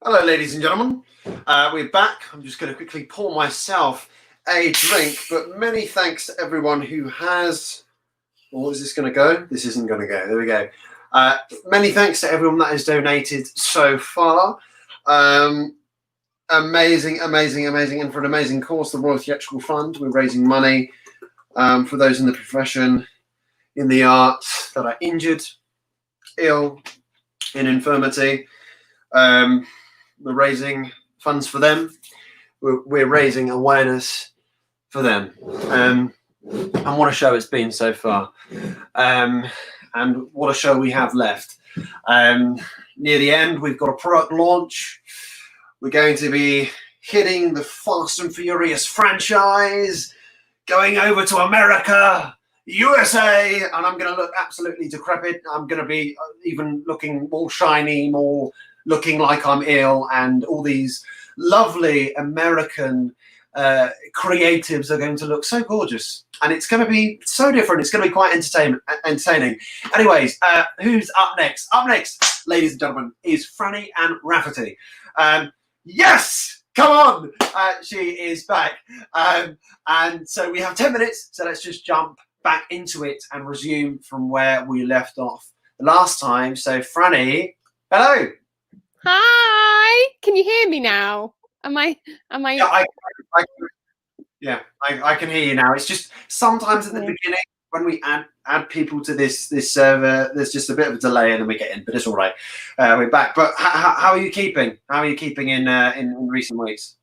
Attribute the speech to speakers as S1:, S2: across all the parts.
S1: Hello, ladies and gentlemen. We're back. I'm just going to quickly pour myself a drink, but many thanks to everyone who has... Oh, is this going to go? This isn't going to go. There we go. Many thanks to everyone that has donated so far. Amazing. And for an amazing cause, the Royal Theatrical Fund. We're raising money for those in the profession, in the arts, that are injured, ill, in infirmity. We're raising funds for them. We're raising awareness for them. And what a show it's been so far. And what a show we have left. Near the end, we've got a product launch. We're going to be hitting the Fast and Furious franchise, going over to America, USA, and I'm going to look absolutely decrepit. I'm going to be even looking more shiny, more looking like I'm ill, and all these lovely American creatives are going to look so gorgeous, and it's going to be so different. It's going to be quite entertaining. Anyways, who's up next? Up next, ladies and gentlemen, is Franny and Rafferty. Yes, come on, she is back, and so we have 10 minutes. So let's just jump back into it and resume from where we left off the last time. So Franny, hello.
S2: Hi, can you hear me now? Am I?
S1: Yeah, I can hear you now. It's just sometimes at the beginning when we add people to this server, there's just a bit of a delay and then we get in, but it's all right. We're back. But how are you keeping? How are you keeping in recent weeks?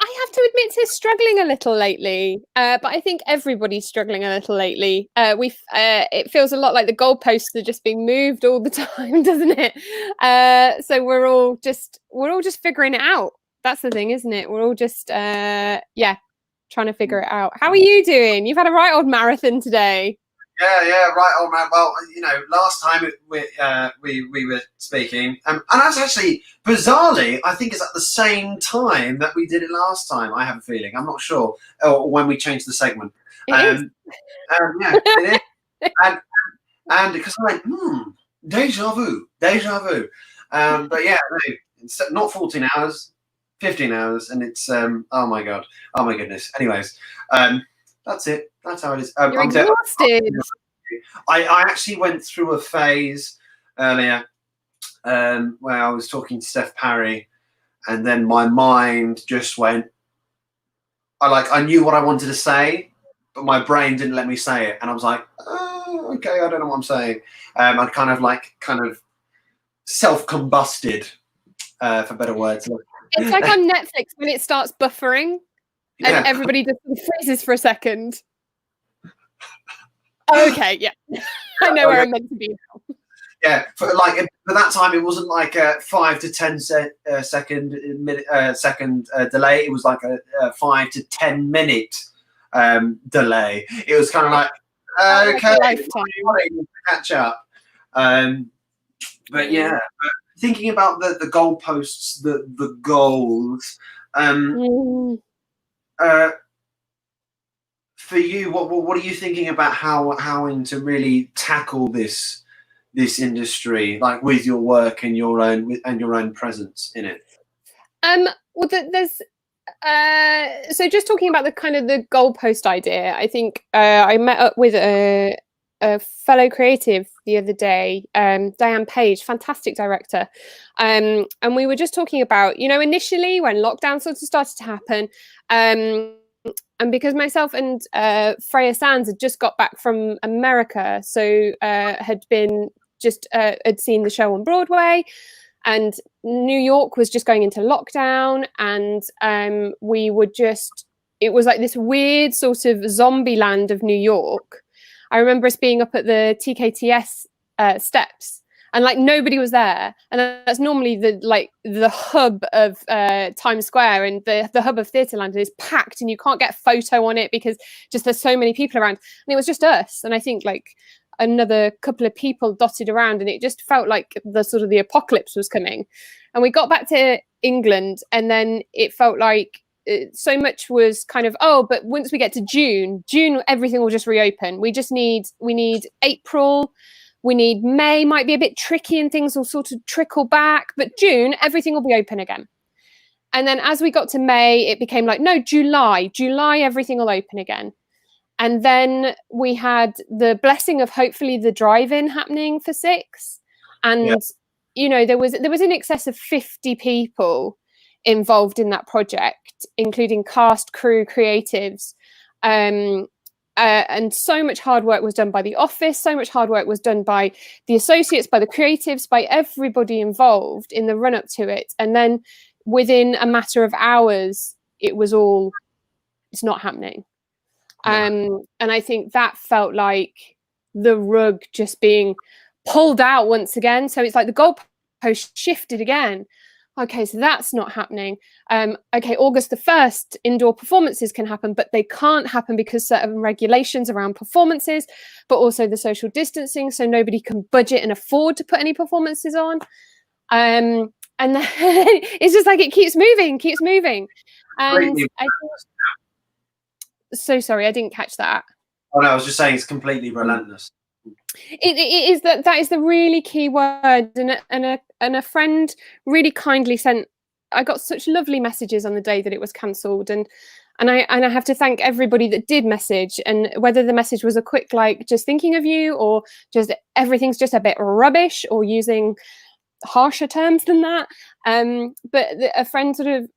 S2: I have to admit to struggling a little lately, but I think everybody's struggling a little lately. It feels a lot like the goalposts are just being moved all the time, doesn't it? So we're all just figuring it out. That's the thing, isn't it? We're all just trying to figure it out. How are you doing? You've had a right old marathon today.
S1: Yeah, right, old man. Well, last time we were speaking, and that's actually bizarrely, I think it's at the same time that we did it last time. I have a feeling. I'm not sure, or when we changed the segment.
S2: It
S1: It is. And because I went, deja vu. But yeah, no, it's not 14 hours, 15 hours, and it's oh my goodness. Anyways, that's it. That's how it is.
S2: You're exhausted.
S1: I actually went through a phase earlier where I was talking to Steph Parry, and then my mind just went. I knew what I wanted to say, but my brain didn't let me say it, and I was like, oh, okay, I don't know what I'm saying. I kind of self-combusted, for better words.
S2: It's like on Netflix when it starts buffering. And everybody just freezes for a second. Okay, yeah. I know where I'm meant to be now.
S1: Yeah, for that time, it wasn't like a 5 to 10 second delay. It was like a 5 to 10 minute delay. It was kind of like, okay, lifetime. Catch up. But yeah, thinking about the goalposts, the goals. For you, what are you thinking about how to really tackle this industry, like with your work and your own presence in it?
S2: Well, there's so just talking about the kind of the goalpost idea. I think I met up with a fellow creative the other day, Diane Page, fantastic director, and we were just talking about, initially when lockdown sort of started to happen, and because myself and Freya Sands had just got back from America, so had seen the show on Broadway, and New York was just going into lockdown, and it was like this weird sort of zombie land of New York. I remember us being up at the TKTS steps, and like nobody was there, and that's normally the hub of Times Square, and the hub of Theatreland is packed, and you can't get a photo on it because just there's so many people around, and it was just us, and I think like another couple of people dotted around, and it just felt like the apocalypse was coming. And we got back to England, and then it felt like so much was kind of, but once we get to June, everything will just reopen. We need April, We need May might be a bit tricky and things will sort of trickle back, but June, everything will be open again. And then as we got to May, it became like, no, July, everything will open again. And then we had the blessing of hopefully the drive-in happening for 6. And, you know, there was in excess of 50 people involved in that project, including cast, crew, creatives. And so much hard work was done by the office, so much hard work was done by the associates, by the creatives, by everybody involved in the run-up to it. And then within a matter of hours, it's not happening. And I think that felt like the rug just being pulled out once again. So it's like the goalpost shifted again. Okay, so that's not happening. Okay, August the 1st, indoor performances can happen, but they can't happen because certain regulations around performances, but also the social distancing, so nobody can budget and afford to put any performances on. And then it's just like it keeps moving. And so sorry, I didn't catch that.
S1: Oh no, I was just saying it's completely relentless.
S2: It is that is the really key word, and a friend really kindly sent. I got such lovely messages on the day that it was cancelled, and I have to thank everybody that did message, and whether the message was a quick like just thinking of you, or just everything's just a bit rubbish, or using harsher terms than that. But a friend sort of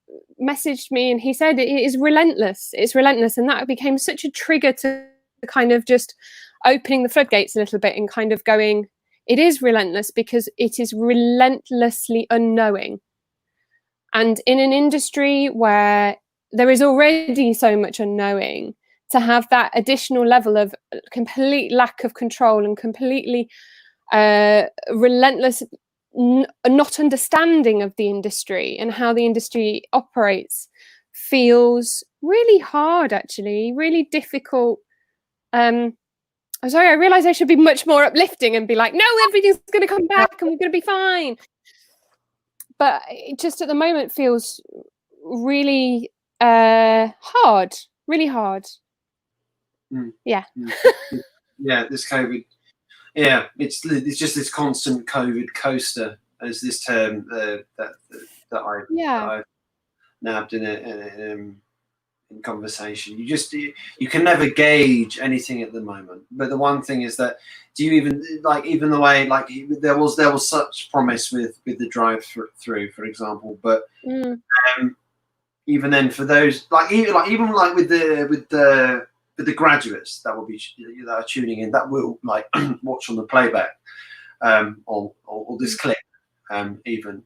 S2: messaged me and he said it is relentless. It's relentless, and that became such a trigger to kind of just opening the floodgates a little bit and kind of going, it is relentless because it is relentlessly unknowing. And in an industry where there is already so much unknowing, to have that additional level of complete lack of control and completely relentless not understanding of the industry and how the industry operates feels really hard, actually, really difficult. I'm sorry, I realise I should be much more uplifting and be like, no, everything's going to come back and we're going to be fine. But it just at the moment feels really hard, really hard. Yeah.
S1: Yeah, this COVID. Yeah, it's just this constant COVID coaster, as this term that I've nabbed in conversation. You can never gauge anything at the moment. But the one thing is that do you even the way there was such promise with the drive-through, for example, but even then for those even with the graduates that are tuning in, that will watch on the playback or this clip even.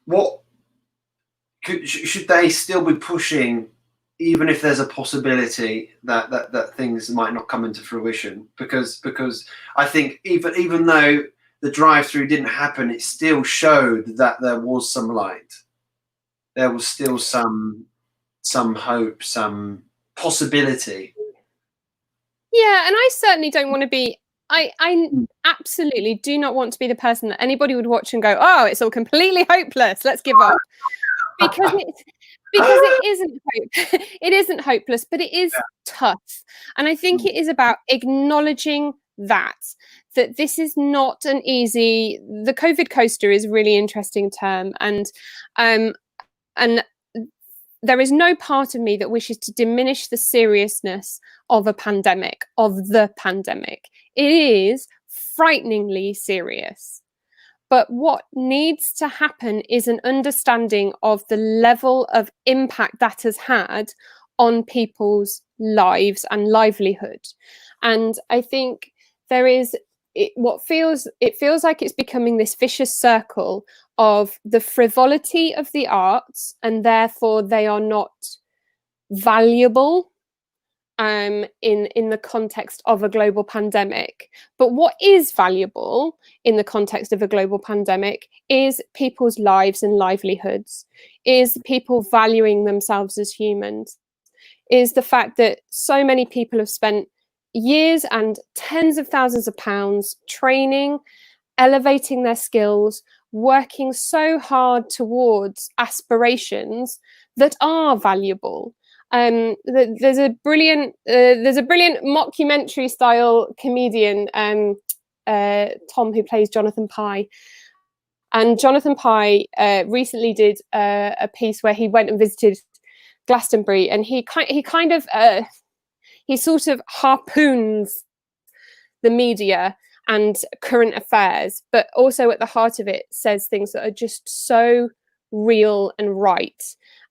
S1: What should they still be pushing, even if there's a possibility that things might not come into fruition? Because I think even though the drive-through didn't happen, it still showed that there was some light. There was still some hope, some possibility.
S2: Yeah, and I certainly don't want to be. I absolutely do not want to be the person that anybody would watch and go, "Oh, it's all completely hopeless. Let's give up," because it isn't hope. It isn't hopeless, but it is tough. And I think it is about acknowledging that this is not an easy. The COVID coaster is a really interesting term, and there is no part of me that wishes to diminish the seriousness of the pandemic. It is frighteningly serious. But what needs to happen is an understanding of the level of impact that has had on people's lives and livelihood. And I think there is it feels like it's becoming this vicious circle of the frivolity of the arts, and therefore they are not valuable in the context of a global pandemic. But what is valuable in the context of a global pandemic is people's lives and livelihoods, is people valuing themselves as humans, is the fact that so many people have spent years and tens of thousands of pounds training, elevating their skills, working so hard towards aspirations that are valuable. There's a brilliant mockumentary style comedian, Tom, who plays Jonathan Pye. And Jonathan Pye recently did a piece where he went and visited Glastonbury, and he sort of harpoons the media and current affairs, but also at the heart of it says things that are just so real and right.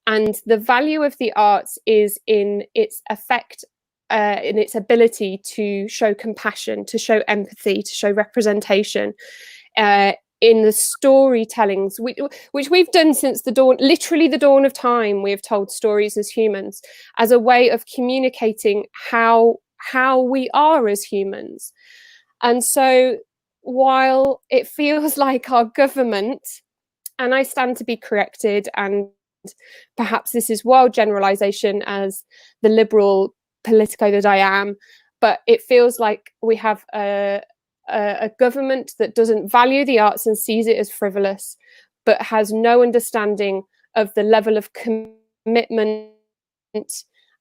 S2: And the value of the arts is in its effect, in its ability to show compassion, to show empathy, to show representation, in the storytellings, which we've done since the dawn, literally the dawn of time. We have told stories as humans as a way of communicating how we are as humans. And so while it feels like our government, and I stand to be corrected, and perhaps this is wild generalization as the liberal politico that I am, but it feels like we have a government that doesn't value the arts and sees it as frivolous, but has no understanding of the level of commitment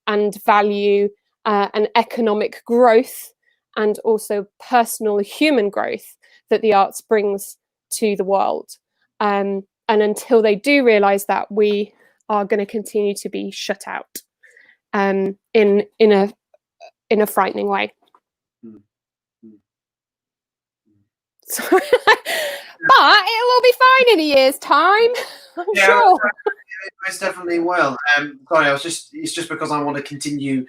S2: and value and economic growth, and also personal human growth that the arts brings to the world. And until they do realise that, we are going to continue to be shut out in a frightening way. So, but it will be fine in a year's time, I'm sure.
S1: It most definitely will. Sorry, it's just because I want to continue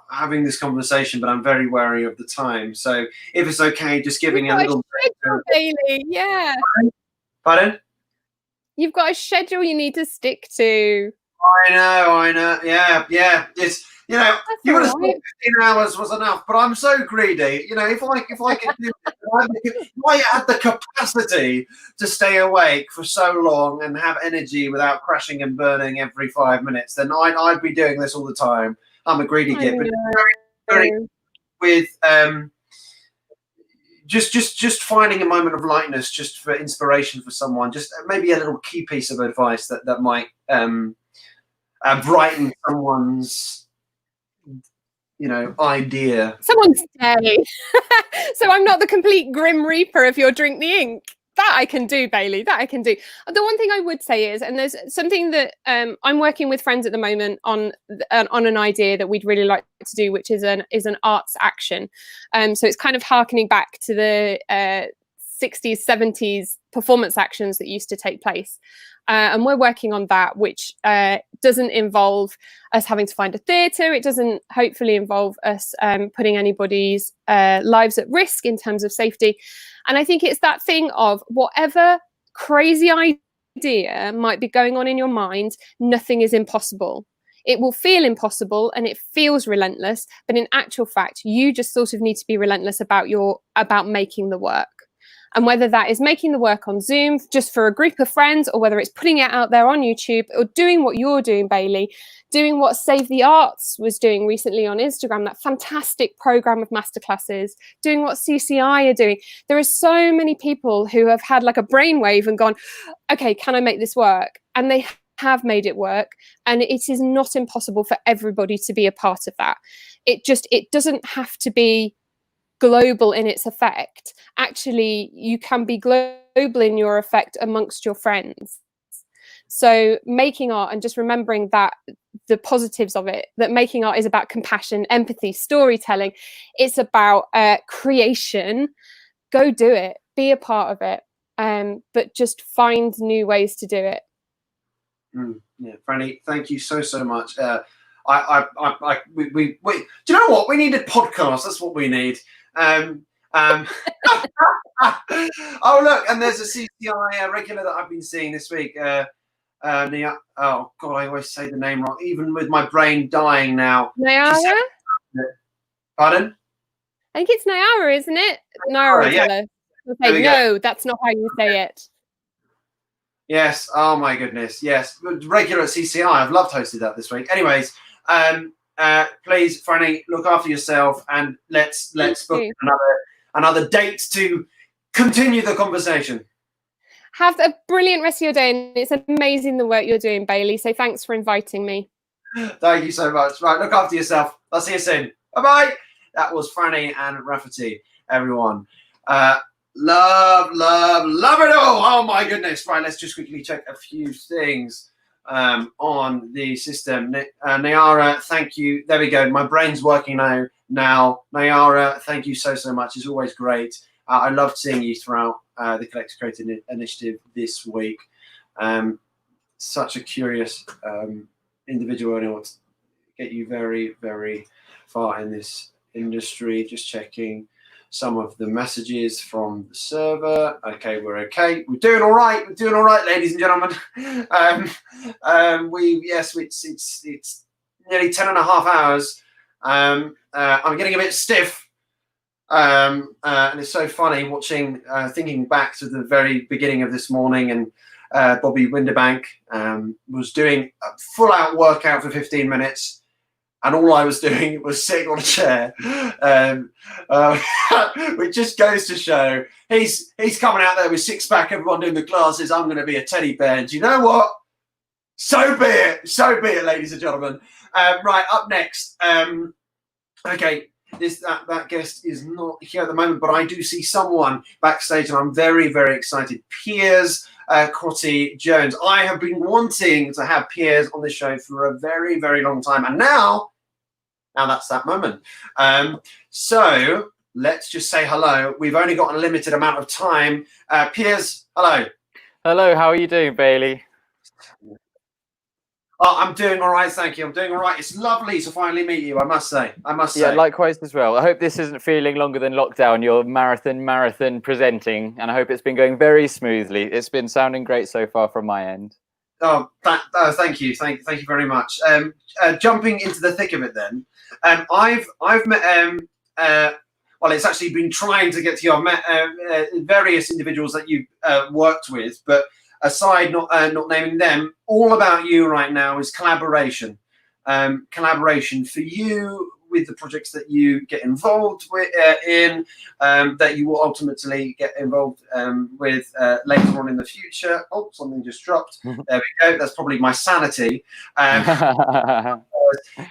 S1: having this conversation, but I'm very wary of the time. So if it's okay, just giving a little
S2: schedule, Bailey. Yeah.
S1: Pardon?
S2: You've got a schedule you need to stick to.
S1: I know. Yeah. It's, you know, you would have thought 15 hours was enough, but I'm so greedy. You know, if I could do it, if I had the capacity to stay awake for so long and have energy without crashing and burning every 5 minutes, then I'd be doing this all the time. I'm a greedy git, but very with just finding a moment of lightness, just for inspiration for someone, just maybe a little key piece of advice that might brighten someone's, you know, idea.
S2: Someone's day. So I'm not the complete grim reaper of your drink the ink. That I can do, Bailey. That I can do. The one thing I would say is, and there's something that I'm working with friends at the moment on an idea that we'd really like to do, which is an arts action. So it's kind of harkening back to the 60s, 70s performance actions that used to take place. And we're working on that, which doesn't involve us having to find a theatre. It doesn't hopefully involve us putting anybody's lives at risk in terms of safety. And I think it's that thing of whatever crazy idea might be going on in your mind, nothing is impossible. It will feel impossible and it feels relentless, but in actual fact, you just sort of need to be relentless about making the work. And whether that is making the work on Zoom just for a group of friends, or whether it's putting it out there on YouTube, or doing what you're doing, Bailey, doing what Save the Arts was doing recently on Instagram, that fantastic program of masterclasses, doing what CCI are doing. There are so many people who have had like a brainwave and gone, okay, can I make this work? And they have made it work. And it is not impossible for everybody to be a part of that. It doesn't have to be global in its effect. Actually, you can be global in your effect amongst your friends. So making art, and just remembering that the positives of it, that making art is about compassion, empathy, storytelling. It's about creation. Go do it. Be a part of it. But just find new ways to do it.
S1: Yeah, Franny, thank you so much. We do you know what? We need a podcast. That's what we need. Oh look, and there's a CCI regular that I've been seeing this week. Oh God, I always say the name wrong, even with my brain dying now.
S2: Nayara?
S1: Pardon?
S2: I think it's Nayara, isn't it? Nayara. Yeah. Okay, no, that's not how you say it.
S1: Yes. Oh my goodness. Yes. Regular at CCI. I've loved hosting that this week. Anyways, please, Franny, look after yourself, and let's book another date to continue the conversation.
S2: Have a brilliant rest of your day, and it's amazing the work you're doing, Bailey. So thanks for inviting me.
S1: Thank you so much. Right, look after yourself. I'll see you soon. Bye-bye. That was Franny and Rafferty, everyone. Love it all. Oh, my goodness. Right, let's just quickly check a few things on the system. Nayara, thank you. There we go. My brain's working now. Nayara, thank you so much. It's always great. I loved seeing you throughout the Collective Creative Initiative this week. Such a curious individual, and I want to get you very, very far in this industry. Just checking some of the messages from the server. Okay, we're okay. We're doing all right. We're doing all right, ladies and gentlemen. It's nearly 10 and a half hours. I'm getting a bit stiff. And it's so funny watching, thinking back to the very beginning of this morning, and Bobby Winderbank was doing a full-out workout for 15 minutes, and all I was doing was sitting on a chair. Which just goes to show he's coming out there with six-pack, everyone doing the glasses. I'm going to be a teddy bear. And do you know what? So be it. So be it, ladies and gentlemen. Right, up next. Okay. That guest is not here at the moment, but I do see someone backstage, and I'm very, very excited. Piers Cottee-Jones. I have been wanting to have Piers on the show for a very, very long time, and now that's that moment. So let's just say hello. We've only got a limited amount of time. Piers, hello.
S3: Hello, how are you doing, Bailey?
S1: Oh, I'm doing all right, thank you. I'm doing all right. It's lovely to finally meet you, I must say.
S3: Yeah, likewise as well. I hope this isn't feeling longer than lockdown. You're marathon presenting, and I hope it's been going very smoothly. It's been sounding great so far from my end.
S1: Oh, thank you. Thank you very much. Jumping into the thick of it then, I've met, well, it's actually been trying to get to you. I've met various individuals that you've worked with, but aside, not naming them, all about you right now is collaboration. Collaboration for you with the projects that you get involved with, that you will ultimately get involved with later on in the future. Oh, something just dropped. There we go. That's probably my sanity.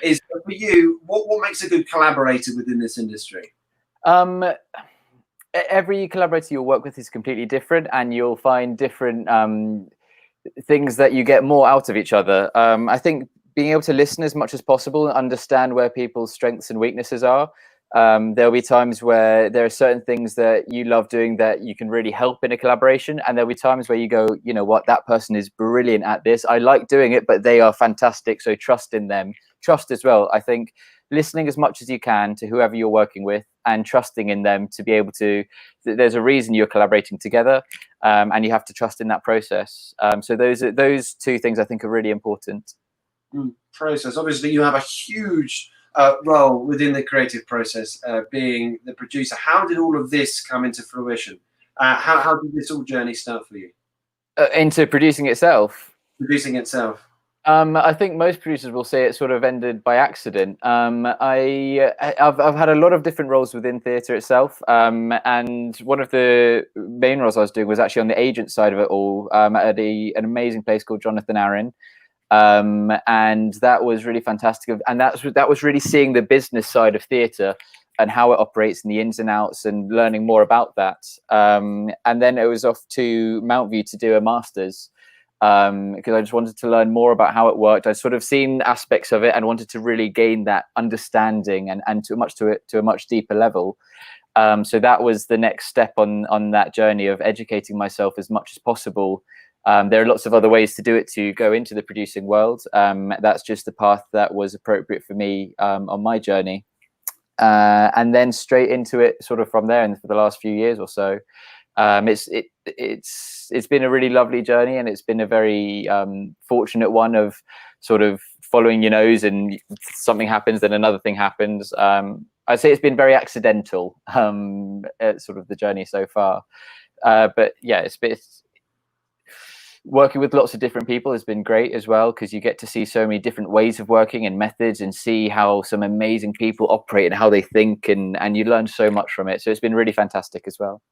S1: Is for you, what makes a good collaborator within this industry?
S3: Every collaborator you'll work with is completely different, and you'll find different things that you get more out of each other. I think being able to listen as much as possible and understand where people's strengths and weaknesses are. There'll be times where there are certain things that you love doing that you can really help in a collaboration, and there'll be times where you go, you know what, that person is brilliant at this. I like doing it, but they are fantastic, so trust in them. Trust as well. I think listening as much as you can to whoever you're working with and trusting in them to be able to, there's a reason you're collaborating together, and you have to trust in that process. So those two things I think are really important.
S1: Process. Obviously, you have a huge role within the creative process, being the producer. How did all of this come into fruition? How did this all journey start for you?
S3: Into producing itself?
S1: Producing itself.
S3: I think most producers will say it sort of ended by accident. I've had a lot of different roles within theatre itself, and one of the main roles I was doing was actually on the agent side of it all, at an amazing place called Jonathan Aaron. And that was really fantastic, and that was really seeing the business side of theatre and how it operates and the ins and outs, and learning more about that. And then it was off to Mountview to do a master's, because I just wanted to learn more about how it worked. I'd sort of seen aspects of it and wanted to really gain that understanding and to a much deeper level. So that was the next step on that journey of educating myself as much as possible. There are lots of other ways to do it, to go into the producing world. That's just the path that was appropriate for me on my journey. And then straight into it sort of from there, and for the last few years or so. It's been a really lovely journey, and it's been a very fortunate one of sort of following your nose, and something happens, then another thing happens. I'd say it's been very accidental, sort of the journey so far. But yeah, it's working with lots of different people has been great as well, because you get to see so many different ways of working and methods, and see how some amazing people operate and how they think, and you learn so much from it. So it's been really fantastic as well.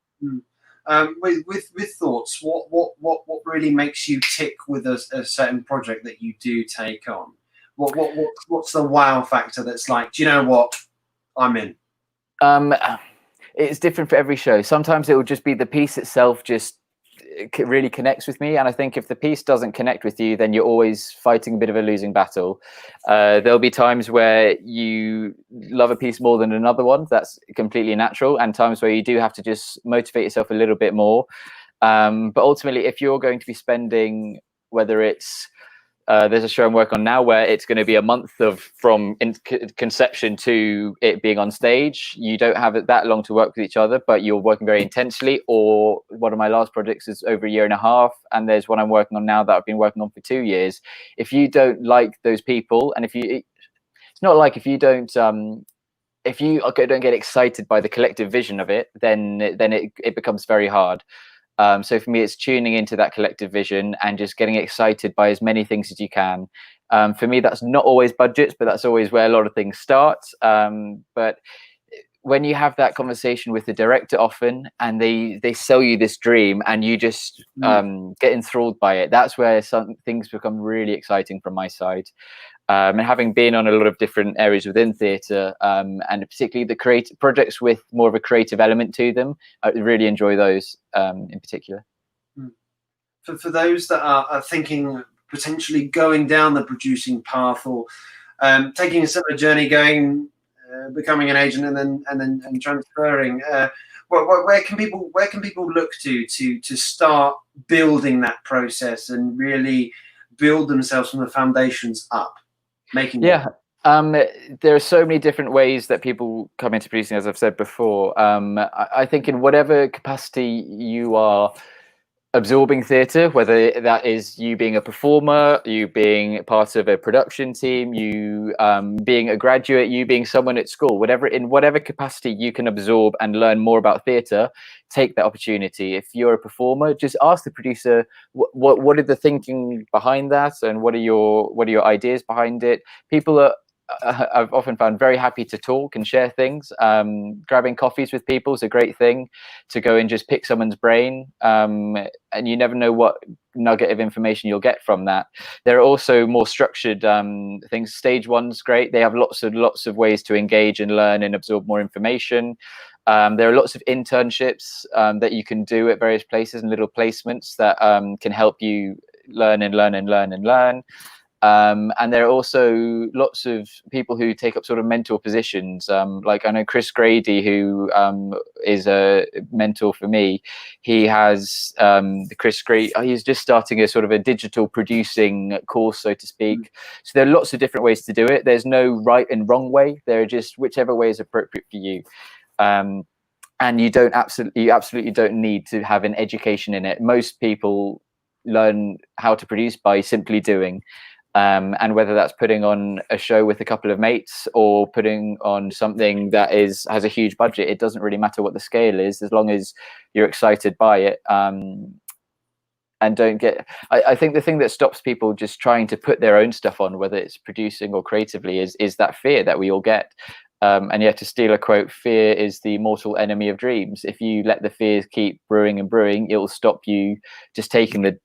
S1: With thoughts, what really makes you tick with a certain project that you do take on? What's the wow factor that's like, do you know what, I'm in?
S3: It's different for every show. Sometimes it will just be the piece itself just really connects with me, and I think if the piece doesn't connect with you, then you're always fighting a bit of a losing battle. There'll be times where you love a piece more than another one. That's completely natural, and times where you do have to just motivate yourself a little bit more. But ultimately, if you're going to be spending, whether it's there's a show I'm working on now where it's going to be a month from conception to it being on stage. You don't have it that long to work with each other, but you're working very intensely. Or one of my last projects is over 1.5 years, and there's one I'm working on now that I've been working on for 2 years. If you don't like those people, and it's not like if you don't get excited by the collective vision of it, then it becomes very hard. So for me, it's tuning into that collective vision and just getting excited by as many things as you can. For me, that's not always budgets, but that's always where a lot of things start. But when you have that conversation with the director often, and they sell you this dream, and you just get enthralled by it, that's where some things become really exciting from my side. And having been on a lot of different areas within theatre, and particularly the creative projects with more of a creative element to them, I really enjoy those in particular.
S1: For those that are thinking potentially going down the producing path, or taking a similar journey, becoming an agent and then transferring, where can people look to start building that process and really build themselves from the foundations up? There
S3: are so many different ways that people come into producing, as I've said before. I think in whatever capacity you are absorbing theatre, whether that is you being a performer, you being part of a production team, you being a graduate, you being someone at school, in whatever capacity you can absorb and learn more about theatre, take that opportunity. If you're a performer, just ask the producer what are the thinking behind that, and what are your ideas behind it. People are I've often found very happy to talk and share things. Grabbing coffees with people is a great thing to go and just pick someone's brain, and you never know what nugget of information you'll get from that. There are also more structured things. Stage one's great. They have lots of ways to engage and learn and absorb more information. There are lots of internships that you can do at various places, and little placements that can help you learn and learn and learn and learn. And there are also lots of people who take up sort of mentor positions. Like I know Chris Grady, who is a mentor for me. He has he's just starting a sort of a digital producing course, so to speak. So there are lots of different ways to do it. There's no right and wrong way. There are just whichever way is appropriate for you. And you absolutely don't need to have an education in it. Most people learn how to produce by simply doing. And whether that's putting on a show with a couple of mates or putting on something that has a huge budget, it doesn't really matter what the scale is, as long as you're excited by it. And don't get, I think the thing that stops people just trying to put their own stuff on, whether it's producing or creatively, is that fear that we all get. And yet, to steal a quote, fear is the mortal enemy of dreams. If you let the fears keep brewing and brewing, it will stop you just taking the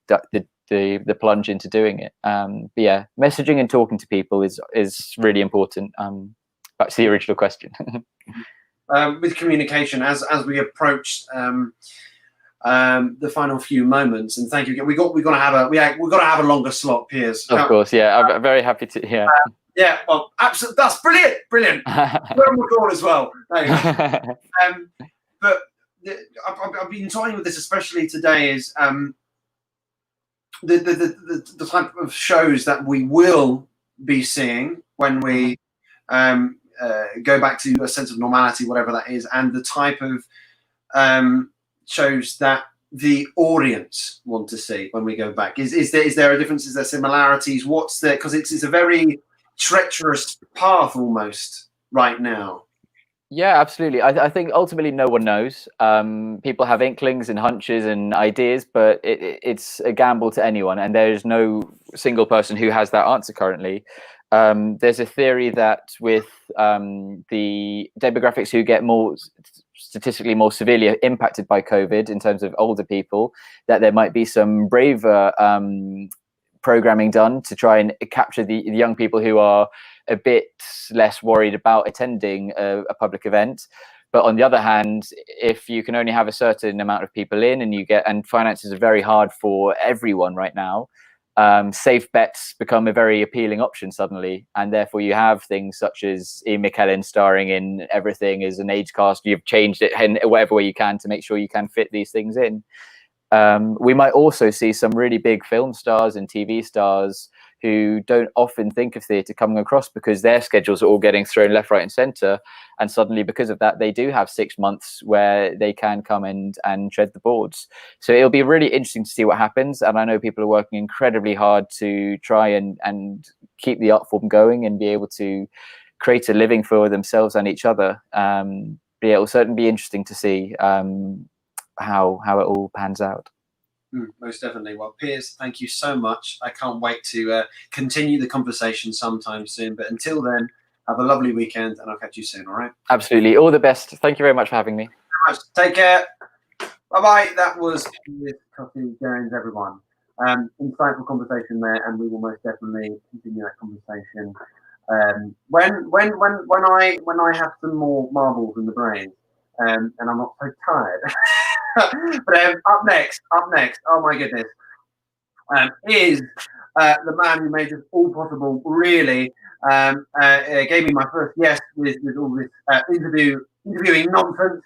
S3: plunge into doing it. But yeah, messaging and talking to people is really important. Back to the original question.
S1: With communication, as we approach the final few moments, and thank you again. We're gonna have a longer slot, Piers.
S3: Of course, yeah. I'm very happy to. Yeah.
S1: Yeah. Well, absolutely. That's brilliant. Brilliant. We're on record as well. But I've been toying with this, especially today, is the type of shows that we will be seeing when we go back to a sense of normality, whatever that is, and the type of shows that the audience want to see when we go back. Is there a difference? Is there similarities? What's there? Because it's a very treacherous path almost right now.
S3: Yeah, absolutely. I think ultimately no one knows. People have inklings and hunches and ideas, but it's a gamble to anyone, and there's no single person who has that answer currently. There's a theory that with the demographics who get statistically more severely impacted by COVID in terms of older people, that there might be some braver programming done to try and capture the young people who are a bit less worried about attending a public event. But on the other hand, if you can only have a certain amount of people in, and finances are very hard for everyone right now, safe bets become a very appealing option suddenly, and therefore you have things such as Micahel starring in everything as an age cast. You've changed it in whatever way you can to make sure you can fit these things in. We might also see some really big film stars and TV stars who don't often think of theatre coming across because their schedules are all getting thrown left, right and centre. And suddenly, because of that, they do have 6 months where they can come and tread the boards. So it'll be really interesting to see what happens. And I know people are working incredibly hard to try and keep the art form going and be able to create a living for themselves and each other. But yeah, it will certainly be interesting to see how it all pans out.
S1: Most definitely. Well, Piers, thank you so much. I can't wait to continue the conversation sometime soon. But until then, have a lovely weekend, and I'll catch you soon. All right?
S3: Absolutely. All the best. Thank you very much for having me.
S1: Take care. Bye-bye. That was Piers Cottee-Jones, everyone. Insightful conversation there, and we will most definitely continue that conversation when I have some more marbles in the brain, and I'm not so tired. But up next, oh my goodness, is the man who made this all possible, really. Gave me my first yes with all this interviewing nonsense,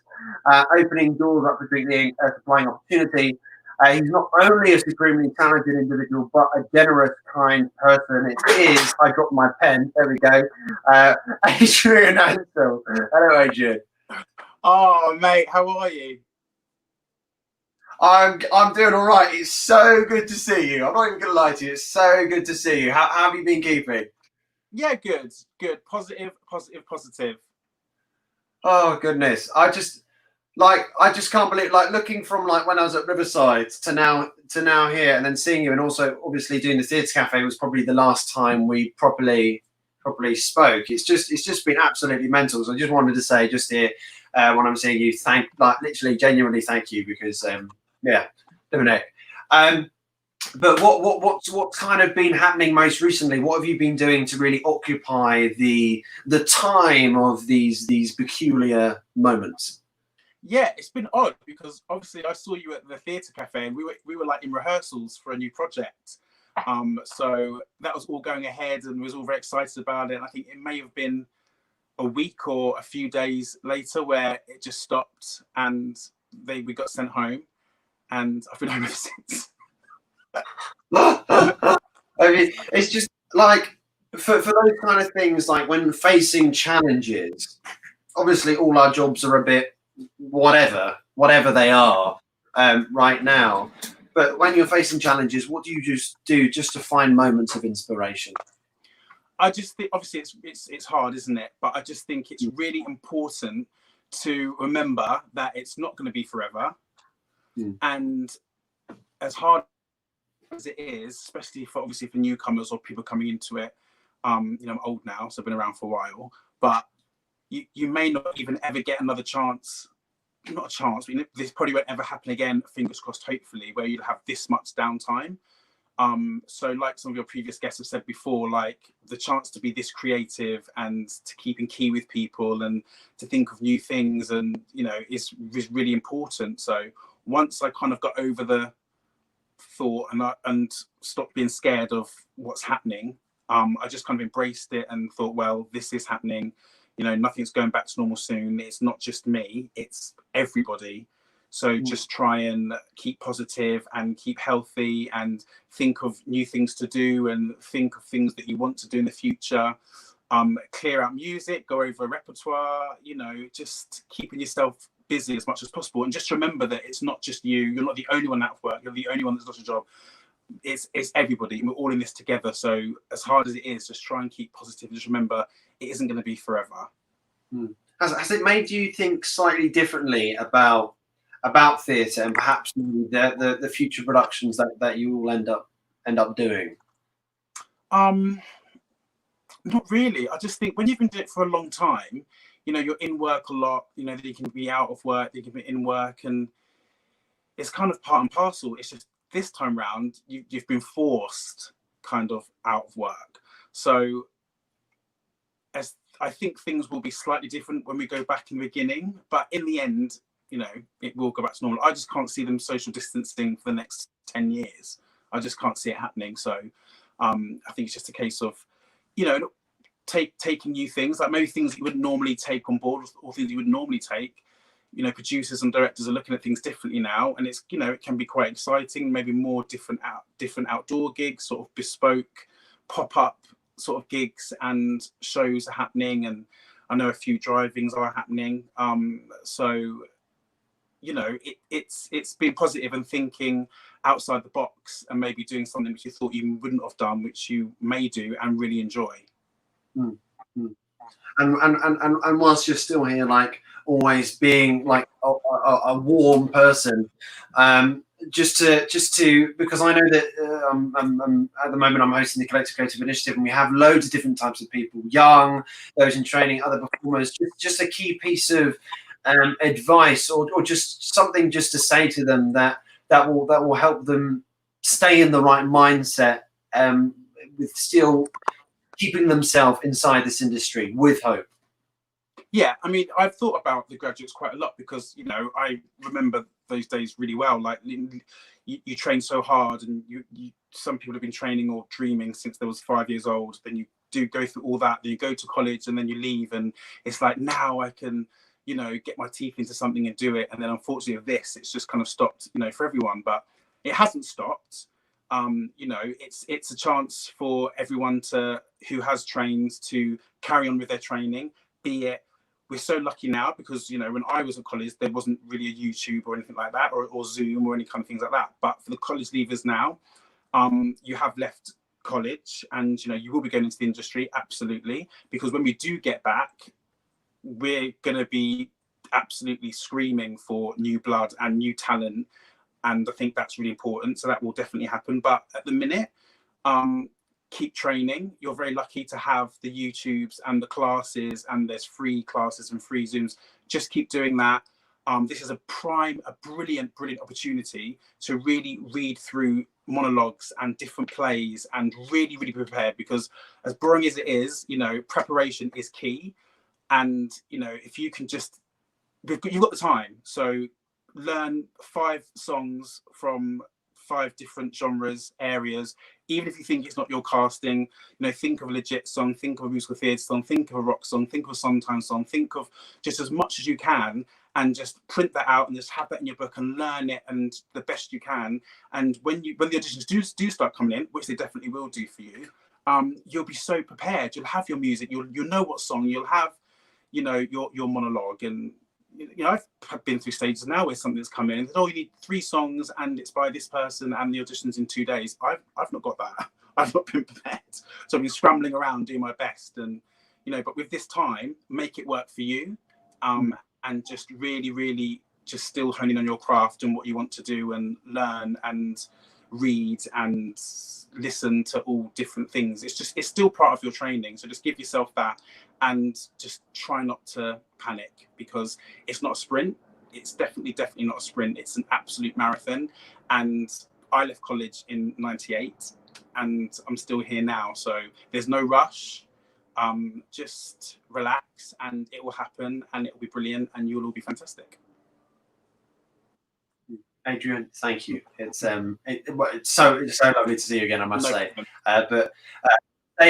S1: opening doors up to supplying opportunity. He's not only a supremely talented individual, but a generous, kind person. It is, I dropped my pen, there we go, Adrian Hansel. Hello, Adrian.
S4: Oh, mate, how are you?
S1: I'm doing all right. It's so good to see you. I'm not even going to lie to you. It's so good to see you. How have you been keeping?
S4: Yeah, good. Positive.
S1: Oh, goodness. I just can't believe, looking from when I was at Riverside to now here, and then seeing you, and also obviously doing the Theatre Cafe was probably the last time we properly spoke. It's just been absolutely mental. So I just wanted to say just here, when I'm seeing you, literally genuinely thank you, because yeah, living it. But what's kind of been happening most recently? What have you been doing to really occupy the time of these peculiar moments?
S4: Yeah, it's been odd because obviously I saw you at the Theatre Cafe, and we were like in rehearsals for a new project. So that was all going ahead, and we was all very excited about it. And I think it may have been a week or a few days later where it just stopped, and we got sent home, and I've been home ever since.
S1: I mean, it's just for those kind of things, when facing challenges, obviously all our jobs are a bit whatever they are right now. But when you're facing challenges, what do you just do to find moments of inspiration?
S4: I just think, obviously, it's hard, isn't it? But I just think it's really important to remember that it's not going to be forever. And as hard as it is, especially for newcomers or people coming into it, I'm old now, so I've been around for a while, but you may not even ever get another chance. Not a chance, but this probably won't ever happen again, fingers crossed, hopefully, where you'll have this much downtime. So like some of your previous guests have said before, the chance to be this creative and to keep in key with people and to think of new things, and is really important. So once I kind of got over the thought and stopped being scared of what's happening, I just kind of embraced it and thought, well, this is happening. Nothing's going back to normal soon. It's not just me, it's everybody. So just try and keep positive and keep healthy and think of new things to do and think of things that you want to do in the future. Clear out music, go over a repertoire, just keeping yourself busy as much as possible. And just remember that it's not just you. You're not the only one out of work. You're the only one that's lost a job. It's everybody. We're all in this together. So as hard as it is, just try and keep positive. Just remember, it isn't going to be forever.
S1: Has it made you think slightly differently about theatre and perhaps the future productions that you will end up doing?
S4: Not really. I just think when you've been doing it for a long time, you're in work a lot, that you can be out of work, you can be in work, and it's kind of part and parcel. It's just this time round, you've been forced kind of out of work. So as I think things will be slightly different when we go back in the beginning, but in the end, you know, it will go back to normal. I just can't see them social distancing for the next 10 years. I just can't see it happening. So I think it's just a case of, you know, taking new things, like maybe things you wouldn't normally take on board, or things you would normally take. You know, producers and directors are looking at things differently now, and it's, you know, it can be quite exciting. Maybe more different outdoor gigs, sort of bespoke pop-up sort of gigs and shows are happening, and I know a few drivings are happening. So, you know, it's been positive and thinking outside the box and maybe doing something which you thought you wouldn't have done, which you may do and really enjoy.
S1: And whilst you're still here, like always being like a warm person, just to because I know that at the moment I'm hosting the Collective Creative Initiative, and we have loads of different types of people, young, those in training, other performers. Just a key piece of advice, or just something just to say to them that will help them stay in the right mindset, with still keeping themselves inside this industry with hope.
S4: Yeah, I mean, I've thought about the graduates quite a lot because, you know, I remember those days really well. Like you train so hard, and you some people have been training or dreaming since they was 5 years old. Then you do go through all that, then you go to college, and then you leave, and it's like, now I can, you know, get my teeth into something and do it. And then unfortunately with this, it's just kind of stopped, you know, for everyone. But it hasn't stopped. You know, it's a chance for everyone who has trained to carry on with their training. Be it, we're so lucky now because, you know, when I was at college, there wasn't really a YouTube or anything like that, or Zoom or any kind of things like that. But for the college leavers now, you have left college, and, you know, you will be going into the industry, absolutely, because when we do get back, we're going to be absolutely screaming for new blood and new talent. And I think that's really important. So that will definitely happen. But at the minute, keep training. You're very lucky to have the YouTubes and the classes, and there's free classes and free Zooms. Just keep doing that. This is a brilliant opportunity to really read through monologues and different plays and really be prepared, because as boring as it is, you know, preparation is key. And, you know, if you can just, you've got the time. So learn 5 songs from 5 different genres, areas. Even if you think it's not your casting, you know, think of a legit song, think of a musical theatre song, think of a rock song, think of a songtime song, think of just as much as you can, and just print that out and just have that in your book and learn it and the best you can. And when the auditions do start coming in, which they definitely will do for you, you'll be so prepared. You'll have your music, you'll know what song, you'll have, you know, your monologue. And, you know, I've been through stages now where something's come in and said, oh, you need 3 songs and it's by this person and the audition's in 2 days. I've not got that. I've not been prepared. So I've been scrambling around doing my best. And, you know, but with this time, make it work for you, and just really just still honing on your craft and what you want to do, and learn and read and listen to all different things. It's still part of your training. So just give yourself that, and just try not to panic, because it's not a sprint. It's definitely not a sprint. It's an absolute marathon. And I left college in '98 and I'm still here now. So there's no rush. Just relax and it will happen, and it will be brilliant, and you'll all be fantastic.
S1: Adrian, thank you. It's so lovely to see you again, I must say. But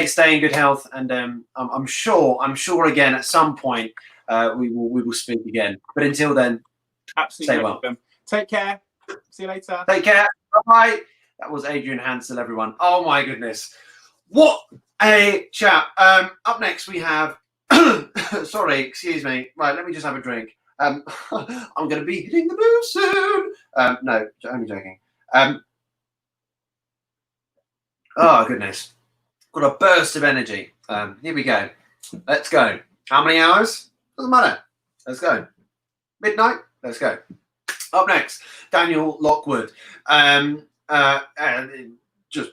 S1: stay in good health, and I'm sure again at some point we will speak again. But until then,
S4: absolutely
S1: stay well.
S4: Take care. See you later.
S1: Take care. Bye. That was Adrian Hansel, everyone. Oh my goodness, what a chap. Up next we have. Sorry, excuse me. Right, let me just have a drink. I'm going to be hitting the booze soon. No, only joking. Oh, goodness. Got a burst of energy. Here we go. Let's go. How many hours? Doesn't matter. Let's go. Midnight? Let's go. Up next, Danielle Lockwood. Just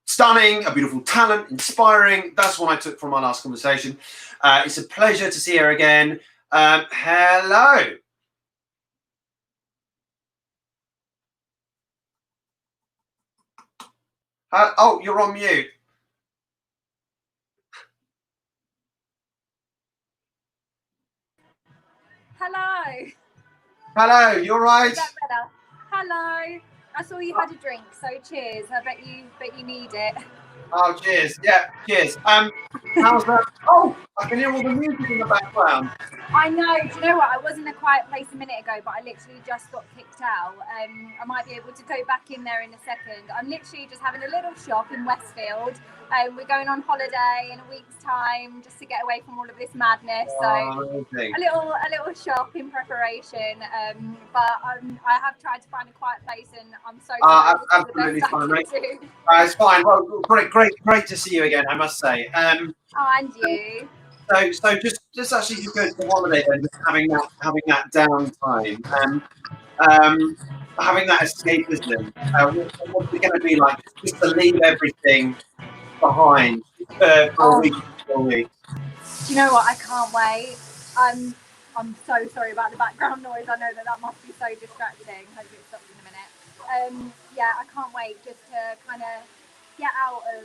S1: stunning, a beautiful talent, inspiring. That's what I took from our last conversation. It's a pleasure to see her again. Hello. Oh, you're on mute.
S5: Hello.
S1: Hello, you're right.
S5: Is that better? Hello. I saw you had a drink, so cheers. I bet you need it.
S1: Oh, cheers. Yeah, cheers. How's that? Oh, I can hear all the music in the background.
S5: I know. Do you know what? I was in a quiet place a minute ago, but I literally just got kicked out. I might be able to go back in there in a second. I'm literally just having a little shop in Westfield. We're going on holiday in a week's time just to get away from all of this madness. So
S1: amazing.
S5: a little shop in prepreration. But I have tried to find a quiet place, and I'm so sorry.
S1: Absolutely fine, mate. It's fine. Well, great to see you again, I must say.
S5: Oh, and you.
S1: So just actually just going to the holiday then, just having that downtime, having that escapism. What's it going to be like? Just to leave everything behind for a week. For a week.
S5: Do you know what? I can't wait. I'm so sorry about the background noise. I know that must be so distracting. Hopefully it stops in a minute. Yeah, I can't wait just to kind of get out of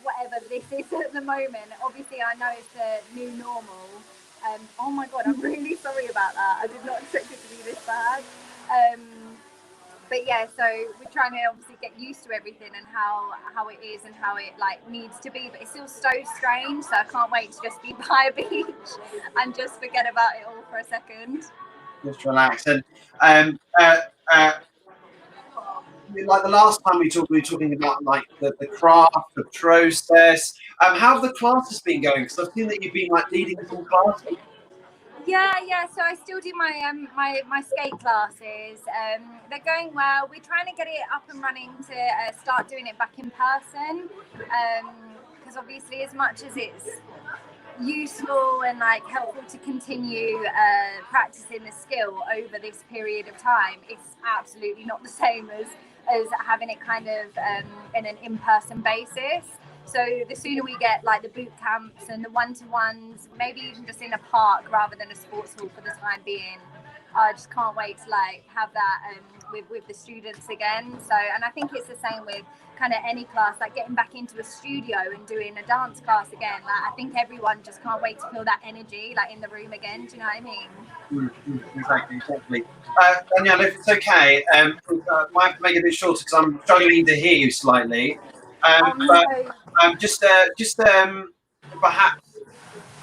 S5: whatever this is at the moment. Obviously, I know it's the new normal. Oh my God, I'm really sorry about that. I did not expect it to be this bad. But yeah, so we're trying to obviously get used to everything and how it is and how it like needs to be, but it's still so strange. So I can't wait to just be by a beach and just forget about it all for a second.
S1: Just relax. And like the last time we were talking about like the craft, the process. How have the classes been going? Because I've seen that you've been like leading some classes.
S5: Yeah. So I still do my my skate classes. They're going well. We're trying to get it up and running to start doing it back in person. Because obviously, as much as it's useful and like helpful to continue practicing the skill over this period of time, it's absolutely not the same as having it kind of in an in-person basis. So the sooner we get like the boot camps and the one-to-ones, maybe even just in a park rather than a sports hall for the time being, I just can't wait to like have that with the students again. So, and I think it's the same with kind of any class, like getting back into a studio and doing a dance class again. Like I think everyone just can't wait to feel that energy like in the room again. Do you know what I mean?
S1: Exactly. Danielle, if it's okay, I might have to make it a bit shorter because I'm struggling to hear you slightly. But just perhaps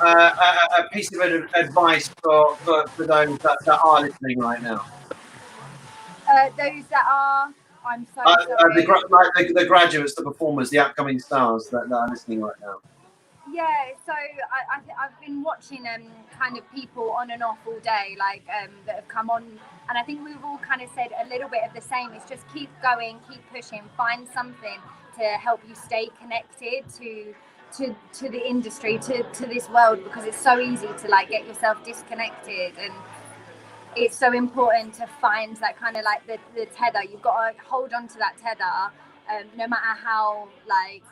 S1: a piece of advice for those that are listening right now.
S5: Those that are, I'm so sorry.
S1: The graduates, the performers, the upcoming stars that are listening right now.
S5: Yeah, so I've been watching kind of people on and off all day, like that have come on, and I think we've all kind of said a little bit of the same. It's just keep going, keep pushing, find something to help you stay connected to the industry, to this world, because it's so easy to like get yourself disconnected, and it's so important to find that kind of like the tether. You've got to hold on to that tether, no matter how like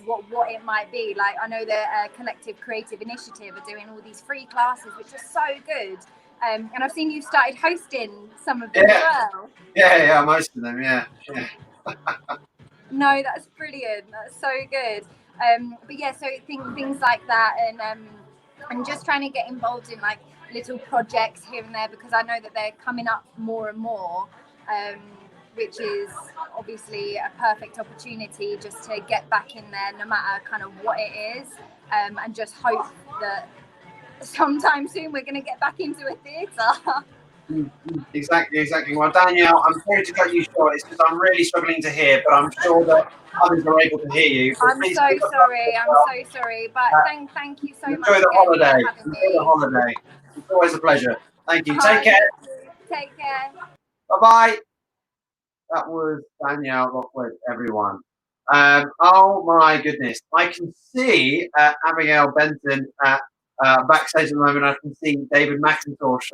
S5: what it might be. Like I know the Collective Creative Initiative are doing all these free classes, which are so good. And I've seen you started hosting some of them as well.
S1: Yeah, most of them, yeah.
S5: No, that's brilliant. That's so good. But yeah, so things like that, and just trying to get involved in like little projects here and there, because I know that they're coming up more and more, which is obviously a perfect opportunity just to get back in there, no matter kind of what it is, and just hope that sometime soon we're going to get back into a theatre.
S1: Exactly. Well, Danielle, I'm sorry to cut you short. It's because I'm really struggling to hear, but I'm sure that others are able to hear you.
S5: I'm so sorry. But thank you so much.
S1: Enjoy the holiday. Enjoy the holiday. It's always a pleasure. Thank you. Take care.
S5: Take care.
S1: Bye-bye. That was Danielle Lockwood, everyone. Oh my goodness. I can see Abigayle Benton backstage at the moment. I can see David McIntosh.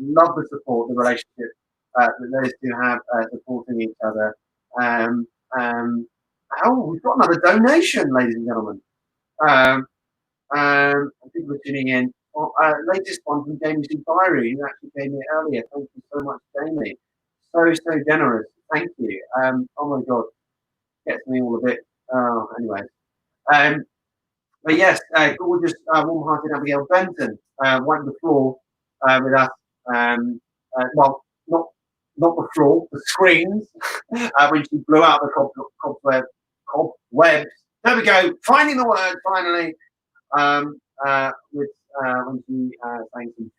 S1: Love the support, the relationship that those two have supporting each other. We've got another donation, ladies and gentlemen. People are tuning in. Latest one from Jamie C. Byrie, who actually gave me it earlier. Thank you so much, Jamie. So generous. Thank you. Oh my God. gets me all a bit. Anyway. But yes, gorgeous, warm-hearted Abigayle Benton wiped the floor with us. Well, not the floor, the screens when she blew out the cobwebs. There we go, finding the word finally. With when she saying some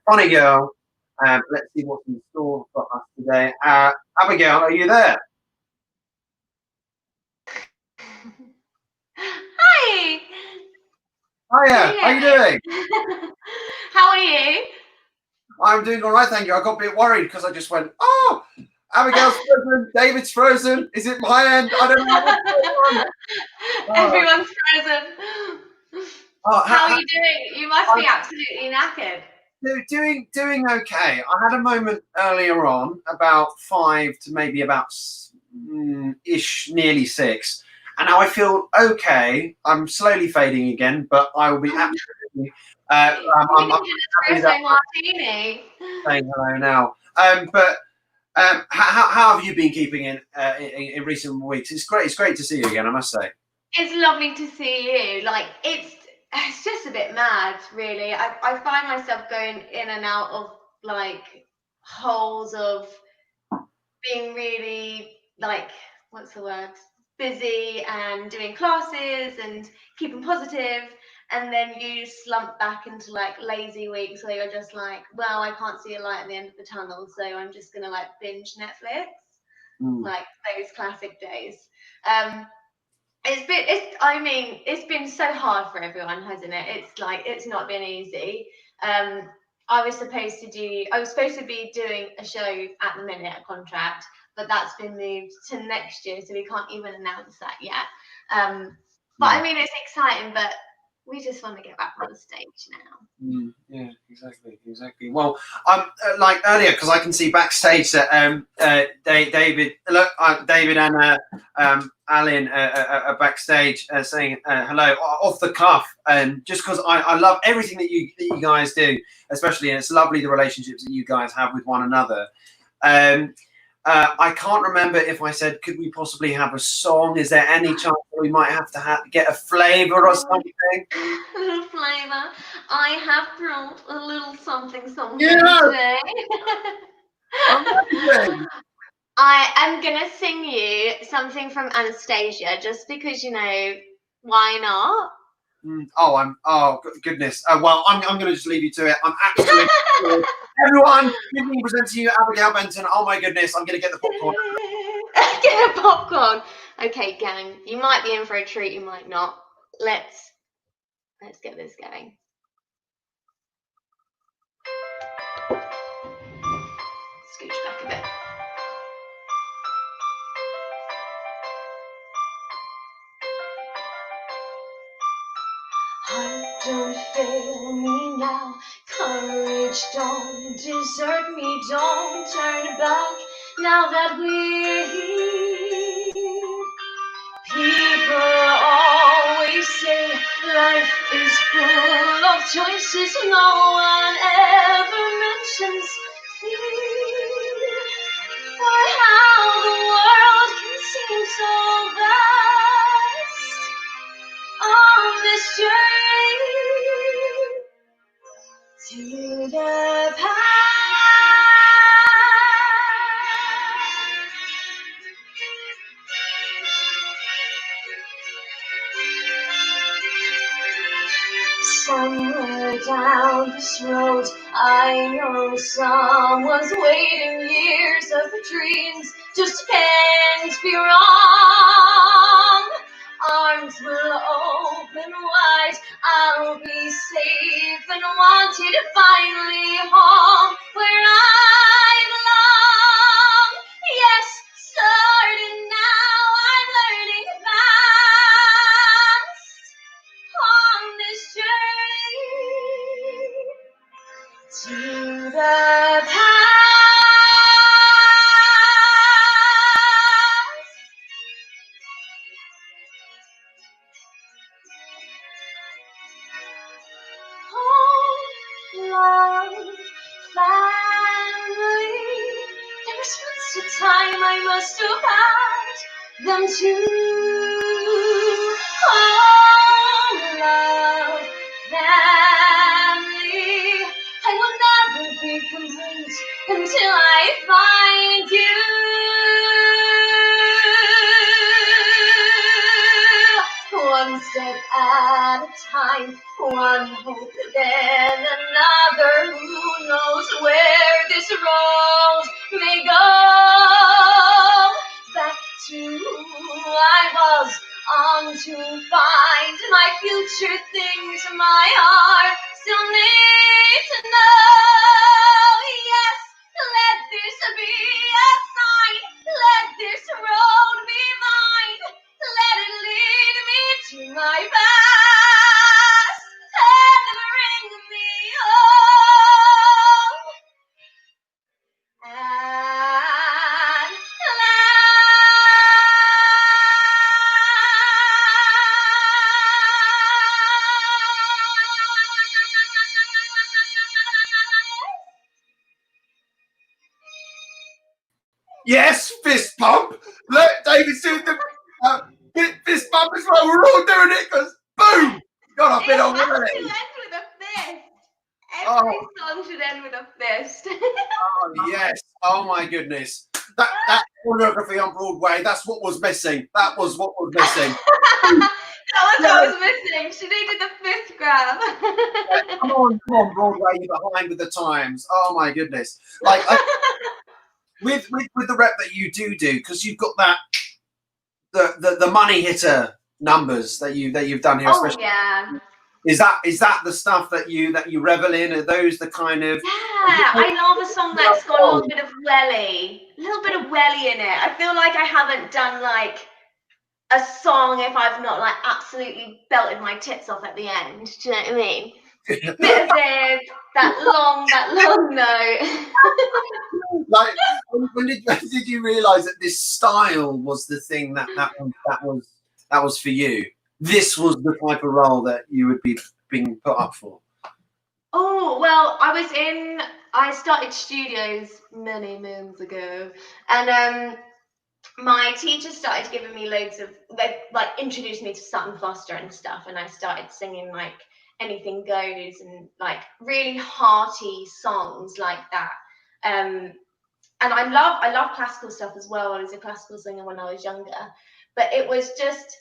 S1: funny girl. Let's see what's in store for us today. Abigayle, are you there?
S6: Hi.
S1: Hiya, how you doing?
S6: How are you?
S1: I'm doing all right, thank you. I got a bit worried because I just went, oh, Abigail's frozen, David's frozen. Is it my end? I don't know what's going on.
S6: Everyone's frozen. How are you doing? You must be absolutely knackered.
S1: Doing okay. I had a moment earlier on, about 5 to maybe about nearly 6. And now I feel okay. I'm slowly fading again, but I will be absolutely. I'm
S6: martini.
S1: Saying hello now. How have you been keeping in recent weeks? It's great. It's great to see you again, I must say.
S6: It's lovely to see you. Like it's just a bit mad, really. I find myself going in and out of like holes of being really like what's the word? Busy and doing classes and keeping positive, and then you slump back into like lazy weeks where you're just like, well, I can't see a light at the end of the tunnel, so I'm just gonna like binge Netflix, like those classic days. It's been so hard for everyone, hasn't it? It's like it's not been easy. I was supposed to be doing a show at the minute, a contract, but that's been moved to next year, so we can't even announce that yet. But I mean, it's exciting, but we just want to get back on the stage now.
S1: Yeah, exactly. Well, like earlier, because I can see backstage that David and Adlyn are backstage saying hello off the cuff, and just because I love everything that you guys do, especially, and it's lovely the relationships that you guys have with one another. I can't remember if I said, could we possibly have a song? Is there any chance that we might have to get a flavour or something?
S6: A little flavour. I have brought a little something
S1: Yeah.
S6: today.
S1: Amazing.
S6: I am going to sing you something from Anastasia, just because, why not?
S1: Oh goodness. Well, I'm going to just leave you to it. I'm absolutely everyone. Good me present to you, Abigayle Benton. Oh my goodness, I'm going to get the popcorn.
S6: Get the popcorn. Okay, gang. You might be in for a treat. You might not. Let's get this going. Scooch back a bit. Heart, don't fail me now. Courage, don't desert me. Don't turn back now that we're here. People always say life is full of choices. No one ever mentions fear, or how the world can seem so vast on this journey to the past. Somewhere down this road, I know someone's waiting. Years of dreams just can't be wrong. Arms will open wide, I'll be safe and wanted, finally home where I belong. Yes, starting now, I'm learning fast on this journey to the past. Home, love, family. There was once a time I must have had them to oh, love, family. I will never be complete until I find you. One step at a time, one hope, then another. Who knows where this road may go? Back to who I was, on to find my future things my heart still needs to know. Yes, let this be a sign, let this road be mine, let it lead me to my past and bring me home. And
S1: Yes, fist pump. Look, David's doing the fist pump as well. We're all doing it because boom. God, I've been on
S6: it has
S1: already.
S6: to end with a fist. Every song should end with a fist.
S1: Oh yes. Oh my goodness. That choreography on Broadway. That's what was missing. That was what was missing.
S6: That was what was missing. She needed the fist grab.
S1: Come on, Broadway, you're behind with the times. Oh my goodness. Like with the rep that you do, because you've got that the money hitter numbers that you've done here,
S6: Oh
S1: especially.
S6: yeah.
S1: Is that the stuff that you revel in? Are those the kind of?
S6: Yeah, I love a song that's got a little bit of welly in it. I feel like I haven't done like a song if I've not like absolutely belted my tits off at the end. Do you know what I mean? Bit of this, that long note.
S1: Like, when did you realise that this style was the thing that was for you? This was the type of role that you would be being put up for.
S6: Oh, well, I started studios many moons ago, and my teacher started giving me loads of, they like introduced me to Sutton Foster and stuff, and I started singing like Anything Goes and like really hearty songs like that. And I love classical stuff as well. I was a classical singer when I was younger, but it was just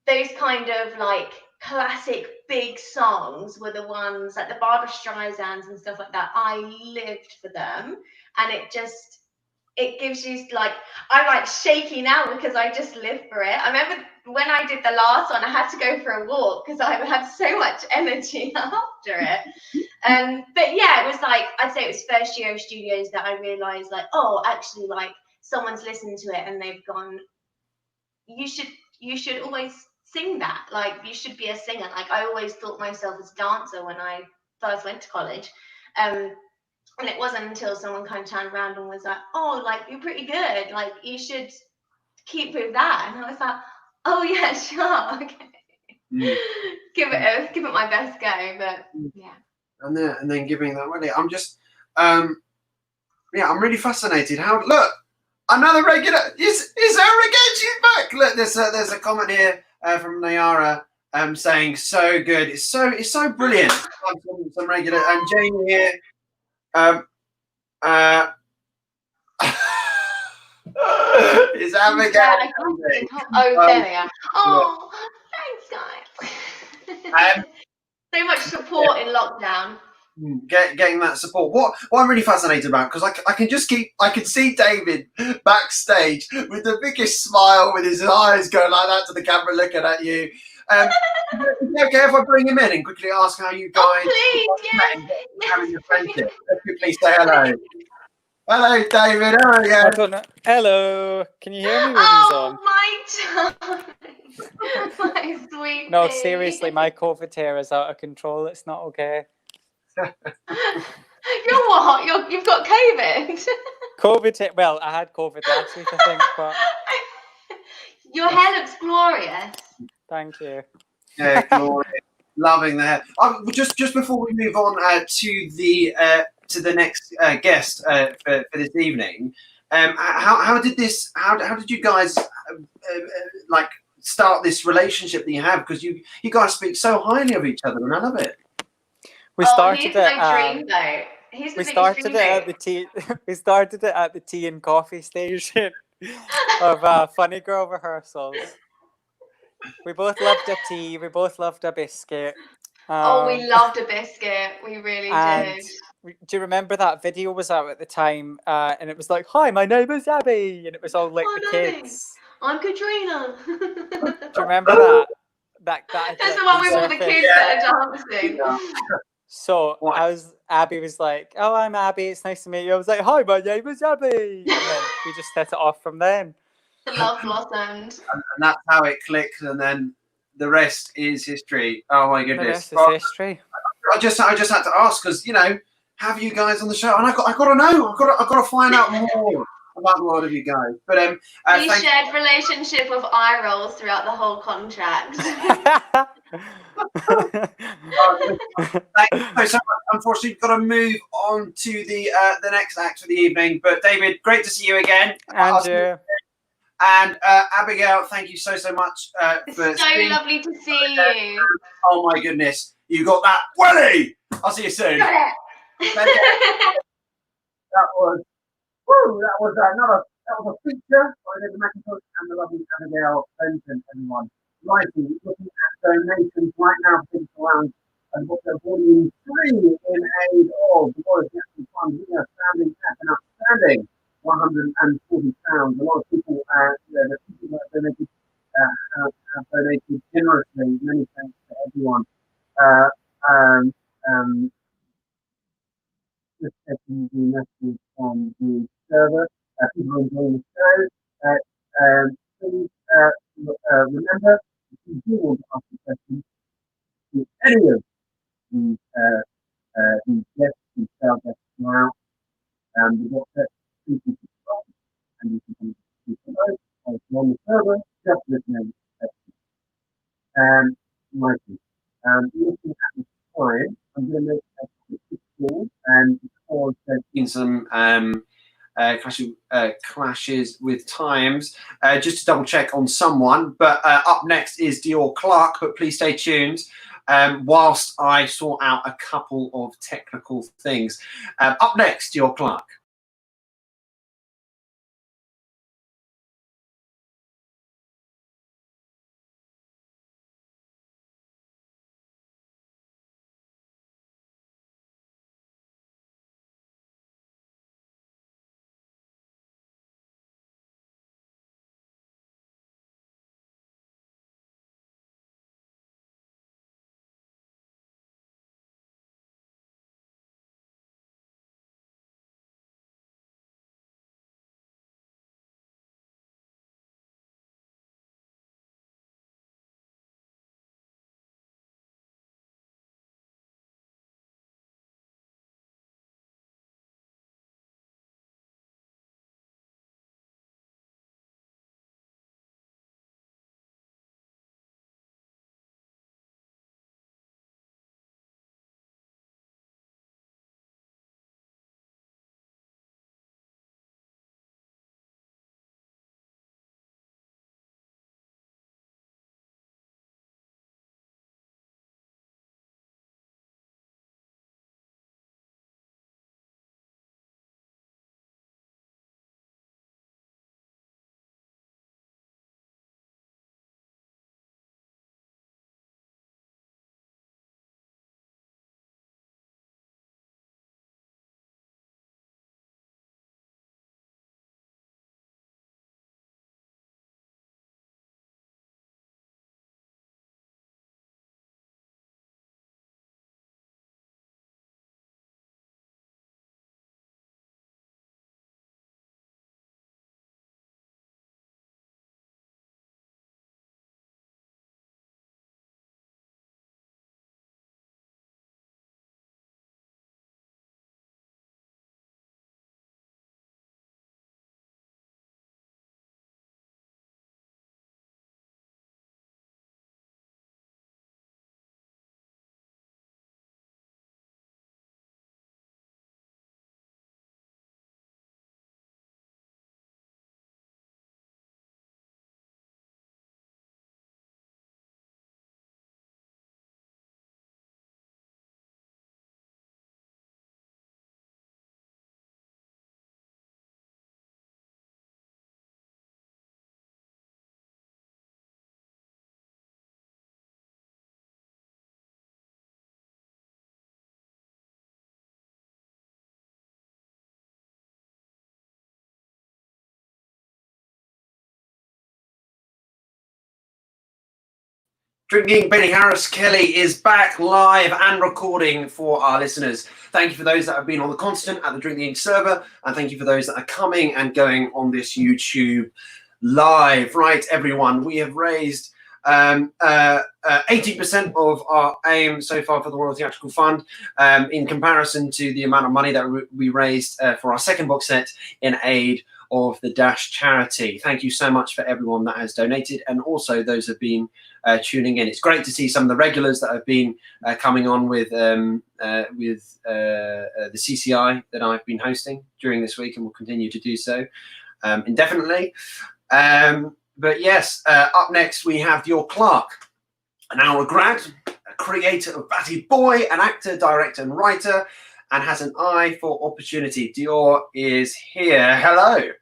S6: those kind of like classic big songs were the ones like the Barbra Streisands and stuff like that. I lived for them, and it gives you like, I'm like shaky now because I just live for it. I remember when I did the last one, I had to go for a walk because I had so much energy after it. But yeah, it was like, I'd say it was first year of studios that I realized like, oh, actually like someone's listened to it and they've gone, you should always sing that. Like you should be a singer. Like I always thought myself as a dancer when I first went to college. And it wasn't until someone kind of turned around and was like, oh, like you're pretty good. Like you should keep with that. And I was like, oh yeah, sure, okay. Give it my best go. But yeah.
S1: And then giving that money. I'm just I'm really fascinated. How look, another regular is there again, she's back. Look, there's a comment here from Nayara saying so good. It's so brilliant. Some regular and Jamie here. Is Abigayle?
S6: Oh, there they are. Oh, thanks, guys. So much support in lockdown.
S1: Getting that support. What I'm really fascinated about, because I can see David backstage with the biggest smile, with his eyes going like that to the camera, looking at you. Is it okay if I bring him in and quickly ask how you guys having your friendship? Let's quickly say hello. Hello, David. How are you?
S7: Hello. Can you hear me when he's on?
S6: My darling. My sweet
S7: No,
S6: baby.
S7: seriously, my COVID here is out of control. It's not okay.
S6: You're what? You've got COVID.
S7: COVID here. Well, I had COVID last week, I think, but
S6: your hair looks glorious.
S7: thank you.
S1: Yeah, glorious. Loving the hair. Just before we move on to the next guest for this evening, how did you guys like start this relationship that you have, because you guys speak so highly of each other, and I love it.
S7: We
S6: Oh,
S7: started
S6: he's
S7: it.
S6: my dreamboat. He's the
S7: We
S6: biggest
S7: started it at
S6: dreamboat.
S7: the tea. We started it at the tea and coffee station of Funny Girl rehearsals. We both loved a tea. We both loved a biscuit.
S6: Oh, we loved a biscuit. We really
S7: and
S6: did.
S7: do you remember that video was out at the time? And it was like, "Hi, my name is Abby," and it was all like
S6: Oh,
S7: the
S6: nice.
S7: kids.
S6: I'm Katrina.
S7: Do you remember that? That had,
S6: That's
S7: like,
S6: the one with all the
S7: resurfaced.
S6: kids that are dancing.
S7: So
S1: What?
S7: Abby was like, "Oh, I'm Abby. It's nice to meet you." I was like, "Hi, my name is Abby," and then we just set it off from then.
S6: The love blossomed.
S1: And that's how it clicked, and then the rest is history. Oh my
S7: The
S1: goodness!
S7: rest is
S1: Well,
S7: history.
S1: I just had to ask, because have you guys on the show? And I got to know. I got to find out more about the world of you guys. But
S6: We shared relationship of eye rolls throughout the whole contract.
S1: Thank you so much. Unfortunately, we've got to move on to the next act of the evening. But David, great to see you again.
S7: Andrew.
S1: And Abigayle, thank you so much for
S6: So lovely to see you.
S1: Oh my goodness, you got that welly. I'll see you soon.
S6: Got it.
S1: That was a feature by the Micahel and the lovely Abigayle Benton, everyone. Righty, looking at donations right now for around and what they're volume 3 in aid of the Royal National Fund. We are standing at an outstanding £140. A lot of people, the people that have donated have donated generously. Many thanks to everyone. Just checking the message on the server. People are enjoying the show. Please remember, if you do want to ask a question to any of these guests, these sales guests now, the BOXSET, please keep it on, and you can speak to those. Also on the server, just listening. Mikey, looking at the time, I'm going to make a quick call, and because there's been some clashes with times, just to double check on someone. But up next is Dior Clarke, but please stay tuned whilst I sort out a couple of technical things. Up next, Dior Clarke. Drinking Benny Harris Kelly is back live and recording for our listeners. Thank you for those that have been on the continent at the Drinking server, and thank you for those that are coming and going on this YouTube live. Right, everyone, we have raised 80% of our aim so far for the Royal Theatrical Fund, in comparison to the amount of money that we raised for our second box set in aid of the Dash charity. Thank you so much for everyone that has donated, and also those that have been tuning in. It's great to see some of the regulars that have been coming on with the CCI that I've been hosting during this week, and will continue to do so indefinitely. But yes, up next we have Dior Clarke, an Hour grad, a creator of Batty Boy, an actor, director, and writer, and has an eye for opportunity. Dior is here. Hello.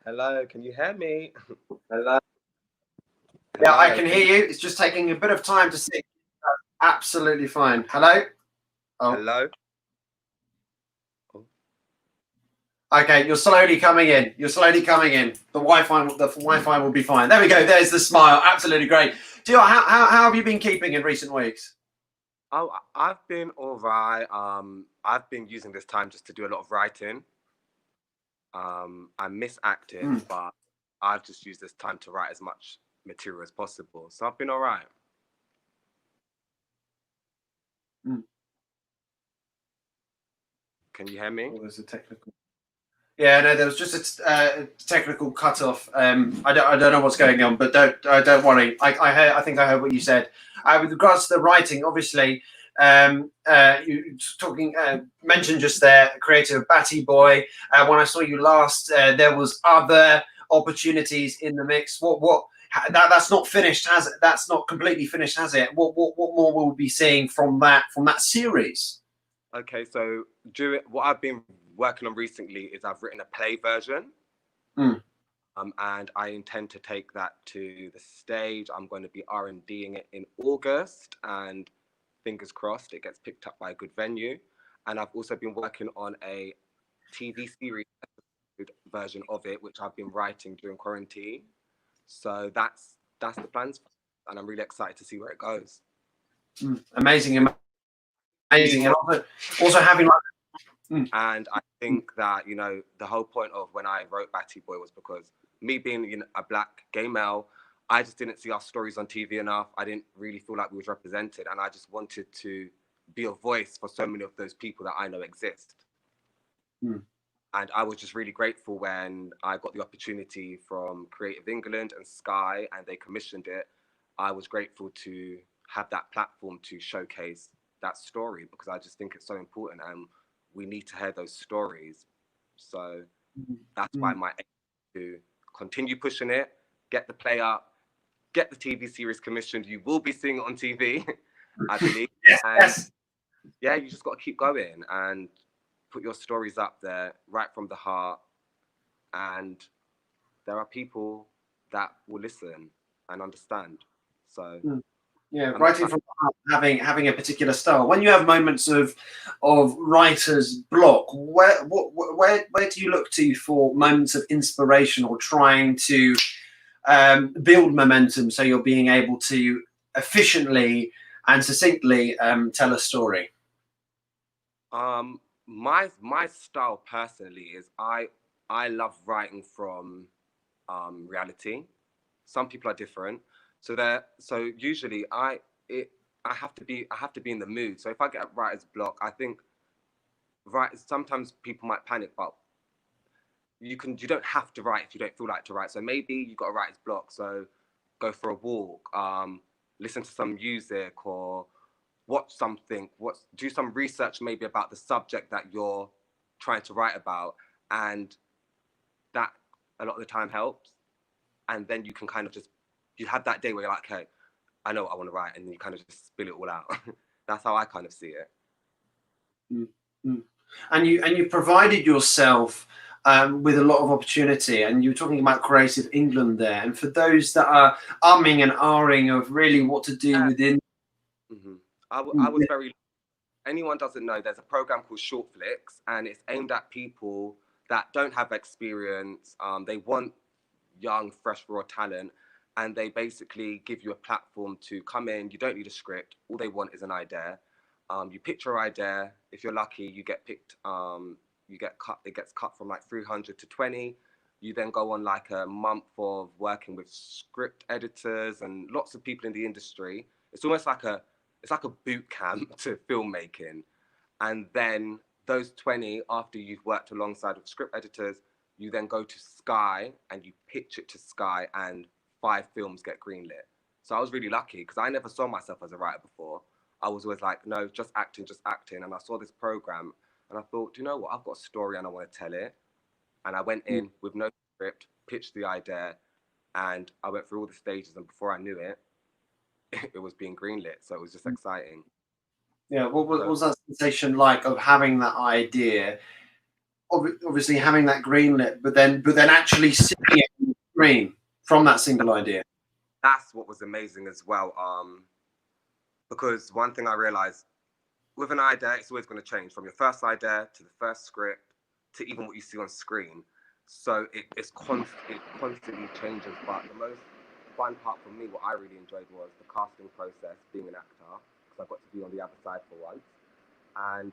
S8: Hello, can you hear me? Hello.
S1: Yeah, I can hear you. It's just taking a bit of time to see. Absolutely fine. Hello. Oh.
S8: Hello.
S1: Okay, you're slowly coming in. You're slowly coming in. The Wi-Fi will be fine. There we go. There's the smile. Absolutely great. Dior, how have you been keeping in recent weeks?
S8: Oh, I've been all right. I've been using this time just to do a lot of writing. I miss acting, but I've just used this time to write as much material as possible. So I've been all right. Can you hear me?
S1: Oh, there's a technical. Yeah, no, there was just a technical cut-off. I don't know what's going on, but don't worry. I think I heard what you said. With regards to the writing, obviously, you mentioned just there, creator of Batty Boy. When I saw you last, there was other opportunities in the mix. That's not finished, has it? That's not completely finished, has it? What more will we be seeing from that series?
S8: Okay, so what I've been working on recently is I've written a play version, and I intend to take that to the stage. I'm going to be R&Ding it in August, and fingers crossed it gets picked up by a good venue. And I've also been working on a TV series version of it, which I've been writing during quarantine. So that's the plans, and I'm really excited to see where it goes.
S1: Amazing, and also having.
S8: And I think that, the whole point of when I wrote Batty Boy was because me being a black gay male, I just didn't see our stories on TV enough. I didn't really feel like we was represented, and I just wanted to be a voice for so many of those people that I know exist. And I was just really grateful when I got the opportunity from Creative England and Sky, and they commissioned it. I was grateful to have that platform to showcase that story, because I just think it's so important, and we need to hear those stories. So that's why my aim is to continue pushing it, get the play up, get the TV series commissioned. You will be seeing it on TV, I believe.
S1: Yes.
S8: Yeah, you just got to keep going and put your stories up there right from the heart. And there are people that will listen and understand. So
S1: yeah, writing from the heart, having a particular style. When you have moments of writer's block, where do you look to for moments of inspiration, or trying to build momentum so you're being able to efficiently and succinctly tell a story?
S8: My style personally is I love writing from reality. Some people are different. So usually I have to be in the mood. So if I get a writer's block, I think sometimes people might panic, but you don't have to write if you don't feel like to write. So maybe you got a writer's block, so go for a walk, listen to some music, or watch something, do some research maybe about the subject that you're trying to write about, and that a lot of the time helps. And then you can kind of you have that day where you're like, okay, I know what I want to write, and then you kind of just spill it all out. That's how I kind of see it.
S1: And you provided yourself with a lot of opportunity, and you were talking about Creative England there. And for those that are umming and ahhing of really what to do within,
S8: I was very. Anyone doesn't know, there's a program called Short Flicks, and it's aimed at people that don't have experience. They want young, fresh, raw talent, and they basically give you a platform to come in. You don't need a script. All they want is an idea. You pitch your idea. If you're lucky, you get picked. You get cut. It gets cut from like 300 to 20. You then go on like a month of working with script editors and lots of people in the industry. It's almost like a boot camp to filmmaking. And then those 20, after you've worked alongside with script editors, you then go to Sky and you pitch it to Sky, and 5 films get greenlit. So I was really lucky because I never saw myself as a writer before. I was always like, no, just acting. And I saw this program and I thought, do you know what? I've got a story and I want to tell it. And I went in with no script, pitched the idea, and I went through all the stages. And before I knew it, it was being greenlit. So it was just exciting.
S1: Yeah, what was that sensation like of having that idea? Obviously having that greenlit, but then actually seeing it on the screen from that single idea.
S8: That's what was amazing as well. Because one thing I realized with an idea, it's always going to change from your first idea to the first script to even what you see on screen. So it constantly changes. But the most fun part for me, what I really enjoyed, was the casting process, being an actor, because I got to be on the other side for once. And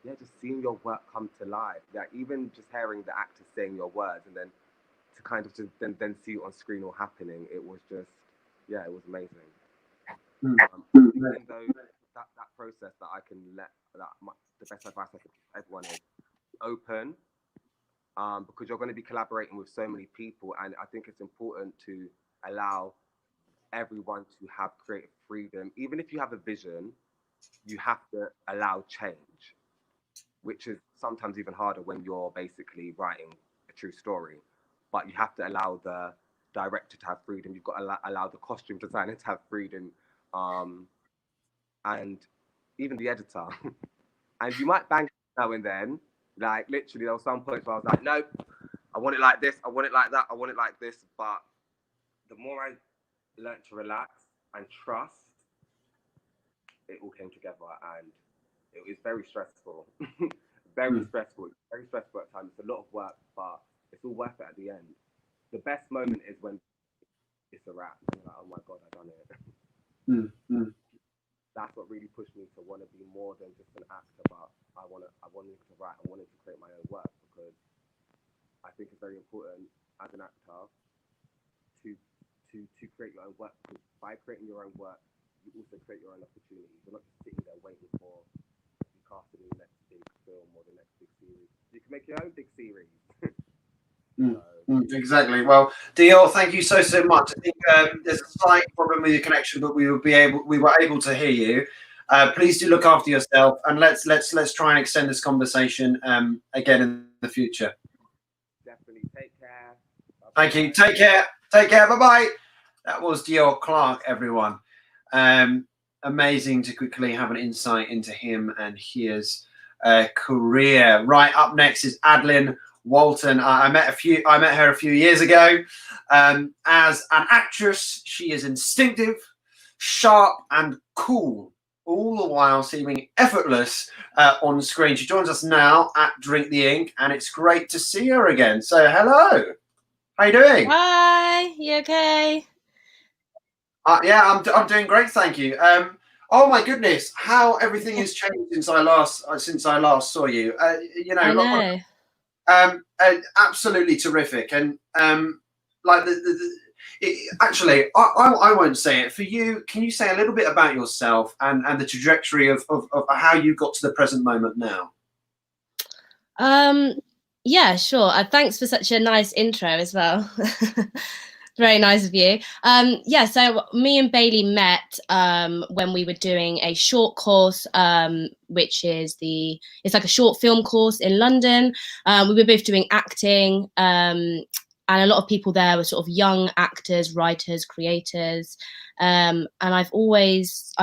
S8: yeah, just seeing your work come to life. Yeah, even just hearing the actors saying your words and then to kind of just then see it on screen all happening, it was just, yeah, it was amazing. Even though that process that I can the best advice I could give everyone is open, because you're going to be collaborating with so many people, and I think it's important to allow everyone to have creative freedom. Even if you have a vision, you have to allow change, which is sometimes even harder when you're basically writing a true story. But you have to allow the director to have freedom. You've got to allow the costume designer to have freedom, and even the editor. And you might bang now and then. Like literally, there were some points where I was like, nope, I want it like this, I want it like that, I want it like this. But the more I learned to relax and trust, it all came together, and it was very stressful. Very stressful at times. It's a lot of work, but it's all worth it at the end. The best moment is when it's a wrap. You're like, oh my God, I've done it. That's what really pushed me to want to be more than just an actor, but I wanted to write, I wanted to create my own work, because I think it's very important as an actor to create your own work, because by creating your own work, you also create your own opportunities. You're not just sitting there waiting for to be casted in the next big film or the next big series. You can make your own big series.
S1: Exactly. Well, Dior, thank you so much. I think there's a slight problem with your connection, but we were able to hear you. Please do look after yourself, and let's try and extend this conversation again in the future.
S8: Definitely. Take care.
S1: Thank you. Take care. Bye bye. That was Dior Clarke, everyone. Amazing to quickly have an insight into him and his career. Right up next is Adlyn Walton. I met her a few years ago. As an actress, she is instinctive, sharp, and cool, all the while seeming effortless on screen. She joins us now at Drink the Ink, and it's great to see her again. So, hello. How you doing?
S9: Hi. You okay?
S1: Yeah, I'm doing great, thank you. Oh my goodness, how everything has changed since I last saw you. You know,
S9: I know.
S1: Absolutely terrific, and like actually, I won't say it for you. Can you say a little bit about yourself and the trajectory of how you got to the present moment now?
S9: Yeah, sure. Thanks for such a nice intro as well. Very nice of you. Yeah, so me and Bailey met when we were doing a short course, which is it's like a short film course in London. We were both doing acting, and a lot of people there were sort of young actors, writers, creators. and I've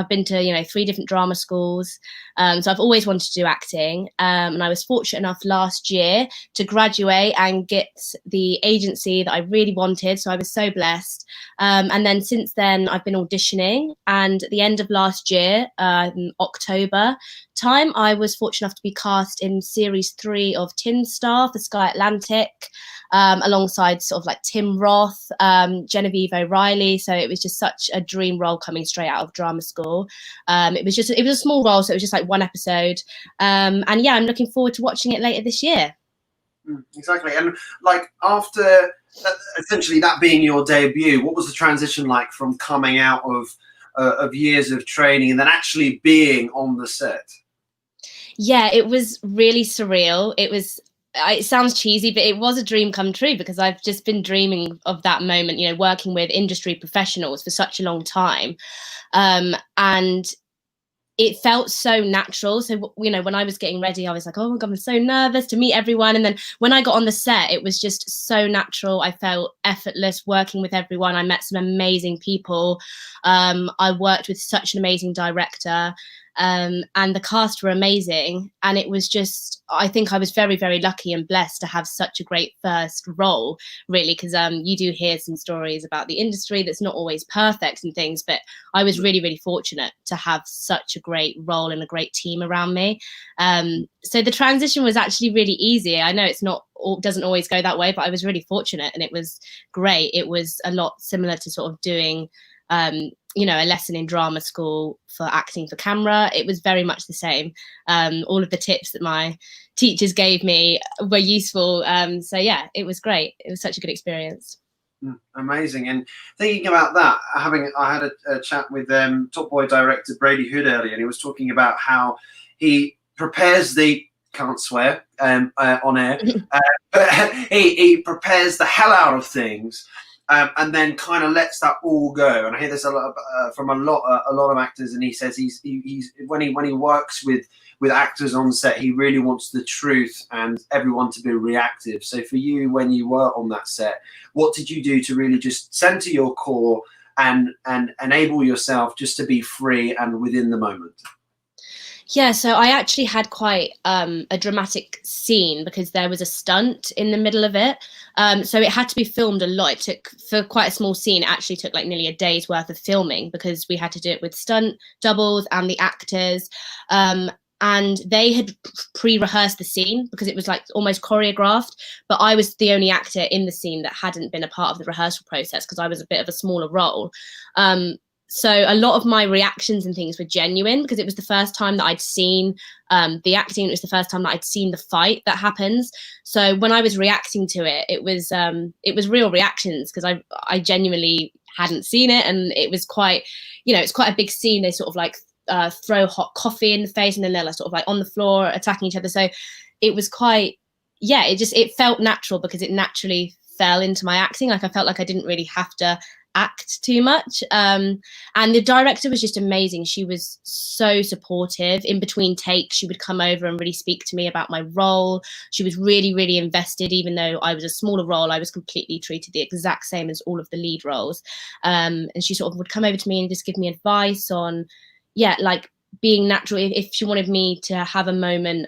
S9: been to 3 different drama schools, so I've always wanted to do acting, and I was fortunate enough last year to graduate and get the agency that I really wanted, so I was so blessed. And then since then I've been auditioning, and at the end of last year, October time, I was fortunate enough to be cast in series 3 of Tin Star for Sky Atlantic, alongside sort of like Tim Roth, Genevieve O'Reilly. So it was just such a dream role coming straight out of drama school. It was a small role, so it was just like 1 episode. And yeah, I'm looking forward to watching it later this year.
S1: Exactly. And like after essentially that being your debut, what was the transition like from coming out of years of training and then actually being on the set?
S9: Yeah, it was really surreal. It sounds cheesy, but it was a dream come true, because I've just been dreaming of that moment, working with industry professionals for such a long time. And it felt so natural. So, when I was getting ready, I was like, oh my God, I'm so nervous to meet everyone. And then when I got on the set, it was just so natural. I felt effortless working with everyone. I met some amazing people. I worked with such an amazing director. And the cast were amazing, and it was just, I think I was very, very lucky and blessed to have such a great first role, really, because you do hear some stories about the industry that's not always perfect and things, but I was really, really fortunate to have such a great role and a great team around me. So the transition was actually really easy. I know doesn't always go that way, but I was really fortunate, and it was great. It was a lot similar to sort of doing a lesson in drama school for acting for camera. It was very much the same. All of the tips that my teachers gave me were useful. So yeah, it was great. It was such a good experience.
S1: Amazing. And thinking about that, I had a chat with Top Boy director Brady Hood earlier, and he was talking about how he prepares can't swear on air, but he prepares the hell out of things. And then kind of lets that all go. And I hear this a lot from a lot of actors. And he says he's when he works with actors on set, he really wants the truth and everyone to be reactive. So for you, when you were on that set, what did you do to really just center your core and enable yourself just to be free and within the moment?
S9: Yeah, so I actually had quite a dramatic scene, because there was a stunt in the middle of it. So it had to be filmed a lot. It took, for quite a small scene, it actually took like nearly a day's worth of filming, because we had to do it with stunt doubles and the actors. And they had pre-rehearsed the scene, because it was like almost choreographed. But I was the only actor in the scene that hadn't been a part of the rehearsal process, because I was a bit of a smaller role. So a lot of my reactions and things were genuine, because it was the first time that I'd seen the acting. It was the first time that I'd seen the fight that happens. So when I was reacting to it, it was real reactions, because I genuinely hadn't seen it. And it was quite, it's quite a big scene. They sort of like throw hot coffee in the face, and then they're like sort of like on the floor attacking each other. So it was quite, it felt natural, because it naturally fell into my acting. Like I felt like I didn't really have to act too much. And the director was just amazing. She was so supportive. In between takes, she would come over and really speak to me about my role. She was really, really invested. Even though I was a smaller role, I was completely treated the exact same as all of the lead roles. And she sort of would come over to me and just give me advice on, like being natural. If she wanted me to have a moment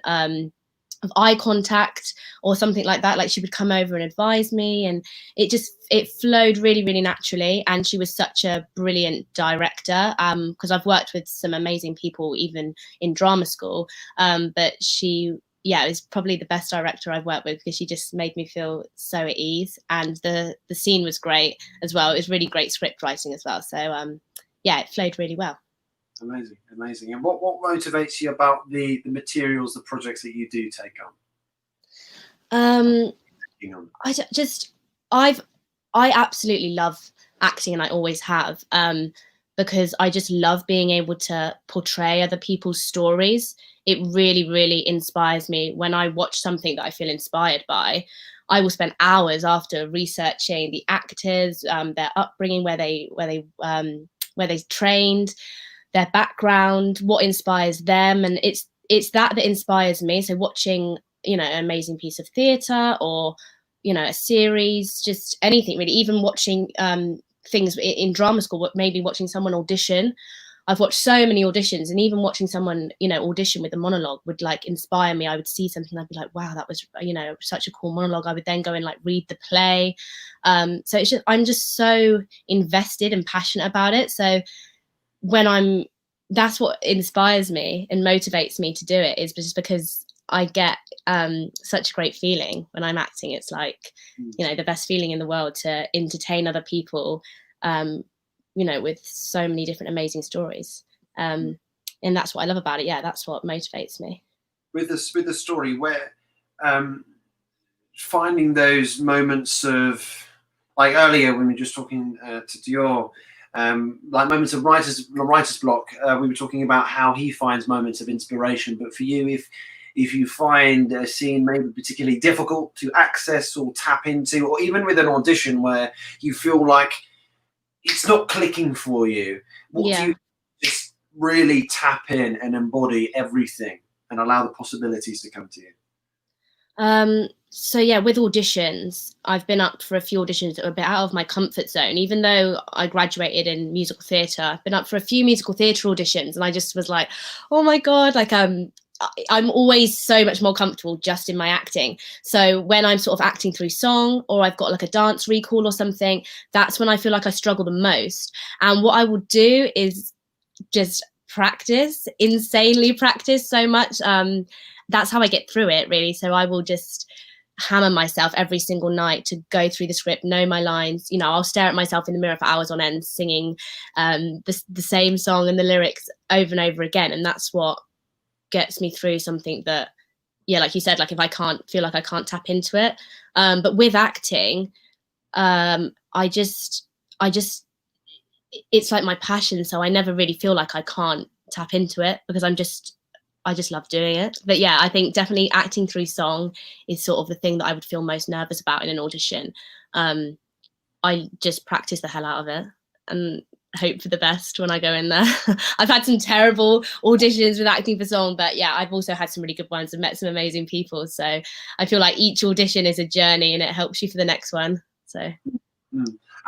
S9: of eye contact or something like that, like she would come over and advise me, and it flowed really, really naturally. And she was such a brilliant director, because I've worked with some amazing people even in drama school, but she is probably the best director I've worked with, because she just made me feel so at ease. And the scene was great as well. It was really great script writing as well. So it flowed really well.
S1: Amazing. And what motivates you about the materials, the projects that you do take on?
S9: I absolutely love acting, and I always have, because I just love being able to portray other people's stories. It really, really inspires me. When I watch something that I feel inspired by, I will spend hours after researching the actors, their upbringing, where they trained, their background, what inspires them. And it's that inspires me. So watching, an amazing piece of theatre, or, a series, just anything really, even watching things in drama school, maybe watching someone audition. I've watched so many auditions, and even watching someone, you know, audition with a monologue would like inspire me. I would see something, I'd be like, wow, that was, you know, such a cool monologue. I would then go and like read the play. So it's just, I'm just so invested and passionate about it. So when that's what inspires me and motivates me to do it, is just because I get such a great feeling when I'm acting. It's like, you know, the best feeling in the world to entertain other people, you know, with so many different amazing stories. And that's what I love about it. Yeah, that's what motivates me. With
S1: the story, where finding those moments of, like earlier when we were just talking to Dior, like moments of writer's block, we were talking about how he finds moments of inspiration. But for you, if you find a scene maybe particularly difficult to access or tap into, or even with an audition where you feel like it's not clicking for you, what do you just really tap in and embody everything and allow the possibilities to come to you?
S9: So yeah, with auditions, I've been up for a few auditions that were a bit out of my comfort zone. Even though I graduated in musical theatre, I've been up for a few musical theatre auditions, and I just was like, oh my God, like I'm always so much more comfortable just in my acting. So when I'm sort of acting through song, or I've got like a dance recall or something, that's when I feel like I struggle the most. And what I will do is just practice, insanely practice so much. That's how I get through it, really. So I will just hammer myself every single night to go through the script, know my lines. You know, I'll stare at myself in the mirror for hours on end, singing the same song and the lyrics over and over again. And that's what gets me through something that, yeah, like you said, like if I can't feel like I can't tap into it. But with acting, I just it's like my passion. So I never really feel like I can't tap into it, because I just love doing it. But yeah, I think definitely acting through song is sort of the thing that I would feel most nervous about in an audition. I just practice the hell out of it and hope for the best when I go in there. I've had some terrible auditions with acting for song, but yeah, I've also had some really good ones and met some amazing people. So I feel like each audition is a journey and it helps you for the next one. So.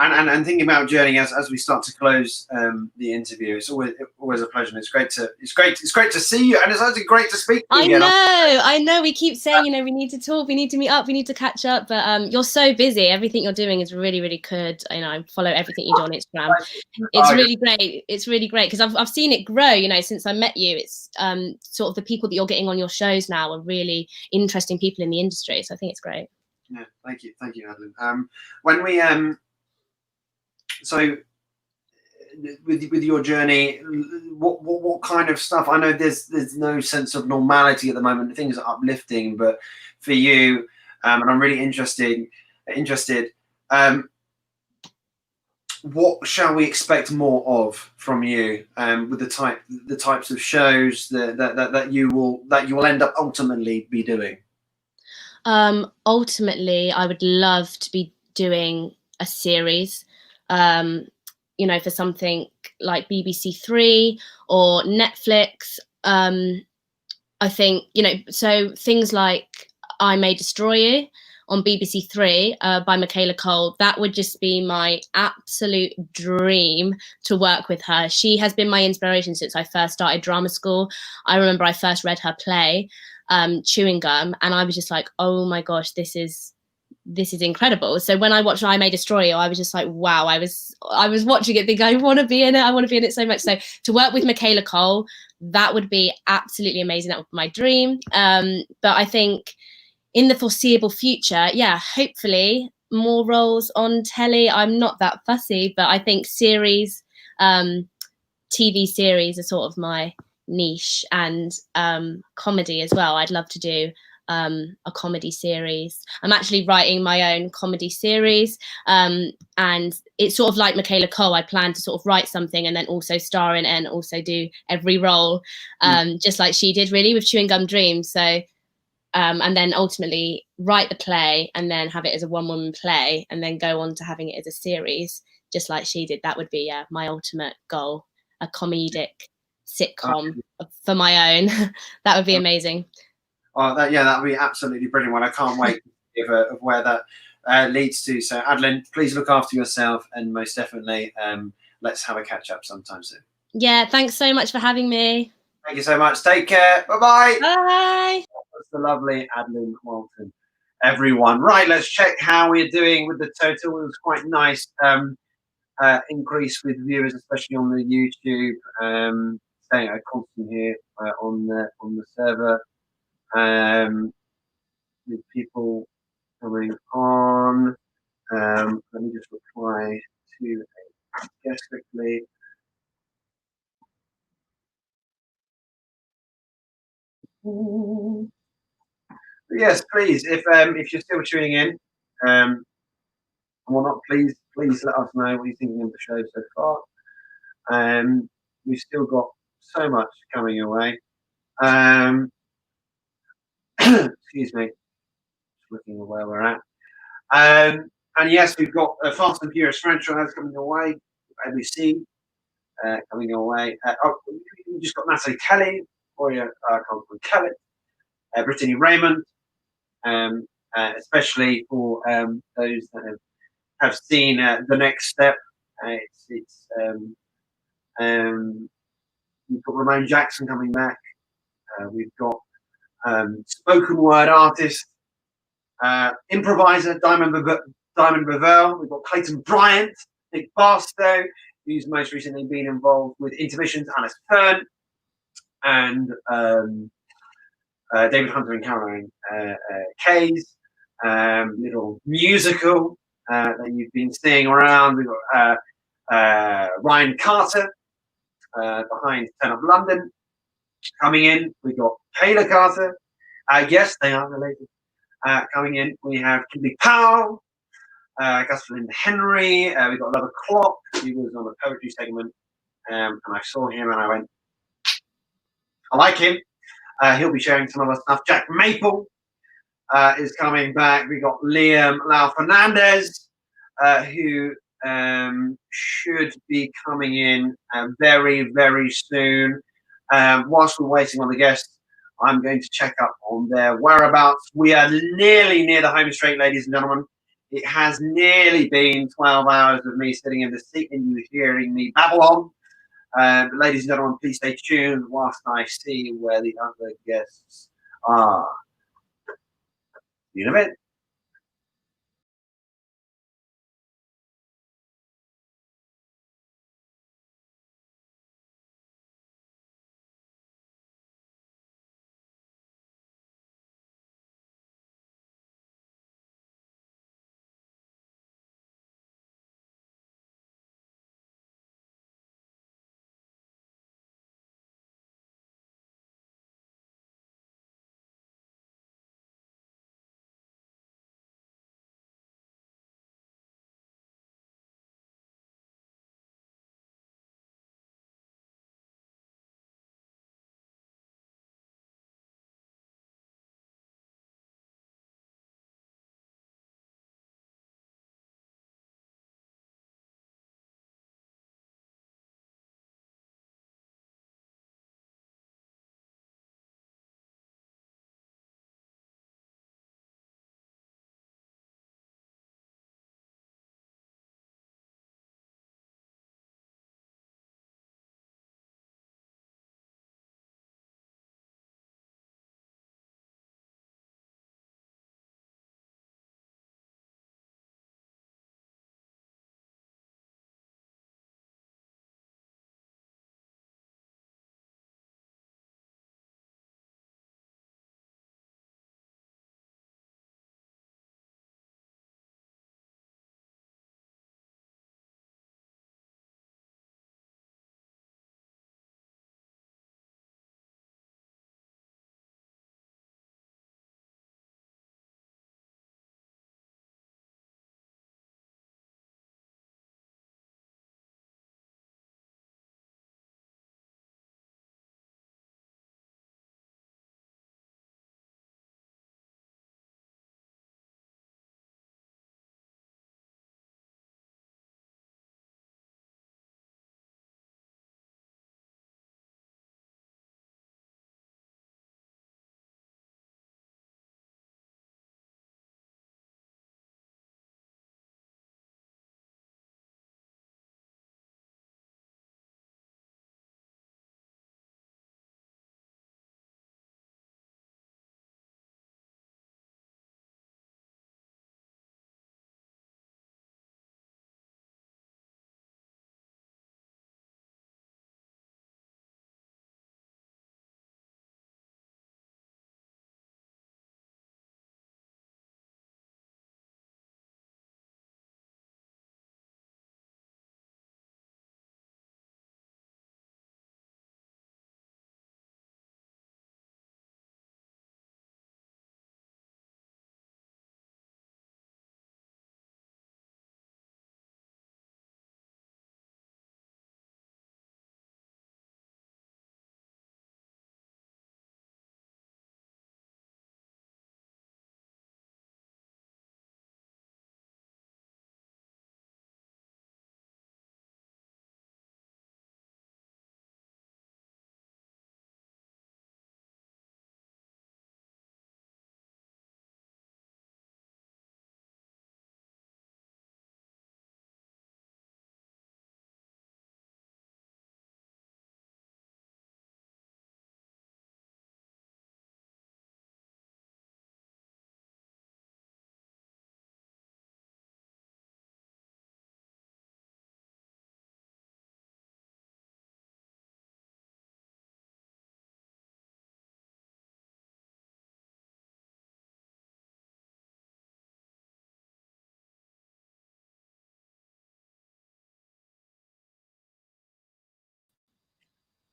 S1: And thinking about journey as we start to close the interview, it's always a pleasure. And it's great to see you, and it's actually great to speak to you again.
S9: I know. We keep saying, you know, we need to talk, we need to meet up, we need to catch up. But you're so busy. Everything you're doing is really, really good. You know, I follow everything you do on Instagram. It's really great. It's really great because I've seen it grow. You know, since I met you, it's sort of the people that you're getting on your shows now are really interesting people in the industry. So I think it's great.
S1: Yeah, thank you, Adlyn. When we so with your journey, what kind of stuff? I know there's no sense of normality at the moment. Things are uplifting, but for you, and I'm really interested. What shall we expect more of from you with the types of shows that you will end up ultimately be doing?
S9: Ultimately, I would love to be doing a series. You know, for something like BBC Three or Netflix. I think, you know, so things like I May Destroy You on BBC Three by Micahel, that would just be my absolute dream to work with her. She has been my inspiration since I first started drama school. I remember I first read her play, Chewing Gum, and I was just like, oh my gosh, this is incredible. So when I watched I May Destroy You, I was just like, wow, I was watching it thinking, I want to be in it so much. So to work with Micahel, that would be absolutely amazing. That would be my dream. But I think in the foreseeable future, yeah, hopefully more roles on telly. I'm not that fussy, but I think series, TV series are sort of my niche, and comedy as well. I'd love to do a comedy series. I'm actually writing my own comedy series, and it's sort of like Micahel. I plan to sort of write something and then also star in it and also do every role, just like she did really with Chewing Gum Dreams. So and then ultimately write the play and then have it as a one-woman play and then go on to having it as a series just like she did. That would be my ultimate goal, a comedic sitcom for my own. That would be amazing.
S1: That would be absolutely brilliant one. I can't wait of where that leads to. So, Adlyn, please look after yourself, and most definitely, let's have a catch up sometime soon.
S9: Yeah, thanks so much for having me.
S1: Thank you so much. Take care. Bye-bye.
S9: Bye.
S1: That's the lovely Adlyn Walton. Everyone. Right, let's check how we're doing with the total. It was quite nice increase with viewers, especially on the YouTube. Staying at a constant here on the server. With people coming on. Let me just reply to a guest quickly. Yes, please. If you're still tuning in, or not, please let us know what you're thinking of the show so far. We've still got so much coming your way. Excuse me, just looking at where we're at. And yes, we've got Fast and Furious franchise coming your way. ABC coming your way. We just got Natalie Kelly, Victoria Kelly, Brittany Raymond, especially for those that have seen the next step. We've got Ramon Jackson coming back. We've got spoken word artist, improviser Diamond Bavell. We've got Clayton Bryant, Nick Barstow, who's most recently been involved with Intermissions, Alice Fern, and David Hunter and Caroline Kays. Little musical that you've been seeing around. We've got Ryan Carter behind Turn Up London coming in. We've got Kayla Carter. Yes, they are related. Coming in, we have Kimberly Powell, Gus Henry. We've got Lovo'Clock, who was on a poetry segment, and I saw him and I went, I like him. He'll be sharing some other stuff. Jack Maple is coming back. We got Liam Lau Fernandez, who should be coming in very, very soon. Whilst we're waiting on the guests, I'm going to check up on their whereabouts. We are nearly near the home straight, ladies and gentlemen. It has nearly been 12 hours of me sitting in the seat and you hearing me babble on. But ladies and gentlemen, please stay tuned whilst I see where the other guests are. See you in a bit.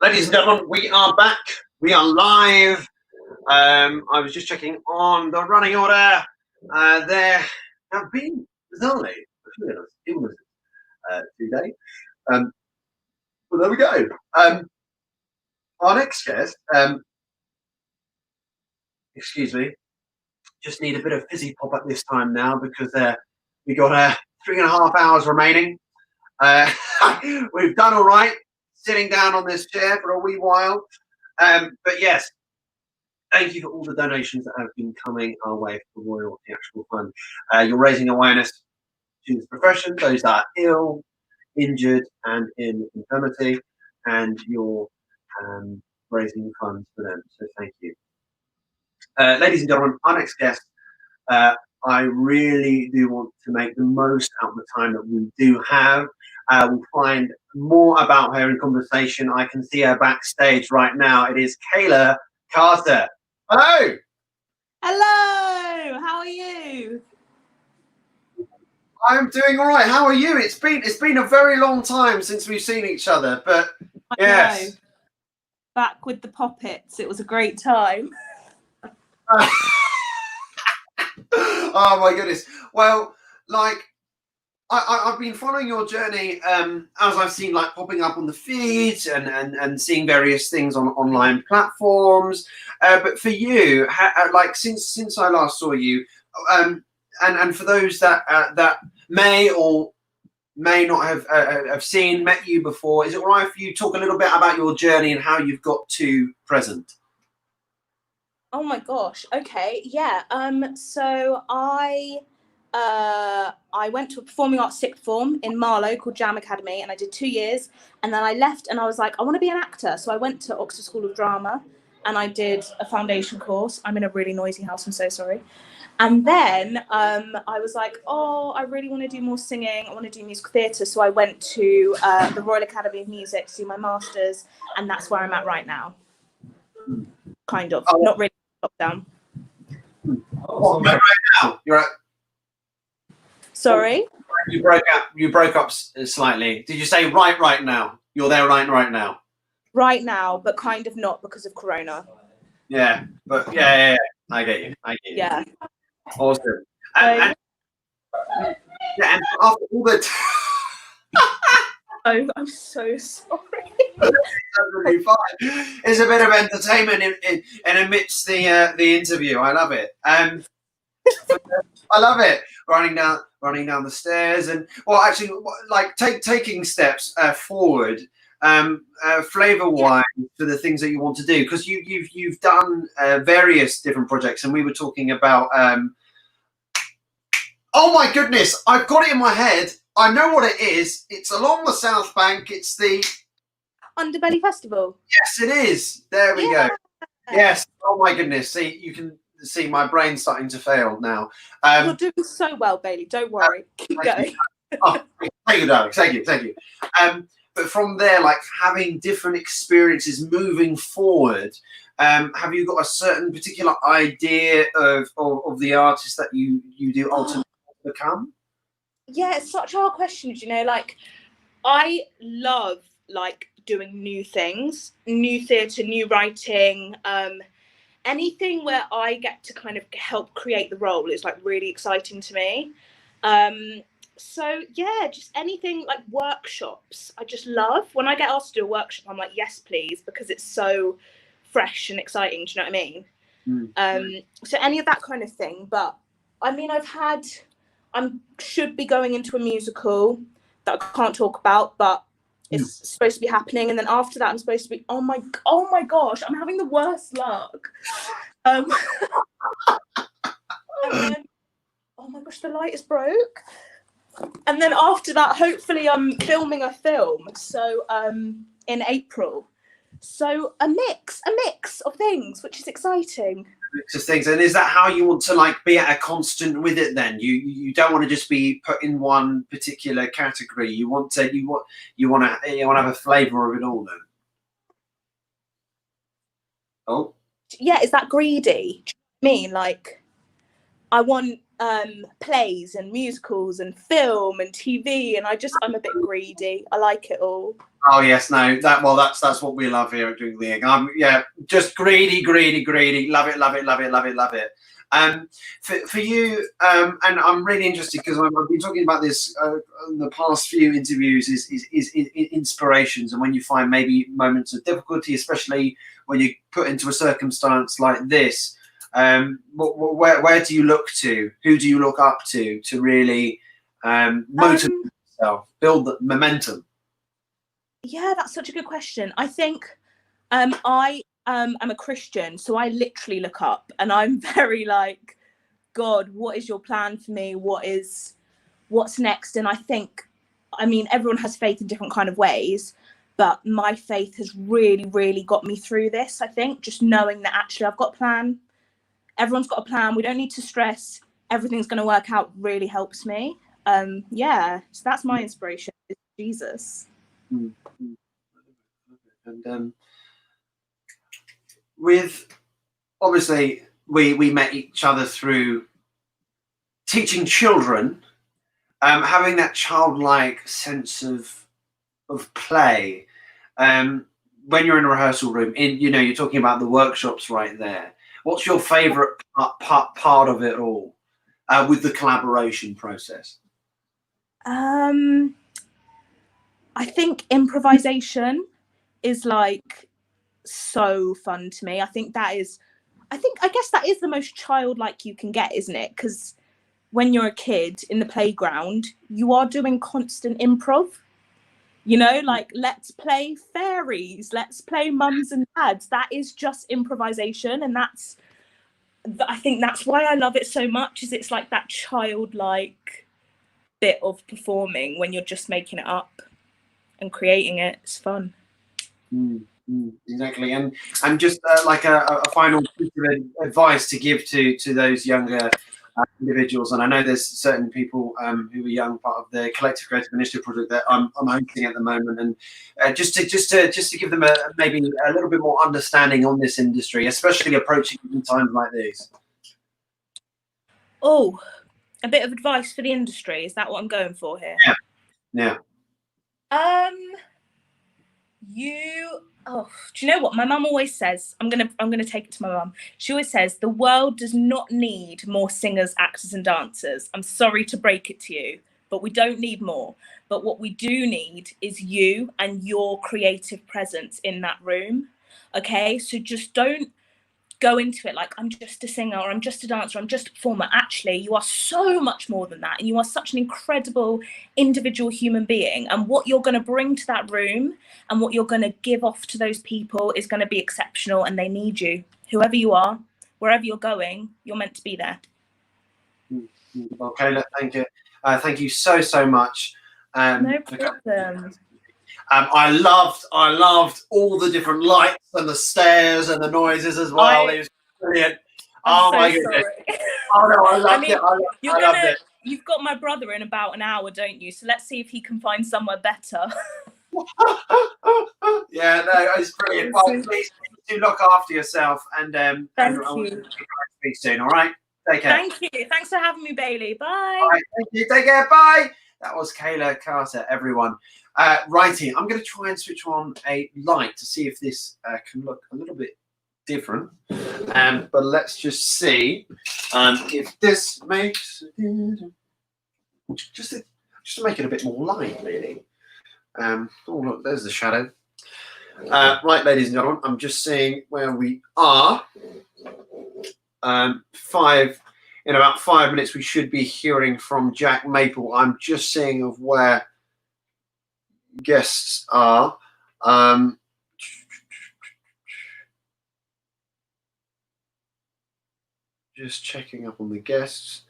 S1: Ladies and gentlemen, we are back. We are live. I was just checking on the running order. There have been bizarrely a few illnesses today. But there we go. Our next guest, excuse me, just need a bit of fizzy pop at this time now because we got 3.5 hours remaining. We've done all right sitting down on this chair for a wee while. But yes, thank you for all the donations that have been coming our way for the Royal Theatrical Fund. You're raising awareness to this profession, those that are ill, injured, and in infirmity, and you're raising funds for them. So thank you. Ladies and gentlemen, our next guest, I really do want to make the most out of the time that we do have. We'll find more about her in conversation. I can see her backstage right now. It is Kayla Carter. Hello.
S10: Hello. How are you?
S1: I'm doing all right. How are you? It's been a very long time since we've seen each other, but yes.
S10: Know. Back with the poppets. It was a great time.
S1: Oh my goodness. Well, like I've been following your journey as I've seen like popping up on the feeds and seeing various things on online platforms. But for you, like since I last saw you, and for those that may or may not have met you before, is it all right if you talk a little bit about your journey and how you've got to present?
S10: Oh my gosh. Okay. Yeah. So I went to a performing arts sixth form in Marlow called Jam Academy, and I did 2 years, and then I left and I was like, I want to be an actor. So I went to Oxford School of Drama and I did a foundation course. I'm in a really noisy house, I'm so sorry. And then I was like, oh, I really want to do more singing. I want to do musical theatre. So I went to the Royal Academy of Music to do my master's, and that's where I'm at right now. Kind of, not really lockdown.
S1: Right now, you're at.
S10: Sorry?
S1: You broke up slightly. Did you say right now? You're there right now?
S10: Right now, but kind of not because of Corona.
S1: Yeah, but yeah. I get you.
S10: Yeah.
S1: Awesome. And after all the
S10: I'm so sorry.
S1: Really fine. It's a bit of entertainment in amidst the interview. I love it. I love it. Running down the stairs and actually like taking steps forward. Flavor wise for the things that you want to do, because you've done various different projects, and we were talking about oh my goodness, I've got it in my head. I know what it is. It's along the South Bank. It's the
S10: Underbelly Festival.
S1: Yes, it is. There we go. Yes. Oh my goodness. See, you can see my brain starting to fail now.
S10: You're doing so well, Bailey. Don't worry. Keep going.
S1: Oh, thank you, darling. Thank you. But from there, like having different experiences moving forward, have you got a certain particular idea of the artist that you do ultimately become?
S10: Yeah, it's such a hard question. You know, like I love like doing new things, new theatre, new writing, anything where I get to kind of help create the role is like really exciting to me. So yeah, just anything like workshops. I just love when I get asked to do a workshop. I'm like, yes, please, because it's so fresh and exciting. Do you know what I mean? So any of that kind of thing. But I mean, I should be going into a musical that I can't talk about, but it's supposed to be happening. And then after that, I'm supposed to be, oh my gosh, I'm having the worst luck. And then, oh my gosh, the light is broke. And then after that, hopefully I'm filming a film. So in April. So a mix of things, which is exciting.
S1: Mix of things. And is that how you want to like be at a constant with it then? You don't want to just be put in one particular category. You want to have a flavour of it all then. Oh.
S10: Yeah, is that greedy? Do you know what I mean? Like I want plays and musicals and film and TV, and I'm a bit greedy. I like it all.
S1: Oh yes, no, that's what we love here at Drink the Egg. Yeah, just greedy. Love it. For you, and I'm really interested because I've been talking about this in the past few interviews. Is inspirations, and when you find maybe moments of difficulty, especially when you put into a circumstance like this. Where do you look to? Who do you look up to really motivate yourself, build the momentum?
S10: Yeah, that's such a good question. I think I am a Christian, so I literally look up and I'm very like, God, what is your plan for me? What's next? And I think, I mean, everyone has faith in different kind of ways, but my faith has really, really got me through this. I think just knowing that actually I've got a plan. Everyone's got a plan. We don't need to stress. Everything's going to work out really helps me. Yeah, so that's my inspiration, is Jesus.
S1: And with, obviously, we met each other through teaching children, having that childlike sense of play. When you're in a rehearsal room, you're talking about the workshops right there. What's your favourite part of it all with the collaboration process?
S10: I think improvisation is like so fun to me. I guess that is the most childlike you can get, isn't it? Because when you're a kid in the playground, you are doing constant improv. Like, let's play fairies, let's play mums and dads. That is just improvisation, and I think that's why I love it so much, is it's like that childlike bit of performing when you're just making it up and creating it. It's fun.
S1: Exactly. And just like a final piece of advice to give to those younger individuals, and I know there's certain people who are young, part of the Collective Creative Initiative project that I'm hosting at the moment, and just to give them maybe a little bit more understanding on this industry, especially approaching in times like these.
S10: Oh, a bit of advice for the industry. Is that what I'm going for here?
S1: Yeah.
S10: Do you know what my mum always says? I'm gonna take it to my mum. She always says the world does not need more singers, actors and dancers. I'm sorry to break it to you, but we don't need more. But what we do need is you and your creative presence in that room. Okay, so just don't go into it like I'm just a singer or I'm just a dancer, I'm just a performer. Actually, you are so much more than that, and you are such an incredible individual human being, and what you're going to bring to that room and what you're going to give off to those people is going to be exceptional, and they need you. Whoever you are, wherever you're going, you're meant to be there.
S1: Okay, thank you. Thank you so much.
S10: No problem.
S1: I loved all the different lights and the stairs and the noises as well. It was brilliant.
S10: I'm
S1: my
S10: so
S1: goodness.
S10: sorry.
S1: Oh no, I loved it. I loved it.
S10: You've got my brother in about an hour, don't you? So let's see if he can find somewhere better.
S1: Yeah, no, it's brilliant. Well, please do look after yourself, and
S10: Thank you.
S1: Speak soon. All right, take care.
S10: Thank you. Thanks for having me, Bailey. Bye.
S1: All right, thank you. Take care. Bye. That was Kayla Carter, everyone. Righty, I'm going to try and switch on a light to see if this can look a little bit different. But let's just see if this makes just to make it a bit more light, really. Oh look, there's the shadow. Right, ladies and gentlemen, I'm just seeing where we are. In about 5 minutes, we should be hearing from Jack Maple. I'm just seeing of where guests are. Just checking up on the guests.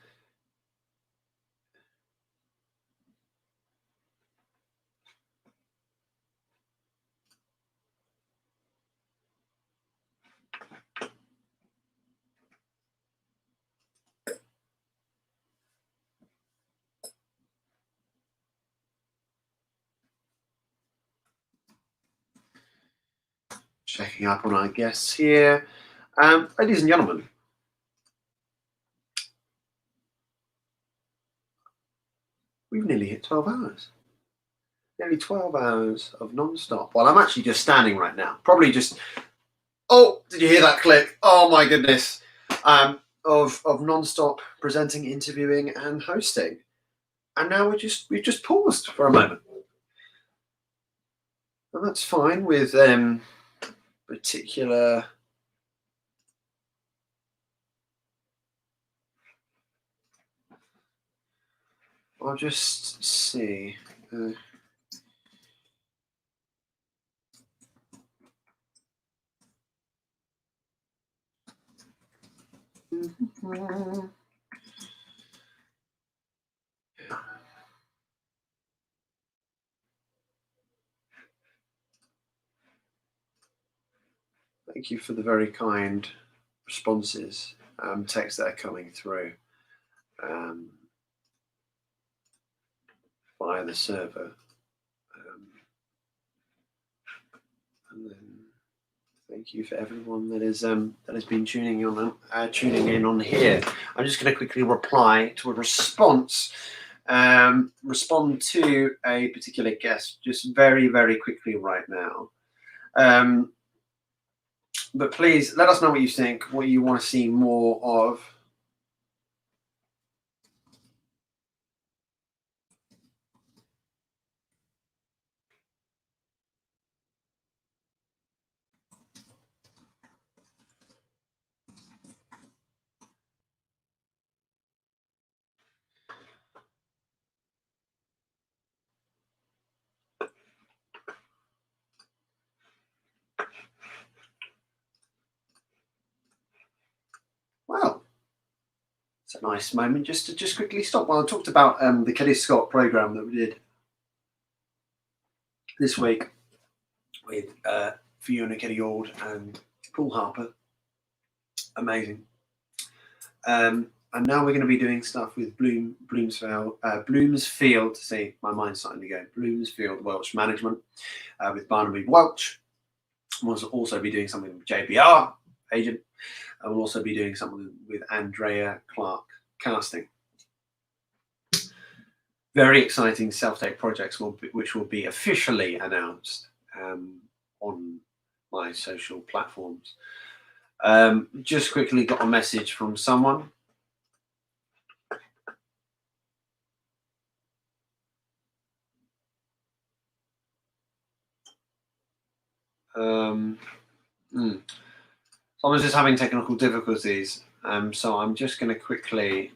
S1: Checking up on our guests here. Ladies and gentlemen, we've nearly hit 12 hours. Nearly 12 hours of non-stop. Well, I'm actually just standing right now. Probably just, oh, did you hear that click? Oh my goodness. Of non-stop presenting, interviewing and hosting. And now we've just paused for a moment. And that's fine with particular I'll just see. Thank you for the very kind responses, texts that are coming through via the server. And then thank you for everyone that is that has been tuning in on here. I'm just going to quickly reply to a response, respond to a particular guest, just very, very quickly right now. But please let us know what you think, what you want to see more of. Well, it's a nice moment just to quickly stop. Well, I talked about the Kelly Scott program that we did this week with Fiona Kelly-Ord and Paul Harper. Amazing. And now we're going to be doing stuff with Bloomsfield. See, my mind's starting to go. Bloomsfield Welsh Management with Barnaby Welch. We'll also be doing something with JBR agent. And we'll also be doing something with Andrea Clarke Casting. Very exciting self-tape projects which will be officially announced on my social platforms. Just quickly got a message from someone. Someone's just having technical difficulties, so I'm just going to quickly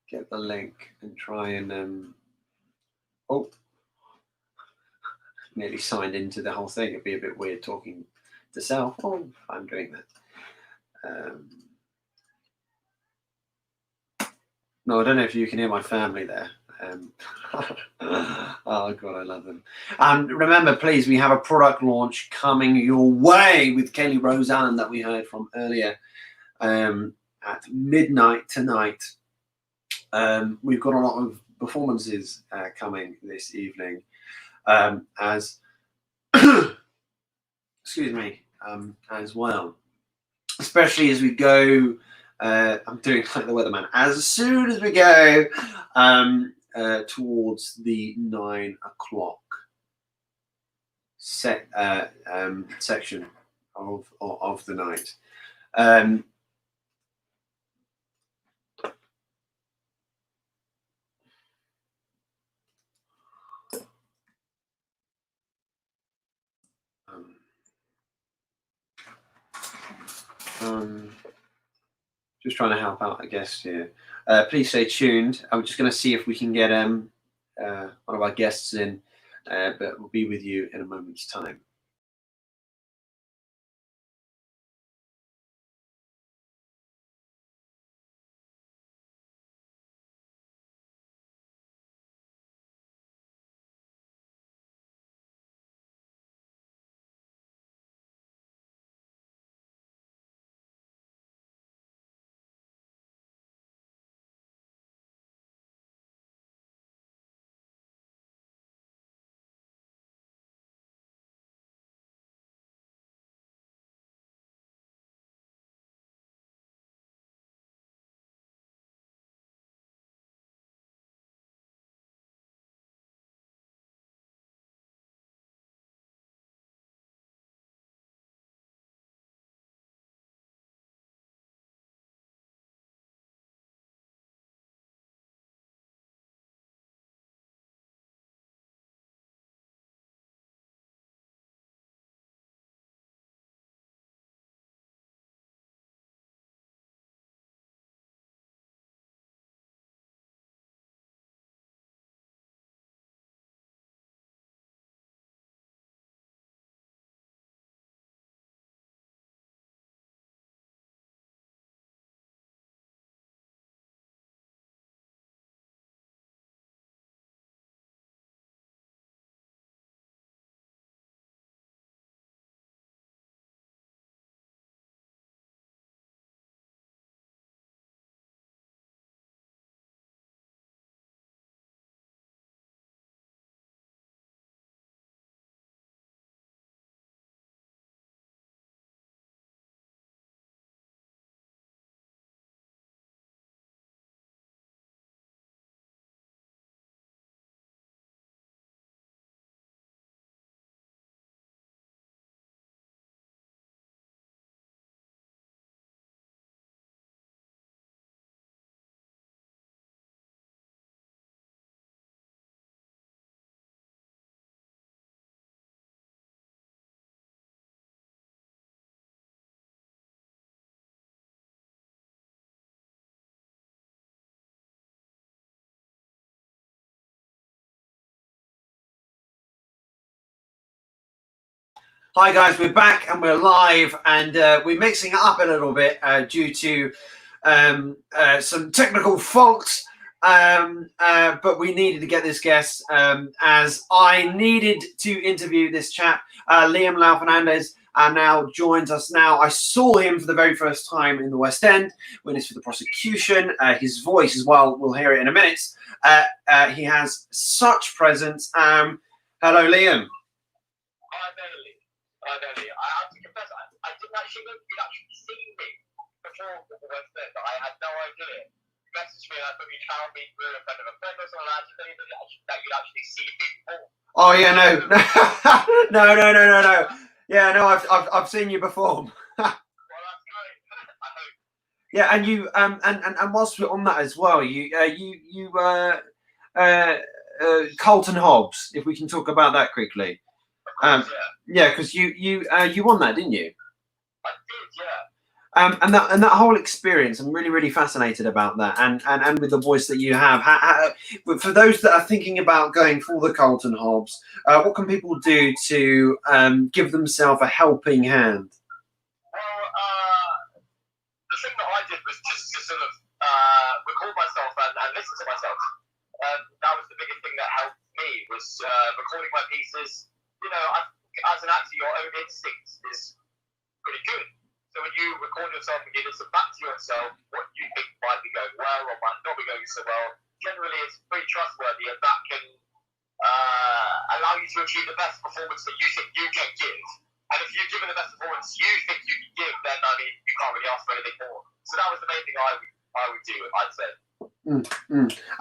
S1: get the link and try and oh, nearly signed into the whole thing. It'd be a bit weird talking to self. Oh, I'm doing that. No, I don't know if you can hear my family there. Oh god, I love them. Remember, please, we have a product launch coming your way with Kelly Roseanne that we heard from earlier at midnight tonight. We've got a lot of performances coming this evening as excuse me, as well, especially as we go. I'm doing like the weatherman. As soon as we go towards the 9 o'clock section of the night. Just trying to help out a guest here. Please stay tuned. I'm just going to see if we can get one of our guests in, but we'll be with you in a moment's time. Hi guys, we're back and we're live, and we're mixing it up a little bit due to some technical faults, but we needed to get this guest as I needed to interview this chap. Liam Lau Fernandez now joins us now. I saw him for the very first time in the West End when it's for the prosecution. His voice as well, we'll hear it in a minute. He has such presence. Hello, Liam.
S11: I have to confess, I didn't actually know you'd actually seen me before the West End. I had no idea. You messaged me and I thought you'd found me through a friend of a friend or something like that, that you'd actually seen me before.
S1: Oh yeah, no. Yeah, no, I've seen you perform.
S11: Well, that's great. I hope.
S1: Yeah, and you and whilst we're on that as well, you Carlton Hobbs, if we can talk about that quickly. Yeah, because you won that, didn't you?
S11: I did, yeah.
S1: And that whole experience, I'm really fascinated about that, and with the voice that you have. For those that are thinking about going for the Carlton Hobbs, what can people do to give themselves a helping hand?
S11: Well, the thing that I did was just to sort of record myself and listen to myself. That was the biggest thing that helped me, was recording my pieces. You know, as an actor, your own instinct is pretty good. So when you record yourself and you listen back to yourself, what you think might be going well or might not be going so well, generally it's pretty trustworthy, and that can allow you to achieve the best performance that you think you can give. And if you've given the best performance you think you can give, then I mean, you can't really ask for anything more. So that was the main thing I would do, I'd say.
S1: And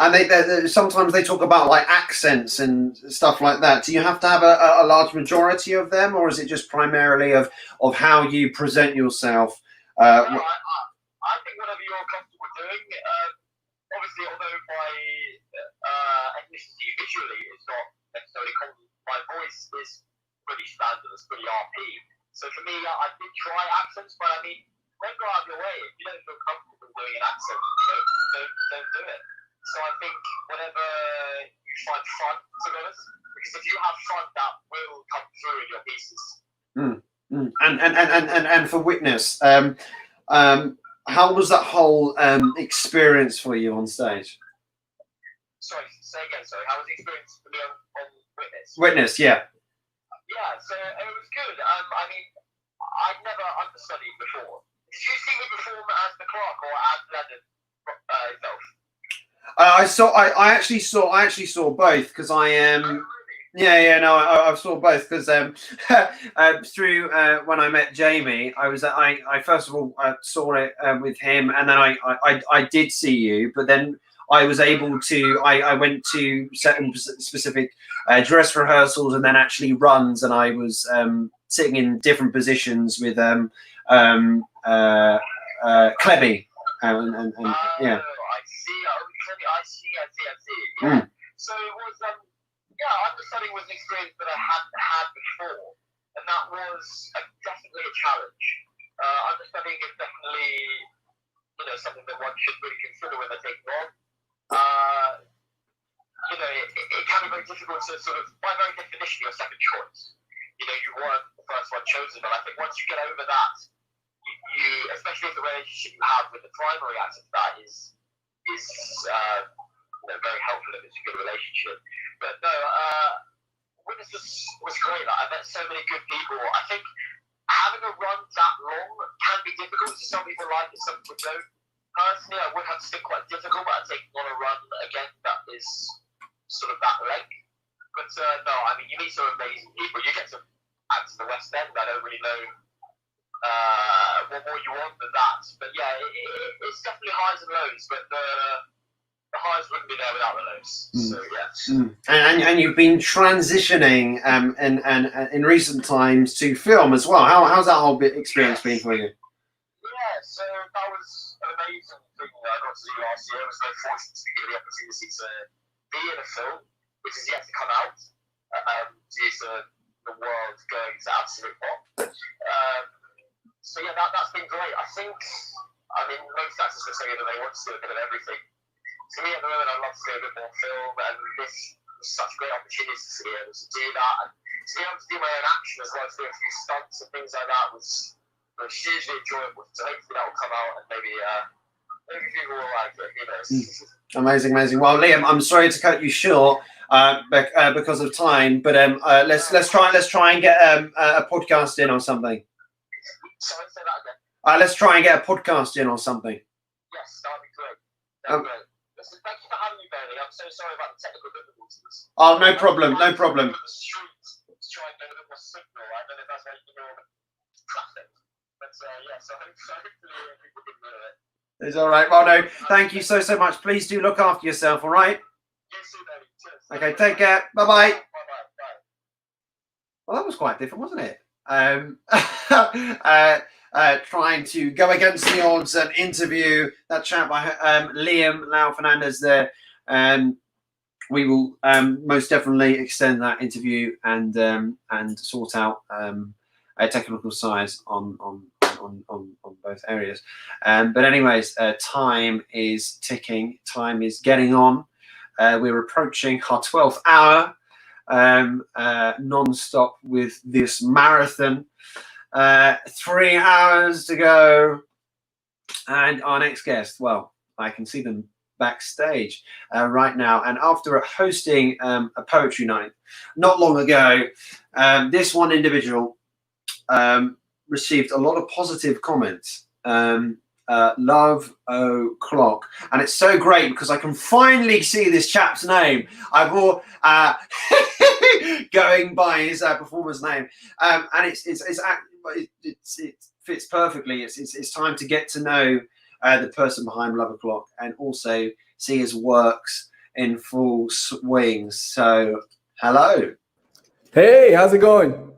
S1: they sometimes they talk about like accents and stuff like that. Do you have to have a large majority of them, or is it just primarily of how you present yourself?
S11: I think whatever you're comfortable doing. Obviously, although my ethnicity visually is not necessarily common, my voice is pretty standard. It's pretty RP. So for me, I did try accents, but I mean, don't go out of your way. If you don't feel comfortable doing an accent, you know, don't do it. So I think whatever you find fun, to be honest, because if you have fun, that will come through in your pieces.
S1: And for Witness, how was that whole experience for you on stage?
S11: Sorry, say again. Sorry, how was the experience for me on Witness?
S1: Witness, yeah.
S11: Yeah, so it was good. I mean, I'd never understudied before. Did you see me perform as the Clarke or as Adlyn himself?
S1: I actually saw both, because I am.
S11: Oh, really?
S1: Yeah, no, I saw both, because through when I met Jamie, I first of all saw it with him, and then I did see you, but then I was able to. I went to certain specific dress rehearsals and then actually runs, and I was sitting in different positions with Clebby, and yeah.
S11: I see. Yeah. So it was, understudying was an experience that I hadn't had before, and that was definitely a challenge. Understudying is definitely, something that one should really consider when they're taking on. It can be very difficult to sort of, by very definition, your second choice. You weren't the first one chosen, but I think once you get over that, you especially if the relationship you have with the primary actor for that is very helpful if it's a good relationship. But no, Witness was great. Like, I met so many good people. I think having a run that long can be difficult. So some people like it, some people don't. Personally, I would have to think quite difficult, but taking on a run again that is sort of that length. But no, I mean, you meet some amazing people. You get to act in the West End. I don't really know what more you want than that. But yeah, it's definitely highs and lows, but the highs wouldn't be there without the lows. So yeah.
S1: And you've been transitioning and in recent times to film as well. How's that whole experience been for you?
S11: Yeah, so that was an amazing thing that I got to do last year. I was very fortunate to get the opportunity to be in a film, which is yet to come out, due to the world going to absolute pop. So yeah, that's been great. Most actors will say that they want to do a bit of everything. To me, at the moment, I'd love to do a bit more film, and this was such a great opportunity to be able to do that, and to be able to do my own action as well as do a few stunts and things like that was hugely enjoyable. So hopefully that will come out and maybe people will like it. Who knows?
S1: Amazing, amazing. Well, Liam, I'm sorry to cut you short because of time, but let's try and get a podcast in or something.
S11: Sorry, say that again.
S1: Let's try and get a podcast in or something.
S11: Yes, that'd be great. That'd be great. Listen, thank you for having me, Bailey. I'm so sorry about the technical difficulties.
S1: Oh, no problem, no problem.
S11: The streets to try and get a bit more signal. I don't know if that's how you can hear the traffic, but yeah. So hopefully people can hear it.
S1: It's all right. Well, no, thank you so much. Please do look after yourself. All right.
S11: Yes, Bailey. Cheers.
S1: Okay, take care. Bye bye.
S11: Bye.
S1: Well, that was quite different, wasn't it? Trying to go against the odds and interview that chap by Liam Fernandez there. We will most definitely extend that interview and sort out a technical size on both areas. But anyways, time is ticking. Time is getting on. We're approaching our 12th hour non-stop with this marathon. 3 hours to go, and our next guest, well, I can see them backstage right now, and after hosting a poetry night not long ago, this one individual received a lot of positive comments. Lovo'Clock, and it's so great because I can finally see this chap's name. I've all going by his performer's name, and it fits perfectly. It's time to get to know the person behind Lovo'Clock and also see his works in full swing. So, hello.
S12: Hey, how's it going?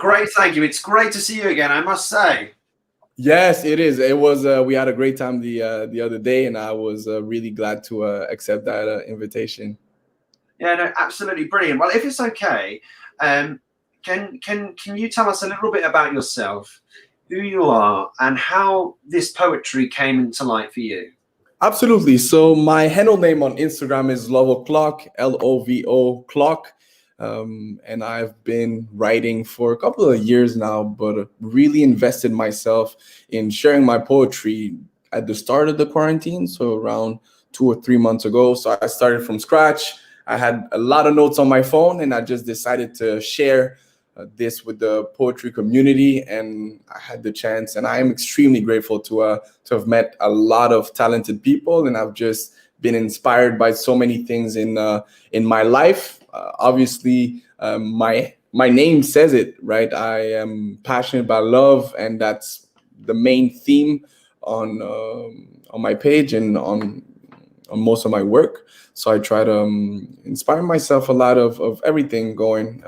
S1: Great, thank you. It's great to see you again, I must say.
S12: Yes, it is. It was. We had a great time the other day, and I was really glad to accept that invitation.
S1: Yeah, no, absolutely brilliant. Well, if it's okay, can you tell us a little bit about yourself, who you are, and how this poetry came into light for you?
S12: Absolutely. So my handle name on Instagram is Lovo'Clock, Lovo and I've been writing for a couple of years now, but really invested myself in sharing my poetry at the start of the quarantine, so around 2 or 3 months ago. So I started from scratch. I had a lot of notes on my phone, and I just decided to share this with the poetry community, and I had the chance, and I am extremely grateful to have met a lot of talented people, and I've just been inspired by so many things in my life. Obviously, my name says it, right? I am passionate about love, and that's the main theme on my page and on most of my work. So I try to inspire myself a lot of everything going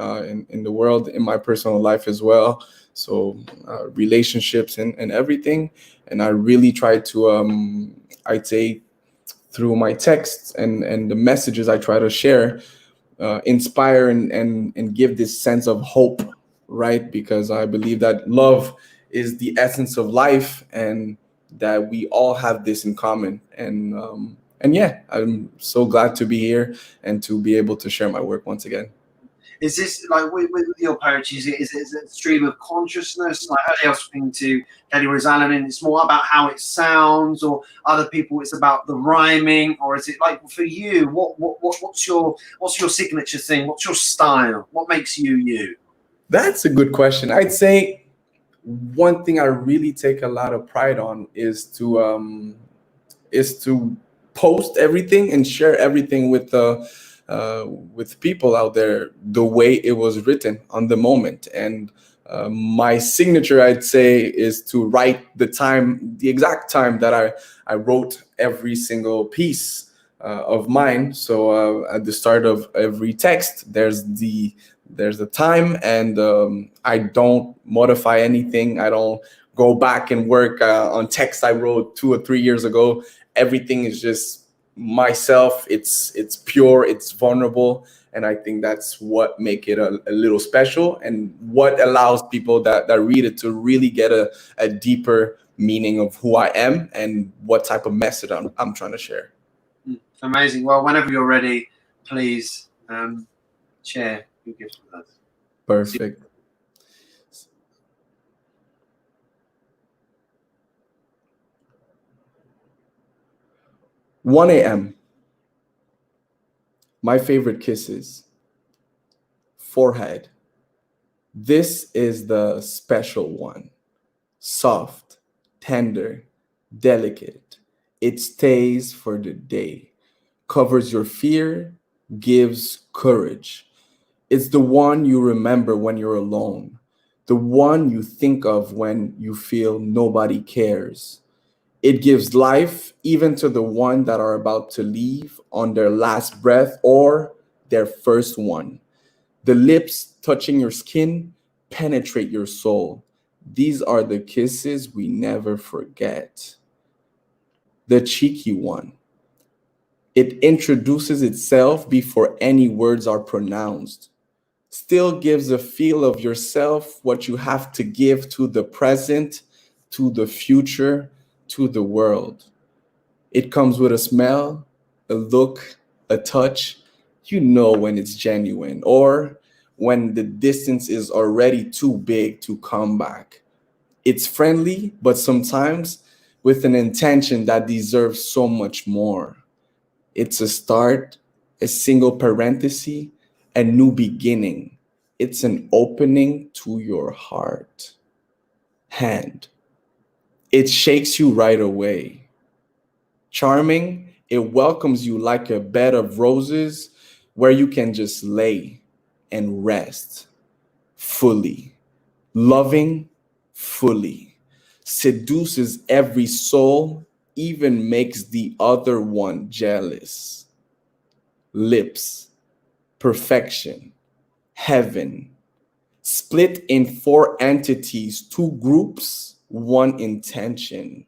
S12: in the world, in my personal life as well. So relationships and everything. And I really try to, I'd say, through my texts and the messages I try to share, inspire and give this sense of hope, right? Because I believe that love is the essence of life, and that we all have this in common. And yeah, I'm so glad to be here and to be able to share my work once again.
S1: Is this like with your poetry? Is it a stream of consciousness? Like earlier I was speaking to Kelly Rosalyn, and it's more about how it sounds, or other people it's about the rhyming, or is it like for you? What's your signature thing? What's your style? What makes you you?
S12: That's a good question. I'd say one thing I really take a lot of pride on is to post everything and share everything with people out there the way it was written on the moment. And my signature, I'd say, is to write the exact time that I wrote every single piece of mine. So at the start of every text, there's the time, and I don't modify anything. I don't go back and work on text I wrote 2 or 3 years ago. Everything is just myself. It's pure, it's vulnerable, and I think that's what make it a little special, and what allows people that read it to really get a deeper meaning of who I am and what type of message I'm trying to share.
S1: Amazing. Well, whenever you're ready, please share your gift with us.
S12: Perfect. 1 a.m. My favorite kisses. Forehead. This is the special one. Soft, tender, delicate. It stays for the day. Covers your fear, gives courage. It's the one you remember when you're alone. The one you think of when you feel nobody cares. It gives life even to the one that are about to leave on their last breath or their first one. The lips touching your skin penetrate your soul. These are the kisses we never forget. The cheeky one. It introduces itself before any words are pronounced. Still gives a feel of yourself, what you have to give to the present, to the future, to the world. It comes with a smell, a look, a touch. You know when it's genuine or when the distance is already too big to come back. It's friendly, but sometimes with an intention that deserves so much more. It's a start, a single parenthesis, a new beginning. It's an opening to your heart. Hand. It shakes you right away. Charming, it welcomes you like a bed of roses where you can just lay and rest fully. Loving fully. Seduces every soul, even makes the other one jealous. Lips. Perfection. Heaven. Split in 4 entities, 2 groups, 1 intention,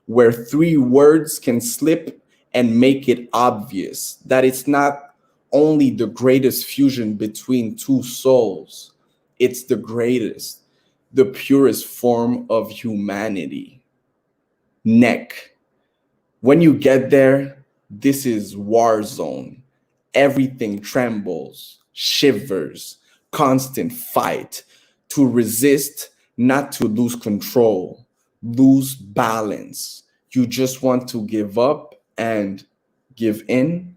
S12: where 3 words can slip and make it obvious that it's not only the greatest fusion between 2 souls, it's the greatest, the purest form of humanity. Neck. When you get there, this is war zone. Everything trembles, shivers, constant fight to resist, not to lose control, lose balance. You just want to give up and give in,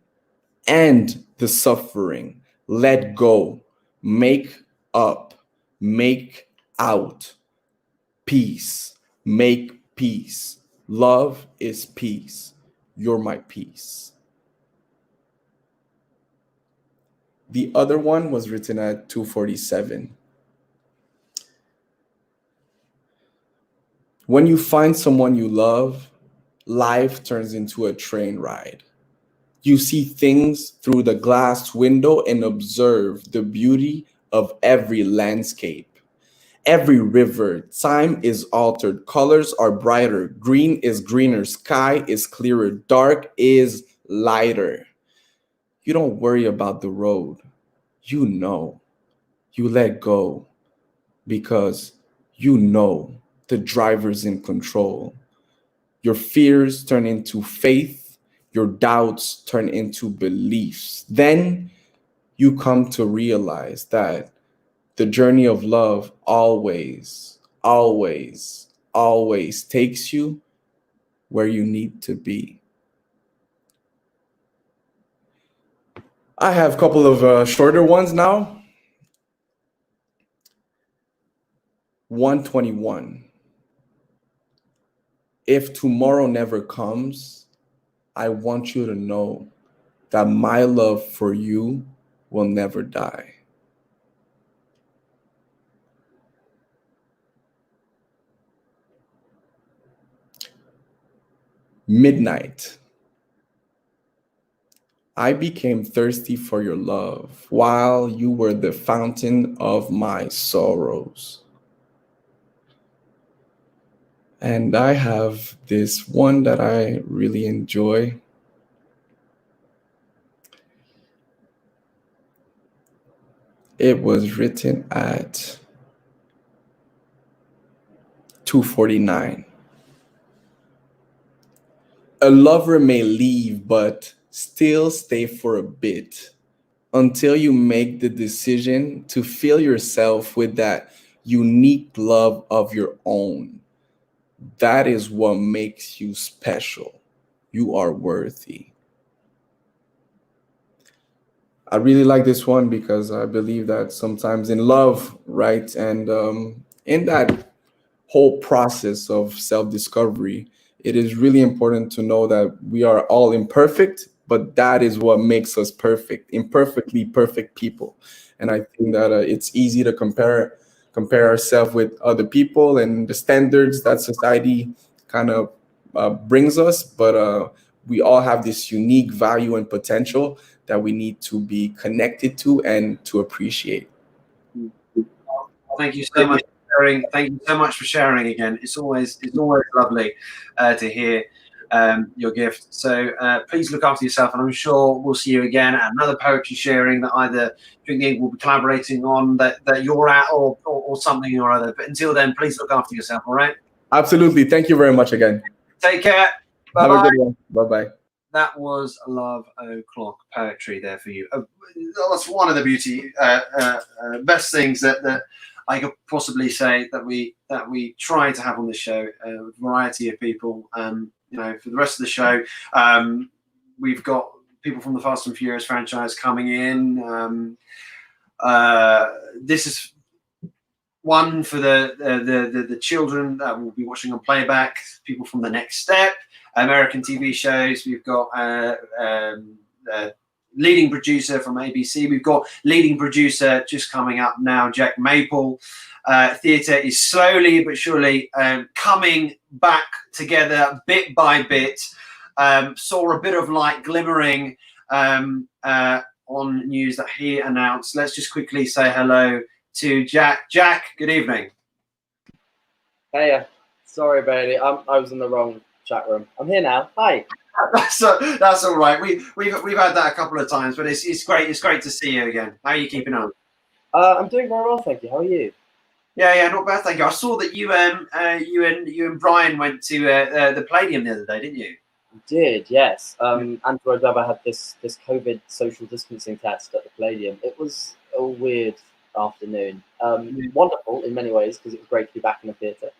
S12: and the suffering. Let go, make up, make out. Peace, make peace. Love is peace. You're my peace. The other one was written at 2:47. When you find someone you love, life turns into a train ride. You see things through the glass window and observe the beauty of every landscape. Every river, time is altered, colors are brighter, green is greener, sky is clearer, dark is lighter. You don't worry about the road. You know. You let go because you know the driver's in control. Your fears turn into faith. Your doubts turn into beliefs. Then you come to realize that the journey of love always, always, always takes you where you need to be. I have a couple of shorter ones now. 121. If tomorrow never comes, I want you to know that my love for you will never die. Midnight. I became thirsty for your love while you were the fountain of my sorrows. And I have this one that I really enjoy. It was written at 2:49. A lover may leave, but still stay for a bit. until you make the decision to fill yourself with that unique love of your own. That is what makes you special. You are worthy. I really like this one because I believe that sometimes in love, right, and in that whole process of self-discovery, it is really important to know that we are all imperfect, but that is what makes us perfect, imperfectly perfect people. And I think that it's easy to compare ourselves with other people and the standards that society kind of brings us, but we all have this unique value and potential that we need to be connected to and to appreciate.
S1: Thank you so much for sharing. Thank you so much for sharing again. It's always lovely to hear your gift. So please look after yourself, and I'm sure we'll see you again at another poetry sharing that either Drink will be collaborating on that you're at or something or other. But until then, please look after yourself. All right.
S12: Absolutely. Thank you very much again.
S1: Take care.
S12: Have
S1: Bye-bye.
S12: a good one. Bye-bye.
S1: That was Lovo'Clock poetry there for you. That's one of the best things that I could possibly say that we try to have on this show. A variety of people. You know, for the rest of the show, we've got people from the Fast and Furious franchise coming in. This is one for the children that will be watching on playback. People from The Next Step, American TV shows. We've got leading producer from ABC. We've got leading producer just coming up now, Jack Maple. Theatre is slowly but surely coming back together bit by bit. Saw a bit of light glimmering on news that he announced. Let's just quickly say hello to Jack. Jack, good evening.
S13: Hey, sorry, Bailey. I was in the wrong chat room. I'm here now. Hi.
S1: That's all right. We've had that a couple of times, but it's great. It's great to see you again. How are you keeping on?
S13: I'm doing very well, thank you. How are you?
S1: Yeah, not bad, thank you. I saw that you and Brian went to the Palladium the other day, didn't you?
S13: I did, yes. Andrew O'Dubber had this COVID social distancing test at the Palladium. It was a weird afternoon. Wonderful in many ways because it was great to be back in the theatre.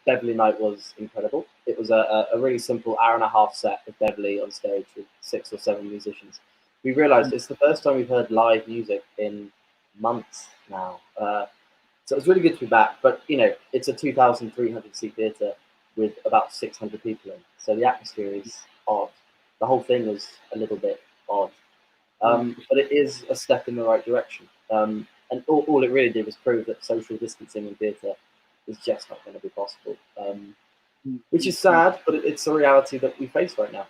S13: Beverly Night was incredible. It was a really simple hour-and-a-half set with Beverly on stage with 6 or 7 musicians. We realised it's the first time we've heard live music in months now. So it was really good to be back. But, you know, it's a 2,300-seat theatre with about 600 people in. So the atmosphere is odd. The whole thing was a little bit odd. But it is a step in the right direction. And all it really did was prove that social distancing in theatre is just not going to be possible, which is sad, but it's a reality that we face right now.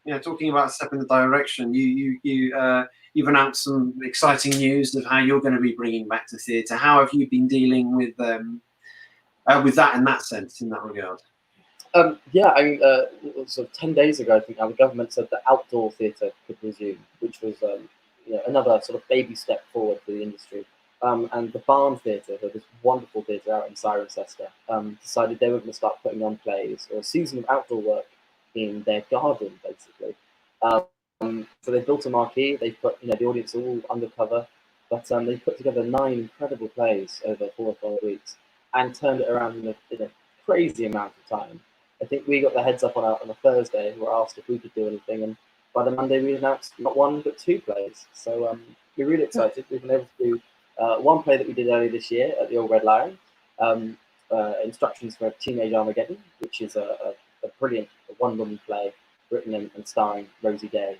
S1: Yeah, talking about a step in the direction, you've announced some exciting news of how you're going to be bringing back to theatre. How have you been dealing with that in that sense, in that regard?
S13: Yeah, I mean, sort of 10 days ago, I think our government said that outdoor theatre could resume, which was another sort of baby step forward for the industry. And the Barn Theatre, this wonderful theatre out in Cirencester, decided they were going to start putting on plays or a season of outdoor work in their garden, basically. So they built a marquee. They put the audience all undercover, but they put together 9 incredible plays over 4 or 5 weeks and turned it around in a crazy amount of time. I think we got the heads up on a Thursday. We were asked if we could do anything, and by the Monday we announced not 1 but 2 plays. So we're really excited. We've been able to do one play that we did earlier this year at the Old Red Lion, Instructions for a Teenage Armageddon, which is a brilliant one-woman play written and starring Rosie Day,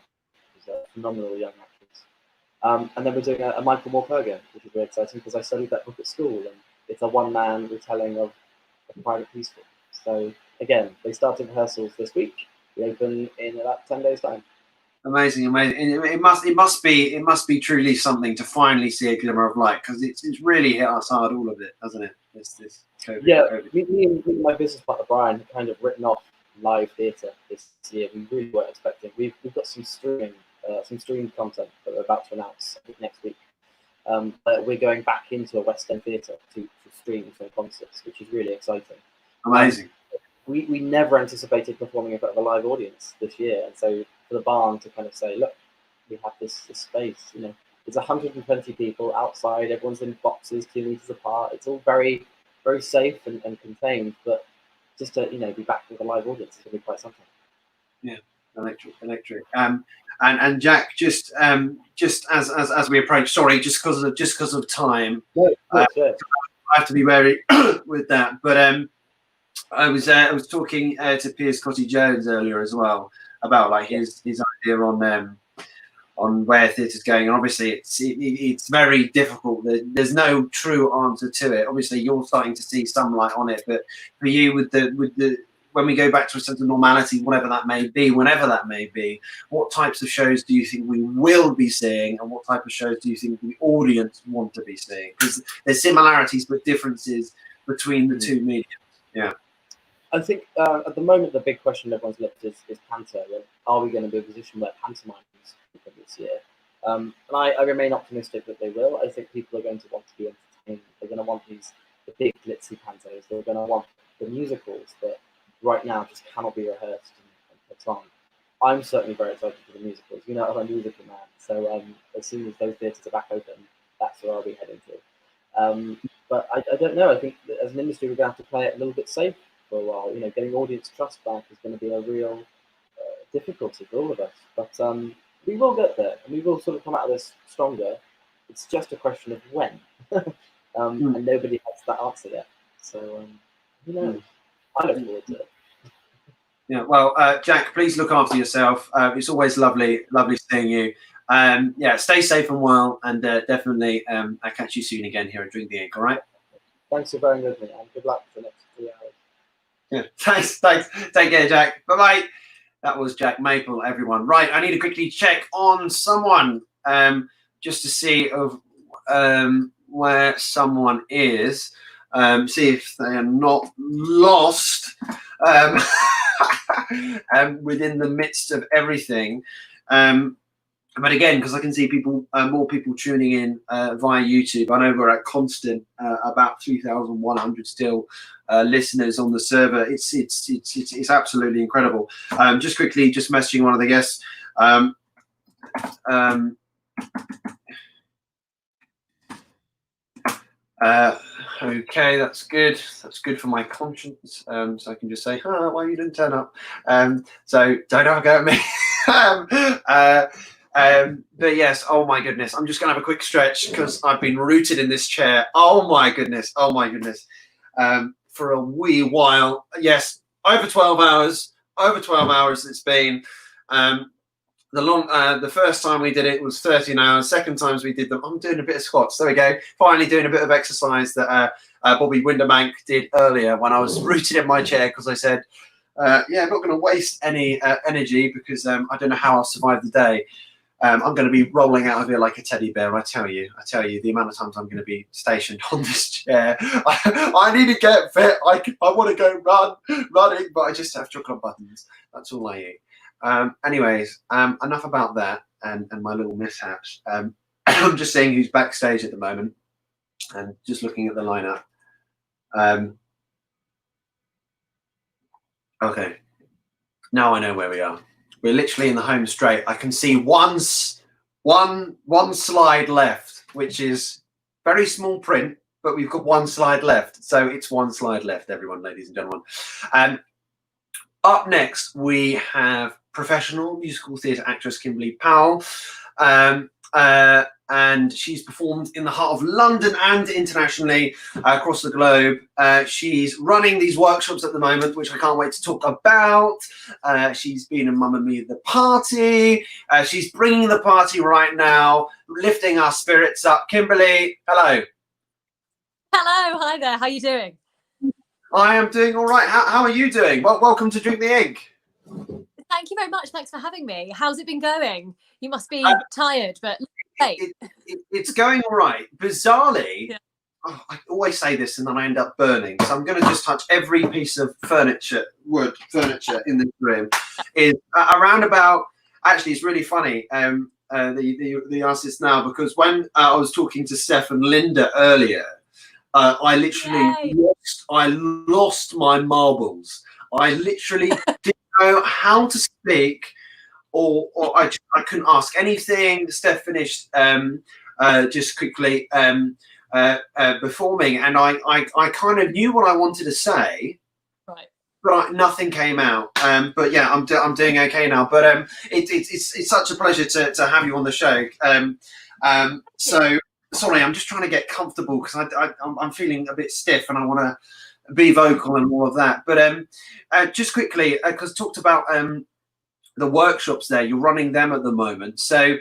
S13: who's a phenomenal young actress. And then we're doing a Michael Morpurgo, which is really exciting because I studied that book at school, and it's a one-man retelling of a private peaceful. So again, they started rehearsals this week. We open in about 10 days' time.
S1: Amazing. It must be truly something to finally see a glimmer of light, because it's really hit us hard, all of it, hasn't it? This COVID.
S13: Yeah,
S1: COVID.
S13: me and my business partner Brian have kind of written off live theatre this year. We really weren't expecting. We've got some streaming content that we're about to announce next week. But we're going back into a West End theatre to stream some concerts, which is really exciting.
S1: Amazing.
S13: We never anticipated performing in front of a live audience this year, and so for the Barn to kind of say, look, we have this space. You know, there's 120 people outside. Everyone's in boxes 2 meters apart. It's all very, very safe and contained. But just to be back with a live audience is going to be quite something.
S1: Yeah, electric. And Jack, just as we approach, sorry, just because of time, I have to be wary with that. But I was talking to Piers Cottee-Jones earlier as well about like his idea on where theatre's going, and obviously it's very difficult. There's no true answer to it. Obviously, you're starting to see some light on it, but for you, with the when we go back to a sense of normality, whatever that may be, whenever that may be, what types of shows do you think we will be seeing, and what type of shows do you think the audience want to be seeing? Because there's similarities but differences between the two mediums. Yeah.
S13: I think at the moment the big question everyone's left is panto, and are we going to be in a position where pantomime is this year? And I remain optimistic that they will. I think people are going to want to be entertained. They're going to want the big glitzy pantos. They're going to want the musicals that right now just cannot be rehearsed and put on. I'm certainly very excited for the musicals. You know, I'm a musical man, so as soon as those theatres are back open, that's where I'll be heading to. But I don't know. I think that as an industry, we're going to have to play it a little bit safe for a while. You know, getting audience trust back is going to be a real difficulty for all of us. But we will get there, and we will sort of come out of this stronger. It's just a question of when, and nobody has that answer yet. So who knows? I look forward to it.
S1: Yeah. Well, Jack, please look after yourself. It's always lovely seeing you. Yeah, stay safe and well, and definitely I'll catch you soon again here at Drink the Ink. All right.
S13: Thanks for bearing with me, and good luck for the next 3 hours.
S1: Yeah. Thanks. Take care, Jack. Bye bye. That was Jack Maple, everyone. Right. I need to quickly check on someone just to see of where someone is. See if they are not lost within the midst of everything. But again, because I can see more people tuning in via YouTube. I know we're at constant about 3,100 still listeners on the server. It's absolutely incredible. Just quickly, just messaging one of the guests. Okay, that's good. That's good for my conscience. So I can just say, why you didn't turn up? So don't have a go at me. But yes, oh my goodness. I'm just going to have a quick stretch because I've been rooted in this chair. Oh my goodness. For a wee while. Yes, over 12 hours. Over 12 hours it's been. The first time we did it was 13 hours. Second times we did them. I'm doing a bit of squats. There we go. Finally doing a bit of exercise that Bobby Winderbank did earlier when I was rooted in my chair because I said, yeah, I'm not going to waste any energy because I don't know how I'll survive the day. I'm going to be rolling out of here like a teddy bear. I tell you, the amount of times I'm going to be stationed on this chair. I need to get fit. I want to go running, but I just have chocolate buttons. That's all I eat. Anyways, enough about that and my little mishaps. I'm just seeing who's backstage at the moment and just looking at the lineup. Okay, now I know where we are. We're literally in the home straight. I can see one slide left, which is very small print, but we've got one slide left. So it's one slide left, everyone, ladies and gentlemen. Up next, we have professional musical theatre actress Kimberly Powell. And she's performed in the heart of London and internationally across the globe. She's running these workshops at the moment, which I can't wait to talk about. She's been in Mamma Mia the Party. She's bringing the party right now, lifting our spirits up. Kimberly, hello.
S14: Hello, hi there. How are you doing?
S1: I am doing all right. How are you doing? Well, welcome to Drink the Ink.
S14: Thank you very much. Thanks for having me. How's it been going? You must be tired, but
S1: it's going all right. Bizarrely, yeah. I always say this and then I end up burning. So I'm going to just touch every piece of wood furniture in this room. Is around about. Actually, it's really funny. The artist now because when I was talking to Steph and Linda earlier, I literally lost my marbles. I literally didn't know how to speak or I couldn't ask anything. Steph finished just quickly before me, and I kind of knew what I wanted to say,
S14: Right.
S1: but nothing came out. But yeah, I'm doing okay now. But it's such a pleasure to have you on the show. So sorry, I'm just trying to get comfortable because I'm feeling a bit stiff and I want to be vocal and all of that. But just quickly, because talked about the workshops there, you're running them at the moment. So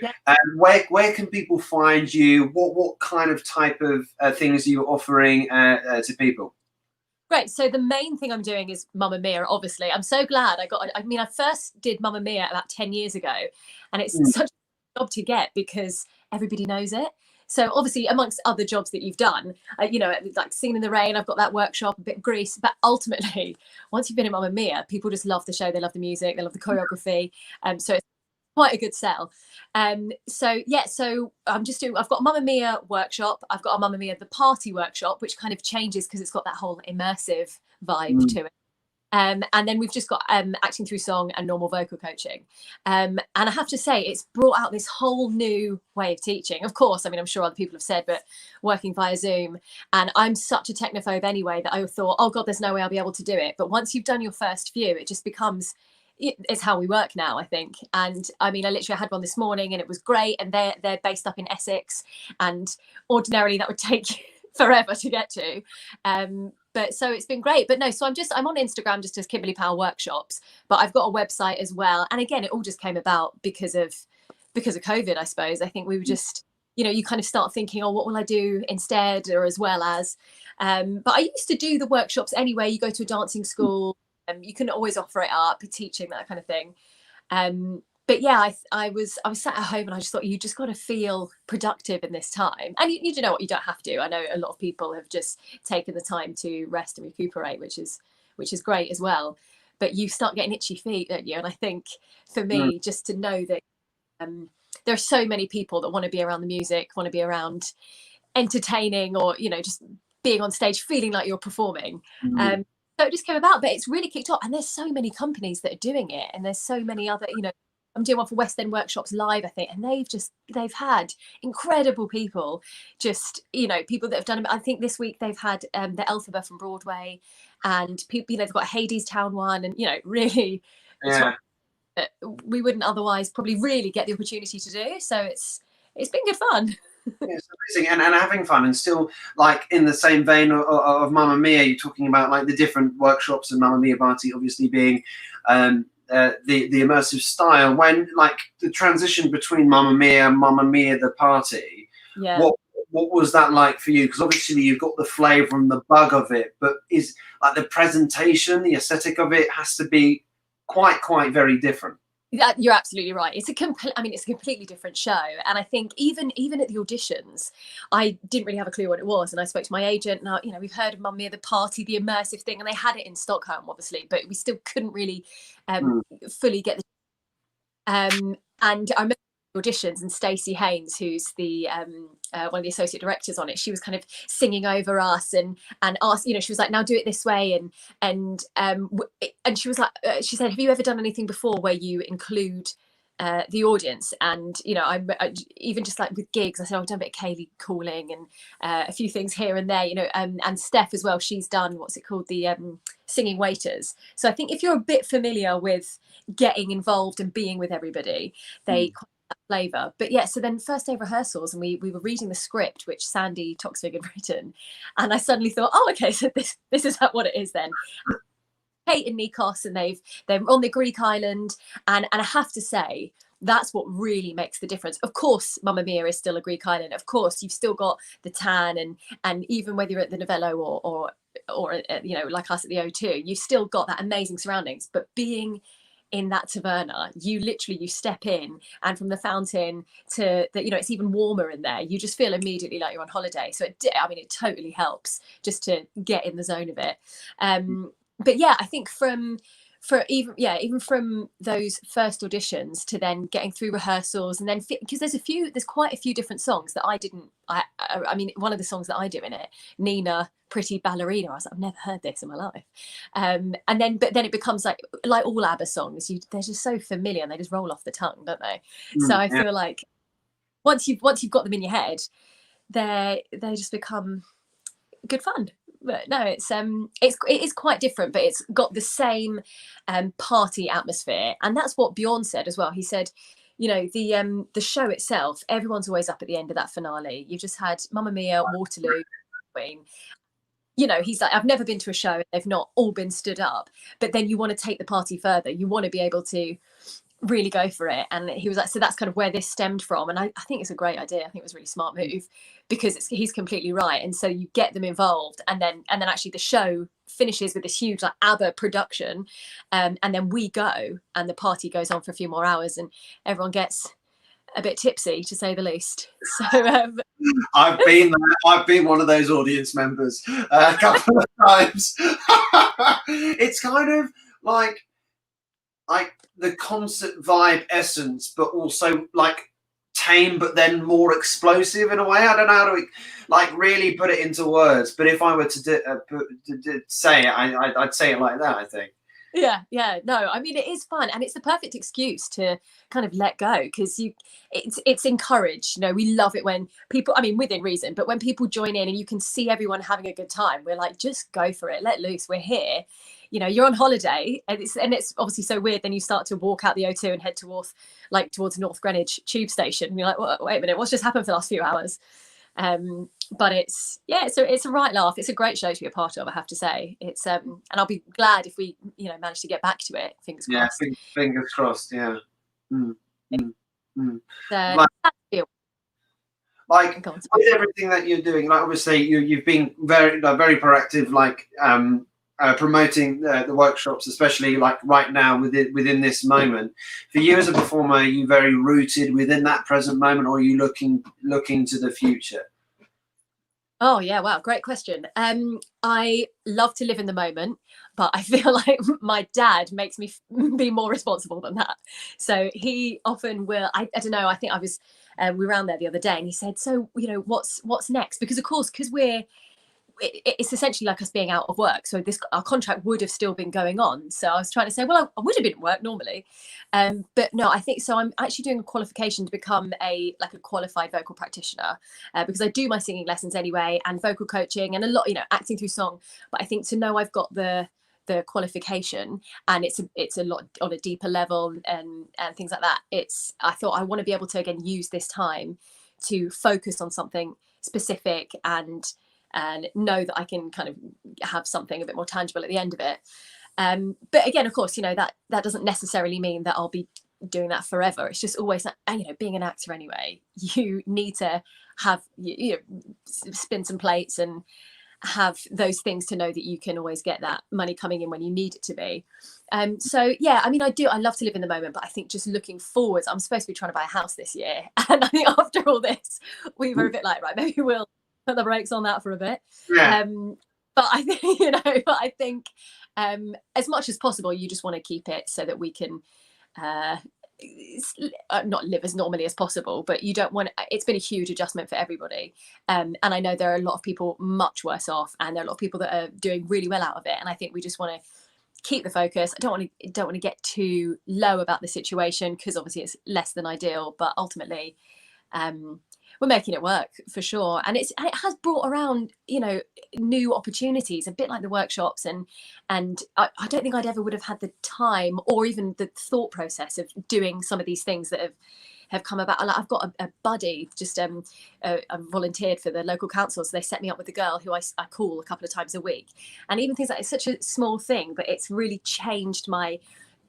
S1: where can people find you? What kind of type of things are you offering to people?
S14: Great. So the main thing I'm doing is Mamma Mia, obviously. I'm so glad I first did Mamma Mia about 10 years ago, and it's such a job to get because everybody knows it. So obviously, amongst other jobs that you've done, like Singing in the Rain, I've got that workshop, a bit of Grease. But ultimately, once you've been in Mamma Mia, people just love the show. They love the music. They love the choreography. So it's quite a good sell. So I've got a Mamma Mia workshop. I've got a Mamma Mia the Party workshop, which kind of changes because it's got that whole immersive vibe to it. And then we've just got acting through song and normal vocal coaching. And I have to say, it's brought out this whole new way of teaching. Of course, I mean, I'm sure other people have said, but working via Zoom. And I'm such a technophobe anyway that I thought, oh God, there's no way I'll be able to do it. But once you've done your first few, it just becomes, it's how we work now, I think. And I mean, I literally had one this morning and it was great. And they're based up in Essex. And ordinarily that would take forever to get to. But so it's been great. But no, so I'm on Instagram just as Kimberly Powell Workshops, but I've got a website as well. And again, it all just came about because of COVID, I suppose. I think we were just, you kind of start thinking, oh, what will I do instead or as well as. But I used to do the workshops anyway. You go to a dancing school, you can always offer it up, teaching, that kind of thing. But yeah, I was sat at home and I just thought you just got to feel productive in this time. And you know what, you don't have to. I know a lot of people have just taken the time to rest and recuperate, which is great as well. But you start getting itchy feet, don't you? And I think for me, just to know that there are so many people that want to be around the music, want to be around entertaining or, just being on stage, feeling like you're performing. So it just came about, but it's really kicked off. And there's so many companies that are doing it. And there's so many other, I'm doing one for West End Workshops Live, I think, and they've had incredible people, just, people that have done it. I think this week they've had the Elphaba from Broadway, and people, they've got a Hades Town one, and really, that we wouldn't otherwise probably really get the opportunity to do. So it's been good fun.
S1: It's amazing, and having fun, and still like in the same vein of Mamma Mia, you're talking about like the different workshops and Mamma Mia Batty obviously being the immersive style. When like the transition between Mamma Mia and Mamma Mia the Party, what was that like for you? Because obviously you've got the flavour and the bug of it, but is like the presentation, the aesthetic of it has to be quite very different.
S14: You're absolutely right. It's a completely different show. And I think even at the auditions, I didn't really have a clue what it was. And I spoke to my agent, and we've heard of Mamma Mia the Party, the immersive thing, and they had it in Stockholm, obviously, but we still couldn't really fully get the. And I remember auditions, and Stacey Haynes, who's the one of the associate directors on it, she was kind of singing over us and asked, she was like, now do it this way, and she was like, she said, have you ever done anything before where you include the audience? And I even just like with gigs, I said, I've done a bit of Kaylee calling and a few things here and there, and Steph as well, she's done what's it called, the singing waiters. So I think if you're a bit familiar with getting involved and being with everybody, they flavour. But yeah, so then first day of rehearsals, and we were reading the script which Sandy Toksvig had written, and I suddenly thought, oh okay, so this is what it is then. Kate and Nikos, and they're on the Greek island, and I have to say that's what really makes the difference. Of course, Mamma Mia is still a Greek island. Of course, you've still got the tan, and even whether you're at the Novello or like us at the O2, you've still got that amazing surroundings. But being in that taverna, you step in, and from the fountain to the, it's even warmer in there, you just feel immediately like you're on holiday. So it totally helps just to get in the zone of it. But yeah, I think from even from those first auditions to then getting through rehearsals, and then because there's quite a few different songs that I mean, one of the songs that I do in it, Nina, Pretty Ballerina, I was like, I've never heard this in my life. And then it becomes like all ABBA songs, they're just so familiar and they just roll off the tongue, don't they? So I feel like once you've got them in your head, they just become good fun. But no, it is quite different, but it's got the same party atmosphere, and that's what Bjorn said as well. He said, you know, the show itself, everyone's always up at the end of that finale. You've just had Mamma Mia, Waterloo, Queen. You know, he's like, I've never been to a show and they've not all been stood up, but then you want to take the party further. You want to be able to really go for it. And he was like, so that's kind of where this stemmed from. And I think it's a great idea. I think it was a really smart move, because he's completely right. And so you get them involved, and then actually the show finishes with this huge like ABBA production, and then we go and the party goes on for a few more hours and everyone gets a bit tipsy, to say the least. So
S1: I've been there. I've been one of those audience members a couple of times. It's kind of like the concert vibe essence, but also like tame, but then more explosive in a way. I don't know how to like really put it into words, but if I were to say it, I'd say it like that, I think.
S14: Yeah, no, I mean, it is fun, and it's the perfect excuse to kind of let go, because it's encouraged. You know, we love it when people, I mean, within reason, but when people join in and you can see everyone having a good time, we're like, just go for it, let loose, we're here. You know, you're on holiday, and it's obviously so weird. Then you start to walk out the O2 and head towards North Greenwich tube station, and you're like, wait a minute, what's just happened for the last few hours? But it's a right laugh. It's a great show to be a part of, I have to say. It's and I'll be glad if we, you know, manage to get back to it. Fingers crossed.
S1: Yeah, fingers crossed. Yeah. Like with everything that you're doing, like obviously you've been very proactive, like promoting the workshops, especially like right now within this moment. For you as a performer, are you very rooted within that present moment, or are you looking to the future?
S14: Oh yeah, wow, great question. I love to live in the moment, but I feel like my dad makes me be more responsible than that. So he often will, I don't know, I think I was we were around there the other day, and he said, so, you know, what's next? Because of course, because it's essentially like us being out of work, so our contract would have still been going on. So I was trying to say, well, I would have been at work normally, but no, I think so. I'm actually doing a qualification to become a qualified vocal practitioner, because I do my singing lessons anyway, and vocal coaching, and a lot, you know, acting through song. But I think to know I've got the qualification, and it's a lot on a deeper level, and things like that. I thought I want to be able to again use this time to focus on something specific, and know that I can kind of have something a bit more tangible at the end of it. But again, of course, you know, that doesn't necessarily mean that I'll be doing that forever. It's just always, you know, being an actor anyway, you need to have, you know, spin some plates and have those things to know that you can always get that money coming in when you need it to be. So yeah, I mean, I love to live in the moment, but I think just looking forwards, I'm supposed to be trying to buy a house this year, and I think after all this, we were a bit like, right, maybe we'll put the brakes on that for a bit.
S1: Yeah.
S14: But I think, you know, as much as possible, you just want to keep it so that we can not live as normally as possible, but you don't want, it's been a huge adjustment for everybody. And I know there are a lot of people much worse off, and there are a lot of people that are doing really well out of it. And I think we just want to keep the focus. I don't want to get too low about the situation, because obviously it's less than ideal, but ultimately, we're making it work for sure. And it has brought around, you know, new opportunities, a bit like the workshops, and I don't think I'd ever would have had the time or even the thought process of doing some of these things that have come about. Like, I've got a buddy, just I volunteered for the local council, so they set me up with a girl who I call a couple of times a week. And even things like, it's such a small thing, but it's really changed my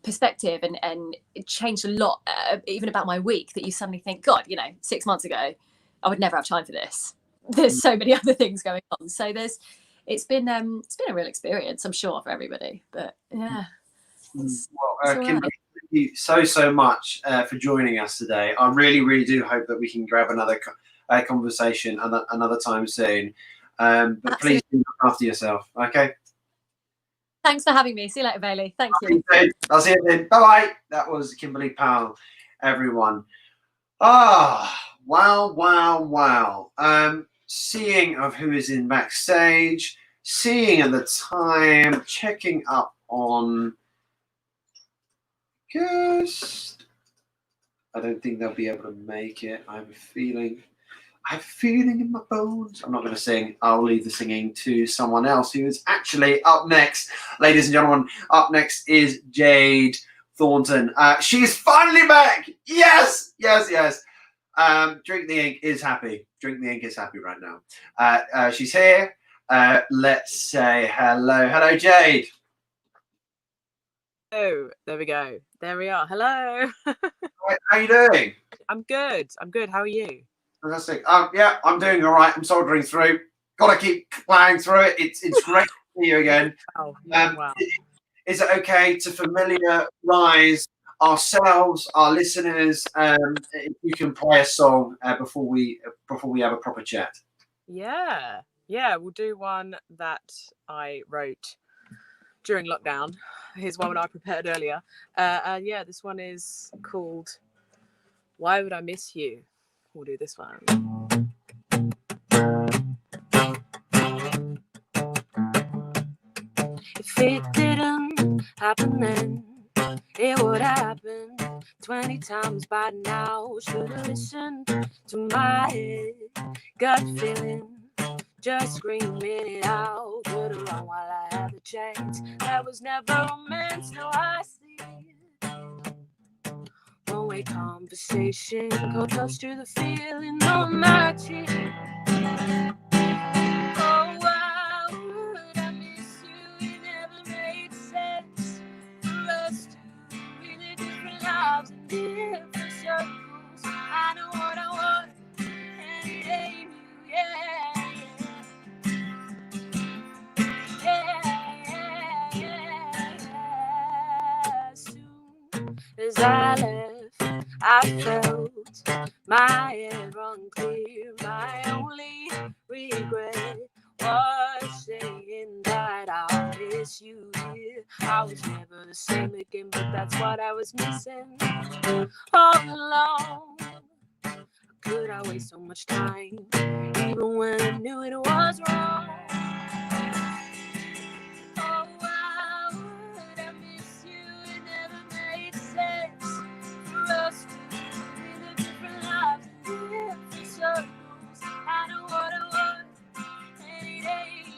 S14: perspective, and it changed a lot, even about my week, that you suddenly think, God, you know, 6 months ago I would never have time for this. There's so many other things going on. So it's been a real experience, I'm sure, for everybody. But yeah.
S1: Well, Kimberly, thank you so much for joining us today. I really do hope that we can grab another conversation another time soon. But please do look after yourself. Okay.
S14: Thanks for having me. See you later, Bailey. Thank you.
S1: I'll see you then. Bye-bye. That was Kimberly Powell, everyone. Ah, wow. Seeing of who is in backstage, seeing at the time, checking up on guest. I don't think they'll be able to make it. I have a feeling in my bones. I'm not going to sing. I'll leave the singing to someone else who is actually up next. Ladies and gentlemen, up next is Jade Thornton. She is finally back. Yes. Drink the Ink is happy. Drink the Ink is happy right now. She's here. Let's say hello. Hello, Jade.
S15: Oh, there we go. There we are. Hello.
S1: How you doing?
S15: I'm good. How are you?
S1: Fantastic. Yeah, I'm doing all right. I'm soldering through. Got to keep plowing through it. It's great to see you again.
S15: Wow.
S1: Is it okay to familiarise ourselves, our listeners? If you can play a song before we have a proper chat.
S15: Yeah. We'll do one that I wrote during lockdown. Here's one I prepared earlier. This one is called "Why Would I Miss You." We'll do this one. If it didn't happen then, it would happen 20 times by now. Should've listened to my head, gut feeling, just screaming it out. Could've run while I had the chance. That was never romance, no I see it. One-way conversation, cold touch to the feeling on my cheek. Oh, why would I miss you? It never made sense for us to really different lives and different circles. I know what I want, and it ain't you, Soon as I left, I felt my head run clear. My only regret was saying that I miss you here. I was never the same again, but that's what I was missing all along. Could I waste so much time, even when I knew it was wrong? Oh, why would I miss you? It never made sense for us to live different lives and different circles. I know what I want, and it ain't you,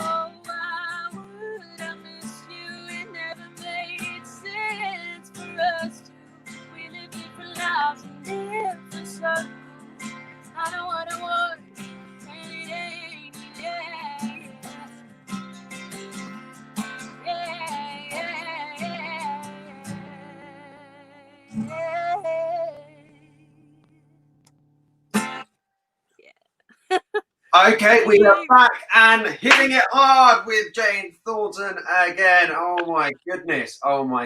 S15: Oh, why would I miss you? It never made sense for us to live different lives and different circles. I know what I want, and it ain't you,
S1: Okay, we are back and hitting it hard with Jane Thornton again. Oh my goodness! Another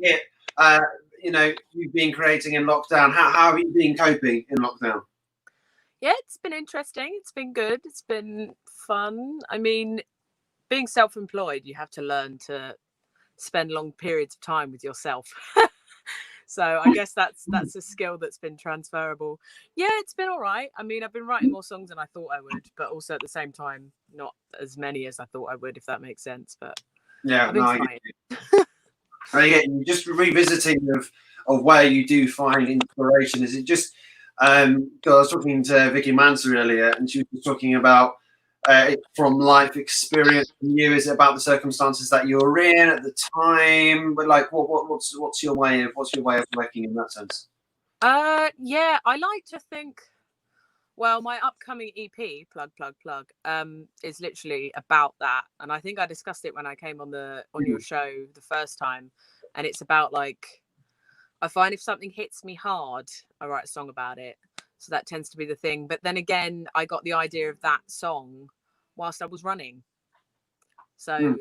S1: hit. You've been creating in lockdown. How have you been coping in lockdown?
S15: Yeah, it's been interesting. It's been good. It's been fun. I mean, being self-employed, you have to learn to spend long periods of time with yourself. So I guess that's a skill that's been transferable. Yeah, it's been all right. I mean, I've been writing more songs than I thought I would, but also at the same time, not as many as I thought I would, if that makes sense. But
S1: Yeah,
S15: I've been
S1: I
S15: trying.
S1: get you. Just revisiting of where you do find inspiration. Is it just? I was talking to Vicky Mansour earlier, and she was talking about from life experience from you. Is it about the circumstances that you were in at the time? But like, what's your way of working in that sense?
S15: Yeah, I like to think. Well, my upcoming EP, plug, is literally about that, and I think I discussed it when I came on your show the first time, and it's about like
S16: I find if something hits me hard, I write a song about it. So that tends to be the thing. But then again, I got the idea of that song whilst I was running. So,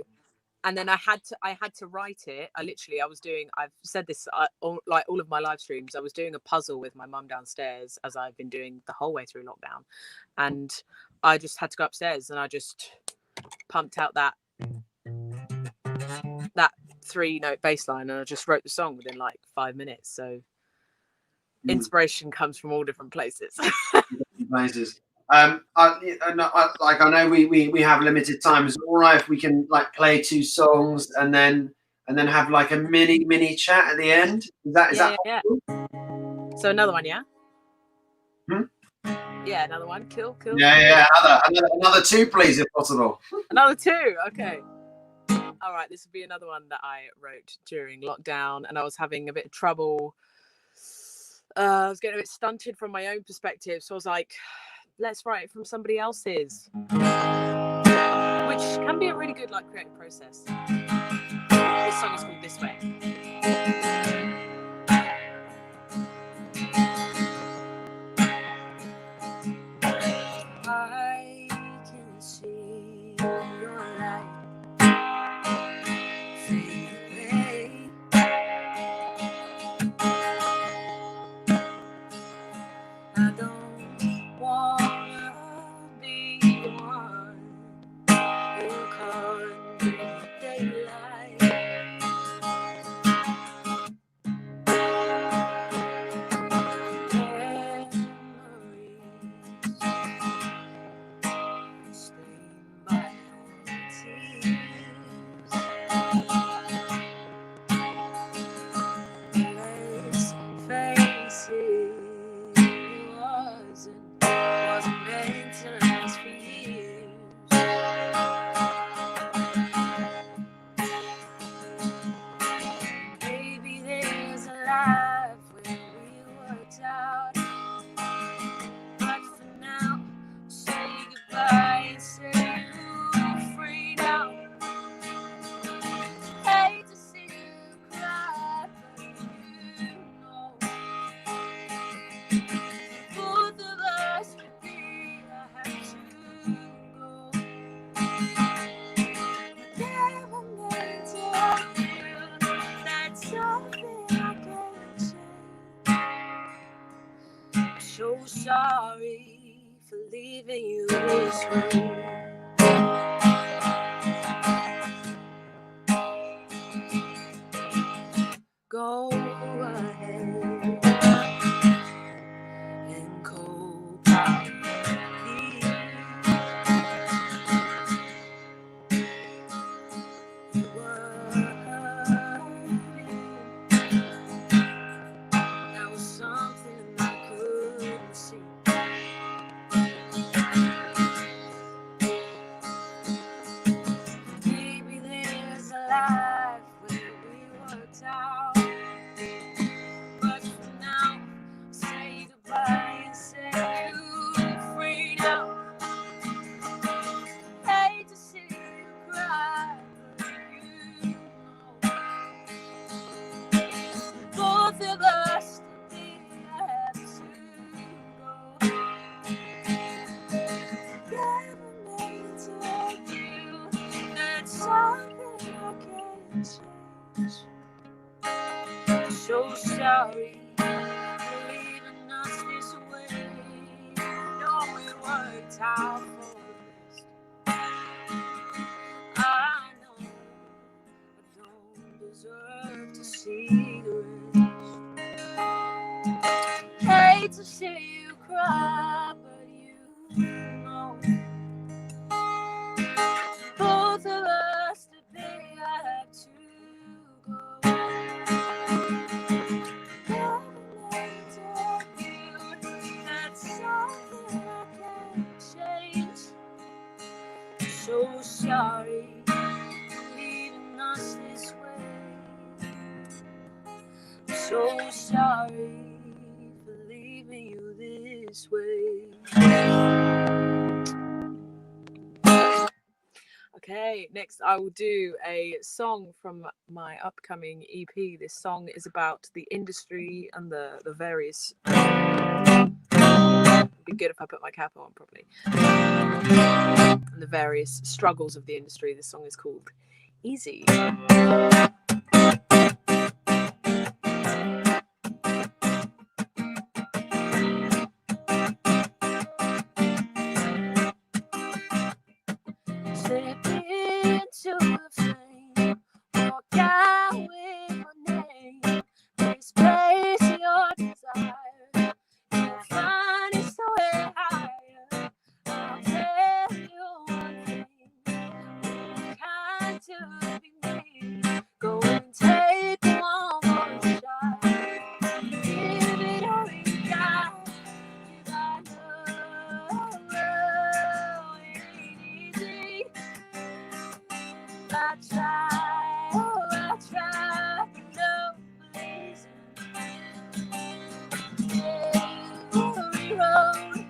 S16: and then I had to write it. I've said this, like all of my live streams, I was doing a puzzle with my mum downstairs, as I've been doing the whole way through lockdown. And I just had to go upstairs and I just pumped out that 3-note bass line, and I just wrote the song within like 5 minutes. So inspiration comes from all different places.
S1: Places. I know we have limited time. Is it all right if we can like play 2 songs and then have like a mini chat at the end? Is that
S16: yeah. So another one, yeah. Yeah, another one. Cool.
S1: Yeah. Another 2, please, if possible.
S16: Another 2. Okay. All right. This would be another one that I wrote during lockdown, and I was having a bit of trouble. I was getting a bit stunted from my own perspective, so I was like, let's write it from somebody else's, which can be a really good like creative process. This song is called This Way. I can see your light fade away. I don't wanna be the one who caught in the daylight. So sorry for leaving you this way. Go ahead and cope out. That was something I couldn't see. Maybe there's a life where we worked out. But for now, say goodbye and say you're free now. Hate to see you cry, but you know both of us have to go. Never meant to hurt you. That's something I can't change. So sorry for leaving us this way. No, it worked out for the best. I know I don't deserve to see the rest. Hate to see you cry, but you know both of us today I have to go. Never meant to hurt you. That's something I can't change. So sorry for leaving us this way. So sorry for leaving you this way. Okay, next I will do a song from my upcoming EP. This song is about the industry and the various. It'd be good if I put my cap on properly. And the various struggles of the industry. This song is called Easy.
S15: Slip into the flame, walk out with my name, place your desire, you'll find it somewhere higher. I'll tell you one thing, you're kind to be me, go and take one more shot, give it all you got, 'cause I know it ain't easy. I try, for no reason. Every road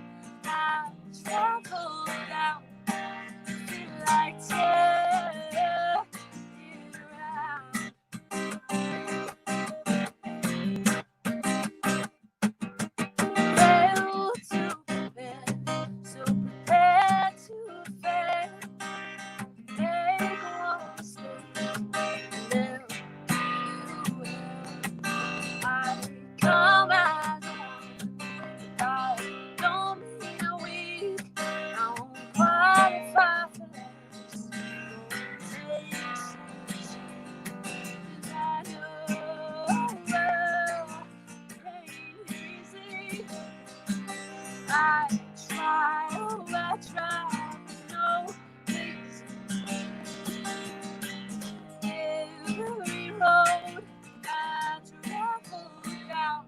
S15: I travel down, feel like tearing it around. Fail to prepare, so prepare to fail. Make one mistake, then you will. I come as one, I don't mean a week. I won't qualify for less. Take sense, 'cause I know well it ain't easy. I try, no reason. Every road I travel down,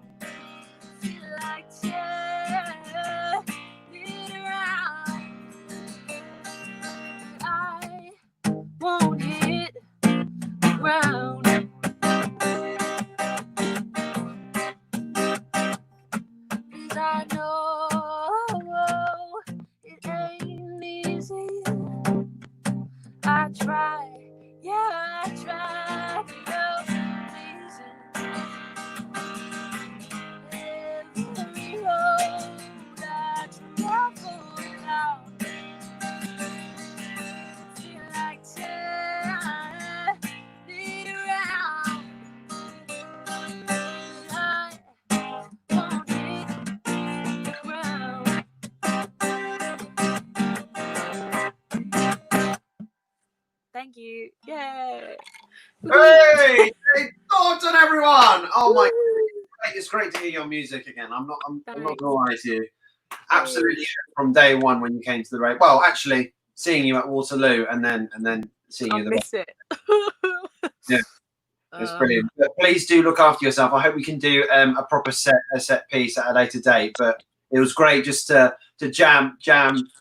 S15: feel like tearing it around. I won't hit the ground. 'Cause I know it ain't easy. I try, yeah, I try for no reason. Every road I travel down, feel like tearing it around. I won't hit the ground.
S16: Thank you. Yay.
S1: Hey, hey, Thornton, everyone! Oh my God, it's great to hear your music again. I'm not gonna lie to you. Absolutely, from day one when you came to the race. Well, actually, seeing you at Waterloo and then seeing
S16: I
S1: you the
S16: miss it.
S1: yeah, it's brilliant. But please do look after yourself. I hope we can do a proper set piece at a later date. But it was great just to jam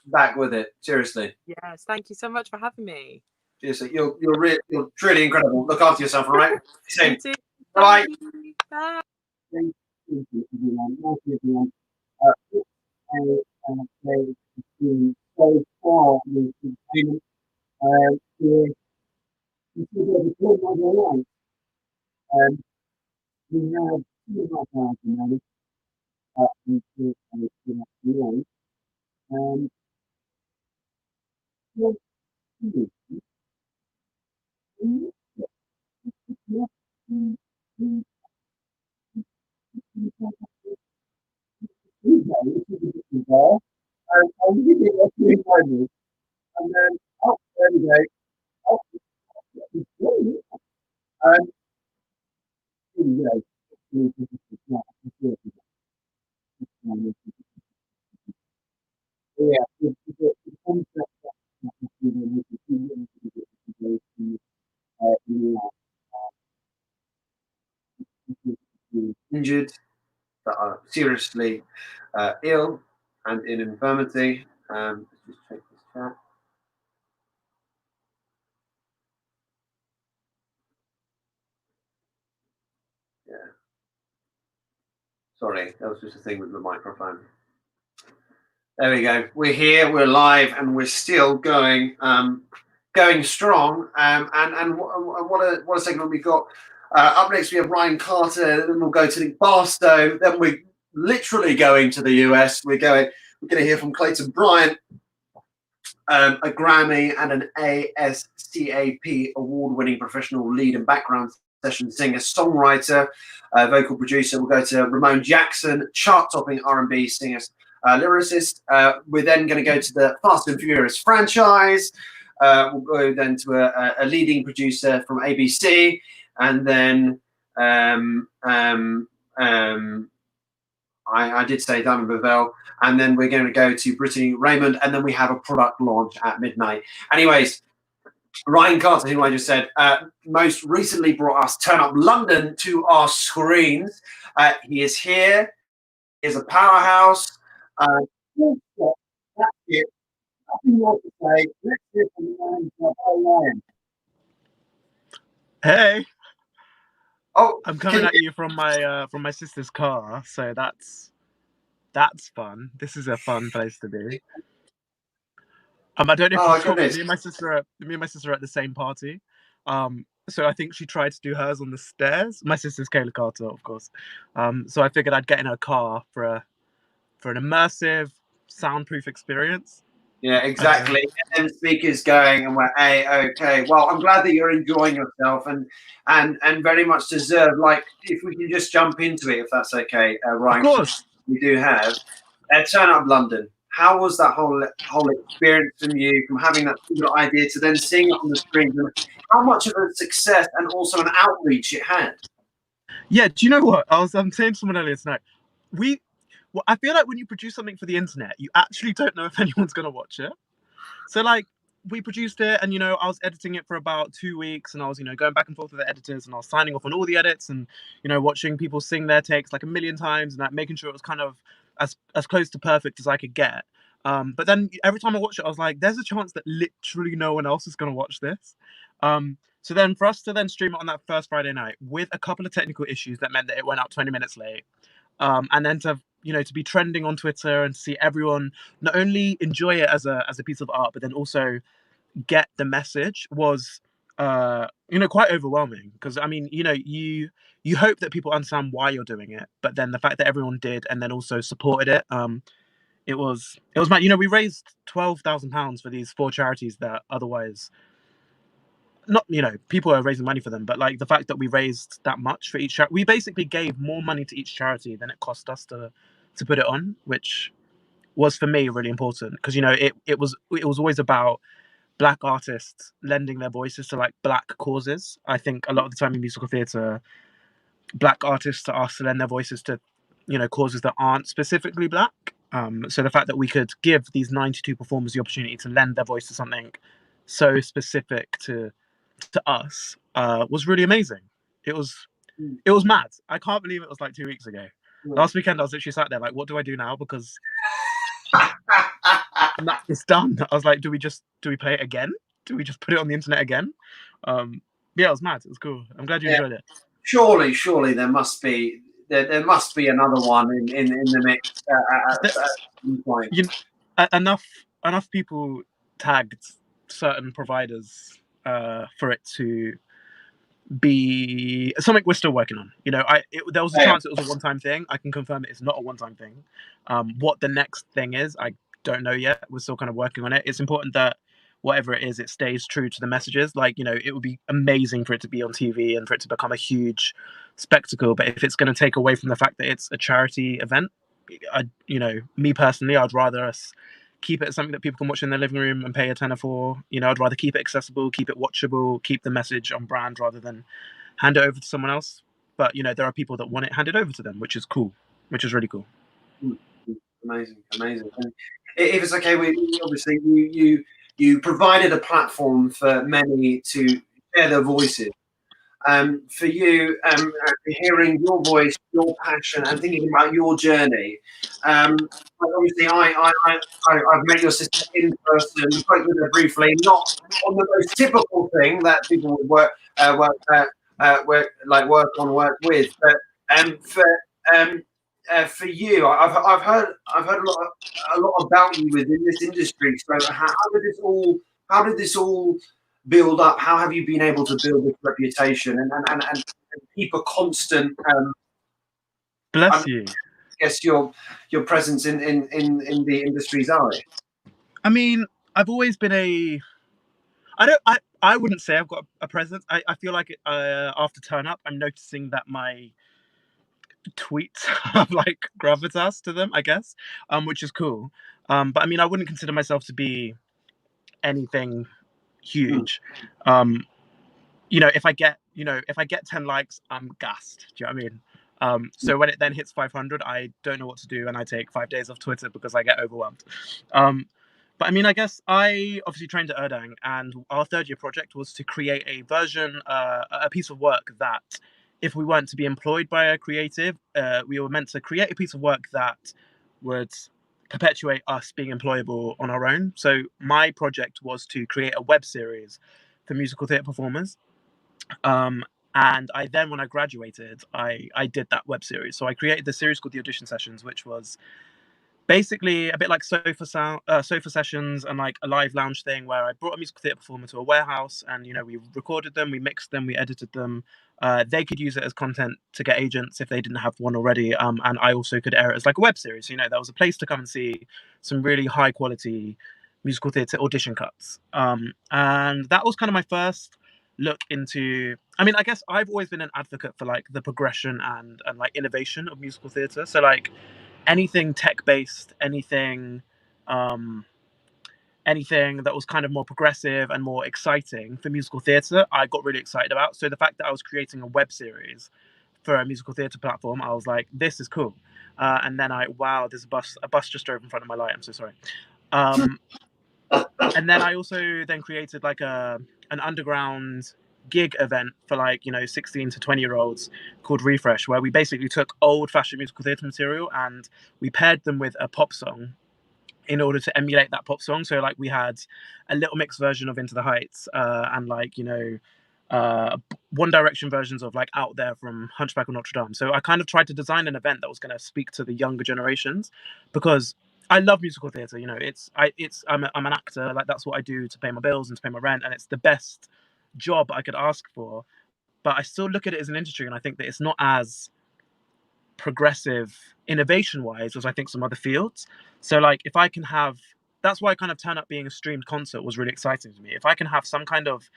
S1: back with it. Seriously.
S16: Yes, thank you so much for having me.
S1: Seriously, you're truly incredible. Look after yourself, all right?
S16: You too.
S1: Bye.
S16: Thank you. Bye.
S1: Thank you, everyone. Thank you, everyone. So far with the payment, we're recording on the line. We have 2.5 hours to manage until the line. What do I'll give you a few moments and then up there we go. Up and here we go. Yeah, the concept injured, that are seriously ill and in infirmity. Let's just check this chat. Yeah. Sorry, that was just a thing with the microphone. There we go. We're here, we're live, and we're still going. going strong. And what a segment we've got. Up next, we have Ryan Carter. Then we'll go to Nick Barstow. Then we're literally going to the US. We're going to hear from Clayton Bryant, a Grammy and an ASCAP award-winning professional lead and background session singer, songwriter, vocal producer. We'll go to Ramon Jackson, chart-topping R&B singer, lyricist. We're then going to go to the Fast and Furious franchise. We'll go then to a leading producer from ABC, and then I did say Diamond Bavell, and then we're going to go to Brittany Raymond, and then we have a product launch at midnight. Anyways, Ryan Carter, who I just said, most recently brought us Turn Up London to our screens. He is here. He is a powerhouse. That's it. Nothing more to say. Let's hear from Ryan.
S17: Hey.
S1: Oh,
S17: I'm coming at you from my sister's car, so that's fun. This is a fun place to be. I don't know if you saw, me and my sister are at the same party. So I think she tried to do hers on the stairs. My sister's Kayla Carter, of course. So I figured I'd get in her car for an immersive, soundproof experience.
S1: Yeah, exactly. And speakers going, and we're okay. Well, I'm glad that you're enjoying yourself, and very much deserve. Like, if we can just jump into it, if that's okay, Ryan.
S17: Of course.
S1: We do have Turn Up London. How was that whole experience from you, from having that idea to then seeing it on the screen? How much of a success and also an outreach it had?
S17: Yeah, do you know what? I'm saying to someone earlier tonight. I feel like when you produce something for the internet, you actually don't know if anyone's going to watch it. So, like, we produced it, and, I was editing it for about 2 weeks, and I was, going back and forth with the editors, and I was signing off on all the edits, and, watching people sing their takes like a million times, and like, making sure it was kind of as close to perfect as I could get. But then every time I watched it, I was like, there's a chance that literally no one else is going to watch this. So then for us to then stream it on that first Friday night with a couple of technical issues that meant that it went out 20 minutes late, and then to be trending on Twitter and see everyone not only enjoy it as a piece of art, but then also get the message was, quite overwhelming. Because I mean, you hope that people understand why you're doing it, but then the fact that everyone did and then also supported it, it was mad. We raised £12,000 for these 4 charities that otherwise not, people are raising money for them, but like the fact that we raised that much for each charity, we basically gave more money to each charity than it cost us to put it on, which was for me really important, because it was always about Black artists lending their voices to like Black causes. I think a lot of the time in musical theatre, Black artists are asked to lend their voices to causes that aren't specifically Black. So the fact that we could give these 92 performers the opportunity to lend their voice to something so specific to us was really amazing. It was mad. I can't believe it was like 2 weeks ago. Last weekend I was literally sat there like, what do I do now? Because it's done. I was like, do we play it again? Do we just put it on the internet again? Yeah, it was mad. It was cool. I'm glad you enjoyed it.
S1: Surely there must be another one in the mix at some point.
S17: Enough people tagged certain providers for it to be something we're still working on. There was a chance it was a one-time thing. I can confirm it's not a one-time thing. What the next thing is, I don't know yet. We're still kind of working on it. It's important that whatever it is, it stays true to the messages. Like, it would be amazing for it to be on TV and for it to become a huge spectacle. But if it's going to take away from the fact that it's a charity event, me personally, I'd rather us keep it as something that people can watch in their living room and pay a tenner for. I'd rather keep it accessible, keep it watchable, keep the message on brand rather than hand it over to someone else. But, there are people that want it handed over to them, which is cool, which is really cool.
S1: Amazing. And if it's okay, obviously you provided a platform for many to share their voices. For you, hearing your voice, your passion, and thinking about your journey. Obviously, I've met your sister in person, spoke with her briefly, not on the most typical thing that people would work with, but for you, I've heard a lot about you within this industry. So how did this all build up? How have you been able to build this reputation and keep a constant?
S17: Bless you.
S1: I guess your presence in the industry's eye.
S17: I mean, I've always been I wouldn't say I've got a presence. I feel like after Turn Up, I'm noticing that my tweets have like gravitas to them, I guess, which is cool. But I mean, I wouldn't consider myself to be anything huge. You know, if I get 10 likes, I'm gassed. Do you know what I mean? So when it then hits 500, I don't know what to do, and I take 5 days off Twitter because I get overwhelmed. But I mean, I guess I obviously trained at Erdang, and our third-year project was to create a version, a piece of work that, if we weren't to be employed by a creative, we were meant to create a piece of work that would perpetuate us being employable on our own. So my project was to create a web series for musical theatre performers. And I then, when I graduated, I did that web series. So I created the series called The Audition Sessions, which was basically a bit like sofa sessions and like a live lounge thing, where I brought a musical theatre performer to a warehouse, and we recorded them, we mixed them, we edited them. They could use it as content to get agents if they didn't have one already, and I also could air it as like a web series. So, there was a place to come and see some really high quality musical theatre audition cuts, and that was kind of my first look into. I mean, I guess I've always been an advocate for like the progression and like innovation of musical theatre. So like anything tech-based, anything that was kind of more progressive and more exciting for musical theatre, I got really excited about. So the fact that I was creating a web series for a musical theatre platform, I was like, this is cool. And then wow, there's a bus just drove in front of my light. I'm so sorry. And then I also then created like an underground gig event for like 16 to 20-year-olds called Refresh, where we basically took old-fashioned musical theatre material and we paired them with a pop song in order to emulate that pop song. So like we had a Little Mix version of Into the Heights, and like One Direction versions of like Out There from Hunchback of Notre Dame. So I kind of tried to design an event that was going to speak to the younger generations, because I love musical theatre. I'm an actor. Like that's what I do to pay my bills and to pay my rent, and it's the best job I could ask for. But I still look at it as an industry, and I think that it's not as progressive innovation wise as I think some other fields. So like if I can have, that's why kind of Turn Up being a streamed concert was really exciting to me. If I can have some kind of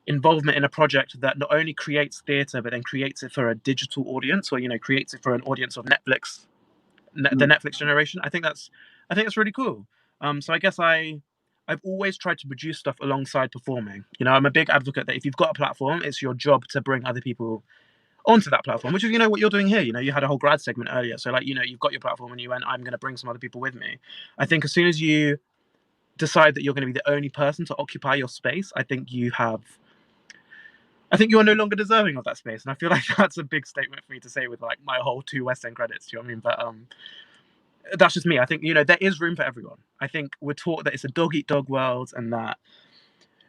S17: involvement in a project that not only creates theatre but then creates it for a digital audience, or creates it for an audience of Netflix, the Netflix generation, I think that's really cool. So I guess I've always tried to produce stuff alongside performing. I'm a big advocate that if you've got a platform, it's your job to bring other people onto that platform, which is what you're doing here. You had a whole grad segment earlier, so like you've got your platform and you went, I'm going to bring some other people with me. I think as soon as you decide that you're going to be the only person to occupy your space, I think you are no longer deserving of that space. And I feel like that's a big statement for me to say with like my whole 2 West End credits. Do you know what I mean? But that's just me. I think there is room for everyone. I think we're taught that it's a dog eat dog world, and that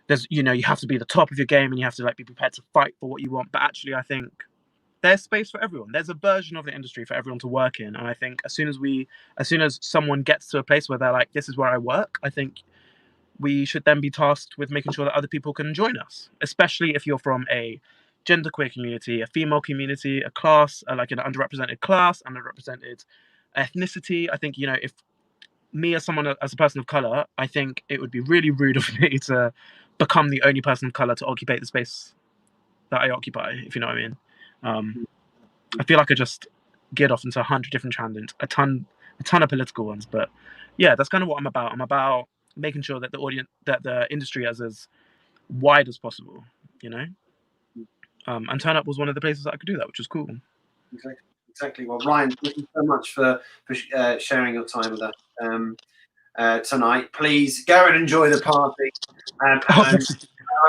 S17: there's you have to be the top of your game and you have to like be prepared to fight for what you want. But actually, I think there's space for everyone. There's a version of the industry for everyone to work in. And I think as soon as someone gets to a place where they're like, this is where I work, I think we should then be tasked with making sure that other people can join us, especially if you're from a genderqueer community, a female community, a class, like an underrepresented class, underrepresented ethnicity. I think, if me as a person of color, I think it would be really rude of me to become the only person of color to occupy the space that I occupy, if you know what I mean. I feel like I just get off into 100 different tangents, a ton of political ones, but yeah, that's kind of what I'm about. I'm about making sure that the industry is as wide as possible, and Turn Up was one of the places that I could do that, which was cool.
S1: Exactly. Well, Ryan, thank you so much for sharing your time with us tonight. Please go and enjoy the party, and I'll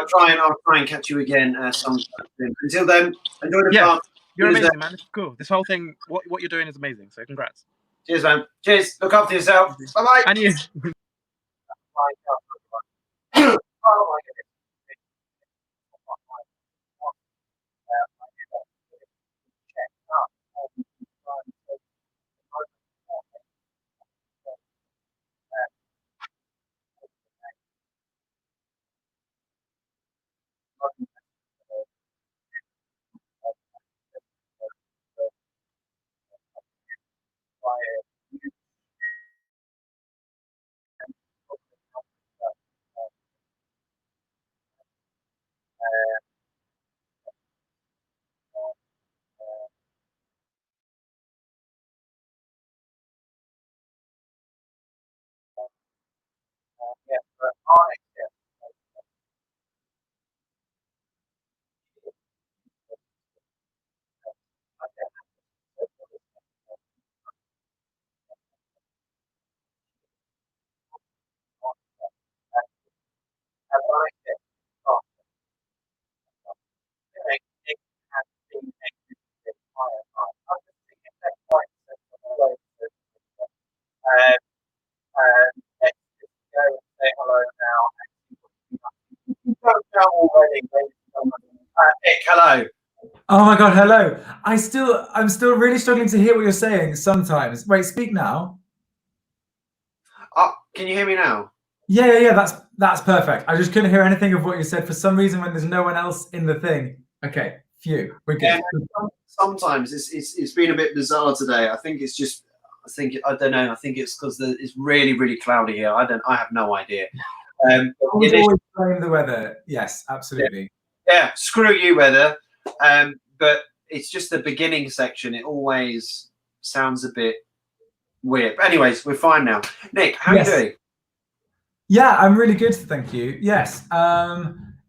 S1: try and catch you again sometime soon. Until then, enjoy the party.
S17: You're amazing, man. This is cool. This whole thing, what you're doing is amazing. So congrats.
S1: Cheers, man. Cheers. Look after yourself. Bye bye.
S17: And you.
S1: Nick, hello.
S18: Oh my God, hello. I'm still really struggling to hear what you're saying sometimes. Wait, speak now.
S1: Oh, can you hear me now?
S18: Yeah. That's perfect. I just couldn't hear anything of what you said for some reason when there's no one else in the thing. Okay, phew, we're good.
S1: Yeah, sometimes it's been a bit bizarre today. I think it's just, I don't know. I think it's because it's really, really cloudy here. I have no idea.
S18: Always blame the weather. Yes, absolutely.
S1: Yeah, screw you, weather. But it's just the beginning section. It always sounds a bit weird. But anyways, we're fine now. Nick, how are you doing?
S18: Yeah, I'm really good, thank you. Yes,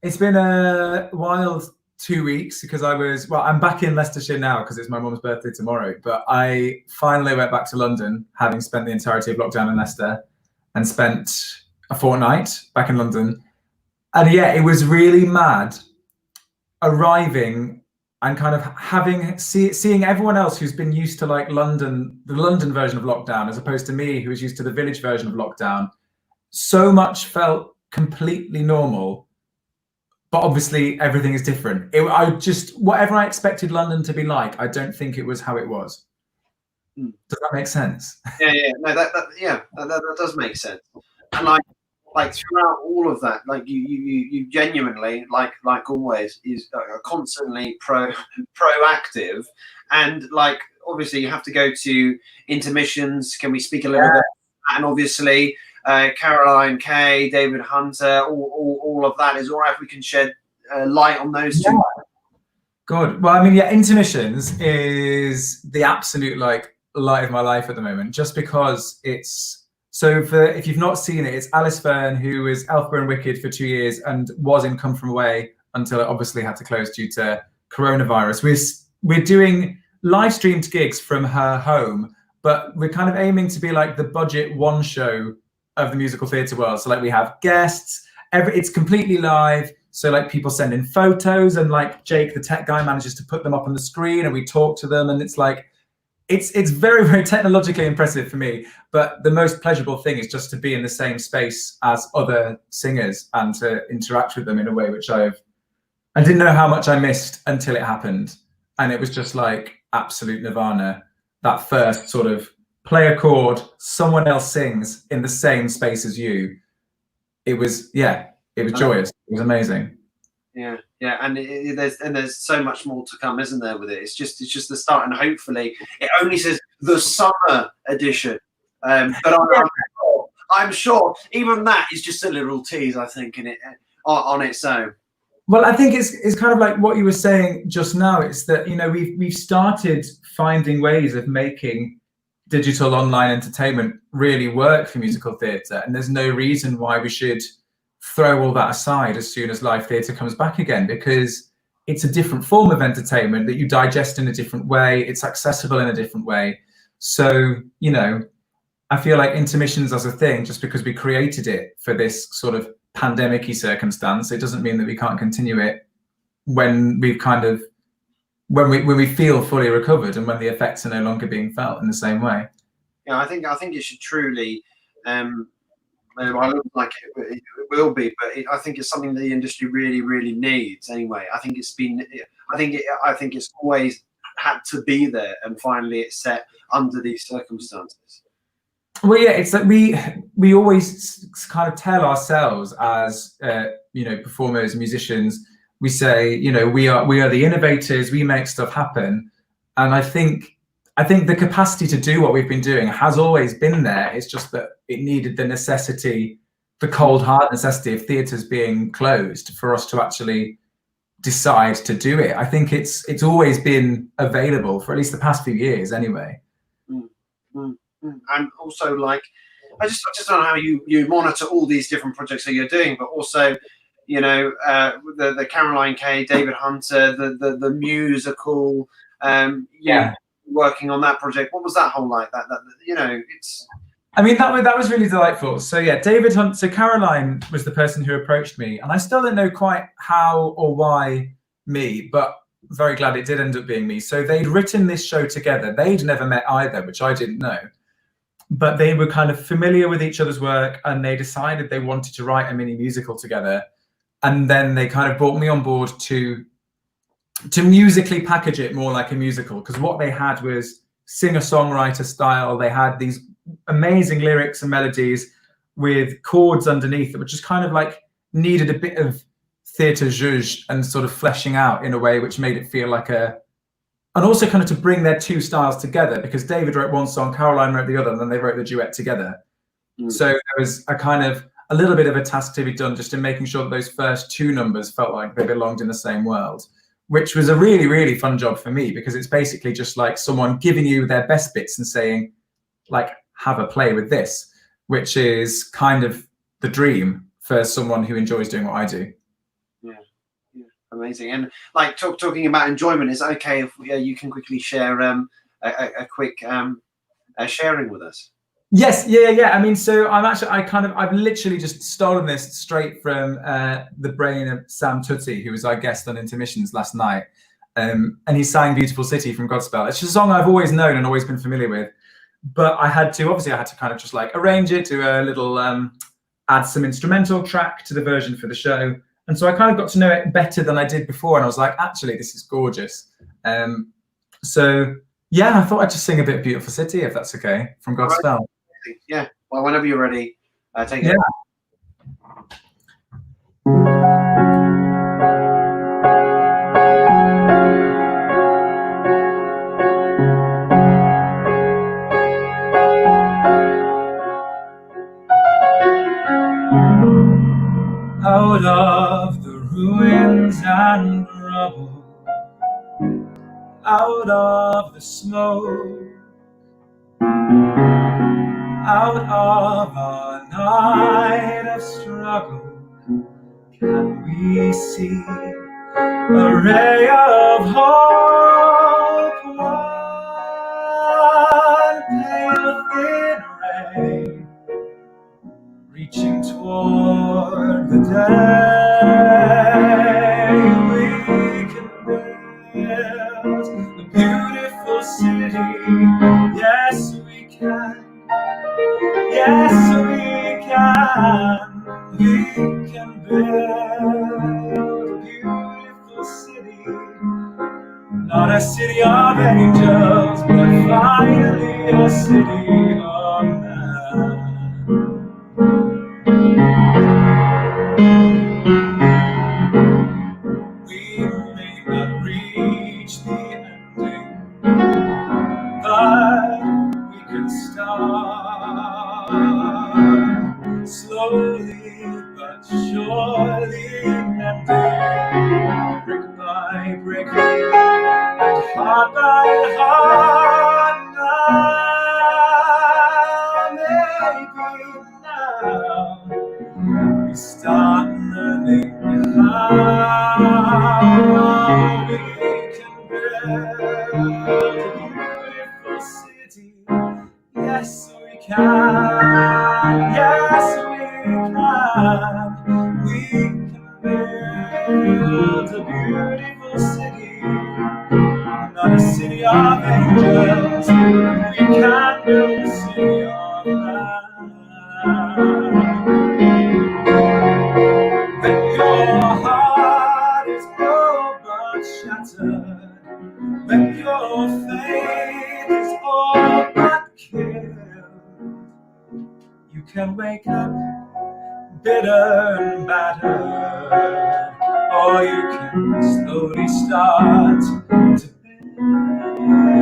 S18: it's been a wild 2 weeks because I'm back in Leicestershire now because it's my mum's birthday tomorrow. But I finally went back to London, having spent the entirety of lockdown in Leicester, and spent a fortnight back in London. And yeah, it was really mad arriving and kind of seeing everyone else who's been used to like the London version of lockdown, as opposed to me, who was used to the village version of lockdown. So much felt completely normal, but obviously everything is different. Whatever I expected London to be like, I don't think it was how it was. Does that make sense?
S1: Yeah. No, that does make sense. And like throughout all of that, like you genuinely, like always, is constantly proactive, and like obviously you have to go to intermissions. Can we speak a little bit? And obviously Caroline Kay, David Hunter, all of that. Is all right if we can shed light on those two.
S18: Good. Well, I mean, yeah, intermissions is the absolute like light of my life at the moment, just because it's. So if you've not seen it, it's Alice Fern, who was Elphaba and Wicked for 2 years and was in Come From Away until it obviously had to close due to coronavirus. We're doing live streamed gigs from her home, but we're kind of aiming to be like the budget one show of the musical theatre world. So like we have guests, it's completely live. So like people send in photos and like Jake, the tech guy, manages to put them up on the screen and we talk to them, and it's like, it's very, very technologically impressive for me, but the most pleasurable thing is just to be in the same space as other singers and to interact with them in a way which I didn't know how much I missed until it happened. And it was just like absolute nirvana. That first sort of play a chord, someone else sings in the same space as you. It was joyous. It was amazing.
S1: Yeah, and there's so much more to come, isn't there? With it, it's just the start, and hopefully it only says the summer edition. But I'm sure even that is just a little tease. I think in it on its own.
S18: Well, I think it's kind of like what you were saying just now. It's that we've started finding ways of making digital online entertainment really work for musical theatre, and there's no reason why we should throw all that aside as soon as live theatre comes back again, because it's a different form of entertainment that you digest in a different way. It's accessible in a different way. So, I feel like intermissions as a thing, just because we created it for this sort of pandemic-y circumstance, it doesn't mean that we can't continue it when we feel fully recovered and when the effects are no longer being felt in the same way.
S1: Yeah, I think it should truly. I look like it will be, but I think it's something the industry really, really needs. Anyway, I think it's always had to be there, and finally it's set under these circumstances.
S18: Well, yeah, it's like we always kind of tell ourselves as performers, musicians. We say, we are the innovators. We make stuff happen, and I think the capacity to do what we've been doing has always been there. It's just that it needed the cold, hard necessity of theatres being closed for us to actually decide to do it. I think it's always been available for at least the past few years anyway.
S1: And also, like, I just don't know how you monitor all these different projects that you're doing, but also, the Caroline Kay, David Hunter, the musical, working on that project. What was that whole like? It's.
S18: I mean, that was really delightful. So yeah, David Hunt. So Caroline was the person who approached me, and I still don't know quite how or why me, but very glad it did end up being me. So they'd written this show together. They'd never met either, which I didn't know. but they were kind of familiar with each other's work, and they decided they wanted to write a mini musical together. And then they kind of brought me on board to musically package it more like a musical, because what they had was singer-songwriter style. They had these amazing lyrics and melodies with chords underneath that were just kind of like needed a bit of theatre zhuzh and sort of fleshing out in a way which made it feel like and also kind of to bring their two styles together, because David wrote one song, Caroline wrote the other, and then they wrote the duet together. So there was a little bit of a task to be done just in making sure that those first two numbers felt like they belonged in the same world, which was a really, really fun job for me, because it's basically just like someone giving you their best bits and saying, like, have a play with this, which is kind of the dream for someone who enjoys doing what I do.
S1: Yeah, amazing. And like talking about enjoyment, is it okay if you can quickly share a quick sharing with us?
S18: Yes, yeah. I mean, so I've literally just stolen this straight from the brain of Sam Tutti, who was our guest on Intermissions last night. And he sang Beautiful City from Godspell. It's just a song I've always known and always been familiar with. But I had to kind of just like arrange it, do a little, add some instrumental track to the version for the show. And so I kind of got to know it better than I did before. And I was like, actually, this is gorgeous. So yeah, I thought I'd just sing a bit of Beautiful City, if that's okay, from Godspell.
S1: Yeah, well, whenever you're ready, take it.
S18: Out of the ruins and rubble, out of the smoke, out of our night of struggle, can we see a ray of hope? One pale thin ray reaching toward the day. We can build a beautiful city. Yes, we can. Yes, we can. We can build a beautiful city. Not a city of angels, but finally a city of men. We may not reach the ending, but we can start slowly but surely, ending brick by brick and heart by heart. Now, maybe we start learning how we can build a beautiful city. Yes, we can. Yes, we can. We can build a beautiful city. Not a city of angels, but we can build a city of man. When your heart is all but shattered, when your faith is all but killed, you can wake up bitter and battered, or you can slowly start to build. We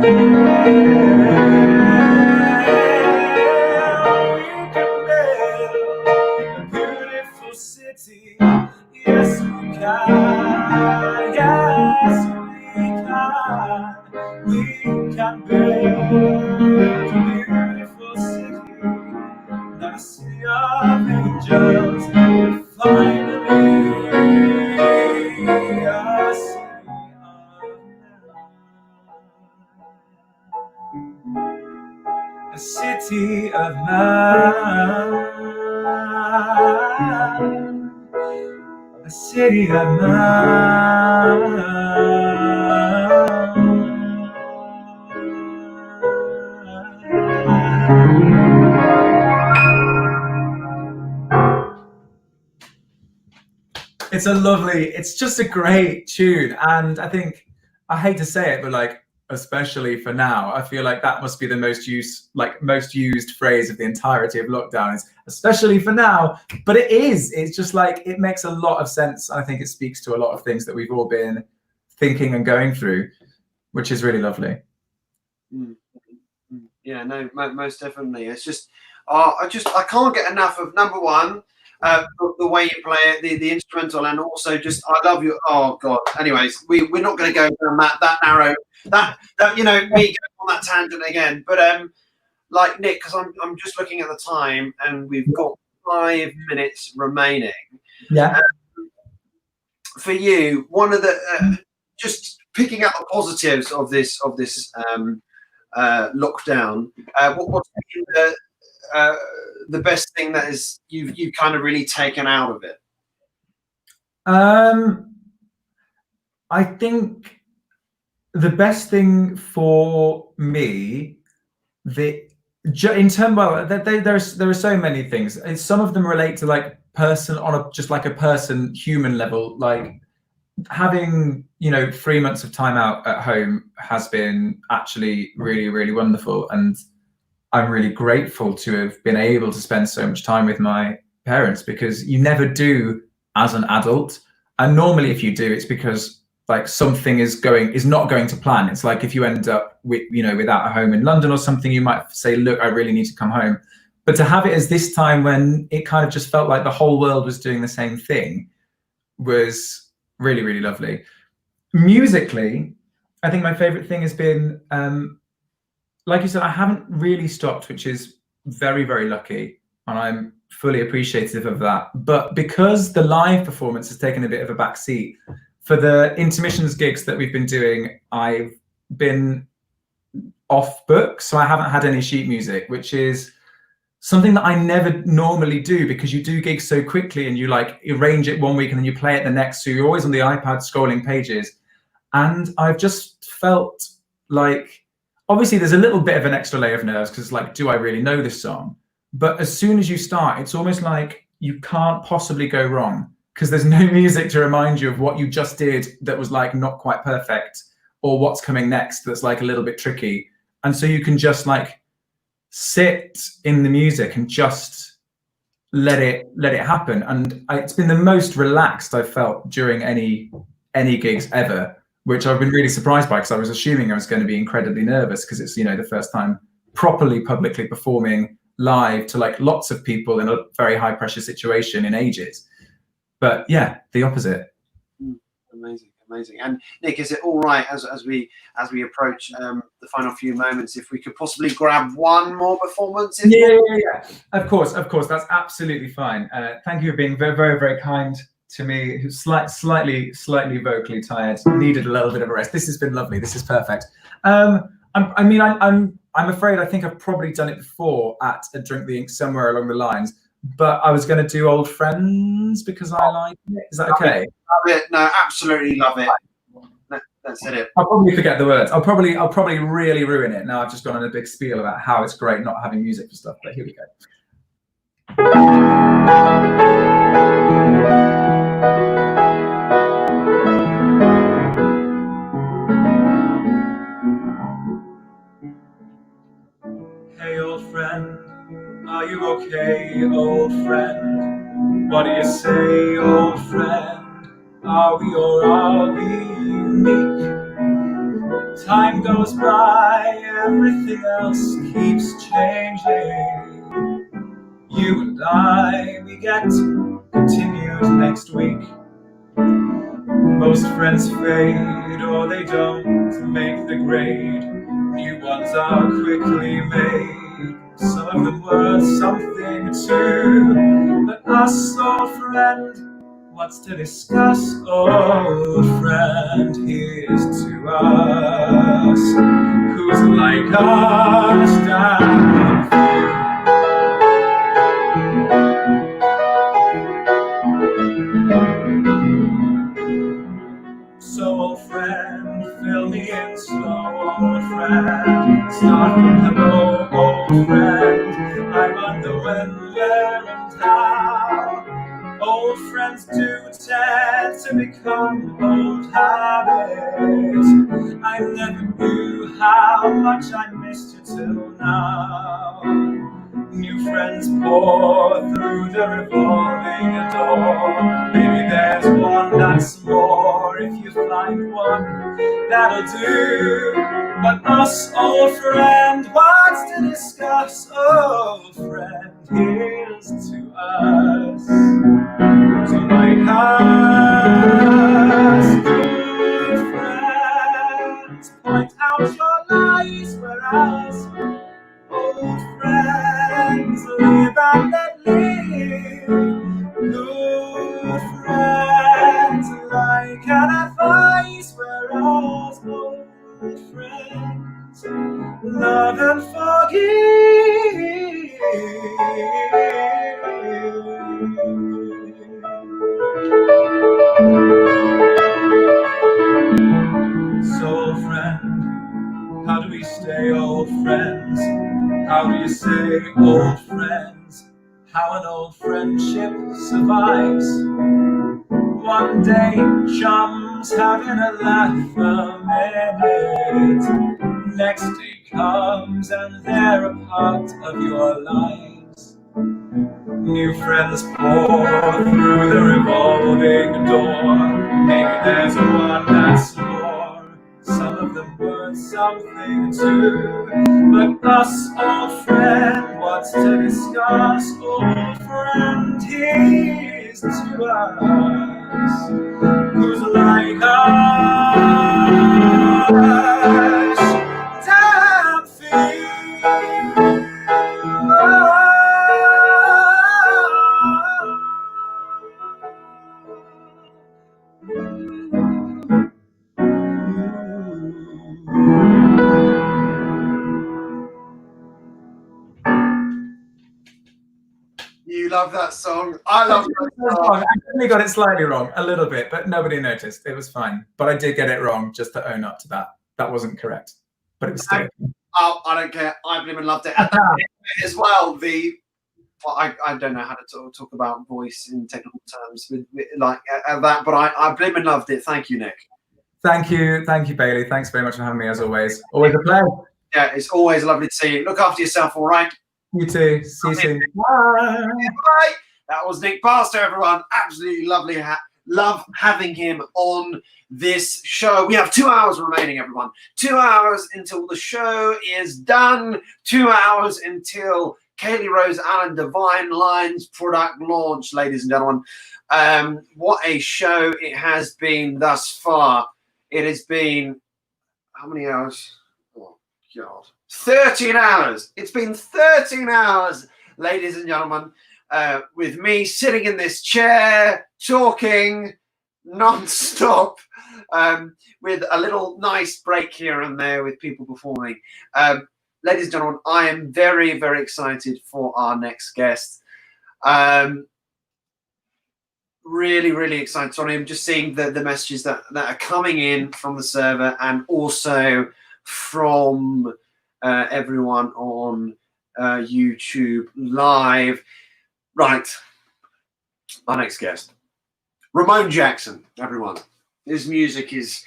S18: can build a beautiful city. Yes, we can. Yes, we can. We can build a beautiful city. Not a city of angels, but finally a city of man. A city of man. A city of man. It's a lovely, it's just a great tune. And I think, I hate to say it, but like, especially for now, I feel like that must be the most used phrase of the entirety of lockdown, is especially for now. But it is, it's just like, it makes a lot of sense. I think it speaks to a lot of things that we've all been thinking and going through, which is really lovely.
S1: Yeah, no, most definitely. It's just, I can't get enough of, number one, the way you play it, the instrumental, and also just, I love you. Oh God. Anyways, we're not going to go down that narrow, that me going on that tangent again. But like Nick, because I'm just looking at the time, and we've got 5 minutes remaining.
S18: Yeah.
S1: For you, one of the just picking up the positives of this lockdown. What's been the best thing that is you've kind of really taken out of it?
S18: I think the best thing for me, there are so many things, and some of them relate to like person on a just like a person human level. Like having 3 months of time out at home has been actually really, really wonderful, and I'm really grateful to have been able to spend so much time with my parents, because you never do as an adult. And normally if you do, it's because like something is not going to plan. It's like if you end up with without a home in London or something, you might say, look, I really need to come home. But to have it as this time when it kind of just felt like the whole world was doing the same thing was really, really lovely. Musically, I think my favorite thing has been, like you said, I haven't really stopped, which is very, very lucky, and I'm fully appreciative of that. But because the live performance has taken a bit of a back seat, for the intermissions gigs that we've been doing, I've been off book, so I haven't had any sheet music, which is something that I never normally do, because you do gigs so quickly and you like arrange it one week and then you play it the next, so you're always on the iPad scrolling pages. And I've just felt like, obviously there's a little bit of an extra layer of nerves, because like, do I really know this song? But as soon as you start, it's almost like you can't possibly go wrong, because there's no music to remind you of what you just did that was like not quite perfect, or what's coming next that's like a little bit tricky. And so you can just like sit in the music and just let it happen. And it's been the most relaxed I've felt during any gigs ever, which I've been really surprised by, because I was assuming I was going to be incredibly nervous, because it's the first time properly publicly performing live to like lots of people in a very high pressure situation in ages. But yeah, the opposite.
S1: Amazing. And Nick, is it all right as we approach the final few moments, if we could possibly grab one more performance?
S18: Yeah. Of course, that's absolutely fine. Thank you for being very, very, very kind to me, who's slightly vocally tired, needed a little bit of a rest. This has been lovely. This is perfect. I'm afraid I think I've probably done it before at a Drink the Ink somewhere along the lines, but I was going to do Old Friends because I like it. Is that okay?
S1: Love it. No, absolutely love it. That's it.
S18: I'll probably forget the words. I'll probably really ruin it. Now I've just gone on a big spiel about how it's great not having music for stuff, but here we go. Hey old friend, are you okay, old friend? What do you say, old friend? Are we or are we unique? Time goes by, everything else keeps changing. You and I, we get continued next week. Most friends fade or they don't make the grade. New ones are quickly made. Some of them worth something too. But us, old friend, what's to discuss, old friend? Here's to us, who's like us down here. So, old friend, fill me in slow, old friend. Start from hello, old friend. I wonder when, where, and how. Old friends do tend to become old habits. I never knew how much I missed you till now. New friends pour through the revolving door. Maybe there's one that's more. If you find one, that'll do. But us, old friend, what's to discuss? Old friend, here's to us. So like us, good friends, point out your lies, whereas old friends live and let live. Good friends like an advice, whereas old friends love and forgive. So, friend, how do we stay old friends? How do you say old friends? How an old friendship survives. One day, chums having a laugh a minute. Next day comes and they're a part of your lives. New friends pour through the revolving door. Maybe there's one that's more. Some of them worth something too. But us, old friend, what's to discuss? Old friend, here's to us. Who's like us? Damn thing.
S1: You love that song. I love that song.
S18: I definitely got it slightly wrong, a little bit, but nobody noticed. It was fine. But I did get it wrong, just to own up to that. That wasn't correct. But it was still.
S1: Oh, I don't care. I blooming loved it. And as well, I don't know how to talk about voice in technical terms with that, but I blooming loved it. Thank you, Nick.
S18: Thank you, Bailey. Thanks very much for having me, as always. Always a pleasure.
S1: Yeah, it's always lovely to see you. Look after yourself, all right?
S18: You too. See you soon.
S1: Bye. Bye. That was Nick Pastor, everyone. Absolutely lovely. Love having him on this show. We have 2 hours remaining, everyone. 2 hours until the show is done. 2 hours until Kaylee Rose Allen Divine Lines product launch, ladies and gentlemen. What a show it has been thus far. It has been, how many hours? Oh, God. 13 hours. It's been 13 hours, ladies and gentlemen, with me sitting in this chair, talking non-stop, with a little nice break here and there with people performing. Ladies and gentlemen, I am very, very excited for our next guest. Really, really excited. So I'm just seeing the messages that are coming in from the server and also from everyone on YouTube Live. Right. Our next guest. Ramon Jackson, everyone. His music is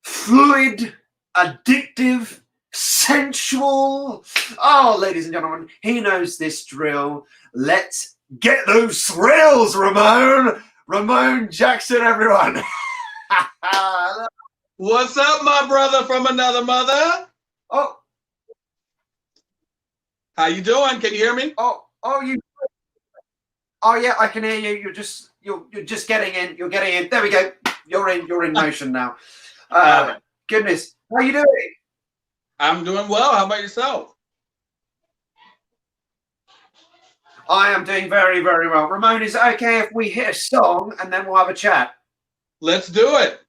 S1: fluid, addictive, sensual. Oh, ladies and gentlemen, he knows this drill. Let's get those thrills, Ramon. Ramon Jackson, everyone.
S19: What's up, my brother from another mother?
S1: Oh.
S19: How you doing? Can you hear me?
S1: Oh, yeah, I can hear you. You're just getting in. You're getting in. There we go. You're in motion now. Goodness. How are you doing?
S19: I'm doing well. How about yourself?
S1: I am doing very, very well. Ramon, is it okay if we hit a song and then we'll have a chat?
S19: Let's do it.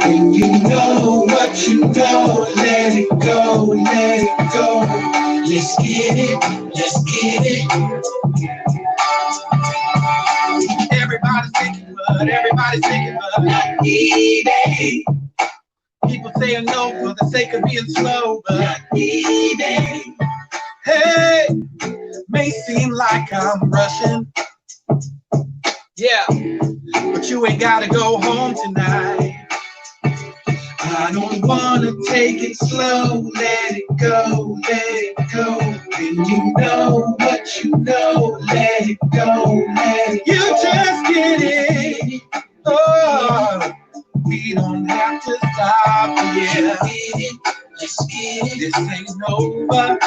S20: When you know what you know, let it go, let it go. Let's get it, let's get it. everybody's thinking, but not easy. People saying no for the sake of being slow, but not easy. Hey, may seem like I'm rushing, yeah, but you ain't gotta go home tonight. I don't wanna take it slow, let it go, let it go. When you know what you know, let it go, let it go. You just get it, oh, we don't have to stop, yeah. Just get it, this ain't over.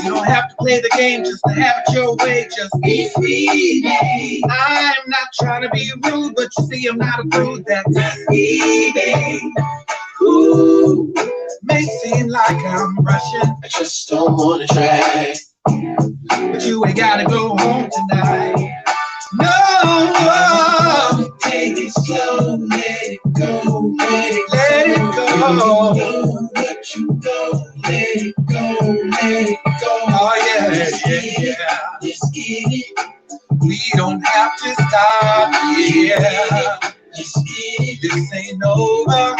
S20: You don't have to play the game just to have it your way, just be free. I'm not trying to be rude, but you see I'm not a prude, that's easy. Ooh, may seem like I'm rushing, I just don't wanna try, but you ain't gotta go home tonight. No, take it slow, let it go, let it go. You know what you know, let it go, let it go. Oh yeah, yeah. Just get it. We don't have to stop, yeah. Just get it. This ain't over.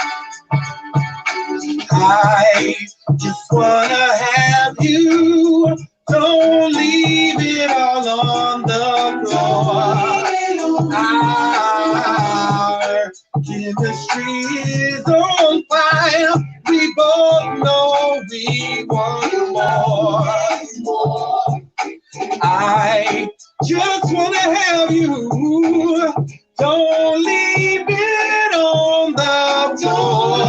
S20: I just wanna have you. Don't leave it all on the floor. Our chemistry is on fire. We both know we want more. I just wanna have you. Don't leave it on the floor.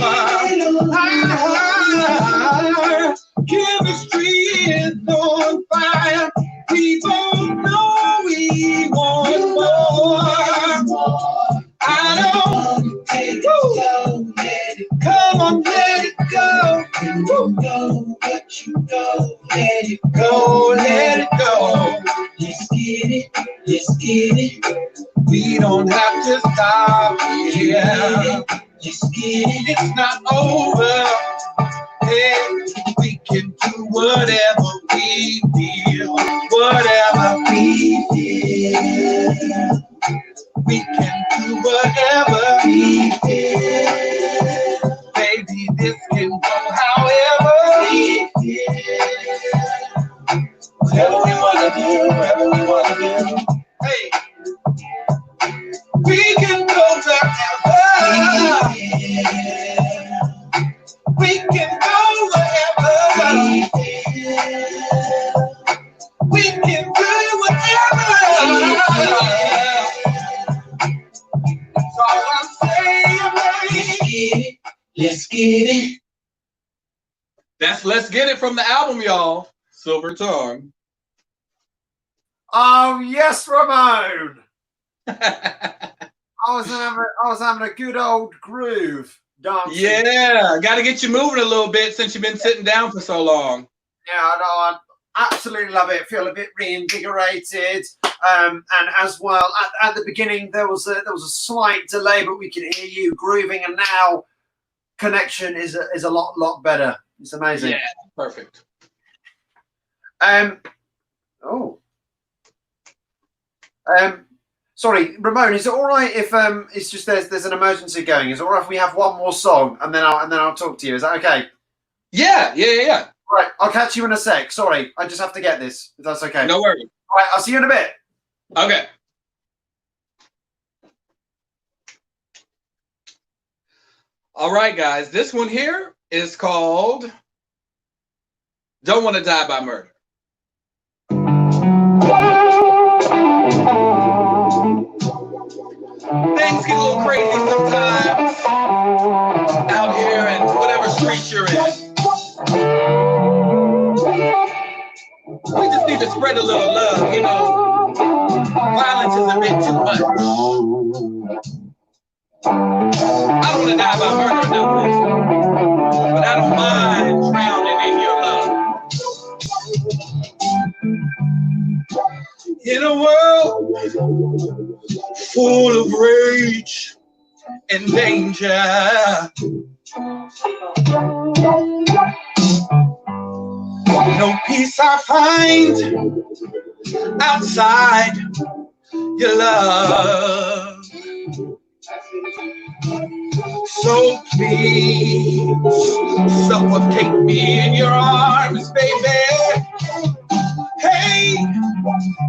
S20: Our chemistry is on fire. We both know we want more. I don't take it slow, let it go. Come on, let it go. You know what you know, let it go, let it go. Let's get it, let's get it. We don't have to stop, yeah. Let's get it, it's not over. Hey, we can do whatever we feel, whatever we feel. We can do whatever we feel. Baby, this can go however we feel. Whatever we wanna do, whatever we wanna do. Hey, we can go wherever. We can go wherever. We can do whatever. That's all I'm saying. Let's get it.
S19: That's Let's Get It from the album, y'all. Silver Tongue.
S1: Oh yes, Ramon. I was having a good old groove dancing.
S19: Yeah, got to get you moving a little bit since you've been sitting down for so long.
S1: Yeah, I absolutely love it. Feel a bit reinvigorated. And as well, at the beginning there was a slight delay, but we could hear you grooving, and now connection is a lot better. It's amazing.
S19: Yeah, perfect.
S1: Sorry, Ramon, is it all right if it's just there's an emergency going? Is it all right if we have one more song and then I'll talk to you? Is that okay?
S19: Yeah.
S1: All right, I'll catch you in a sec. Sorry, I just have to get this. If that's okay.
S19: No worries.
S1: All right, I'll see you in a bit.
S19: Okay. All right, guys. This one here is called Don't Want to Die by Murder. Things get a little crazy sometimes out here in whatever street you're in. We just need to spread a little love, you know. Violence is a bit too much. I don't want to die by murder, no, but I don't mind drowning in your love. In a world full of rage and danger, no peace I find outside your love. So please suffocate me in your arms, baby. Hey,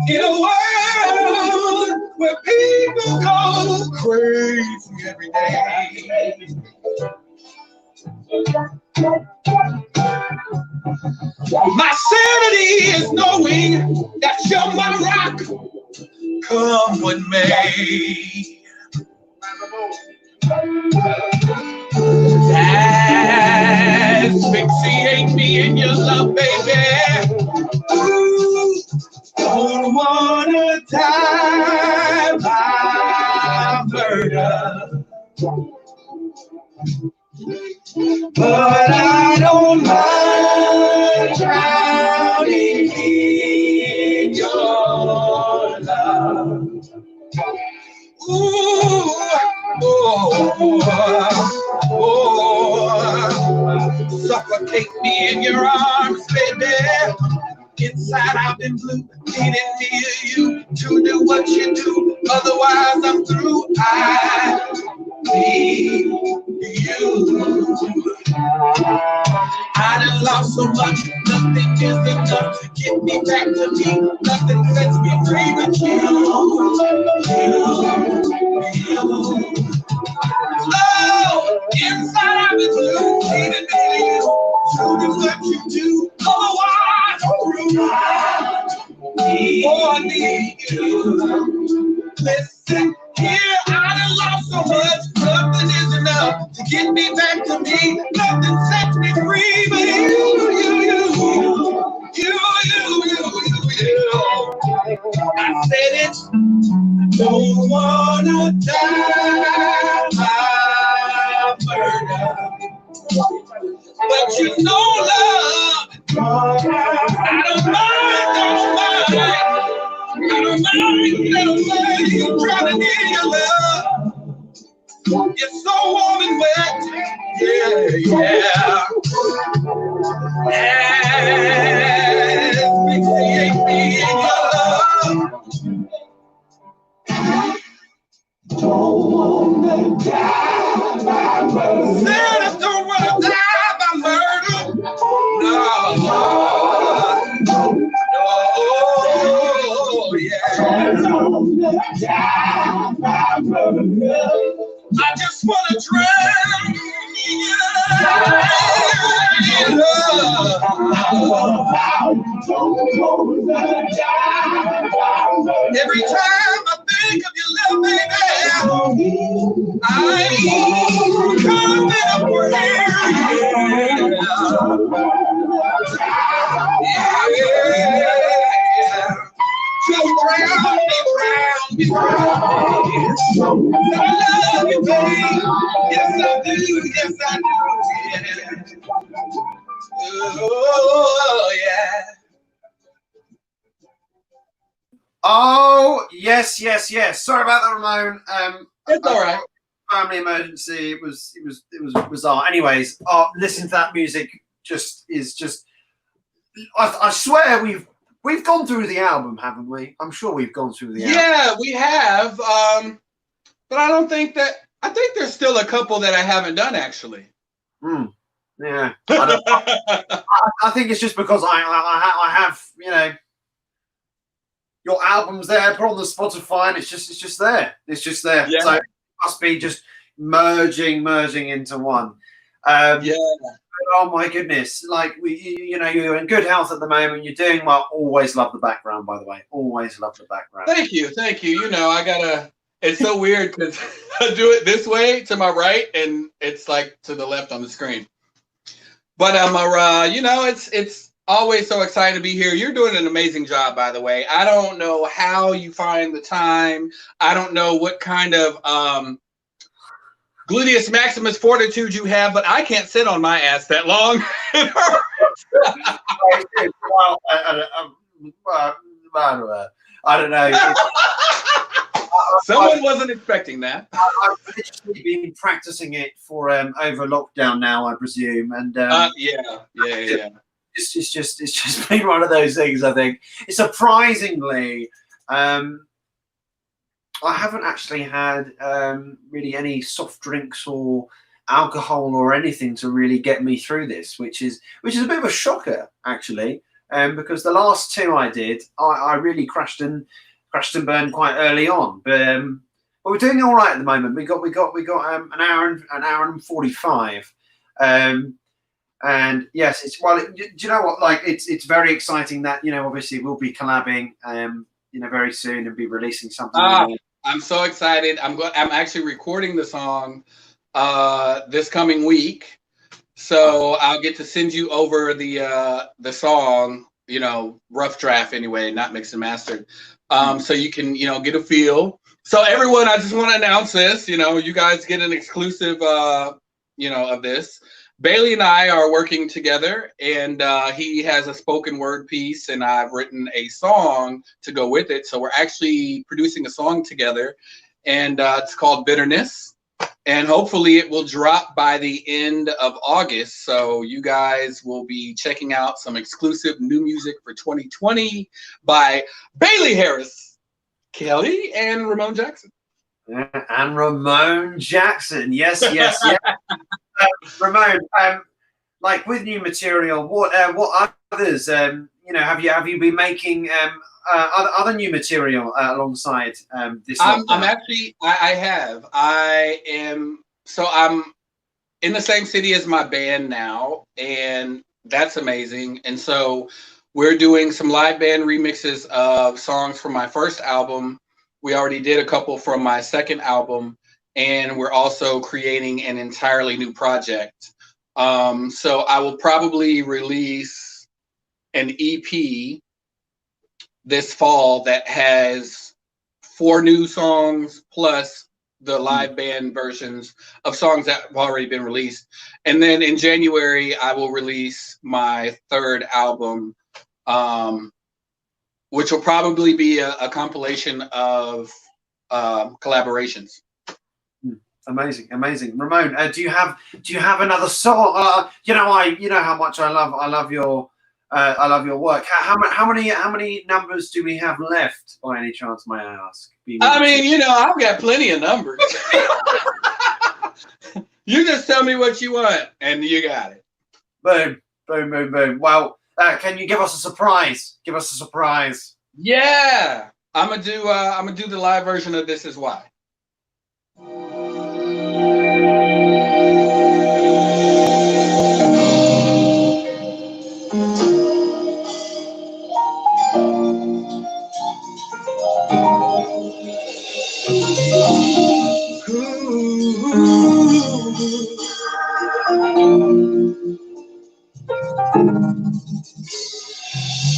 S19: in a world where people go crazy every day. My sanity is knowing that you're my rock, come what may. Asphyxiate me in your love, baby. Ooh, don't wanna die by murder, but I don't mind drowning in your love. Ooh, suffocate me in your arms, baby. Inside I've been blue, needing you to do what you do. Otherwise I'm through. I need you. I done lost so much, nothing is enough to get me back to me. Nothing sets me free but you. Oh, inside I've been blue, needing you to do what you do. Otherwise I'm through. I need you. Listen here, I done lost so much, nothing is enough to get me back to me. Nothing sets me free but you. I said it, don't wanna die by murder, but you know love, I don't mind. I'm drowning in your love. You're so warm and wet, yeah. Asphyxiate me in your love. Don't wanna die by murder. Said I don't wanna die by murder. No, yeah. I just wanna drown in love. Every time I think of your love, baby, I come in a prayer. So drown me. I love you, baby. Yes, I do. Yeah. Oh, yeah.
S1: Oh, yes. Sorry about that, Ramon.
S19: It's all right.
S1: Family emergency. It was bizarre. Anyways, listen to that music. I swear we've gone through the album, haven't we? I'm sure we've gone through the album.
S19: Yeah, we have. But I don't think that. I think there's still a couple that I haven't done actually.
S1: Yeah. I think it's just because I have, your album's there, put on the Spotify, and it's just there. It's just there.
S19: Yeah.
S1: So it must be just merging into one.
S19: Yeah.
S1: Oh my goodness! Like you're in good health at the moment. You're doing well. Always love the background, by the way. Always love the background.
S19: Thank you. I gotta. It's so weird because I do it this way to my right, and it's like to the left on the screen. But it's always so exciting to be here. You're doing an amazing job, by the way. I don't know how you find the time. I don't know what kind of gluteus maximus fortitude you have, but I can't sit on my ass that long.
S1: I don't know.
S19: Someone wasn't expecting that.
S1: I've literally been practicing it for over lockdown now, I presume, and
S19: yeah.
S1: It's just been one of those things. I think surprisingly, I haven't actually had really any soft drinks or alcohol or anything to really get me through this, which is a bit of a shocker actually, because the last two I did, I really crashed and burned quite early on, but we're doing all right at the moment. We got an hour and 45, and yes, it's do you know what? Like it's very exciting that obviously we'll be collabing very soon and be releasing something.
S19: I'm so excited. I'm actually recording the song this coming week, so I'll get to send you over the song, rough draft anyway, not mixed and mastered, so you can get a feel. So everyone, I just want to announce this. You guys get an exclusive of this. Bailey and I are working together, and he has a spoken word piece, and I've written a song to go with it. So we're actually producing a song together, and it's called Bitterness, and hopefully it will drop by the end of August. So you guys will be checking out some exclusive new music for 2020 by Bailey Harris, Kelly, and Ramon Jackson.
S1: Yeah, and Ramon Jackson, yes. Ramon, like with new material, what others? Have you been making other new material alongside this?
S19: I'm actually, I have. I'm in the same city as my band now, and that's amazing. And so we're doing some live band remixes of songs from my first album. We already did a couple from my second album. And we're also creating an entirely new project. So I will probably release an EP this fall that has 4 new songs plus the live band versions of songs that have already been released. And then in January, I will release my 3rd album, which will probably be a compilation of collaborations.
S1: Amazing. Ramon, do you have another song? You know how much I love your work. How many numbers do we have left, by any chance, may I ask?
S19: I've got plenty of numbers. You just tell me what you want, and you got it.
S1: Boom. Well, can you give us a surprise?
S19: Yeah, I'm gonna do the live version of This Is Why.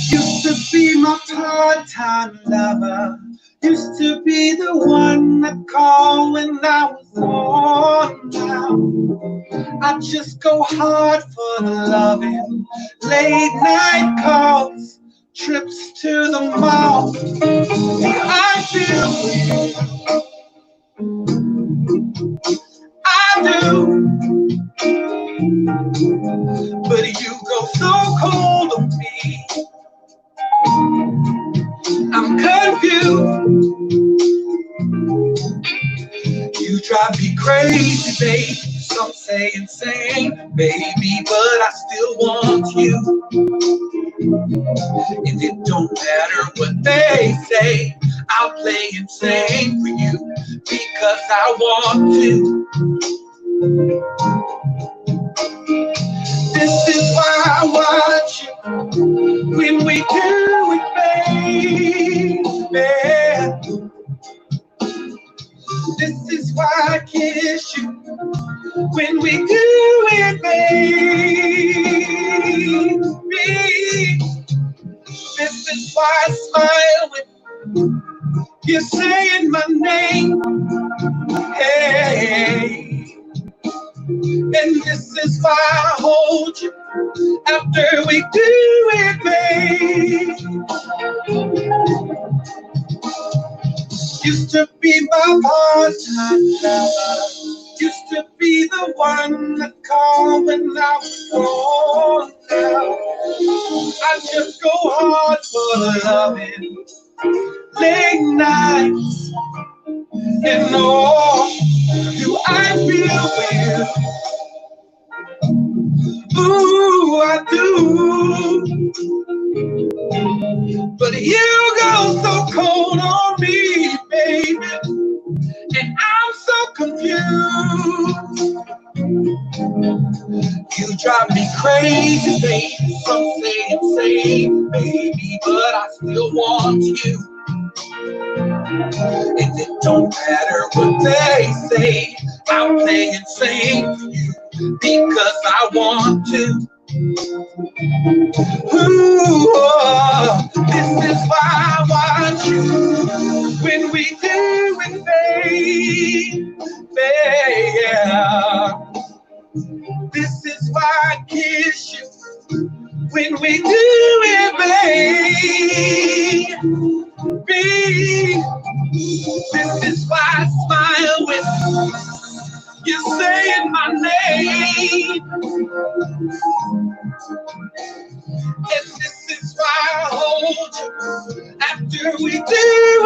S20: Used to be my part-time lover. Used to be the one that called when I was on down. I just go hard for the loving. Late night calls, trips to the mall. I feel I do. But you go so cold on me. I'm confused. You drive me crazy, babe. Some say insane, baby, but I still want you. And it don't matter what they say, I'll play insane for you because I want to. This is why I watch you when we do it, baby. This is why I kiss you when we do it, baby. This is why I smile when you're saying my name. Hey. And this is why I hold you after we do it, babe. Used to be my part-time lover. Used to be the one that called when I was gone now. I just go hard for the loving. Late nights and all. Do I feel weird? Ooh, I do. But you go so cold on me, baby, and I'm so confused. You drive me crazy, baby. Some say it's safe, baby, but I still want you. And it don't matter what they say, I'm playing safe for you because I want to. Ooh, oh, this is why I want you. When we do it, baby, yeah. This is why I kiss you. When we do it, baby. This is why I smile when you're saying my name. And this is why I hold you after we do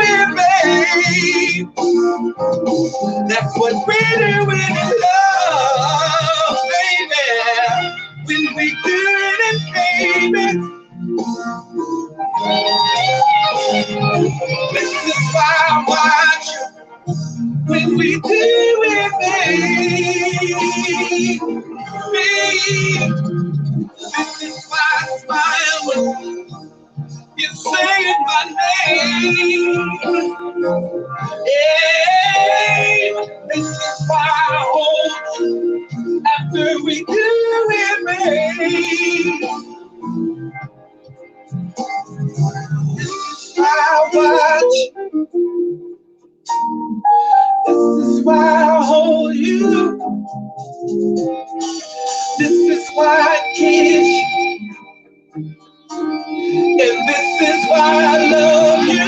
S20: it, babe. That's what we do in love, baby. When we do it, baby. This is why I watch you when we do it, babe. This is why I smile when you're saying my name. Yeah, this is why I hold you after we do it, babe. This is why I watch. This is why I hold you. This is why I kiss you. And this is why I love you.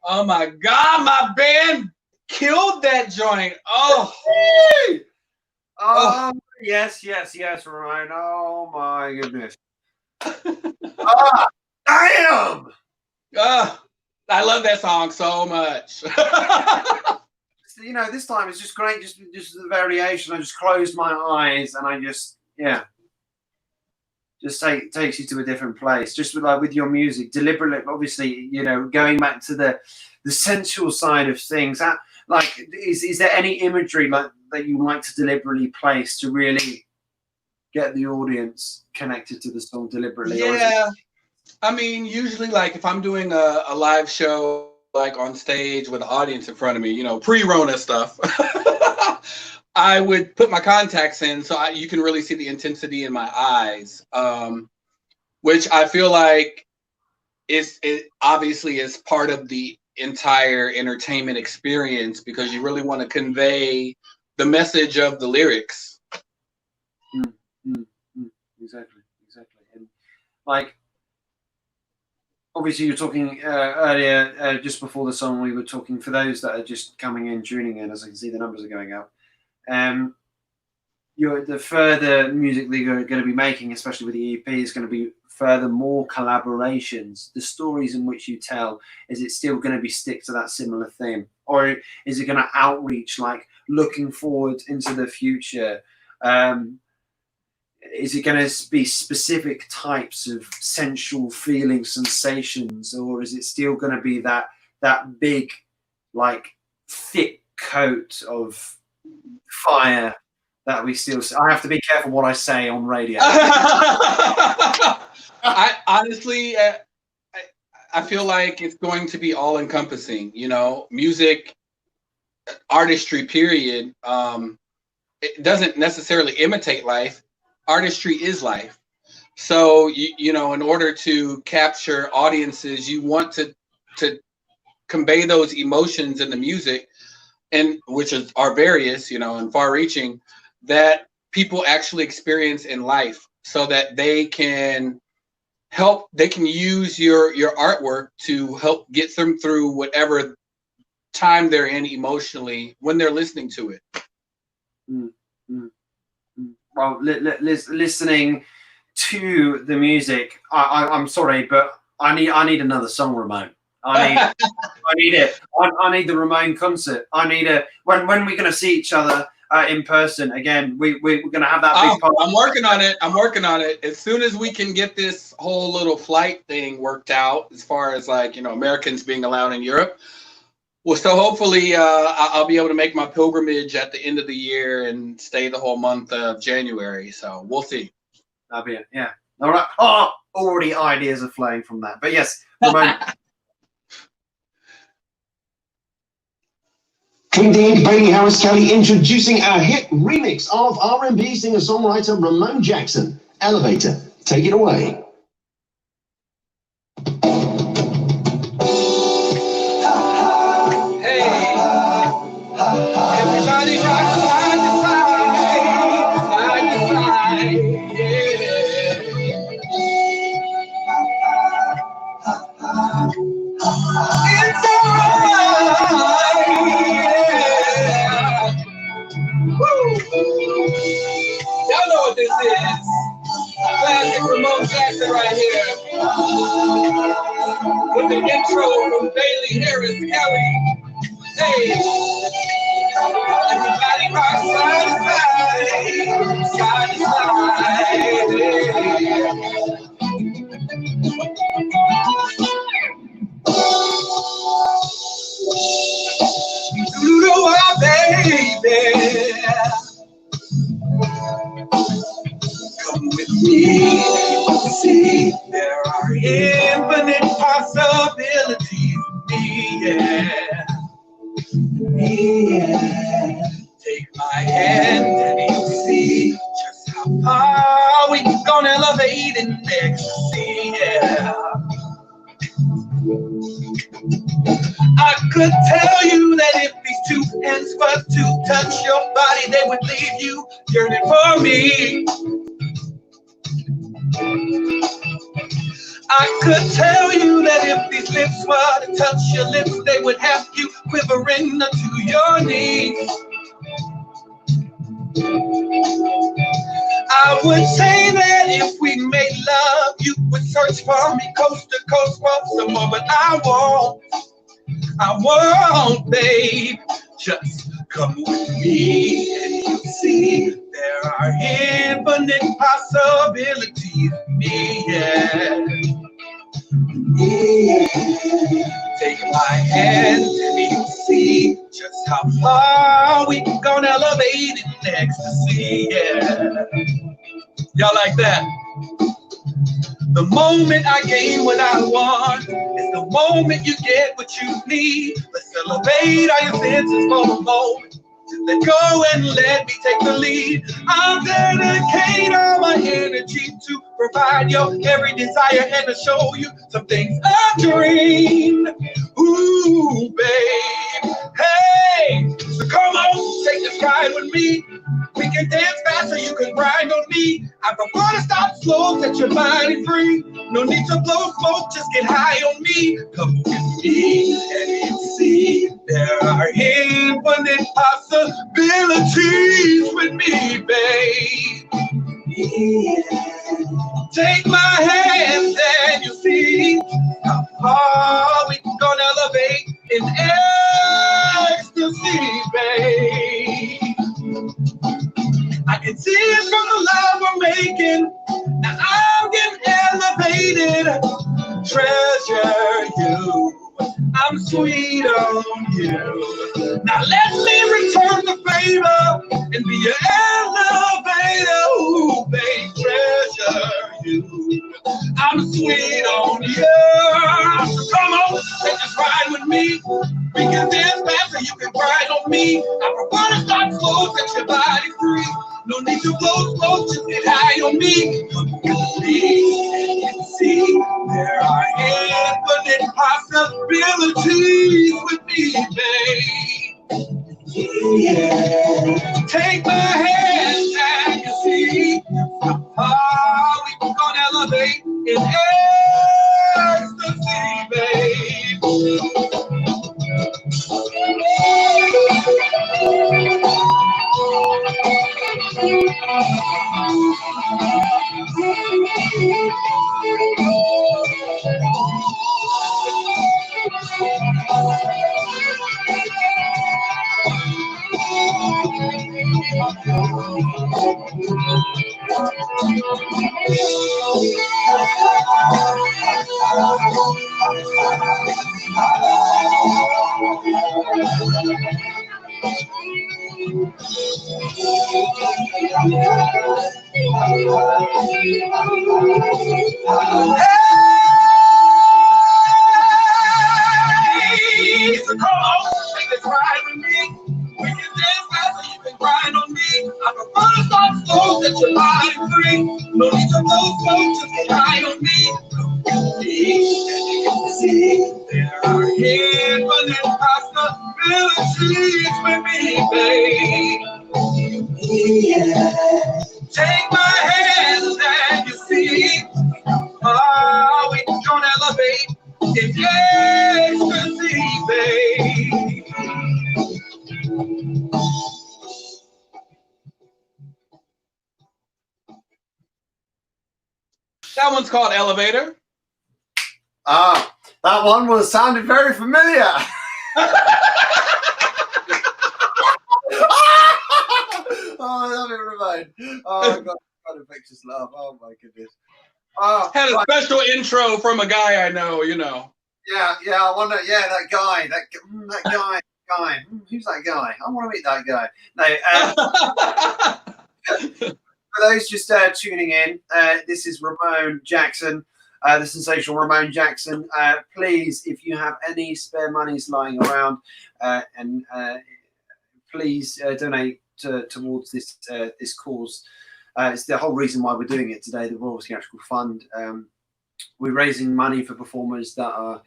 S19: Oh my God, my band killed that joint. Oh.
S1: Oh, yes, Ramon. Oh my goodness. Ah, damn!
S19: I love that song so much.
S1: You know, this time it's just great. Just the variation. I just closed my eyes and I just, yeah. Just takes you to a different place. Just with your music, deliberately, obviously, you know, going back to the sensual side of things. Is there any imagery that you like to deliberately place to really get the audience connected to the song deliberately?
S19: Yeah, I mean, usually, like if I'm doing a live show, like on stage with an audience in front of me, you know, pre-Rona stuff. I would put my contacts in so you can really see the intensity in my eyes, which I feel like it obviously is part of the entire entertainment experience because you really want to convey the message of the lyrics.
S1: Exactly. And like, obviously, you're talking earlier, just before the song, we were talking for those that are just coming in, tuning in, as I can see the numbers are going up. The further music that you're going to be making, especially with the EP, is going to be further more collaborations. The stories in which you tell, is it still going to be stick to that similar theme, or is it going to outreach, like looking forward into the future? Is it going to be specific types of sensual feeling sensations, or is it still going to be that big, like thick coat of fire that we still see? I have to be careful what I say on radio.
S19: I honestly, I feel like it's going to be all encompassing, you know, music, artistry, period. It doesn't necessarily imitate life. Artistry is life. So, you know, in order to capture audiences, you want to convey those emotions in the music, and which are various, you know, and far-reaching, that people actually experience in life, so that they can use your artwork to help get them through whatever time they're in emotionally when they're listening to it.
S1: Well, listening to the music, I'm sorry, but I need another song, Ramon. I need it. I need the Ramon concert. I need it. When we're going to see each other in person again, we're going to have that big part.
S19: I'm working on it. As soon as we can get this whole little flight thing worked out, as far as like, you know, Americans being allowed in Europe. Well, so hopefully I'll be able to make my pilgrimage at the end of the year and stay the whole month of January. So we'll see.
S1: That'll be it. Yeah. All right. Oh, already ideas are flowing from that. But yes, Ramon.
S21: Indeed, Bailey Harris Kelly introducing a hit remix of R&B singer-songwriter Ramon Jackson. Elevator, take it away.
S20: Everybody rock side to side, It's alright, Woo. Y'all know what this is. Classic Ramon Jackson right here. With the intro from Bailey Harris Kelly. Hey, everybody rock side to side, side to side. Baby, come with me. See, there are infinite possibilities. Yeah. Take my hand and you'll see just how far we gonna elevate in ecstasy. Yeah. I could tell you that if these two hands were to touch your body, they would leave you yearning for me. I could tell you that if these lips were to touch your lips, they would have you quivering to your knees. I would say that if we made love, you would search for me coast to coast for some more, but I won't, babe. Just come with me and you'll see there are infinite possibilities. Yeah. Take my hand and you'll see just how far we gonna elevate in ecstasy. Yeah. Y'all like that? The moment I gain what I want is the moment you get what you need. Let's elevate all your senses for a moment. Let go and let me take the lead. I'll dedicate all my energy to provide your every desire and to show you some things I dream. Ooh, babe. Hey, so come on, take this ride with me. We can dance fast so you can grind on me. I prefer to start slow, set your body free. No need to blow smoke, just get high on me. Come with me and you'll see there are infinite possibilities with me, babe. Yeah. Take my hand and you'll see how far we gonna elevate in ecstasy, babe. I can see it from the love we're making. Now I'm getting elevated. Treasure you. I'm sweet on you. Now let me return the favor and be your elevator. Ooh, babe, treasure you. I'm sweet on you. So me. I prefer to start slow, set your body free. No need to blow smoke, just get high on me. See, there are infinite possibilities with me, babe. Yeah. Take my hand and you see how we gonna elevate in ecstasy, babe. So come on, make this ride with me. We can dance fast so you can grind on me. I prefer to start slow, set your body free. No need to blow smoke, just get high on me. See, there are infinite possibilities with me, babe. Yeah. Take my hand and you see how we gonna elevate in ecstasy, babe.
S19: That one's called Elevator.
S1: Ah, that one sounded very familiar. Oh, I love it, Ramon. Oh, God, God, it makes us laugh. Oh, my goodness.
S19: Had a special intro from a guy I know, you know.
S1: Yeah, I wonder. Yeah, that guy. Who's that guy? I want to meet that guy. No. For those just tuning in, this is Ramon Jackson, the sensational Ramon Jackson. Please, if you have any spare monies lying around, and please donate towards this this cause. It's the whole reason why we're doing it today, the Royal Theatrical Fund. We're raising money for performers that are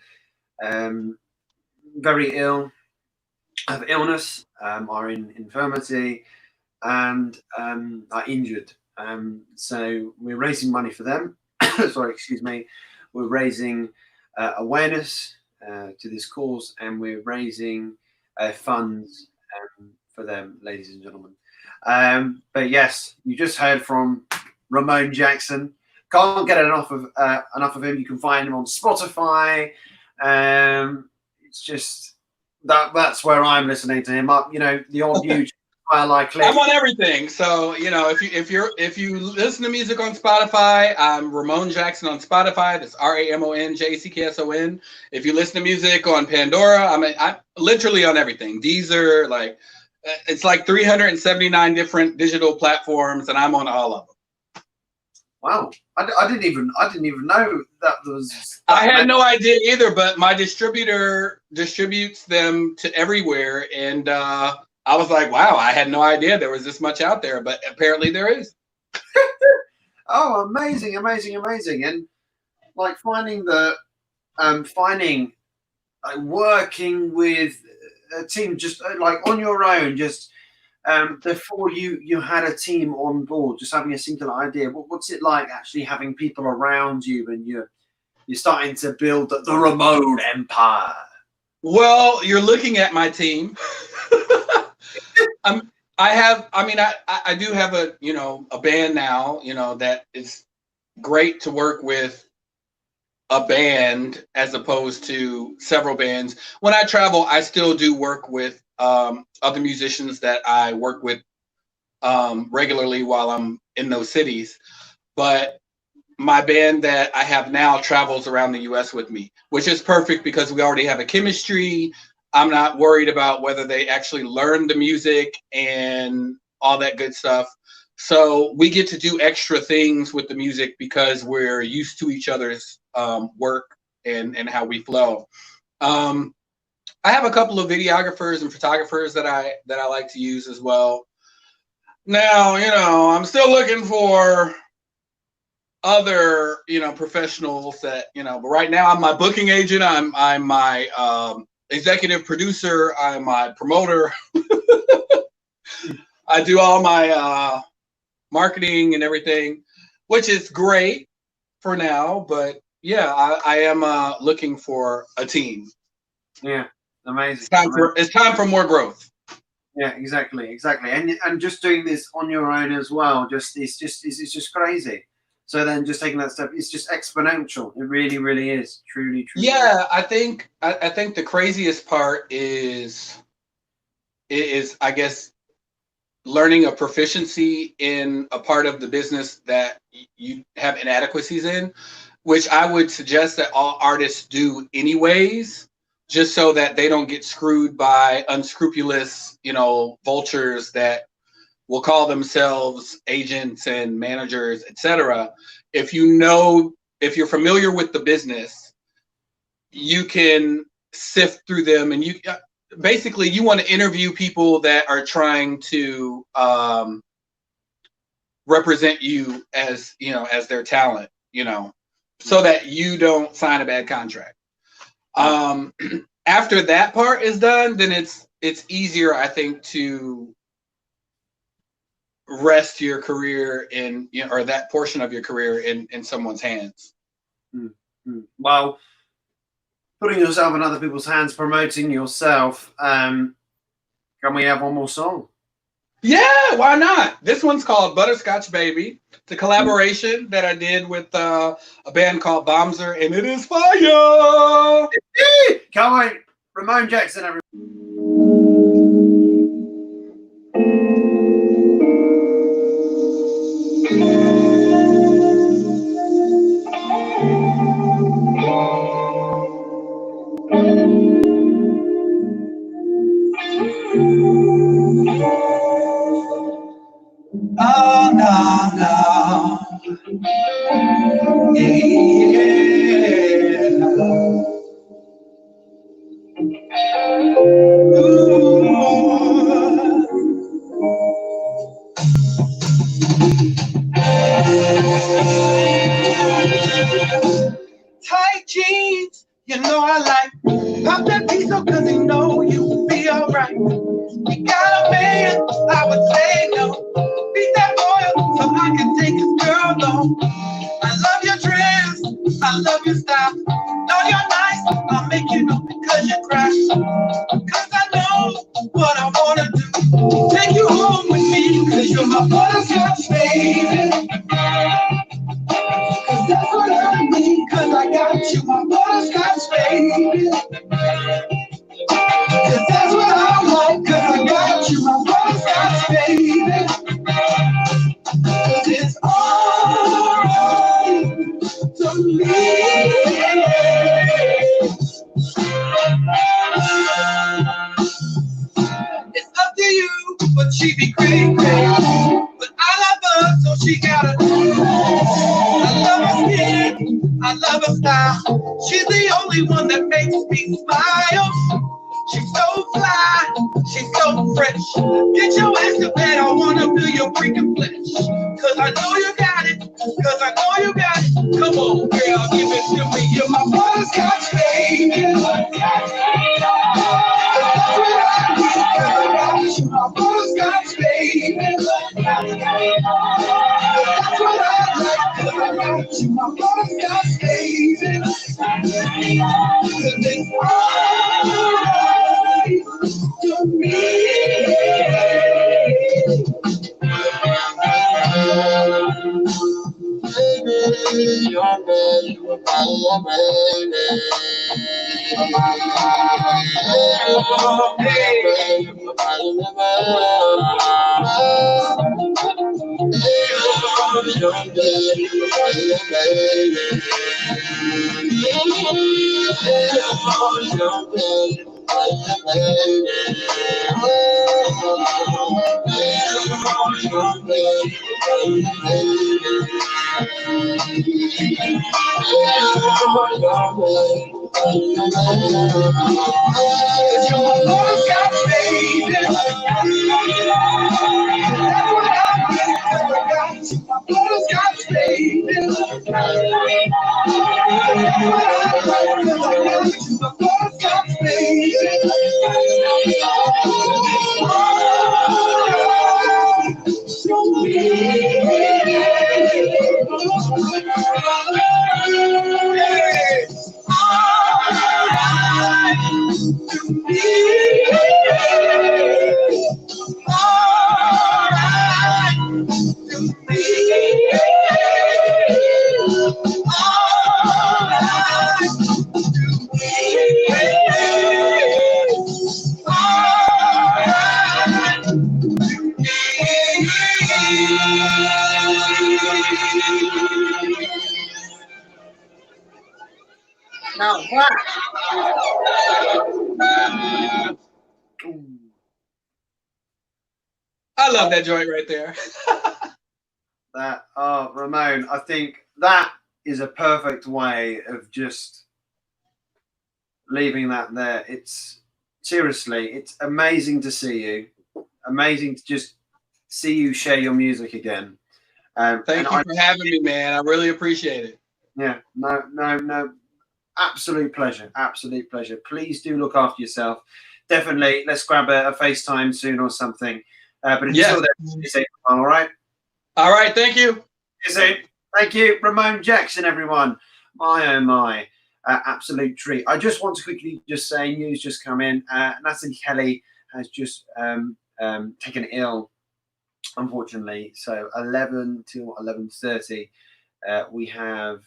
S1: very ill, have illness, are in infirmity, and are injured. So we're raising money for them. Sorry, excuse me. We're raising awareness to this cause, and we're raising funds for them, ladies and gentlemen. But yes, you just heard from Ramon Jackson. Can't get enough of him. You can find him on Spotify. It's just that's where I'm listening to him. Up, you know, the old YouTube clip.
S19: I'm on everything. So you know, if you listen to music on Spotify, I'm Ramon Jackson on Spotify. That's RamonJackson. If you listen to music on Pandora, I'm literally on everything. Deezer, like. It's like 379 different digital platforms, and I'm on all of them.
S1: Wow, I didn't even know that was.
S19: I had no idea either, but my distributor distributes them to everywhere, and I was like, wow, I had no idea there was this much out there, but apparently there is.
S1: Oh, amazing! And like working with a team, just like on your own, just before you had a team on board, just having a singular idea. What's it like actually having people around you, and you're starting to build the Ramon empire?
S19: Well, you're looking at my team. I do have a band now, that is great to work with a band as opposed to several bands. When I travel, I still do work with other musicians that I work with regularly while I'm in those cities. But my band that I have now travels around the US with me, which is perfect because we already have a chemistry. I'm not worried about whether they actually learn the music and all that good stuff. So we get to do extra things with the music because we're used to each other's work and how we flow. I have a couple of videographers and photographers that I like to use as well. Now, you know, I'm still looking for other, you know, professionals that, you know, but right now I'm my booking agent, I'm my executive producer, I'm my promoter. I do all my marketing and everything, which is great for now, but yeah, I am looking for a team.
S1: Yeah, amazing.
S19: It's time for more growth.
S1: Yeah, exactly, and just doing this on your own as well. It's just crazy. So then, just taking that step, it's just exponential. It really, really is. Truly.
S19: Yeah, I think the craziest part is I guess learning a proficiency in a part of the business that you have inadequacies in, which I would suggest that all artists do anyways, just so that they don't get screwed by unscrupulous, you know, vultures that will call themselves agents and managers, etc. If you're familiar with the business, you can sift through them, and you want to interview people that are trying to represent you as, you know, as their talent, you know, so that you don't sign a bad contract. After that part is done, then it's easier, I think, to rest your career in, you know, or that portion of your career in someone's hands.
S1: Well, putting yourself in other people's hands, promoting yourself. Can we have one more song?
S19: Yeah, why not? This one's called Butterscotch Baby. It's a collaboration that I did with a band called Bombser, and it is fire!
S1: Can't wait. Ramon Jackson, everyone.
S20: Oh, no. Yeah. Tight jeans, you know I like. Pop that pizza cause you know you'll be alright. You got a man, I would say no. Beat that boy so I can take his girl home. I love your dress, I love your style. Know you're nice, I'll make you know because you cry. Cause I know what I wanna do. Take you home with me, cause you're my butterscotch baby. Cause that's what I need, cause I got you, my butterscotch baby. Cause that's what I like, cause I got you, my butterscotch baby. Cause it's alright to me. It's up to you, but she be crazy. But I love her, so she gotta. I love her skin, I love her style. She's the only one that makes me smile. She's so fly, she's so fresh. Get your ass to bed, I wanna feel your freaking flesh. Cause I know you got it, cause I know you got it. Come on, girl, give it to me. You're my butterscotch baby. That's what I need, cause I got you, my butterscotch baby. That's what I like, cause I got you, my butterscotch baby. Cause it's alright to me. Baby, your baby, my baby.
S2: Now what?
S19: I love that joint right there.
S1: That, Ramon, I think that is a perfect way of just leaving that there. It's seriously, it's amazing to see you. Amazing to just see you share your music again.
S19: Thank you for having me, man. I really appreciate it.
S1: Yeah, no. Absolute pleasure. Absolute pleasure. Please do look after yourself. Definitely, let's grab a FaceTime soon or something. But until
S19: Yes.
S1: then, be safe, all right?
S19: All right, thank you.
S1: Thank you, Ramon Jackson, everyone. My, oh my, absolute treat. I just want to quickly just say, news just come in. Natalie Kelly has just taken ill, unfortunately. So 11 till 11:30, we have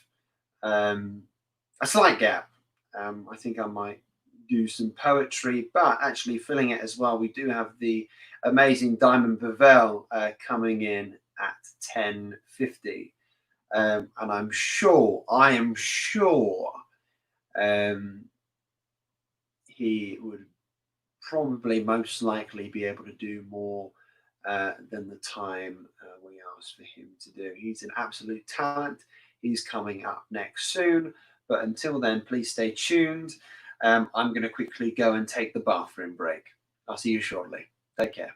S1: a slight gap. I think I might do some poetry, but actually filling it as well, we do have the amazing Diamond Pavel coming in at 10:50. And I am sure he would probably most likely be able to do more than the time we asked for him to do. He's an absolute talent. He's coming up next soon. But until then, please stay tuned. I'm going to quickly go and take the bathroom break. I'll see you shortly. Take care.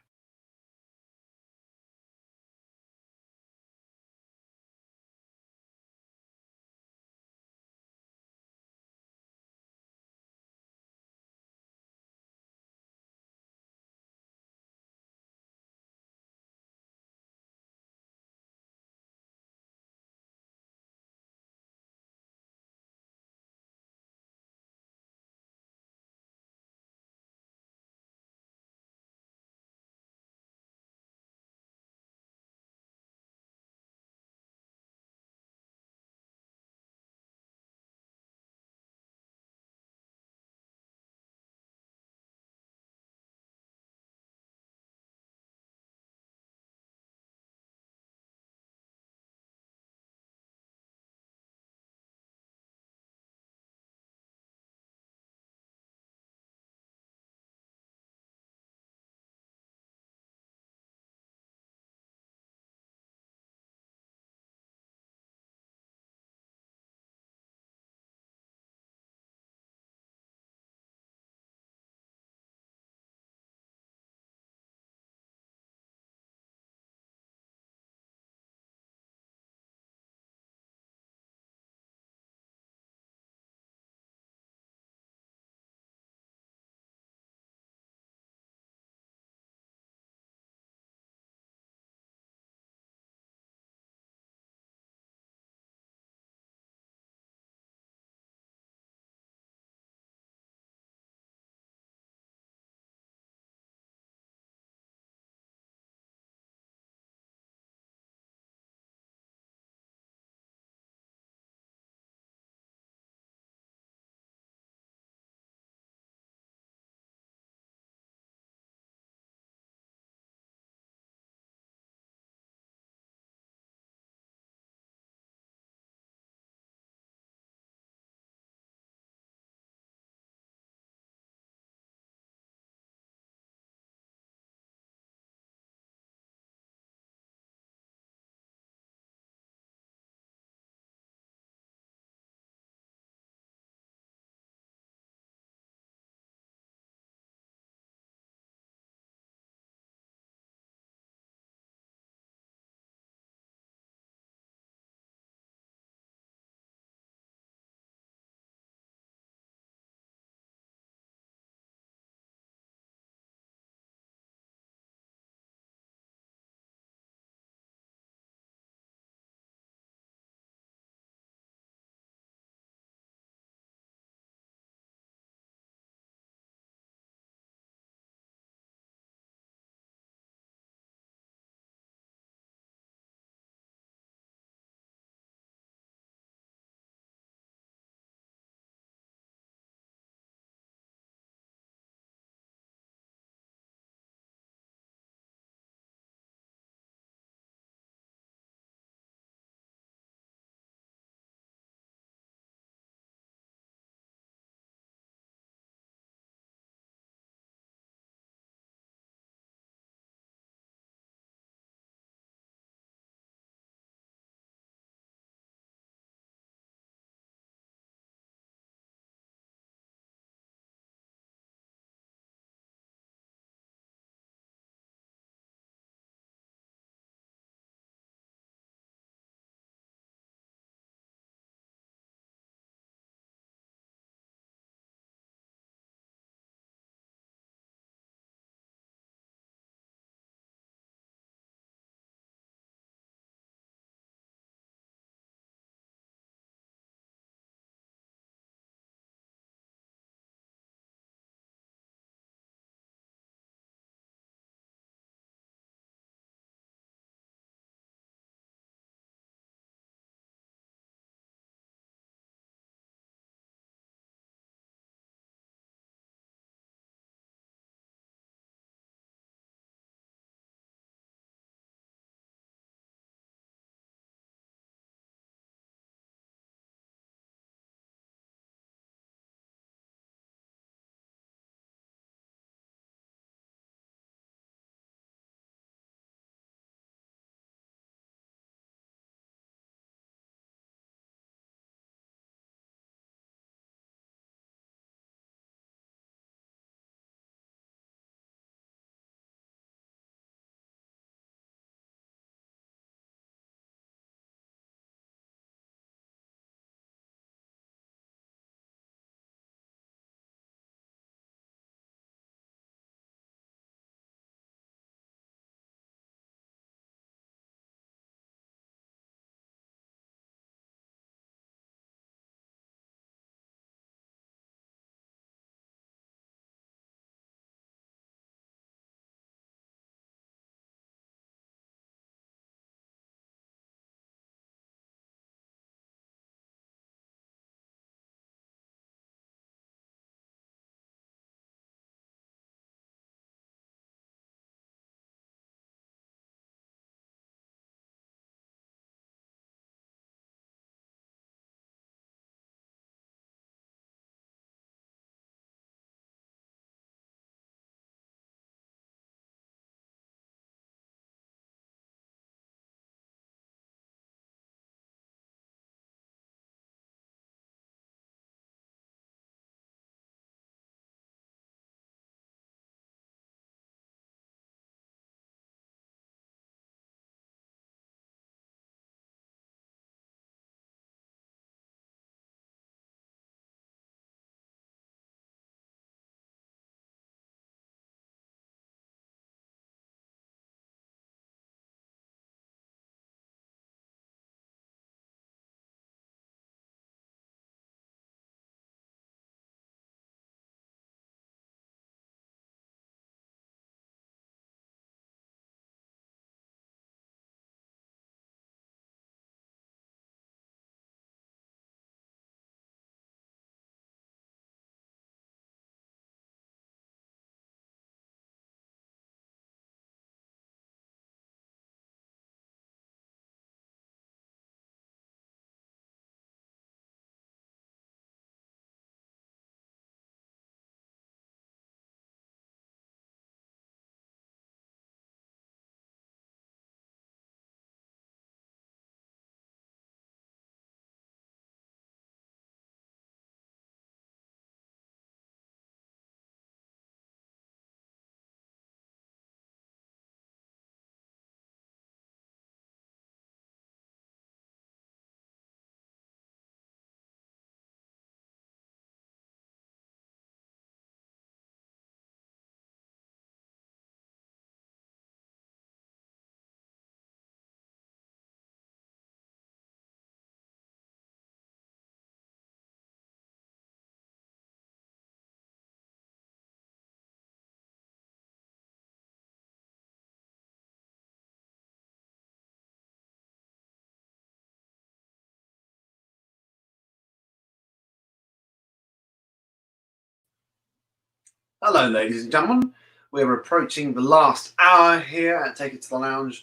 S1: Hello, ladies and gentlemen. We're approaching the last hour here at Take It to the Lounge,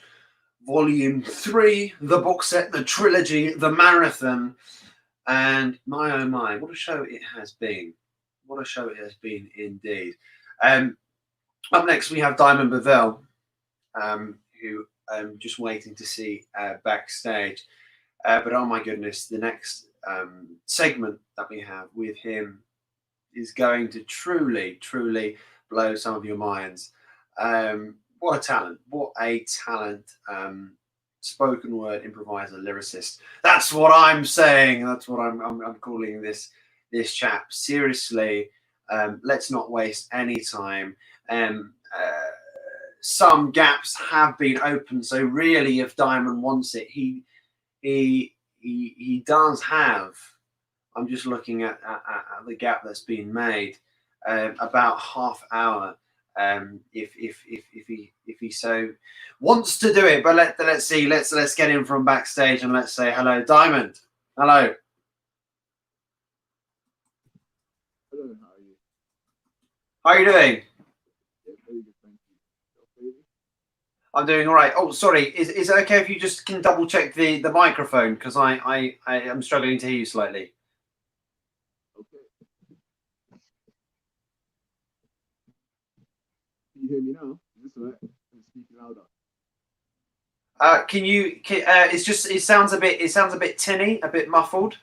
S1: Volume 3, the box set, the trilogy, the marathon. And my oh my, what a show it has been. What a show it has been indeed. Up next, we have Diamond Bavell, who I'm just waiting to see backstage. But oh my goodness, the next segment that we have with him is going to truly blow some of your minds. What a talent. What a talent. Spoken word improviser, lyricist. That's what I'm saying. That's what I'm calling this chap. Seriously, let's not waste any time. Some gaps have been open, so really if Diamond wants it, he does have. I'm just looking at the gap that's been made, about half hour. If he so wants to do it, but let's see. Let's get him from backstage and let's say hello, Diamond. Hello.
S2: Hello, how are you?
S1: How are you doing?
S2: Yeah, very good, thank you.
S1: I'm doing all right. Oh, sorry. Is it okay if you just can double check the microphone, because I am struggling to hear you slightly.
S2: Can you hear me now? Is this all right? I'm speaking louder.
S1: It sounds a bit tinny, a bit muffled.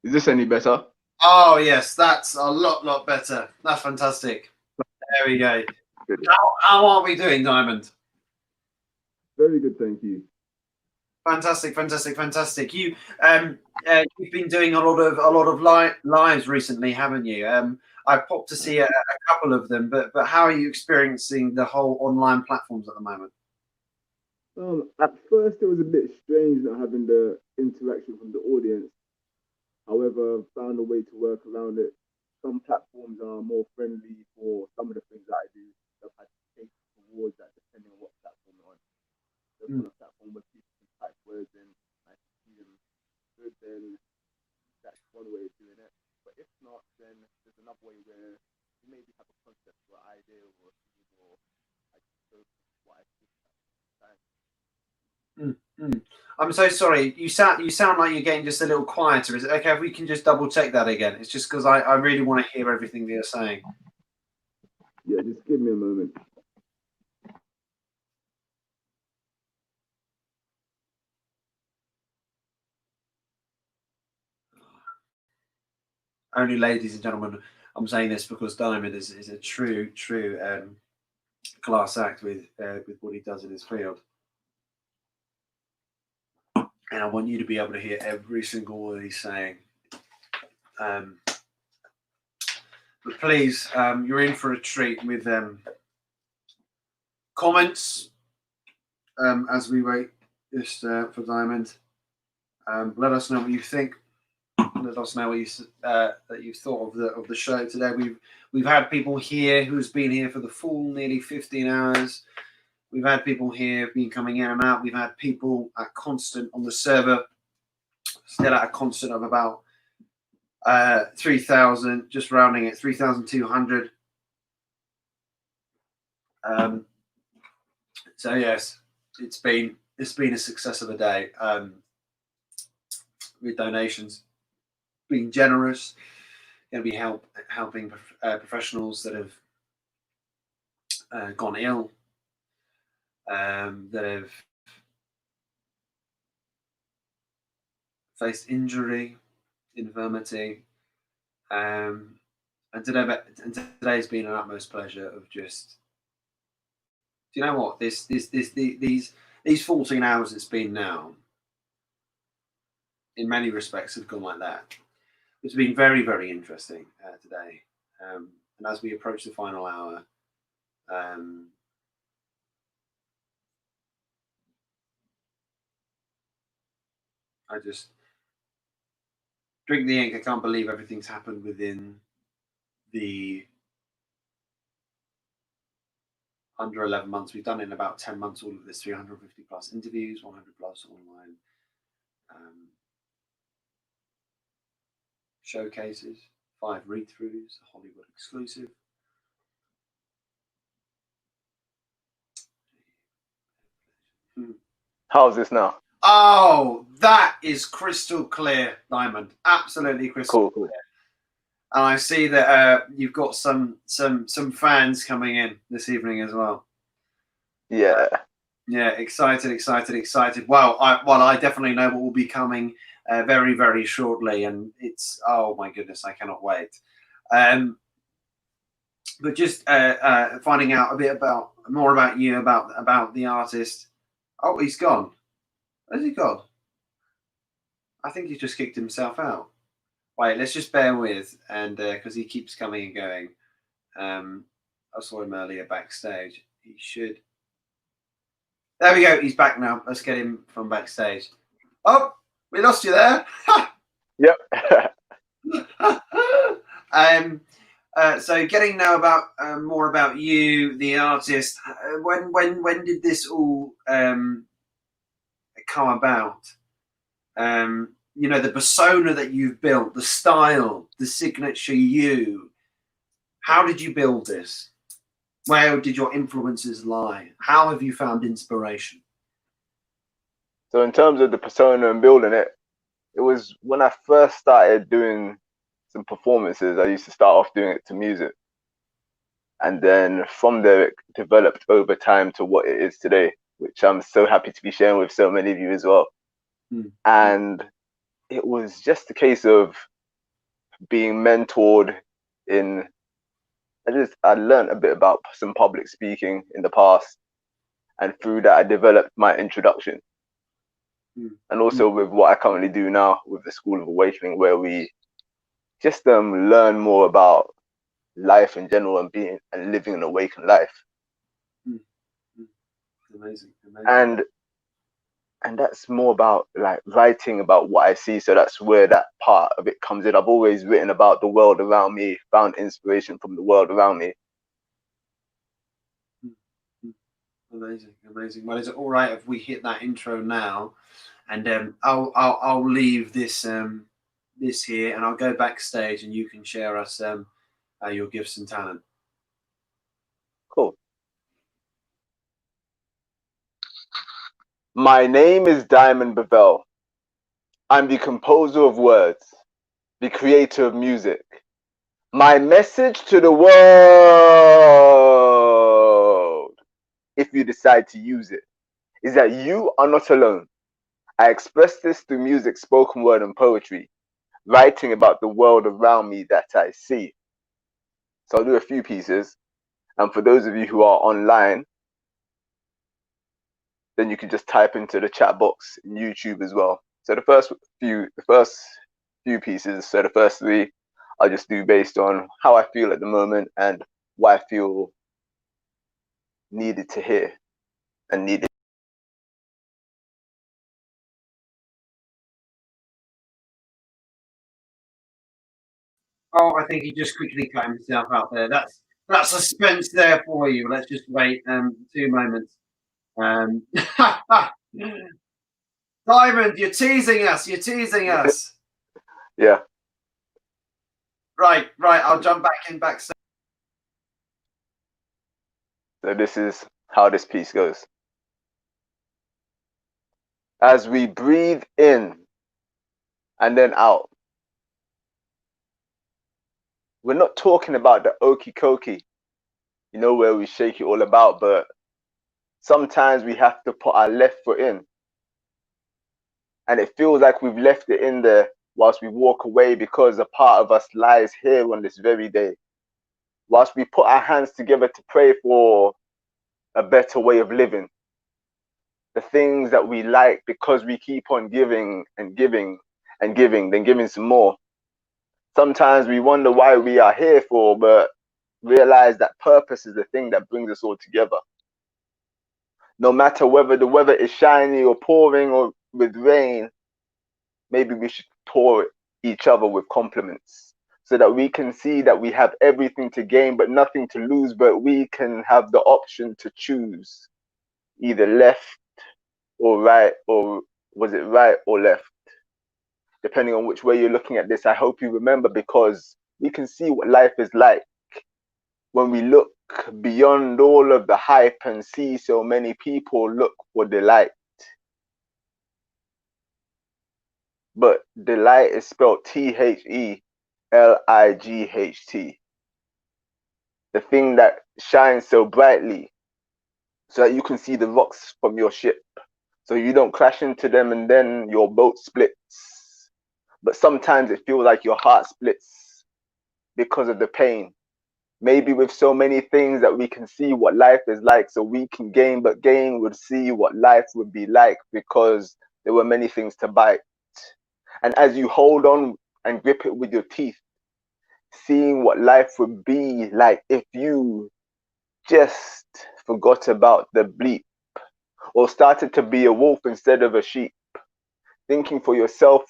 S2: Is this any better?
S1: Oh yes, that's a lot better. That's fantastic. There we go.
S2: Good.
S1: How are we doing, Diamond?
S2: Very good, thank you.
S1: Fantastic. You've been doing a lot of lives recently, haven't you? I popped to see a couple of them, but how are you experiencing the whole online platforms at the moment?
S2: At first it was a bit strange not having the interaction from the audience. However, I've found a way to work around it. Some platforms are more friendly for some of the things that I do. I've had to take towards that depending on what platform you're on. So on a platform where people can type words in, I can see them good, then that's one way of doing it. But if not, then there's another way where you maybe have a concept or idea or a theme or like go what I think at the time.
S1: I'm so sorry. You sound like you're getting just a little quieter. Is it okay if we can just double check that again? It's just because I really want to hear everything that you're saying.
S2: Yeah, just give me a moment.
S1: Only ladies and gentlemen, I'm saying this because Diamond is a true class act with what he does in his field. And I want you to be able to hear every single word he's saying. But please, you're in for a treat with comments as we wait just for Diamond. Let us know what you think. Let us know what that you thought of the show today. We've had people here who's been here for the full nearly 15 hours. We've had people here been coming in and out. We've had people at constant on the server, still at a constant of about 3,000, just rounding it, 3,200. So yes, it's been a success of a day with donations, being generous, going to be helping professionals that have gone ill. That have faced injury, infirmity, and today's been an utmost pleasure of just. Do you know what these 14 hours it's been now? In many respects, have gone like that. It's been very interesting today, and as we approach the final hour. Drink the ink. I can't believe everything's happened within the under 11 months. We've done in about 10 months all of this, 350 plus interviews, 100 plus online showcases, 5 read-throughs, a Hollywood exclusive.
S3: How's this now?
S1: Oh, that is crystal clear, Diamond. Absolutely crystal clear. And I see that you've got some fans coming in this evening as well.
S3: Yeah.
S1: Yeah, excited. Well, I definitely know what will be coming very, very shortly, and it's, oh my goodness, I cannot wait. But just finding out a bit more about you, about the artist. Oh, he's gone. Where's he gone? I think he just kicked himself out. Wait, let's just bear with, and because he keeps coming and going. I saw him earlier backstage. He should. There we go. He's back now. Let's get him from backstage. Oh, we lost you there.
S3: Yep.
S1: So getting now about more about you, the artist. When did this all come about? You know, the persona that you've built, the style, the signature you. How did you build this? Where did your influences lie? How have you found inspiration?
S3: So in terms of the persona and building it, it was when I first started doing some performances. I used to start off doing it to music. And then from there, it developed over time to what it is today, which I'm so happy to be sharing with so many of you as well. And it was just a case of being mentored in, I learned a bit about some public speaking in the past, and through that I developed my introduction. And also with what I currently do now with the School of Awakening, where we just learn more about life in general and being and living an awakened life.
S1: Amazing.
S3: And that's more about like writing about what I see. So that's where that part of it comes in. I've always written about the world around me, found inspiration from the world around me.
S1: Amazing. Well, is it all right if we hit that intro now, and I'll leave this this here, and I'll go backstage, and you can share us your gifts and talent.
S3: Cool. My name is Diamond Bevel. I'm the composer of words, the creator of music. My message to the world, if you decide to use it, is that you are not alone. I express this through music, spoken word, and poetry, writing about the world around me that I see. So I'll do a few pieces. And for those of you who are online, then you can just type into the chat box in YouTube as well. So the first few pieces, so the first 3, I'll just do based on how I feel at the moment and what I feel needed to hear and needed.
S1: Oh, I think he just quickly cut himself out there. That's suspense there for you. Let's just wait 2 moments. Diamond, you're teasing us.
S3: Yeah.
S1: Right. I'll jump back in backstage.
S3: So this is how this piece goes. As we breathe in and then out, we're not talking about the okie dokie, you know, where we shake it all about, but sometimes we have to put our left foot in. And it feels like we've left it in there whilst we walk away, because a part of us lies here on this very day. Whilst we put our hands together to pray for a better way of living, the things that we like, because we keep on giving and giving and giving, then giving some more. Sometimes we wonder why we are here for, but realize that purpose is the thing that brings us all together. No matter whether the weather is shiny or pouring or with rain, maybe we should pour it each other with compliments, so that we can see that we have everything to gain but nothing to lose, but we can have the option to choose either left or right, or was it right or left? Depending on which way you're looking at this, I hope you remember, because we can see what life is like when we look beyond all of the hype and see so many people look for delight. But delight is spelled T-H-E-L-I-G-H-T. The thing that shines so brightly so that you can see the rocks from your ship, so you don't crash into them and then your boat splits. But sometimes it feels like your heart splits because of the pain. Maybe with so many things that we can see what life is like, so we can gain, but gain would see what life would be like because there were many things to bite. And as you hold on and grip it with your teeth, seeing what life would be like if you just forgot about the bleep, or started to be a wolf instead of a sheep, thinking for yourself.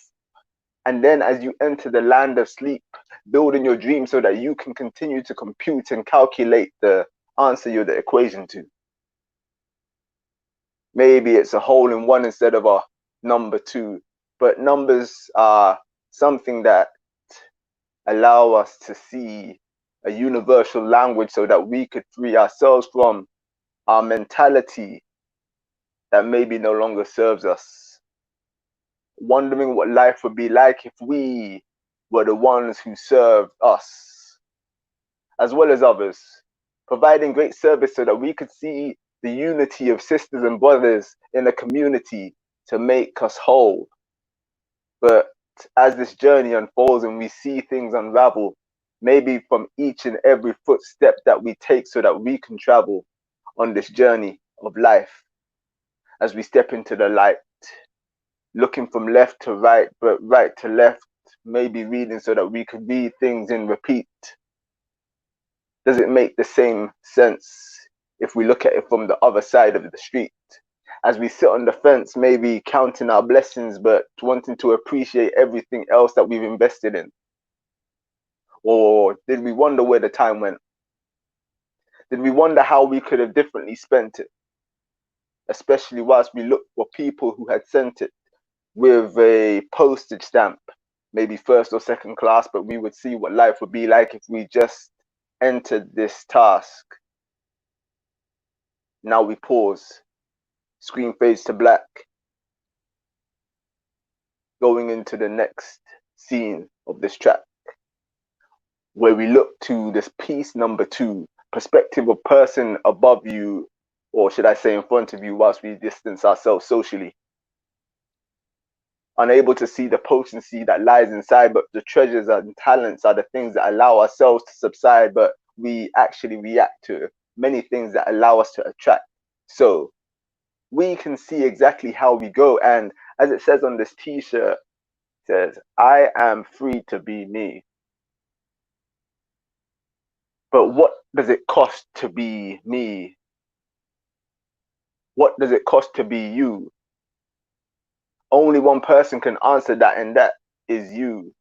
S3: And then as you enter the land of sleep, building your dream so that you can continue to compute and calculate the answer you're the equation to. Maybe it's a hole in one instead of a number two, but numbers are something that allow us to see a universal language so that we could free ourselves from our mentality that maybe no longer serves us. Wondering what life would be like if we were the ones who served us, as well as others, providing great service so that we could see the unity of sisters and brothers in a community to make us whole. But as this journey unfolds and we see things unravel, maybe from each and every footstep that we take so that we can travel on this journey of life, as we step into the light, looking from left to right, but right to left, maybe reading so that we could read things in repeat. Does it make the same sense if we look at it from the other side of the street? As we sit on the fence, maybe counting our blessings, but wanting to appreciate everything else that we've invested in. Or did we wonder where the time went? Did we wonder how we could have differently spent it? Especially whilst we looked for people who had sent it with a postage stamp, maybe first or second class, but we would see what life would be like if we just entered this task. Now we pause. Screen fades to black. Going into the next scene of this track, where we look to this piece number 2, perspective of person above you, or should I say in front of you, whilst we distance ourselves socially. Unable to see the potency that lies inside, but the treasures and talents are the things that allow ourselves to subside, but we actually react to many things that allow us to attract. So we can see exactly how we go. And as it says on this t-shirt, it says, I am free to be me. But what does it cost to be me? What does it cost to be you? Only one person can answer that, and that is you.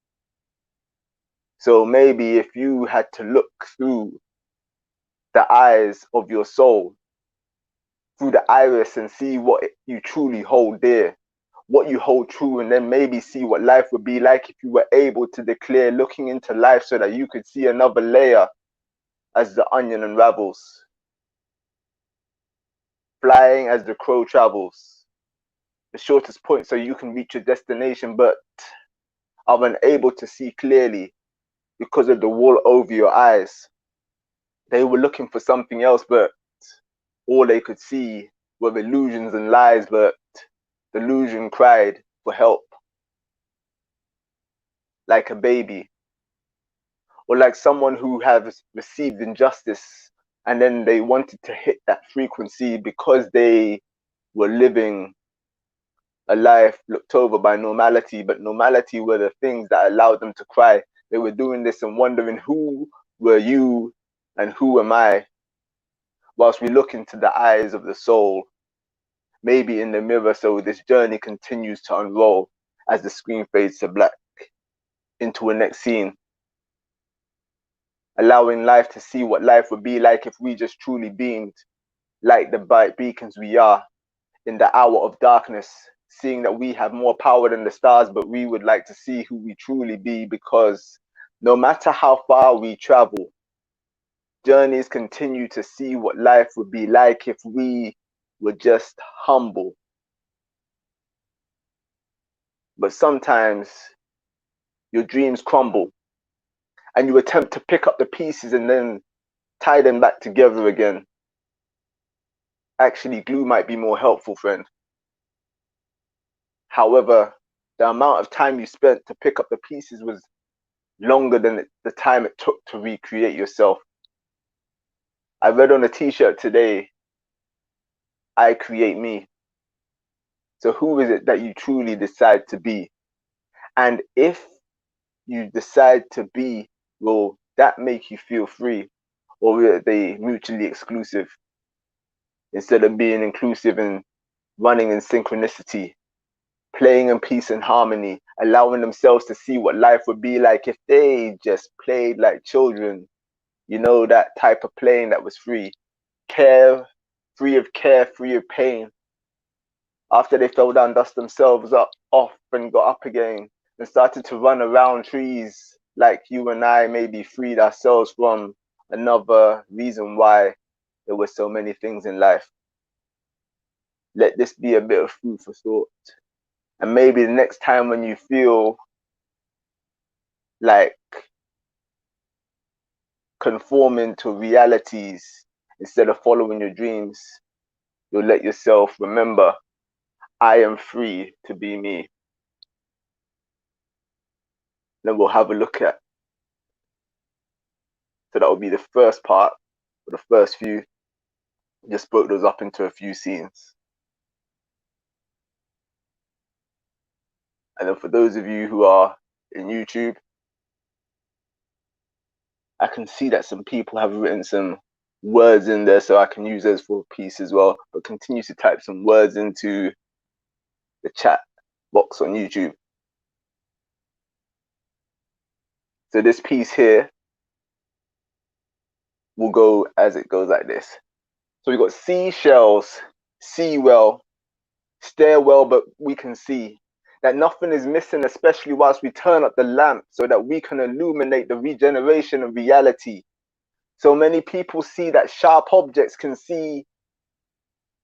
S3: So maybe if you had to look through the eyes of your soul, through the iris, and see what you truly hold dear, what you hold true, and then maybe see what life would be like if you were able to declare looking into life so that you could see another layer as the onion unravels, flying as the crow travels, the shortest point so you can reach your destination, but are unable to see clearly because of the wall over your eyes. They were looking for something else, but all they could see were illusions and lies, but the illusion cried for help. Like a baby, or like someone who has received injustice and then they wanted to hit that frequency because they were living a life looked over by normality, but normality were the things that allowed them to cry. They were doing this and wondering, who were you and who am I? Whilst we look into the eyes of the soul, maybe in the mirror, so this journey continues to unroll as the screen fades to black. into a next scene. Allowing life to see what life would be like if we just truly beamed like the bright beacons we are in the hour of darkness, seeing that we have more power than the stars, but we would like to see who we truly be, because no matter how far we travel, journeys continue to see what life would be like if we were just humble. But sometimes your dreams crumble and you attempt to pick up the pieces and then tie them back together again. Actually, glue might be more helpful, friend. However, the amount of time you spent to pick up the pieces was longer than the time it took to recreate yourself. I read on a t-shirt today, I create me. So who is it that you truly decide to be? And if you decide to be, will that make you feel free? Or are they mutually exclusive? Instead of being inclusive and running in synchronicity, playing in peace and harmony, allowing themselves to see what life would be like if they just played like children. You know, that type of playing that was free. Free of care, free of pain. After they fell down, dust themselves off and got up again and started to run around trees like you and I maybe freed ourselves from another reason why there were so many things in life. Let this be a bit of food for thought. And maybe the next time when you feel like conforming to realities instead of following your dreams, you'll let yourself remember, I am free to be me. Then we'll have a look at. So that will be the first part, or the first few. Just broke those up into a few scenes. And then for those of you who are in YouTube, I can see that some people have written some words in there, so I can use those for a piece as well. But continue to type some words into the chat box on YouTube. So this piece here will go as it goes like this. So we've got seashells, see well, stare well, but we can see that nothing is missing, especially whilst we turn up the lamp so that we can illuminate the regeneration of reality. So many people see that sharp objects can see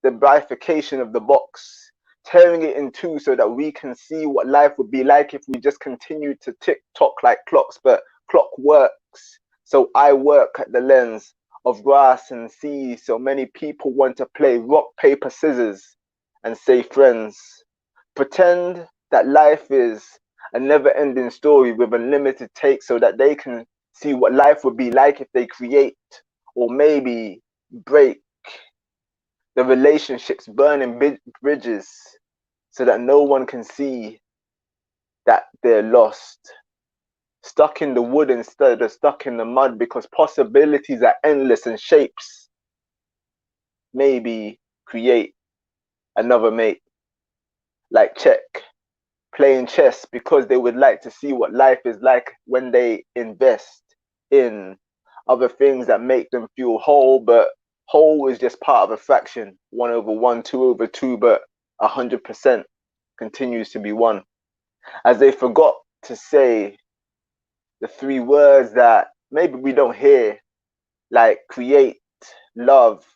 S3: the bifurcation of the box, tearing it in two so that we can see what life would be like if we just continue to tick-tock like clocks. But clock works, so I work at the lens of grass and sea. So many people want to play rock, paper, scissors and say friends. Pretend that life is a never-ending story with unlimited takes so that they can see what life would be like if they create or maybe break the relationships, burning bridges so that no one can see that they're lost. Stuck in the wood instead of stuck in the mud, because possibilities are endless and shapes maybe create another mate. Like check, playing chess because they would like to see what life is like when they invest in other things that make them feel whole, but whole is just part of a fraction, 1/1, 2/2, but 100% continues to be 1. As they forgot to say the 3 words that maybe we don't hear, like create, love,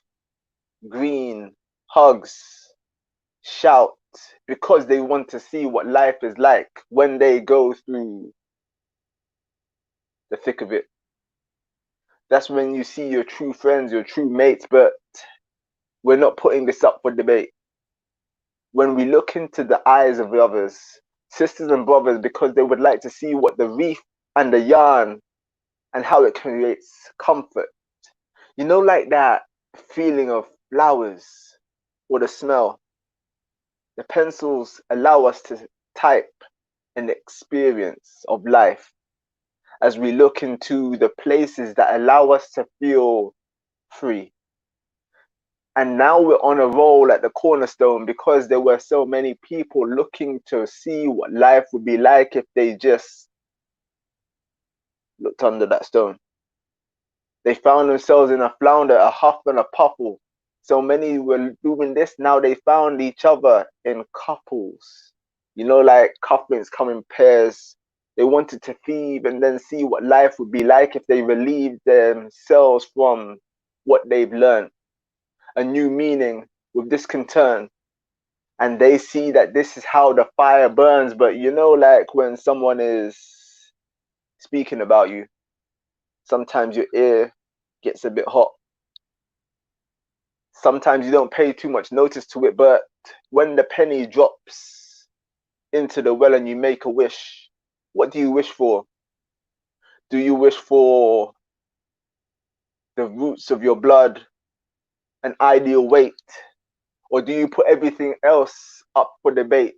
S3: green, hugs, shout, because they want to see what life is like when they go through the thick of it. That's when you see your true friends, your true mates, but we're not putting this up for debate. When we look into the eyes of others, sisters and brothers, because they would like to see what the reef and the yarn and how it creates comfort. You know, like that feeling of flowers or the smell. The pencils allow us to type an experience of life as we look into the places that allow us to feel free. And now we're on a roll at the Cornerstone because there were so many people looking to see what life would be like if they just looked under that stone. They found themselves in a flounder, a huff and a puffle. So many were doing this, now they found each other in couples. You know, like couplings come in pairs. They wanted to thieve and then see what life would be like if they relieved themselves from what they've learned. A new meaning with this concern. And they see that this is how the fire burns. But you know, like when someone is speaking about you, sometimes your ear gets a bit hot. Sometimes you don't pay too much notice to it, but when the penny drops into the well and you make a wish, what do you wish for? Do you wish for the roots of your blood, an ideal weight? Or do you put everything else up for debate?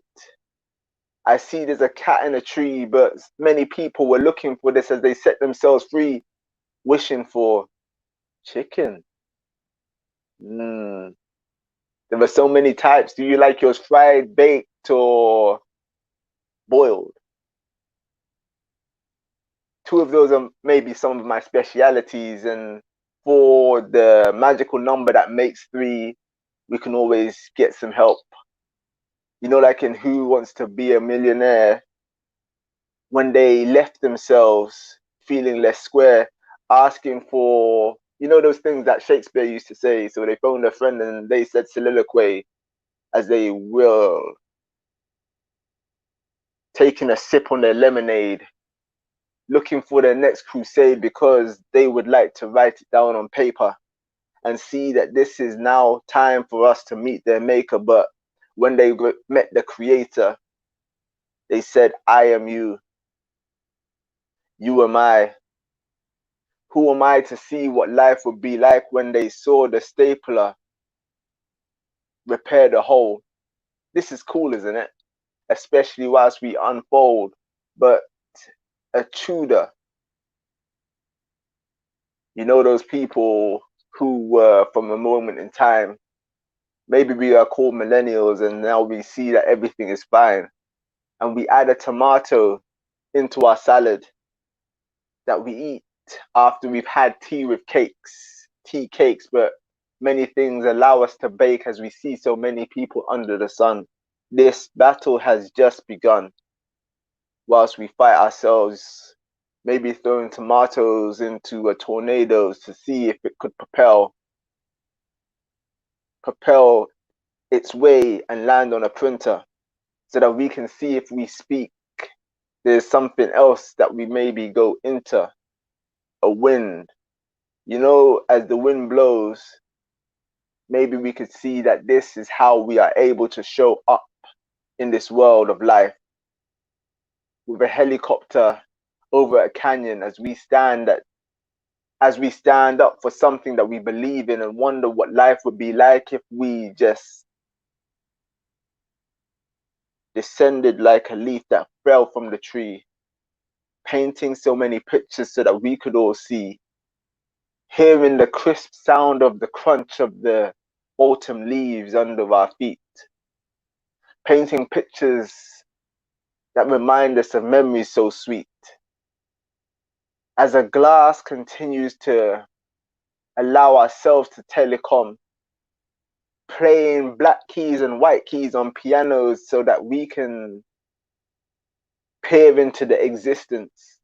S3: I see there's a cat in a tree, but many people were looking for this as they set themselves free, wishing for chicken. There were so many types. Do you like yours fried, baked, or boiled? Two of those are maybe some of my specialities, and for the magical number that makes 3, we can always get some help. You know, like in Who Wants to Be a Millionaire, when they left themselves feeling less square, asking for, you know, those things that Shakespeare used to say. So they phoned a friend and they said soliloquy as they will, taking a sip on their lemonade, looking for their next crusade because they would like to write it down on paper and see that this is now time for us to meet their maker. But when they met the creator, they said, I am you. You am I. Who am I to see what life would be like when they saw the stapler repair the hole? This is cool, isn't it? Especially whilst we unfold. But a Tudor, you know, those people who were from a moment in time, maybe we are called millennials and now we see that everything is fine. And we add a tomato into our salad that we eat after we've had tea with cakes, tea cakes, but many things allow us to bake as we see so many people under the sun. This battle has just begun. Whilst we fight ourselves, maybe throwing tomatoes into a tornado to see if it could propel its way and land on a printer so that we can see if we speak, there's something else that we maybe go into. A wind. You know, as the wind blows, maybe we could see that this is how we are able to show up in this world of life. With a helicopter over a canyon as we stand up for something that we believe in and wonder what life would be like if we just descended like a leaf that fell from the tree, painting so many pictures so that we could all see, hearing the crisp sound of the crunch of the autumn leaves under our feet, painting pictures that remind us of memories so sweet. As a glass continues to allow ourselves to telecom, playing black keys and white keys on pianos so that we can peer into the existence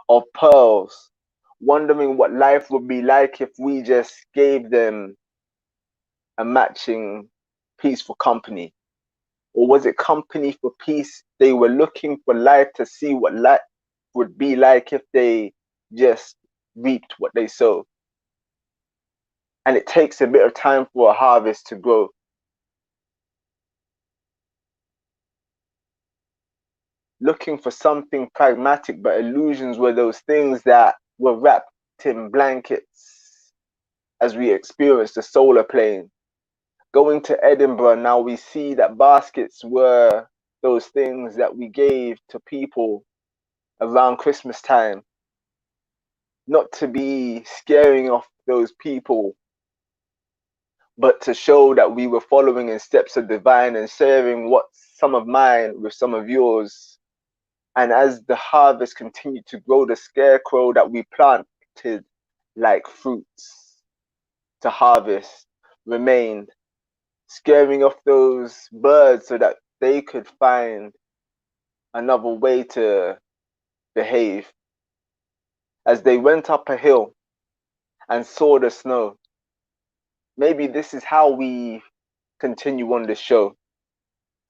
S3: of pearls, wondering what life would be like if we just gave them a matching piece for company. Or was it company for peace? They were looking for life to see what life would be like if they just reaped what they sow. And it takes a bit of time for a harvest to grow. Looking for something pragmatic, but illusions were those things that were wrapped in blankets as we experienced the solar plane. Going to Edinburgh, now we see that baskets were those things that we gave to people around Christmas time. Not to be scaring off those people, but to show that we were following in steps of divine and sharing what some of mine with some of yours And as the harvest continued to grow, the scarecrow that we planted like fruits to harvest remained, scaring off those birds so that they could find another way to behave. As they went up a hill and saw the snow, maybe this is how we continue on this show.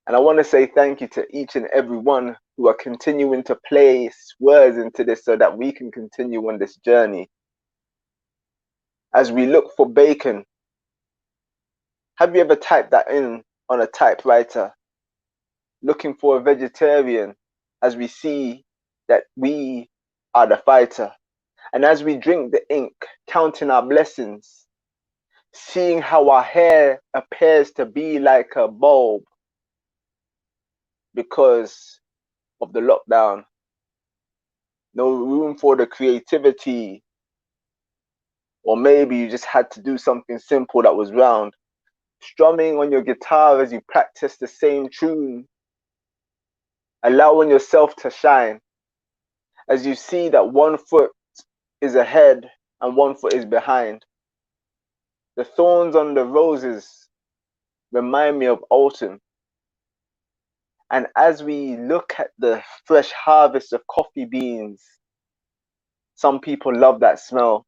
S3: And I want to say thank you to each and every one who are continuing to place words into this so that we can continue on this journey. As we look for bacon, have you ever typed that in on a typewriter? Looking for a vegetarian, as we see that we are the fighter. And as we drink the ink, counting our blessings, seeing how our hair appears to be like a bulb because of the lockdown. No room for the creativity. Or maybe you just had to do something simple that was round. Strumming on your guitar as you practice the same tune. Allowing yourself to shine. As you see that one foot is ahead and one foot is behind. The thorns on the roses remind me of autumn. And as we look at the fresh harvest of coffee beans, some people love that smell,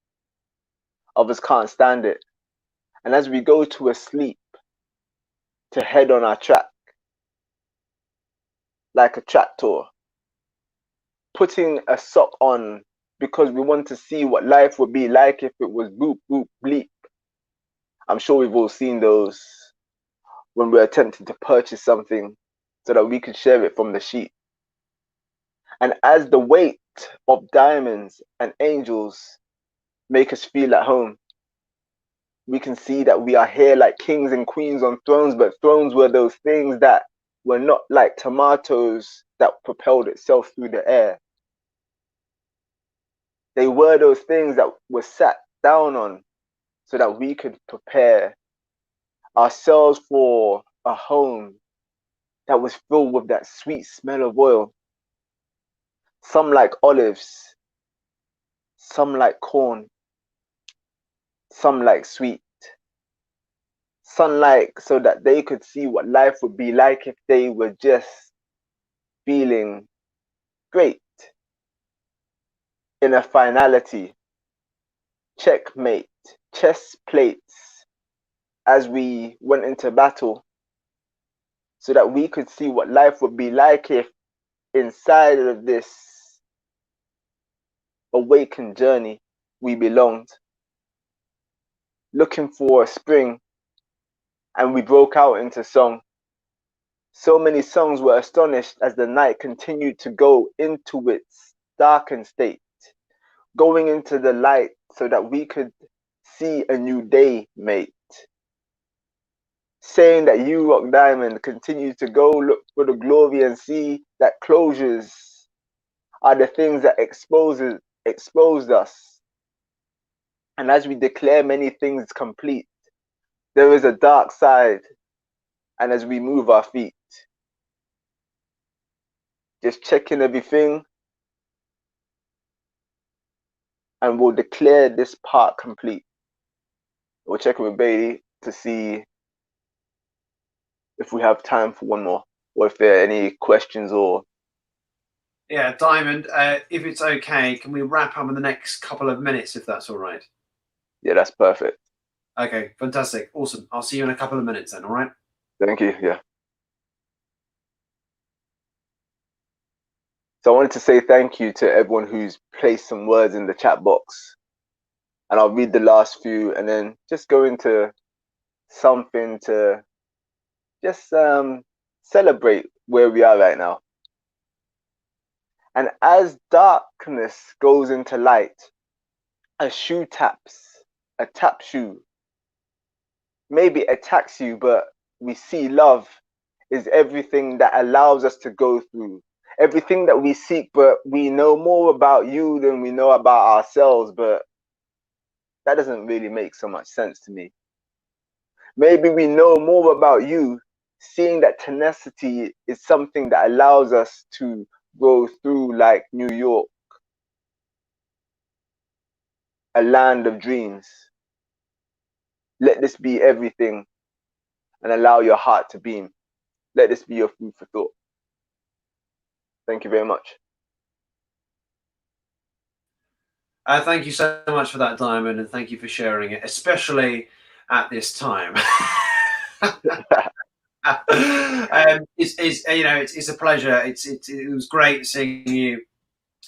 S3: others can't stand it. And as we go to a sleep to head on our track, like a tractor, putting a sock on because we want to see what life would be like if it was boop, boop, bleep. I'm sure we've all seen those when we're attempting to purchase something so that we can share it from the sheet. And as the weight of diamonds and angels make us feel at home, we can see that we are here like kings and queens on thrones, but thrones were those things that were not like tomatoes that propelled itself through the air. They were those things that were sat down on so that we could prepare ourselves for a home that was filled with that sweet smell of oil. Some like olives, some like corn, some like sweet. Some like so that they could see what life would be like if they were just feeling great. In a finality, checkmate, chess plates as we went into battle so that we could see what life would be like if inside of this awakened journey we belonged. Looking for a spring, and we broke out into song. So many songs were astonished as the night continued to go into its darkened state, going into the light so that we could see a new day, mate. Saying that you, Rock Diamond, continue to go look for the glory and see that closures are the things that exposed us. And as we declare many things complete, there is a dark side. And as we move our feet, just checking everything, and we'll declare this part complete. We'll check with Batty to see if we have time for one more, or if there are any questions or...
S1: Yeah, Diamond, if it's okay, can we wrap up in the next couple of minutes, if that's all right?
S3: Yeah, that's perfect.
S1: Okay, fantastic. Awesome. I'll see you in a couple of minutes then, all right?
S3: Thank you, yeah. So I wanted to say thank you to everyone who's placed some words in the chat box. And I'll read the last few and then just go into something to just celebrate where we are right now. And as darkness goes into light, a shoe taps, a tap shoe. Maybe attacks you, but we see love is everything that allows us to go through. Everything that we seek, but we know more about you than we know about ourselves, but that doesn't really make so much sense to me. Maybe we know more about you, seeing that tenacity is something that allows us to go through like New York, a land of dreams. Let this be everything and allow your heart to beam. Let this be your food for thought. Thank you very much.
S1: Thank you so much for that, Diamond, and thank you for sharing it, especially at this time. It's a pleasure. It was great seeing you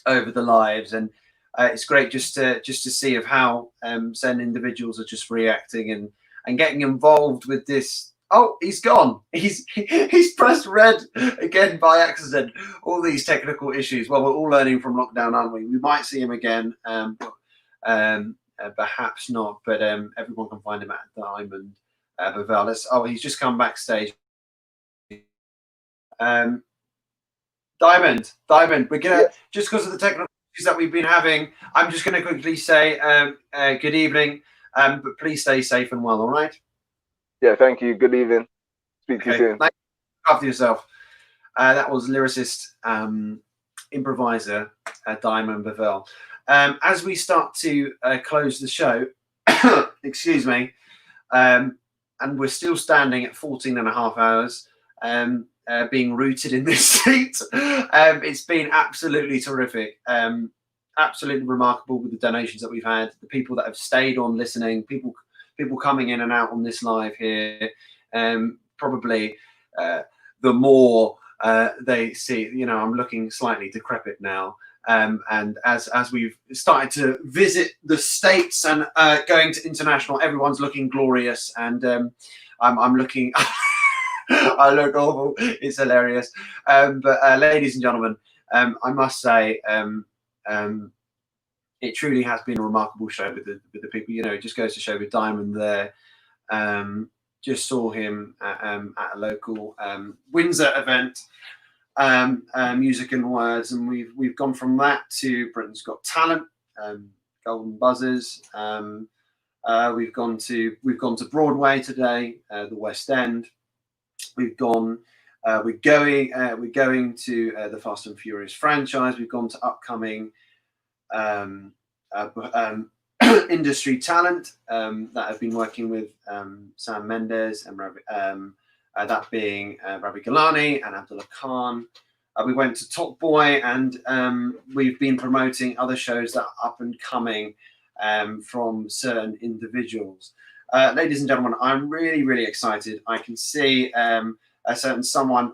S1: over the lives, and it's great just to see of how certain individuals are just reacting and getting involved with this. Oh, he's gone. He's pressed red again by accident. All these technical issues. Well, we're all learning from lockdown, aren't we? We might see him again, perhaps not. But everyone can find him at Diamond Bavel. He's just come backstage. Diamond, we're gonna just because of the technical issues that we've been having. I'm just gonna quickly say good evening, but please stay safe and well. All right.
S3: Yeah, thank you. Good evening. Speak to you soon.
S1: Look after yourself. That was lyricist, improviser Diamond Bavel. As we start to close the show, excuse me, and we're still standing at 14 and a half hours, being rooted in this seat. It's been absolutely terrific. Absolutely remarkable with the donations that we've had, the people that have stayed on listening, people coming in and out on this live here. Probably the more they see, I'm looking slightly decrepit now. And as we've started to visit the States and going to international, everyone's looking glorious, and I'm looking. I look awful. It's hilarious. But ladies and gentlemen, I must say, it truly has been a remarkable show with the people. It just goes to show with Diamond there. Just saw him at a local Windsor event, Music and Words, and we've gone from that to Britain's Got Talent, Golden Buzzers. We've gone to Broadway today, the West End. We're going to the Fast and Furious franchise. We've gone to upcoming industry talent that have been working with Sam Mendes and that being Ravi Galani and Abdullah Khan. We went to Top Boy, and we've been promoting other shows that are up and coming from certain individuals. Ladies and gentlemen, I'm really, really excited. I can see a certain someone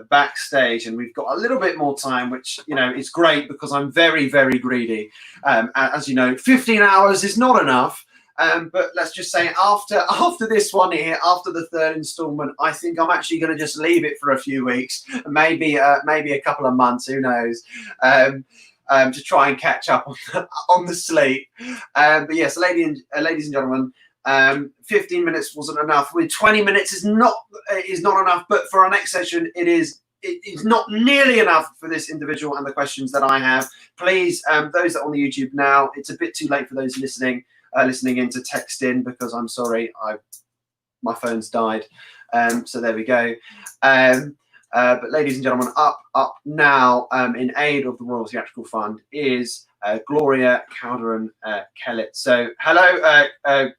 S1: backstage, and we've got a little bit more time, which is great because I'm very, very greedy. As you know, 15 hours is not enough. But let's just say after this one here, after the third installment, I think I'm actually going to just leave it for a few weeks, maybe a couple of months, who knows, to try and catch up on the sleep. But yes, ladies and gentlemen, 15 minutes wasn't enough. With 20 minutes is not enough. But for our next session, it's not nearly enough for this individual and the questions that I have. Please, those that are on the YouTube now, it's a bit too late for those listening in to text in, because I'm sorry, my phone's died. So there we go. But ladies and gentlemen, up now in aid of the Royal Theatrical Fund is Gloria Calderon Kellett. So hello,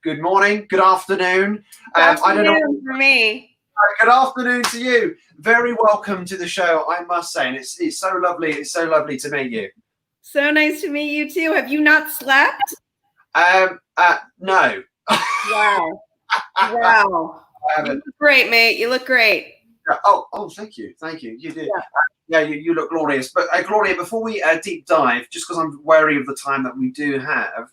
S1: good morning, good afternoon. I don't know
S4: for me.
S1: Good afternoon to you. Very welcome to the show, I must say, and it's so lovely. It's so lovely to meet you.
S4: So nice to meet you too. Have you not slept?
S1: No.
S4: Wow. Wow. You look great, mate. You look great.
S1: Oh, thank you. You did. Yeah, you look glorious. But Gloria, before we deep dive, just because I'm wary of the time that we do have,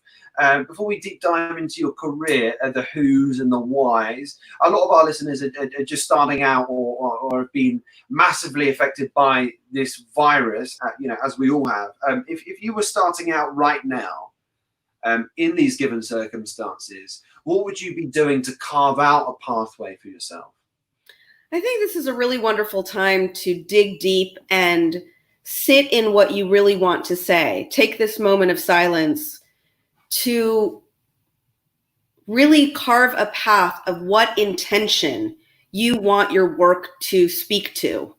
S1: before we deep dive into your career, the who's and the whys, a lot of our listeners are just starting out or have been massively affected by this virus, as we all have. If you were starting out right now, in these given circumstances, what would you be doing to carve out a pathway for yourself?
S4: I think this is a really wonderful time to dig deep and sit in what you really want to say. Take this moment of silence to really carve a path of what intention you want your work to speak to.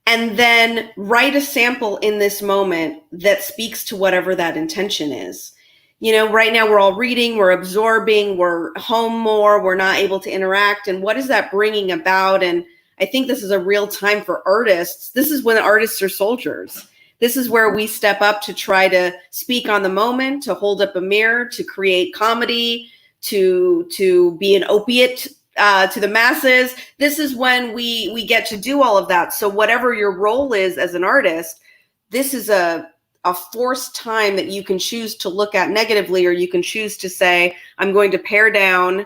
S4: and then write a sample in this moment that speaks to whatever that intention is. You know, right now we're all reading, we're absorbing, we're home more, we're not able to interact. And what is that bringing about? And I think this is a real time for artists. This is when artists are soldiers. This is where we step up to try to speak on the moment, to hold up a mirror, to create comedy, to be an opiate to the masses. This is when we get to do all of that. So whatever your role is as an artist, this is a forced time that you can choose to look at negatively, or you can choose to say, I'm going to pare down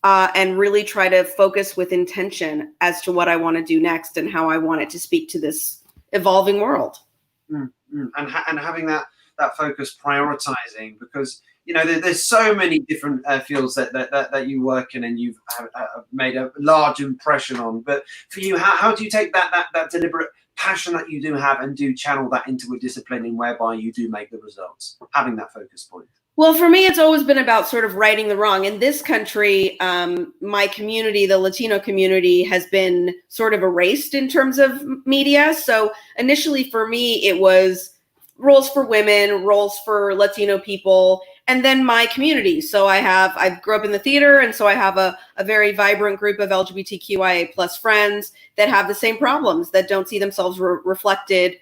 S4: and really try to focus with intention as to what I want to do next and how I want it to speak to this evolving world.
S1: And having that focus, prioritizing, because you know there's so many different fields that you work in and you've made a large impression on. But for you, how do you take that deliberate passion that you do have and do channel that into a discipline in whereby you do make the results, having that focus point?
S4: Well, for me, it's always been about sort of righting the wrong. In this country, my community, the Latino community, has been sort of erased in terms of media. So initially for me, it was roles for women, roles for Latino people, and then my community. So I grew up in the theater, and so I have a very vibrant group of LGBTQIA plus friends that have the same problems, that don't see themselves reflected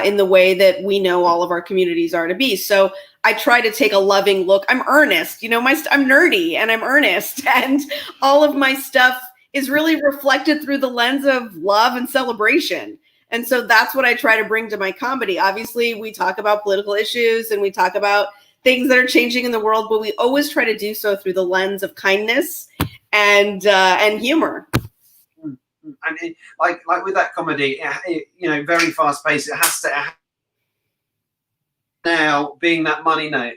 S4: in the way that we know all of our communities are to be. So I try to take a loving look. I'm earnest, you know, I'm nerdy and I'm earnest, and all of my stuff is really reflected through the lens of love and celebration. And so that's what I try to bring to my comedy. Obviously, we talk about political issues and we talk about things that are changing in the world, but we always try to do so through the lens of kindness and humor.
S1: And like with that comedy, you know, very fast paced. It has to now being that money note.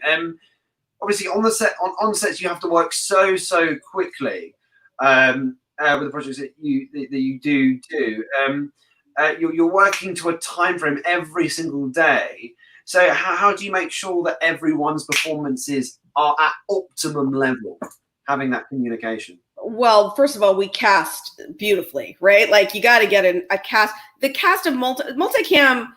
S1: Obviously on the set, on sets, you have to work so quickly with the projects that you do. You're working to a time frame every single day. So how do you make sure that everyone's performances are at optimum level, having that communication?
S4: Well, first of all, we cast beautifully, right? Like you got to get a cast. The cast of multicam,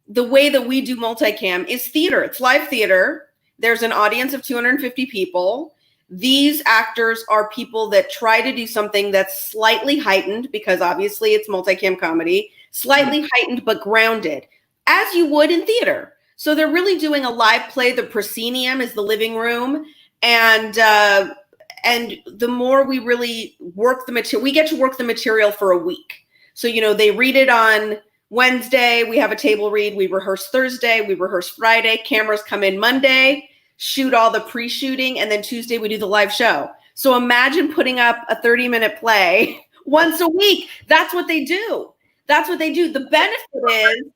S4: the way that we do multicam is theater. It's live theater. There's an audience of 250 people. These actors are people that try to do something that's slightly heightened, because obviously it's multicam comedy, slightly heightened but grounded, as you would in theater. So they're really doing a live play. The proscenium is the living room, and the more we really work the material, we get to work the material for a week. So, you know, they read it on Wednesday, we have a table read, we rehearse Thursday, we rehearse Friday, cameras come in Monday, shoot all the pre-shooting, and then Tuesday we do the live show. So imagine putting up a 30-minute play once a week. That's what they do. That's what they do. The benefit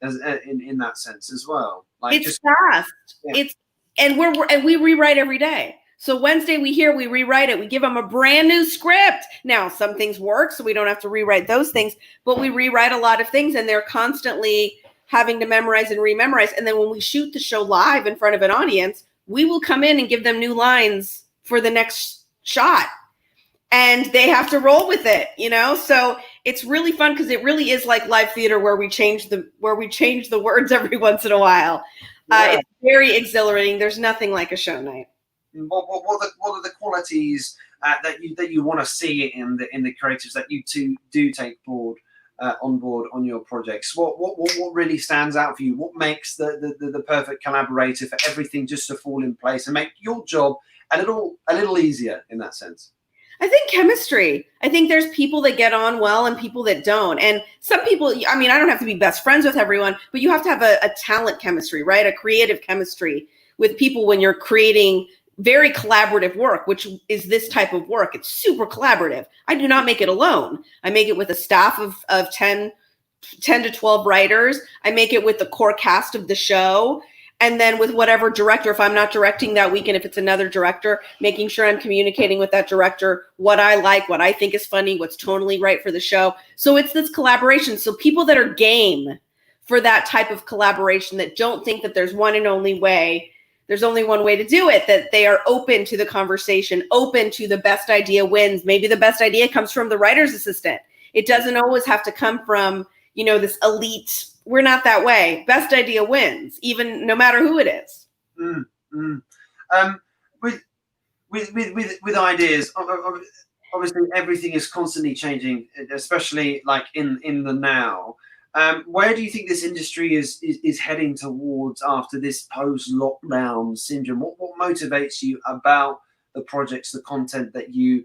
S4: is
S1: in that sense as well. Like
S4: it's fast. Yeah. We rewrite every day. So Wednesday we rewrite it. We give them a brand new script. Now, some things work, so we don't have to rewrite those things, but we rewrite a lot of things, and they're constantly having to memorize and rememorize. And then when we shoot the show live in front of an audience, we will come in and give them new lines for the next shot. And they have to roll with it, you know? So it's really fun, because it really is like live theater where we change the words every once in a while. Yeah. It's very exhilarating. There's nothing like a show night.
S1: What are the qualities that you want to see in the creatives that you two do take on board on your projects? What really stands out for you? What makes the perfect collaborator for everything just to fall in place and make your job a little easier in that sense?
S4: I think chemistry. I think there's people that get on well and people that don't. And some people, I mean, I don't have to be best friends with everyone, but you have to have a talent chemistry, right? A creative chemistry with people when you're creating very collaborative work, which is this type of work. It's super collaborative. I do not make it alone. I make it with a staff of 10 to 12 writers. I make it with the core cast of the show. And then with whatever director, if I'm not directing that week, and if it's another director, making sure I'm communicating with that director what I like, what I think is funny, what's tonally right for the show. So it's this collaboration. So people that are game for that type of collaboration, that don't think that there's one and only way, there's only one way to do it, that they are open to the conversation, open to the best idea wins. Maybe the best idea comes from the writer's assistant. It doesn't always have to come from, this elite. We're not that way. Best idea wins, even no matter who it is.
S1: With ideas, obviously everything is constantly changing, especially like in the now. Where do you think this industry is heading towards after this post-lockdown syndrome? What motivates you about the projects, the content that you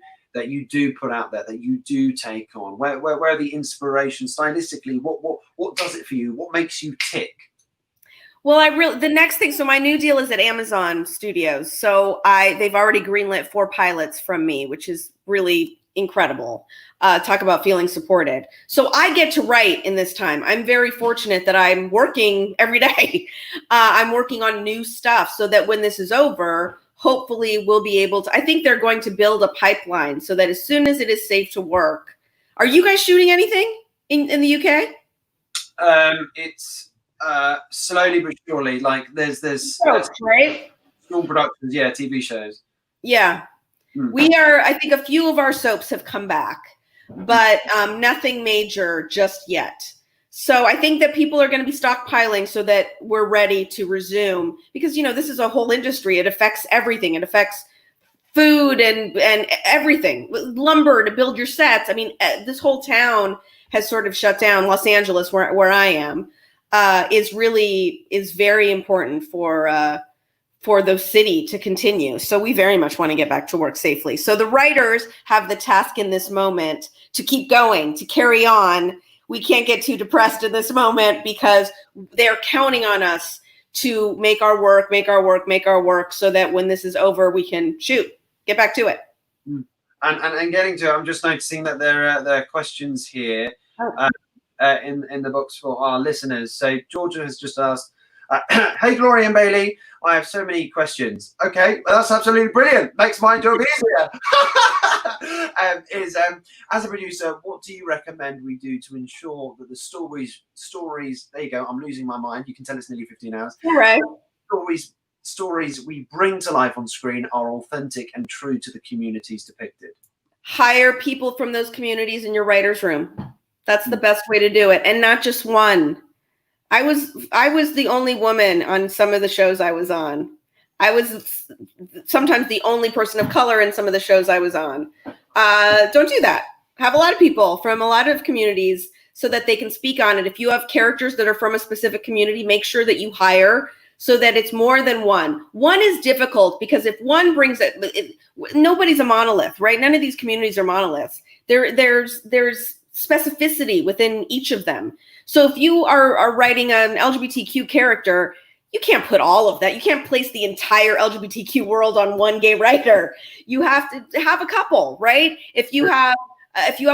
S1: do put out there, that you do take on? Where are the inspirations stylistically? What does it for you? What makes you tick?
S4: Well, the next thing. So my new deal is at Amazon Studios. So they've already greenlit 4 pilots from me, which is really incredible. Talk about feeling supported. So I get to write in this time. I'm very fortunate that I'm working every day. I'm working on new stuff so that when this is over, hopefully we'll be able to, I think they're going to build a pipeline so that as soon as it is safe to work. Are you guys shooting anything in the UK?
S1: It's slowly but surely. Like there's
S4: right?
S1: Small productions, yeah, TV shows.
S4: Yeah. We are, I think a few of our soaps have come back, but nothing major just yet. So I think that people are going to be stockpiling so that we're ready to resume, because, this is a whole industry. It affects everything. It affects food and everything, lumber to build your sets. I mean, this whole town has sort of shut down. Los Angeles, where I am, is very important for the city to continue. So we very much want to get back to work safely. So the writers have the task in this moment to keep going, to carry on. We can't get too depressed in this moment because they're counting on us to make our work so that when this is over, we can get back to it.
S1: And getting to it, I'm just noticing that there are questions here in the box for our listeners. So Georgia has just asked, hey, Gloria and Bailey, I have so many questions. Okay, well, that's absolutely brilliant. Makes my job easier. As a producer, what do you recommend we do to ensure that the stories, there you go, I'm losing my mind. You can tell it's nearly 15 hours.
S4: All right.
S1: Stories we bring to life on screen are authentic and true to the communities depicted.
S4: Hire people from those communities in your writer's room. That's the best way to do it. And not just one. I was the only woman on some of the shows I was on. I was sometimes the only person of color in some of the shows I was on. Don't do that. Have a lot of people from a lot of communities so that they can speak on it. If you have characters that are from a specific community, make sure that you hire so that it's more than one. One is difficult because if one brings it, nobody's a monolith, right? None of these communities are monoliths. There's specificity within each of them. So if you are writing an LGBTQ character, you can't put all of that. You can't place the entire LGBTQ world on one gay writer. You have to have a couple, right? If you have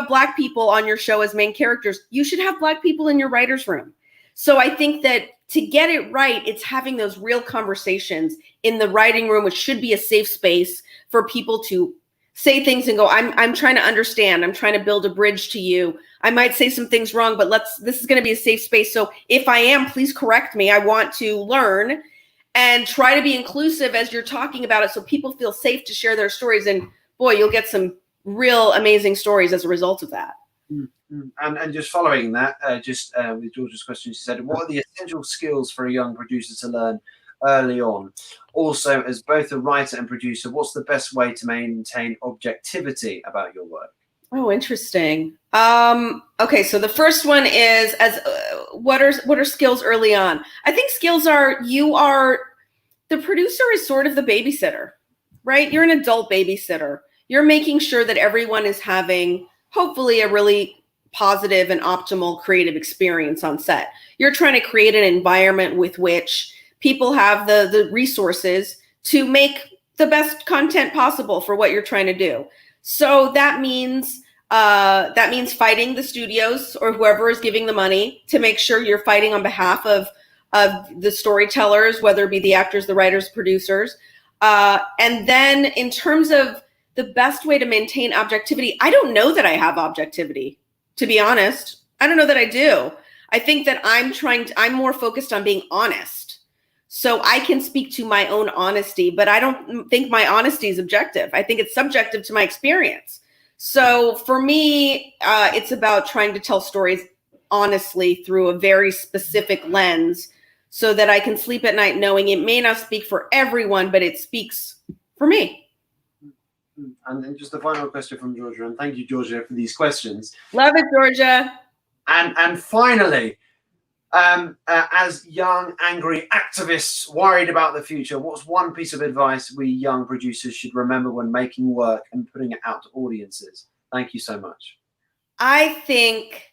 S4: Black people on your show as main characters, you should have Black people in your writer's room. So I think that to get it right, it's having those real conversations in the writing room, which should be a safe space for people to say things and go, I'm trying to understand. I'm trying to build a bridge to you. I might say some things wrong, but this is going to be a safe space. So if I am, please correct me. I want to learn and try to be inclusive as you're talking about it so people feel safe to share their stories. And boy, you'll get some real amazing stories as a result of that.
S1: And just following that, with George's question, she said, what are the essential skills for a young producer to learn early on? Also, as both a writer and producer, what's the best way to maintain objectivity about your work?
S4: Oh, interesting. Okay, so the first one is what are skills early on? I think skills are the producer is sort of the babysitter, right? You're an adult babysitter. You're making sure that everyone is having hopefully a really positive and optimal creative experience on set. You're trying to create an environment with which people have the resources to make the best content possible for what you're trying to do. So that means fighting the studios or whoever is giving the money to make sure you're fighting on behalf of the storytellers, whether it be the actors, the writers, producers. And then in terms of the best way to maintain objectivity, I don't know that I have objectivity, to be honest. I don't know that I do. I think that I'm more focused on being honest. So I can speak to my own honesty, but I don't think my honesty is objective. I think it's subjective to my experience. So for me, it's about trying to tell stories honestly through a very specific lens so that I can sleep at night knowing it may not speak for everyone, but it speaks for me.
S1: And then just a final question from Georgia, and thank you, Georgia, for these questions.
S4: Love it, Georgia.
S1: And finally, as young, angry activists worried about the future, what's one piece of advice we young producers should remember when making work and putting it out to audiences? Thank you so much.
S4: I think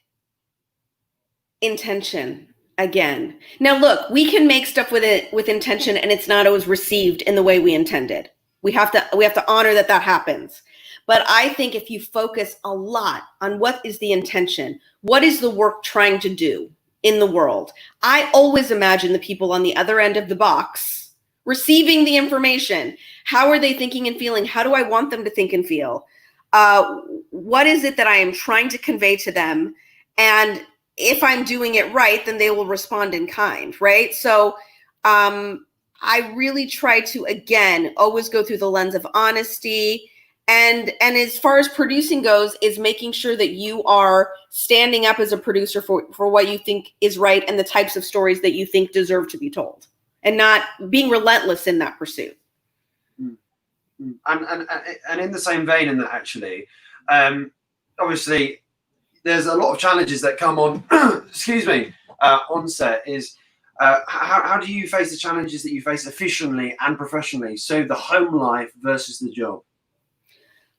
S4: intention again. Now, look, we can make stuff with intention, and it's not always received in the way we intended. We have to honor that happens. But I think if you focus a lot on what is the intention, what is the work trying to do in the world, I always imagine the people on the other end of the box receiving the information. How are they thinking and feeling? How do I want them to think and feel? What is it that I am trying to convey to them? And if I'm doing it right, then they will respond in kind, right? So I really try to, again, always go through the lens of honesty. And as far as producing goes, is making sure that you are standing up as a producer for what you think is right and the types of stories that you think deserve to be told, and not being relentless in that pursuit.
S1: And in the same vein in that, actually, obviously, there's a lot of challenges that come on, excuse me, on set. Is how do you face the challenges that you face efficiently and professionally? So the home life versus the job.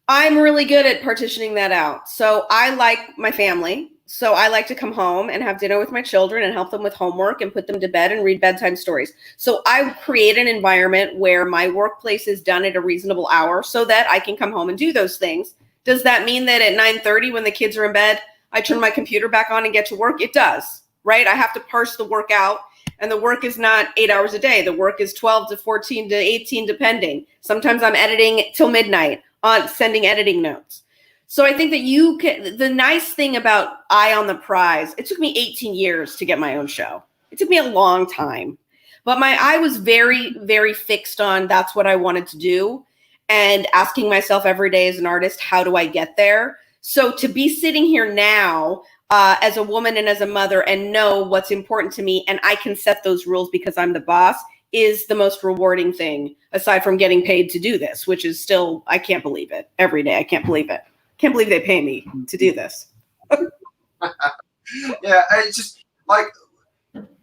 S4: I'm really good at partitioning that out. So I like my family. So I like to come home and have dinner with my children and help them with homework and put them to bed and read bedtime stories. So I create an environment where my workplace is done at a reasonable hour so that I can come home and do those things. Does that mean that at 9:30 when the kids are in bed, I turn my computer back on and get to work? It does, right? I have to parse the work out, and the work is not 8 hours a day. The work is 12 to 14 to 18, depending. Sometimes I'm editing till midnight on sending editing notes. So I think that the nice thing about Eye on the Prize, it took me 18 years to get my own show. It took me a long time, but my eye was very, very fixed on that's what I wanted to do, and asking myself every day as an artist, how do I get there? So to be sitting here now as a woman and as a mother and know what's important to me, and I can set those rules because I'm the boss, is the most rewarding thing, aside from getting paid to do this, which is still, I can't believe it. Every day, I can't believe it. Can't believe they pay me to do this.
S1: Yeah, it's just like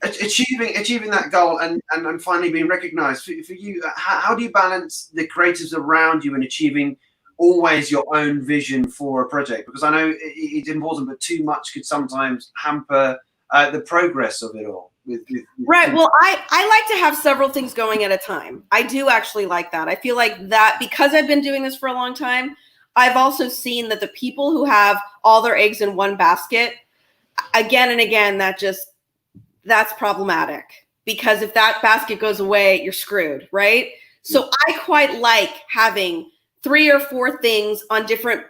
S1: achieving that goal and finally being recognized. For you, how do you balance the creatives around you and achieving always your own vision for a project? Because I know it's important, but too much could sometimes hamper the progress of it all.
S4: Right. Well, I like to have several things going at a time. I do actually like that. I feel like that because I've been doing this for a long time, I've also seen that the people who have all their eggs in one basket, again and again, that's problematic, because if that basket goes away, you're screwed, right? So I quite like having 3 or 4 things on different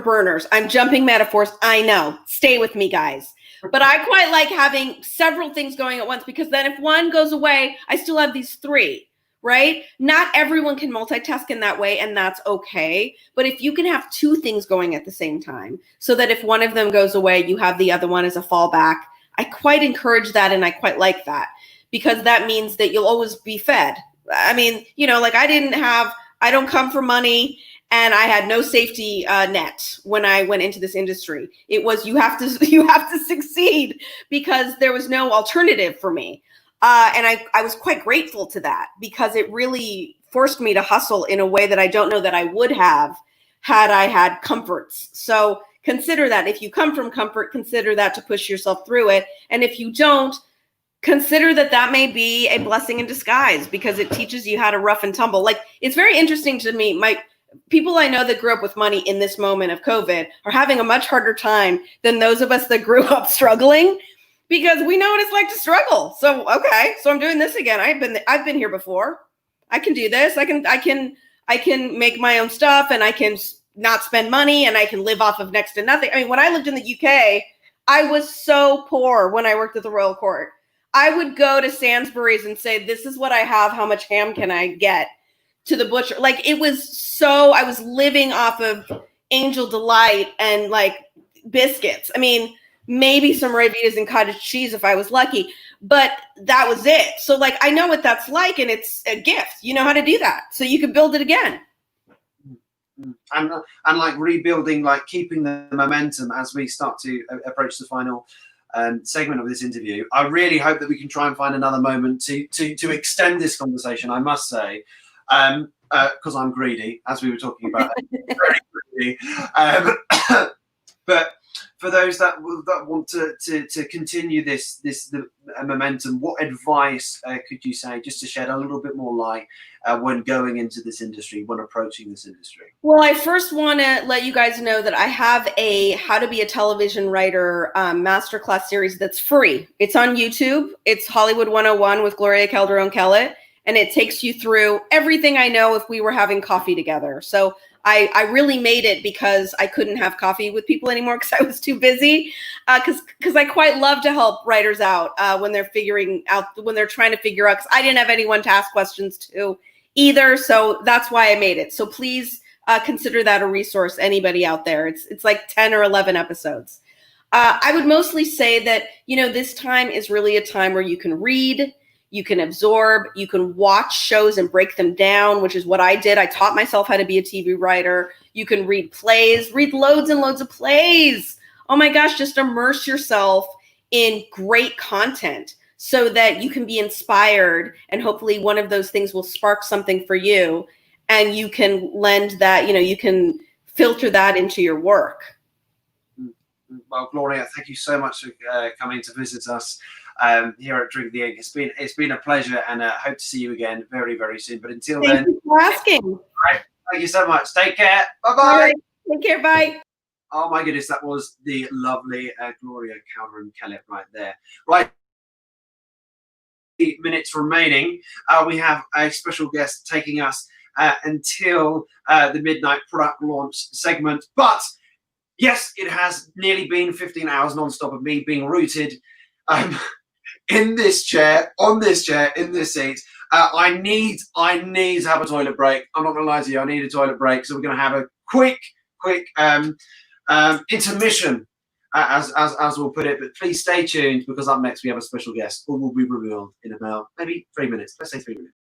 S4: burners. I'm jumping metaphors. I know. Stay with me, guys. But I quite like having several things going at once, because then if one goes away, I still have these 3, right? Not everyone can multitask in that way, and that's okay. But if you can have 2 things going at the same time, so that if one of them goes away, you have the other one as a fallback, I quite encourage that, and I quite like that, because that means that you'll always be fed. I mean, like I don't come from money, and I had no safety net when I went into this industry. It was you have to succeed, because there was no alternative for me. And I was quite grateful to that, because it really forced me to hustle in a way that I don't know that I would have had I had comforts. So consider that. If you come from comfort, consider that to push yourself through it. And if you don't, consider that may be a blessing in disguise, because it teaches you how to rough and tumble. Like, it's very interesting to me. People I know that grew up with money in this moment of COVID are having a much harder time than those of us that grew up struggling, because we know what it's like to struggle. So, okay, so I'm doing this again. I've been here before. I can do this. I can make my own stuff, and I can not spend money, and I can live off of next to nothing. I mean, when I lived in the UK, I was so poor when I worked at the Royal Court. I would go to Sainsbury's and say, this is what I have. How much ham can I get? To the butcher. Like, it was so, I was living off of Angel Delight and like biscuits. I mean, maybe some Rivitas and cottage cheese if I was lucky, but that was it. So like, I know what that's like, and it's a gift. You know how to do that, so you can build it again.
S1: And like rebuilding, like keeping the momentum as we start to approach the final segment of this interview. I really hope that we can try and find another moment to extend this conversation, I must say, because I'm greedy, as we were talking about. Very greedy. But for those that want to continue this momentum, what advice could you say, just to shed a little bit more light when going into this industry, when approaching this industry?
S4: Well, I first want to let you guys know that I have a How to Be a Television Writer masterclass series that's free. It's on YouTube. It's Hollywood 101 with Gloria Calderon-Kellett, and it takes you through everything I know if we were having coffee together. So I really made it because I couldn't have coffee with people anymore because I was too busy. Because I quite love to help writers out when they're trying to figure out, because I didn't have anyone to ask questions to either. So that's why I made it. So please consider that a resource, anybody out there. It's like 10 or 11 episodes. I would mostly say that, this time is really a time where you can read, you can absorb, you can watch shows and break them down, which is what I did. I taught myself how to be a TV writer. You can read plays, read loads and loads of plays. Oh my gosh, just immerse yourself in great content so that you can be inspired, and hopefully one of those things will spark something for you, and you can lend that, you can filter that into your work.
S1: Well, Gloria, thank you so much for coming to visit us here at Drink the Ink. It's been a pleasure, and hope to see you again very, very soon. But until then,
S4: thank you for asking.
S1: All right, thank you so much. Take care. Bye bye.
S4: Right, take care. Bye.
S1: Oh my goodness, that was the lovely Gloria Calderon-Kellett right there. Right. Minutes remaining. We have a special guest taking us until the midnight product launch segment. But yes, it has nearly been 15 hours non-stop of me being rooted in this chair, on this chair, in this seat. I need to have a toilet break. I'm not gonna lie to you, I need a toilet break. So we're gonna have a quick intermission, as we'll put it. But please stay tuned, because up next we have a special guest who will be revealed in about maybe 3 minutes. Let's say 3 minutes.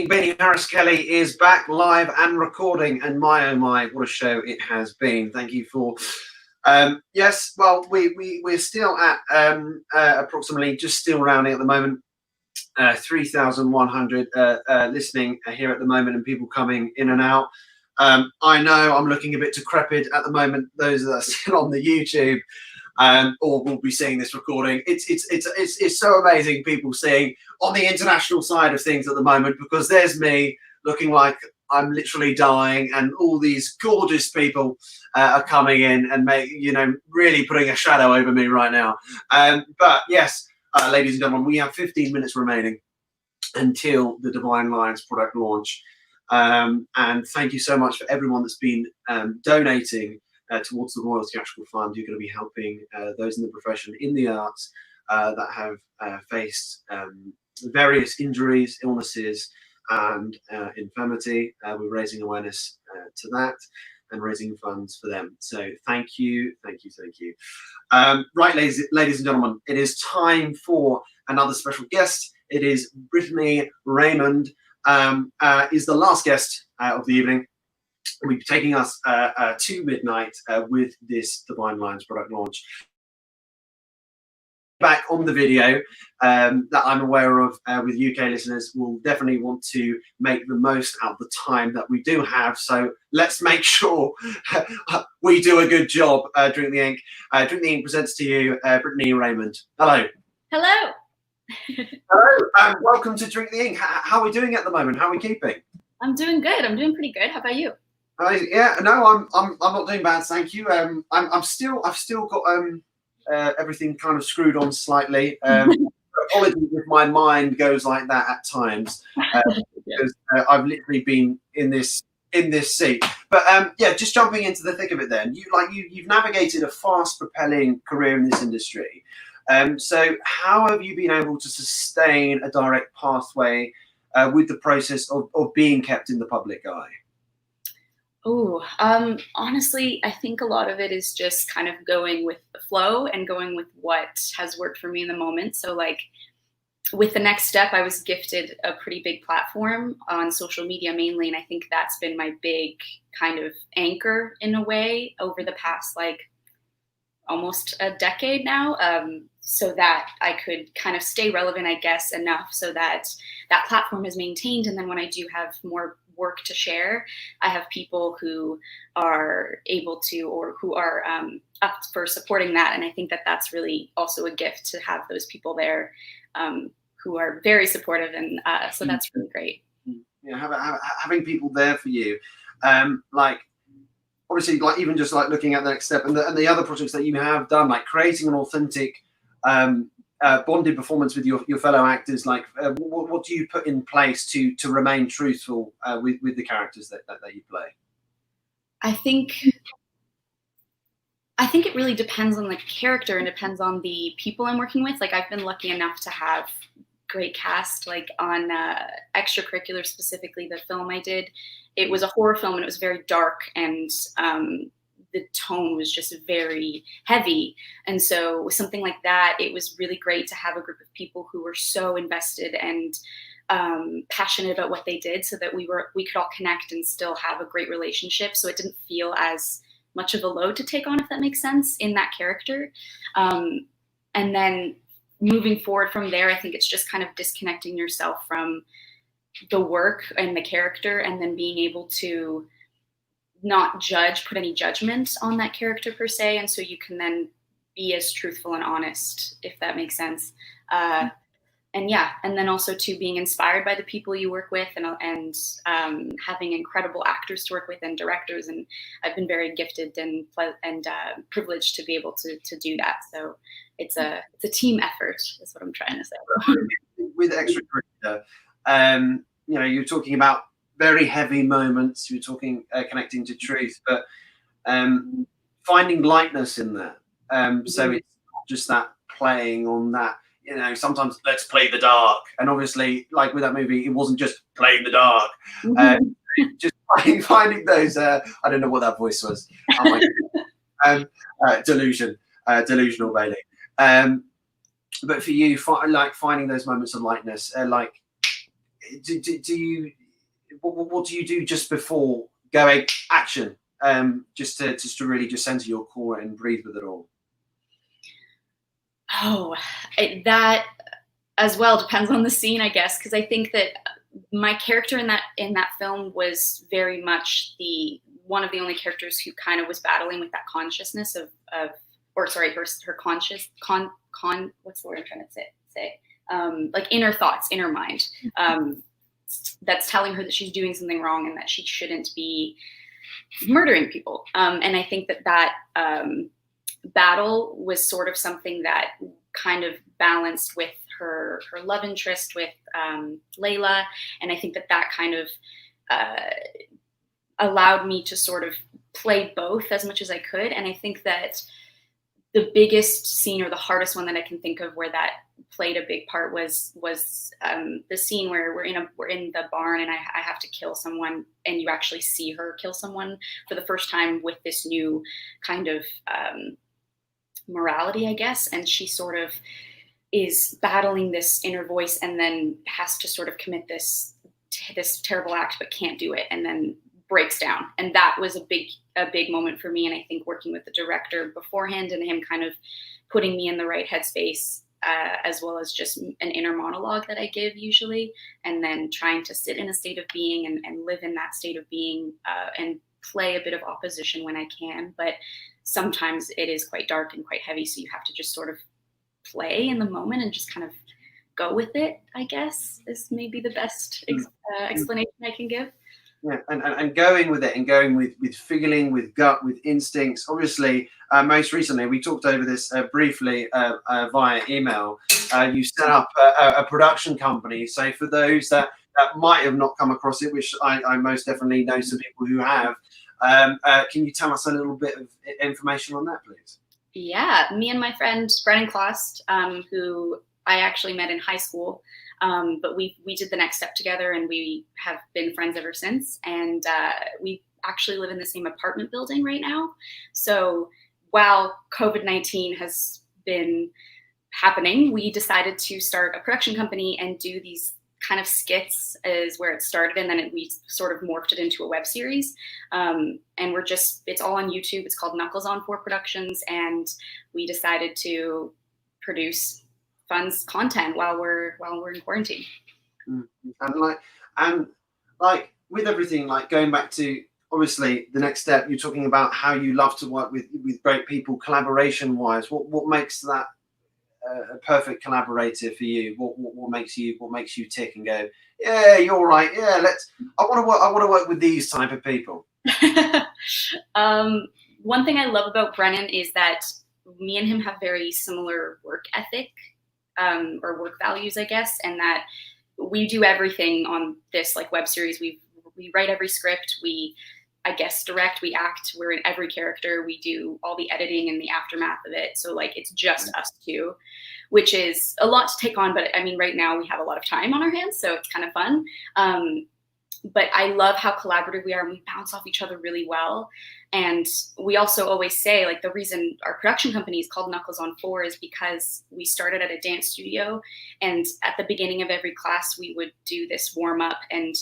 S1: Benny Harris Kelly is back live and recording, and my oh my, what a show it has been. Thank you for yes, well, we're still at approximately, just still rounding at the moment, 3,100 listening here at the moment, and people coming in and out. I know I'm looking a bit decrepit at the moment. Those that are still on the YouTube, or will be seeing this recording, it's so amazing people seeing on the international side of things at the moment, because there's me looking like I'm literally dying, and all these gorgeous people are coming in and really putting a shadow over me right now. But yes, ladies and gentlemen, we have 15 minutes remaining until the Divine Lions product launch. And thank you so much for everyone that's been donating towards the Royal Theatrical Fund. You're going to be helping those in the profession, in the arts, that have faced various injuries, illnesses, and infirmity. We're raising awareness to that and raising funds for them. So thank you, thank you, thank you. Right, ladies and gentlemen, it is time for another special guest. It is Brittany Raymond, is the last guest of the evening. We'll be taking us to midnight with this Divine Lions product launch. Back on the video that I'm aware of with UK listeners will definitely want to make the most out of the time that we do have. So let's make sure we do a good job. Drink the Ink. Drink the Ink presents to you Brittany Raymond. Hello.
S5: Hello.
S1: Hello. Welcome to Drink the Ink. How are we doing at the moment? How are we keeping?
S5: I'm doing good. I'm doing pretty good. How about you?
S1: Yeah. No, I'm not doing bad. Thank you. I've still got everything kind of screwed on slightly. Apologies if my mind goes like that at times, because I've literally been in this seat. But yeah, just jumping into the thick of it. Then you've navigated a fast propelling career in this industry. So how have you been able to sustain a direct pathway with the process of being kept in the public eye?
S5: Oh, honestly, I think a lot of it is just kind of going with the flow and going with what has worked for me in the moment. So like with the next step, I was gifted a pretty big platform on social media mainly. And I think that's been my big kind of anchor in a way over the past like almost a decade now. So that I could kind of stay relevant, I guess, enough so that that platform is maintained. And then when I do have more work to share, I have people who are able to, or who are up for supporting that. And I think that that's really also a gift to have those people there who are very supportive. And so that's really great.
S1: Yeah, having people there for you, like obviously, like even just like looking at the next step and the other projects that you have done, like creating an authentic bonded performance with your fellow actors. Like what do you put in place to remain truthful with the characters that you play?
S5: I think it really depends on the character and depends on the people I'm working with. Like I've been lucky enough to have great cast, like on extracurricular, specifically the film I did. It was a horror film and it was very dark, and the tone was just very heavy. And so with something like that, it was really great to have a group of people who were so invested and passionate about what they did, so that we could all connect and still have a great relationship. So it didn't feel as much of a load to take on, if that makes sense, in that character. And then moving forward from there, I think it's just kind of disconnecting yourself from the work and the character, and then being able to not put any judgment on that character per se. And so you can then be as truthful and honest, if that makes sense. And yeah, and then also too, being inspired by the people you work with, and having incredible actors to work with and directors. And I've been very gifted and privileged to be able to do that. So it's a team effort, is what I'm trying to say.
S1: With extracurricular, you're talking about very heavy moments. You're talking connecting to truth, but finding lightness in that. So it's not just that playing on that. Sometimes let's play the dark, and obviously, like with that movie, it wasn't just playing the dark. Just finding those. I don't know what that voice was. Oh my God. Delusional Bailey. But for you, finding those moments of lightness, like do you? What do you do just before going action? Just to really just center your core and breathe with it all.
S5: Oh, that as well depends on the scene, I guess, because I think that my character in that film was very much one of the only characters who kind of was battling with that consciousness what's the word I'm trying to say? Like inner thoughts, inner mind, that's telling her that she's doing something wrong and that she shouldn't be murdering people. And I think that battle was sort of something that kind of balanced with her love interest with Layla. And I think that kind of allowed me to sort of play both as much as I could. And I think that the biggest scene, or the hardest one that I can think of where that played a big part, was the scene where we're in the barn and I have to kill someone, and you actually see her kill someone for the first time with this new kind of morality, I guess. And she sort of is battling this inner voice and then has to sort of commit this terrible act but can't do it, and then breaks down. And that was a big moment for me. And I think working with the director beforehand and him kind of putting me in the right headspace, as well as just an inner monologue that I give usually, and then trying to sit in a state of being and live in that state of being, and play a bit of opposition when I can. But sometimes it is quite dark and quite heavy, so you have to just sort of play in the moment and just kind of go with it, I guess, is maybe the best explanation I can give.
S1: Yeah, and going with it, and going with feeling, with gut, with instincts. Obviously, most recently, we talked over this briefly via email. You set up a production company. So for those that might have not come across it, which I most definitely know some people who have, can you tell us a little bit of information on that, please?
S5: Yeah, me and my friend Brennan Klost, who I actually met in high school. But we did the next step together, and we have been friends ever since. And we actually live in the same apartment building right now. So while COVID-19 has been happening, we decided to start a production company and do these kind of skits is where it started. And then we sort of morphed it into a web series. And it's all on YouTube. It's called Knuckles on 4 Productions. And we decided to produce content while we're in quarantine.
S1: And with everything, like going back to obviously the next step, you're talking about how you love to work with great people collaboration wise. What makes that a perfect collaborator for you? What makes you tick and go, yeah, you're right, yeah, I want to work with these type of people?
S5: One thing I love about Brennan is that me and him have very similar work ethic, or work values, I guess, and that we do everything on this web series. We write every script, I guess direct, we act, we're in every character, we do all the editing and the aftermath of it. So it's just us two, which is a lot to take on, but I mean, right now we have a lot of time on our hands, so it's kind of fun. But I love how collaborative we are, and we bounce off each other really well. And we also always say, the reason our production company is called Knuckles on 4 is because we started at a dance studio, and at the beginning of every class, we would do this warm up, and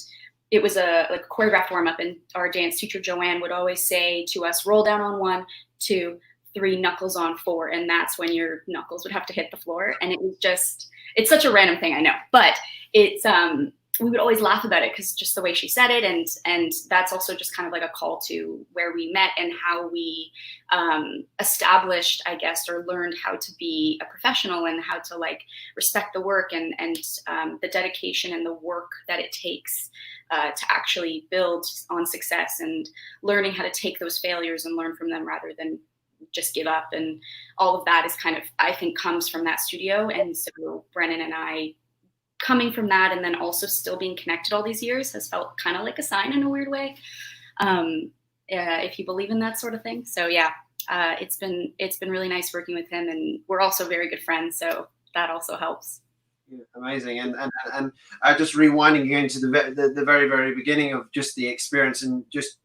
S5: it was a choreographed warm up. And our dance teacher, Joanne, would always say to us, roll down on 1, 2, 3, knuckles on 4. And that's when your knuckles would have to hit the floor. And it's such a random thing, I know, but it's, we would always laugh about it because just the way she said it, and that's also just kind of like a call to where we met and how we established, I guess, or learned how to be a professional and how to respect the work and the dedication and the work that it takes to actually build on success, and learning how to take those failures and learn from them rather than just give up. And all of that is kind of, I think, comes from that studio. And so Brennan and I, coming from that, and then also still being connected all these years, has felt kind of like a sign in a weird way, if you believe in that sort of thing. So yeah, it's been really nice working with him, and we're also very good friends, so that also helps.
S1: Yeah, amazing. And just rewinding again to the very, very beginning of just the experience, and just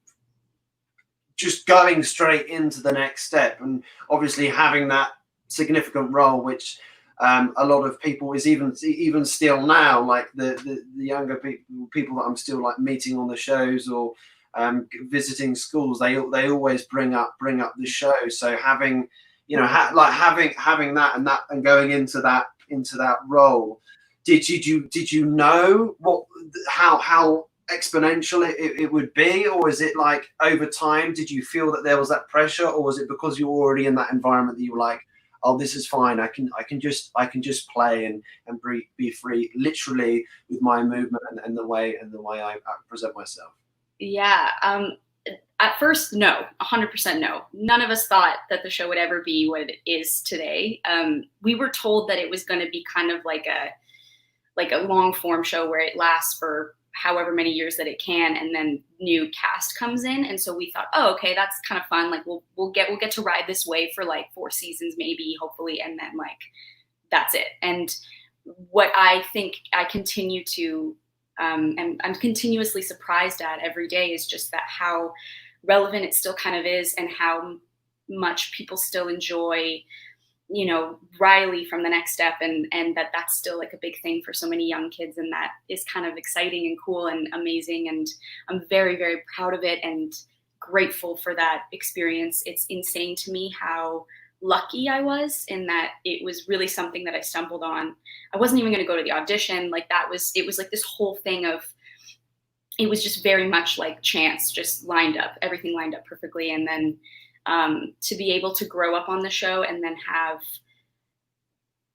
S1: going straight into the next step, and obviously having that significant role, which a lot of people is even still now, the younger people that I'm still
S7: meeting on the shows or visiting schools, they always bring up the show. So having having that and going into that role, did you know how exponential it would be, or is it like over time? Did you feel that there was that pressure, or was it because you were already in that environment that you were like, oh, this is fine, I can just play and be free, literally, with my movement and the way I present myself?
S5: Yeah. At first, no, 100% no. None of us thought that the show would ever be what it is today. We were told that it was going to be kind of like a long form show where it lasts for however many years that it can, and then new cast comes in. And so we thought, oh, okay, that's kind of fun. Like we'll get to ride this wave for like 4 seasons, maybe, hopefully, and then like that's it. And what I think I continue to and I'm continuously surprised at every day is just that how relevant it still kind of is, and how much people still enjoy, you know, Riley from The Next Step, and that's still like a big thing for so many young kids, and that is kind of exciting and cool and amazing, and I'm very, very proud of it and grateful for that experience. It's insane to me how lucky I was in that it was really something that I stumbled on. I wasn't even going to go to the audition. Like it was like this whole thing of, it was just very much like chance, just lined up, everything lined up perfectly. And then to be able to grow up on the show and then have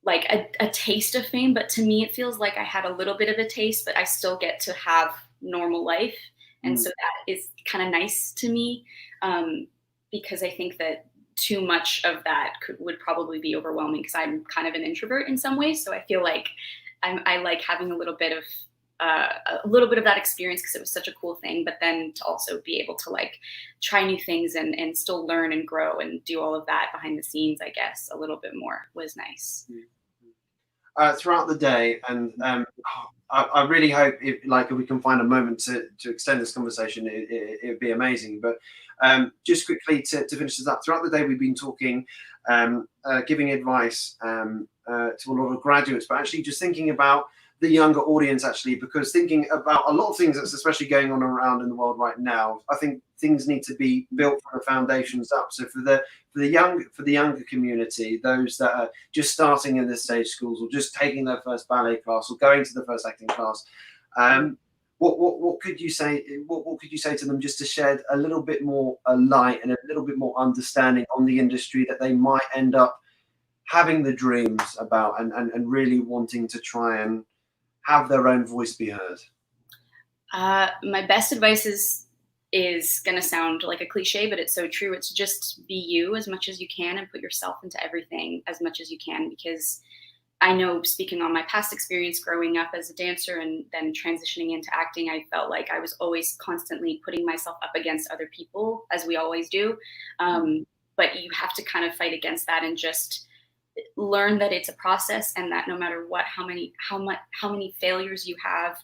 S5: like a taste of fame, but to me it feels like I had a little bit of a taste, but I still get to have normal life. And so that is kind of nice to me, because I think that too much of that would probably be overwhelming, because I'm kind of an introvert in some ways. So I feel like I like having a little bit of that experience, because it was such a cool thing, but then to also be able to like try new things and still learn and grow and do all of that behind the scenes, I guess, a little bit more was nice.
S7: Throughout the day, and I really hope if we can find a moment to extend this conversation, it would be amazing. But just quickly to finish this up, throughout the day we've been talking, giving advice to a lot of graduates, but actually just thinking about the younger audience, actually, because thinking about a lot of things that's especially going on around in the world right now, I think things need to be built from the foundations up. So for the younger community, those that are just starting in the stage schools, or just taking their first ballet class, or going to the first acting class, what could you say? What could you say to them, just to shed a little bit more light and a little bit more understanding on the industry that they might end up having the dreams about, and really wanting to try and have their own voice be heard?
S5: My best advice is going to sound like a cliche, but it's so true. It's just be you as much as you can and put yourself into everything as much as you can, because I know, speaking on my past experience growing up as a dancer and then transitioning into acting, I felt like I was always constantly putting myself up against other people, as we always do. But you have to kind of fight against that and just learn that it's a process, and that no matter what, how many failures you have,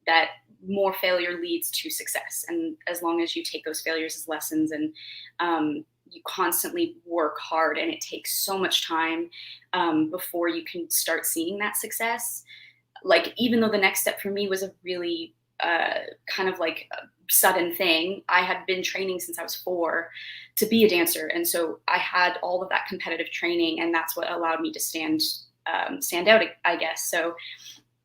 S5: that more failure leads to success. And as long as you take those failures as lessons, and you constantly work hard, and it takes so much time before you can start seeing that success. Like, even though The Next Step for me was a really kind of like a sudden thing, I had been training since I was 4 to be a dancer, and so I had all of that competitive training, and that's what allowed me to stand out, I guess. So,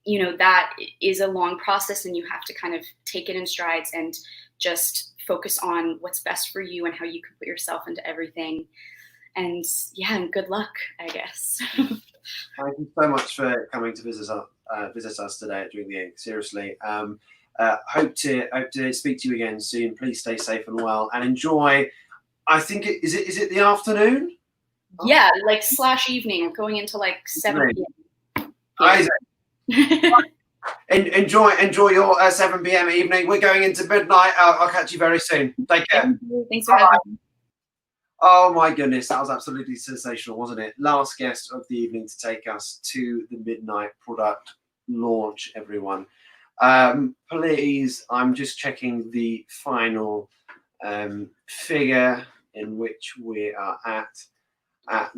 S5: you know, that is a long process, and you have to kind of take it in strides and just focus on what's best for you and how you can put yourself into everything. And yeah, and good luck, I guess.
S7: Thank you so much for coming to visit us today at During the Ink. Seriously, hope to speak to you again soon. Please stay safe and well, and enjoy. I think is it the afternoon?
S5: Yeah, like / evening, going into like 7 p.m.
S7: Amazing. Enjoy your 7 p.m. evening. We're going into midnight. I'll catch you very soon. Take care.
S5: Thanks for having me.
S7: Oh my goodness, that was absolutely sensational, wasn't it? Last guest of the evening to take us to the midnight product launch, everyone. Please, I'm just checking the final figure in which we are at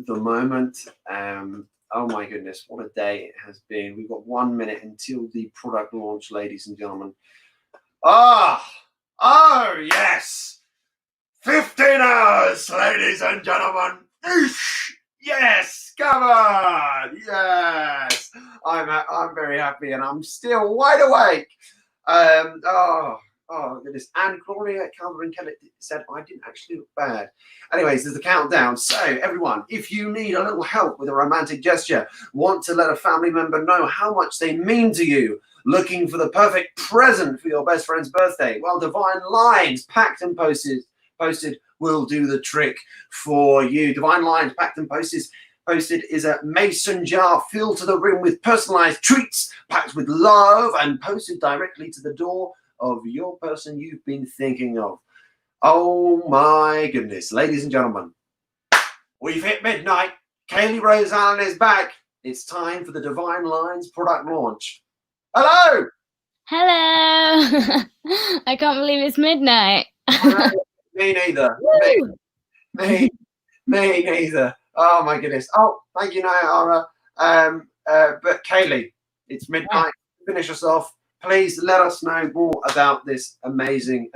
S7: the moment. Oh my goodness, what a day it has been. We've got 1 minute until the product launch, ladies and gentlemen. Oh yes. 15 hours, ladies and gentlemen. Yes, come on. Yes. I'm very happy, and I'm still wide awake. Oh goodness. And Gloria Calvin Kellett said I didn't actually look bad. Anyways, there's the countdown. So everyone, if you need a little help with a romantic gesture, want to let a family member know how much they mean to you, looking for the perfect present for your best friend's birthday, well, Divine Lines packed and posted will do the trick for you. Divine Lines packed and posted is a mason jar filled to the rim with personalized treats packed with love and posted directly to the door of your person you've been thinking of. Oh my goodness, ladies and gentlemen, we've hit midnight. Kaylee Rose Allen is back. It's time for the Divine Lines product launch. Hello.
S6: Hello. I can't believe it's midnight.
S7: Me neither. Me neither. Oh my goodness. Oh, thank you, Nayara. But Kaylee, it's midnight. Finish us off. Please let us know more about this amazing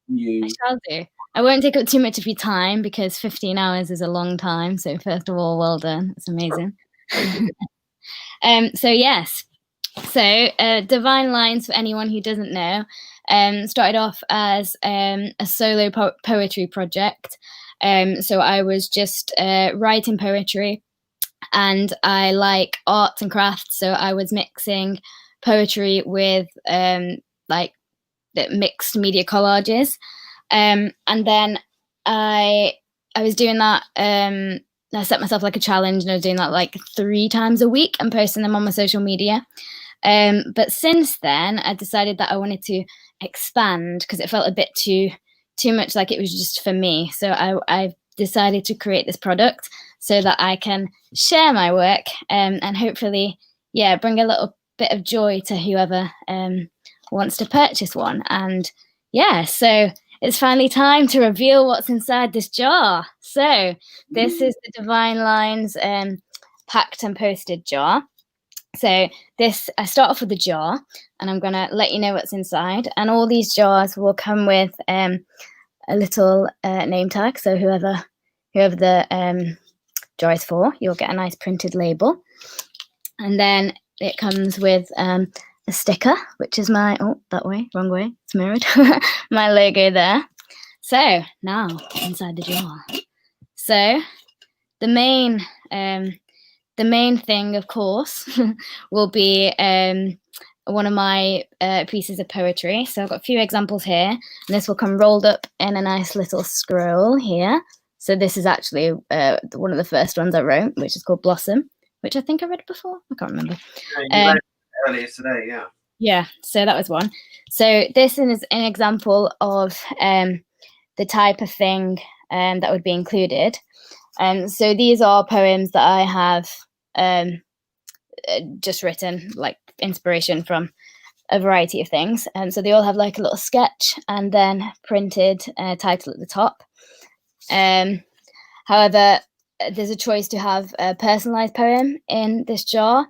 S7: news.
S6: I shall do. I won't take up too much of your time because 15 hours is a long time. So first of all, well done. It's amazing. So yes. So Divine Lines, for anyone who doesn't know, started off as a solo poetry project. So I was just writing poetry, and I like arts and crafts. So I was mixing poetry with like the mixed media collages, and then I was doing that. I set myself like a challenge, and I was doing that like 3 times a week and posting them on my social media. But since then, I decided that I wanted to expand because it felt a bit too much like it was just for me. So I decided to create this product so that I can share my work and hopefully, bring a little bit of joy to whoever wants to purchase one. And so it's finally time to reveal what's inside this jar. So this is the Divine Lines packed and posted jar. So this, I start off with the jar, and I'm going to let you know what's inside. And all these jars will come with a little name tag. So whoever the jar is for, you'll get a nice printed label. And then it comes with a sticker, which is my, wrong way, it's mirrored, my logo there. So now inside the jar. So the main thing, of course, will be one of my pieces of poetry. So I've got a few examples here, and this will come rolled up in a nice little scroll here. So this is actually one of the first ones I wrote, which is called Blossom, which I think I read before. I can't remember.
S7: Yeah, you read it earlier today, yeah.
S6: Yeah, so that was one. So this is an example of the type of thing that would be included. So these are poems that I have just written, like inspiration from a variety of things. So they all have like a little sketch and then printed title at the top. However, there's a choice to have a personalized poem in this jar.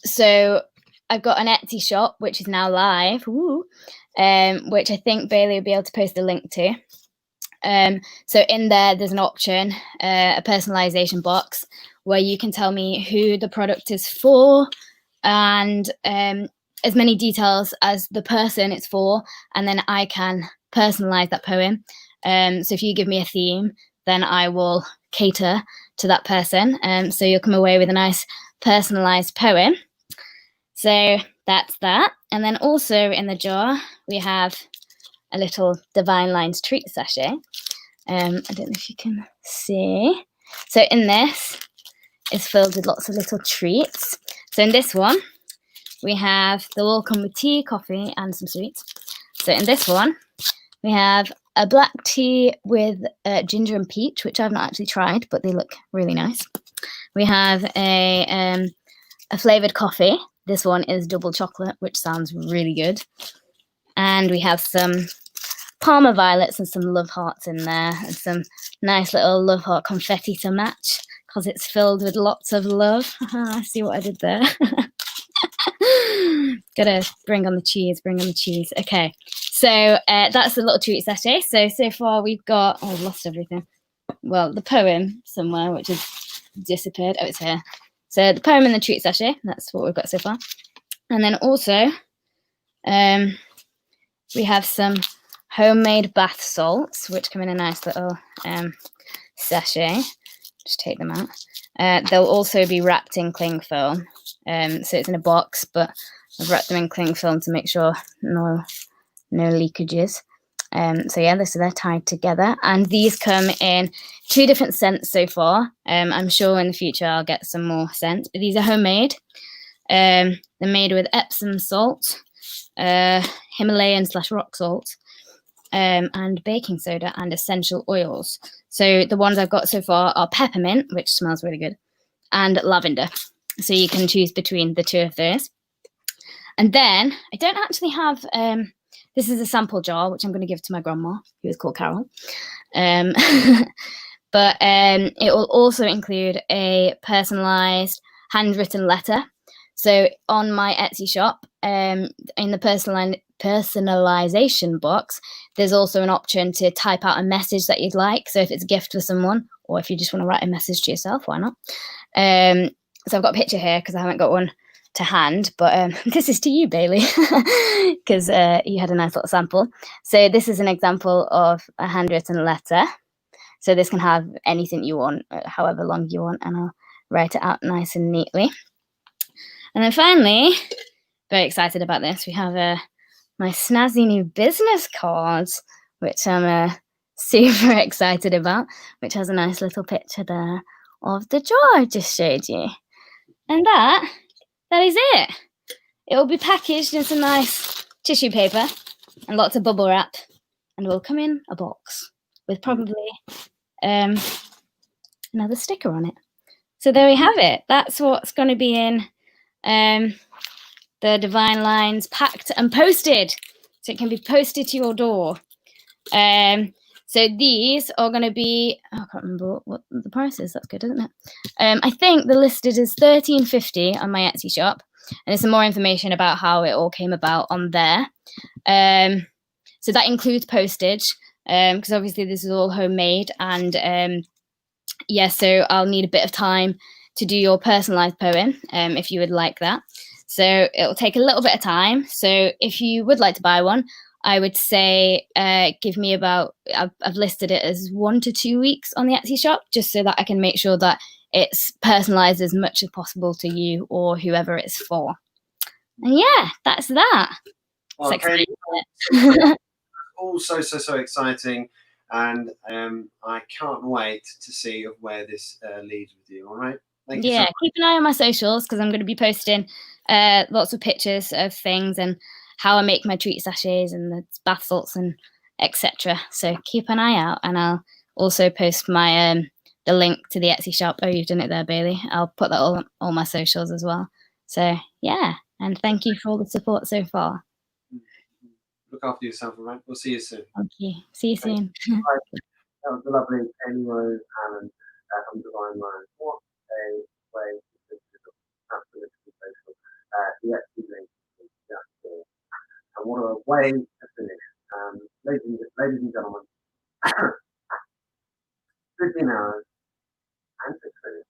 S6: So I've got an Etsy shop, which is now live, which I think Bailey will be able to post the link to. So in there's an option, a personalization box, where you can tell me who the product is for and as many details as the person it's for, and then I can personalize that poem. So if you give me a theme, then I will cater to that person. So you'll come away with a nice personalized poem. So that's that. And then also in the jar, we have a little Divine Lines treat sachet. I don't know if you can see. So in this, it's filled with lots of little treats. So in this one, they'll all come with tea, coffee, and some sweets. So in this one, we have a black tea with ginger and peach, which I've not actually tried, but they look really nice. We have a flavored coffee. This one is double chocolate, which sounds really good. And we have some Parma violets and some love hearts in there, and some nice little love heart confetti to match, because it's filled with lots of love. I see what I did there. Gotta bring on the cheese. Okay, so that's the little treat sachet. So far we've got, I've lost everything. Well, the poem somewhere, which has disappeared. Oh, it's here. So the poem and the treat sachet, that's what we've got so far. And then also we have some homemade bath salts, which come in a nice little sachet. Just take them out. They'll also be wrapped in cling film. So it's in a box, but I've wrapped them in cling film to make sure no leakages. So yeah, so they're tied together, and these come in 2 different scents so far. I'm sure in the future I'll get some more scents, but these are homemade. They're made with Epsom salt, Himalayan/rock salt, and baking soda and essential oils. So the ones I've got so far are peppermint, which smells really good, and lavender. So you can choose between the 2 of those. And then I don't actually have, this is a sample jar, which I'm going to give to my grandma, who is called Carol. But it will also include a personalised handwritten letter. So on my Etsy shop, in the personalisation box, there's also an option to type out a message that you'd like. So if it's a gift for someone, or if you just want to write a message to yourself, why not? So I've got a picture here because I haven't got one to hand, but this is to you, Bailey, because you had a nice little sample. So this is an example of a handwritten letter. So this can have anything you want, however long you want, and I'll write it out nice and neatly. And then finally, very excited about this, we have my snazzy new business cards, which I'm super excited about, which has a nice little picture there of the jar I just showed you. And that is it. It will be packaged in some nice tissue paper and lots of bubble wrap, and will come in a box with probably another sticker on it. So there we have it. That's what's going to be in the Divine Lines packed and posted, so it can be posted to your door. So these are going to be, I can't remember what the price is. That's good, isn't it? I think the listed is $13.50 on my Etsy shop, and there's some more information about how it all came about on there. So that includes postage, because obviously this is all homemade, and yeah, so I'll need a bit of time to do your personalized poem, if you would like that. So it'll take a little bit of time. So if you would like to buy one, I would say give me about, I've listed it as 1 to 2 weeks on the Etsy shop, just so that I can make sure that it's personalized as much as possible to you or whoever it's for. And yeah, that's that.
S7: Well,
S6: It's
S7: Kayla,
S6: exciting.
S7: also so exciting, and I can't wait to see where this leads with you. All right, thank you.
S6: Yeah, keep an eye on my socials, because I'm going to be posting lots of pictures of things and how I make my treat sachets and the bath salts and etc. So keep an eye out, and I'll also post my the link to the Etsy shop. Oh, you've done it there, Bailey. I'll put that all on my socials as well. So yeah, and thank you for all the support so far.
S7: Look after yourself, all right? We'll see you soon.
S6: Thank you. See you soon.
S7: Right. That was the lovely Kayla Allen from Divine Lines. What a way to absolutely social. The Etsy link is just here. And what a way to finish. Ladies and gentlemen, 15 hours and 6 minutes.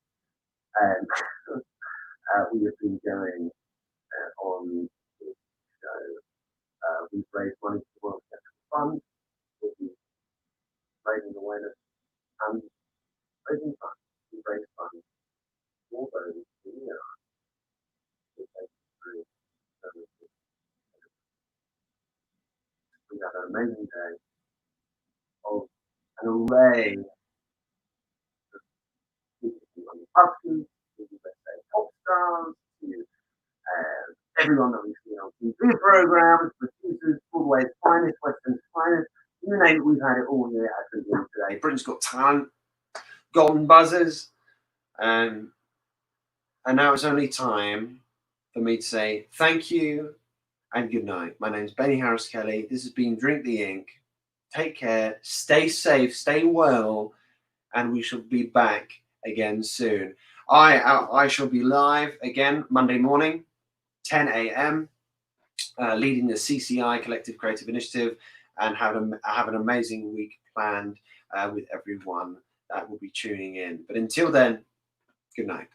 S7: We have been going on this show. We've raised money for the World Sexual Fund. We'll be raising awareness and raising funds. We've raised funds for those who need it. We had an amazing day of an array of people who run the Huskies, people that say pop stars, to everyone that we've seen on TV programs, producers, Broadway's finest, Western's finest, you name it, we've had it all here at the end today. Britain's Got Talent, Golden Buzzers, and now it's only time for me to say thank you and good night. My name's Benny Harris-Kelly. This has been Drink the Ink. Take care, stay safe, stay well, and we shall be back again soon. I shall be live again Monday morning, 10 a.m., leading the CCI Collective Creative Initiative, and have an amazing week planned with everyone that will be tuning in. But until then, good night.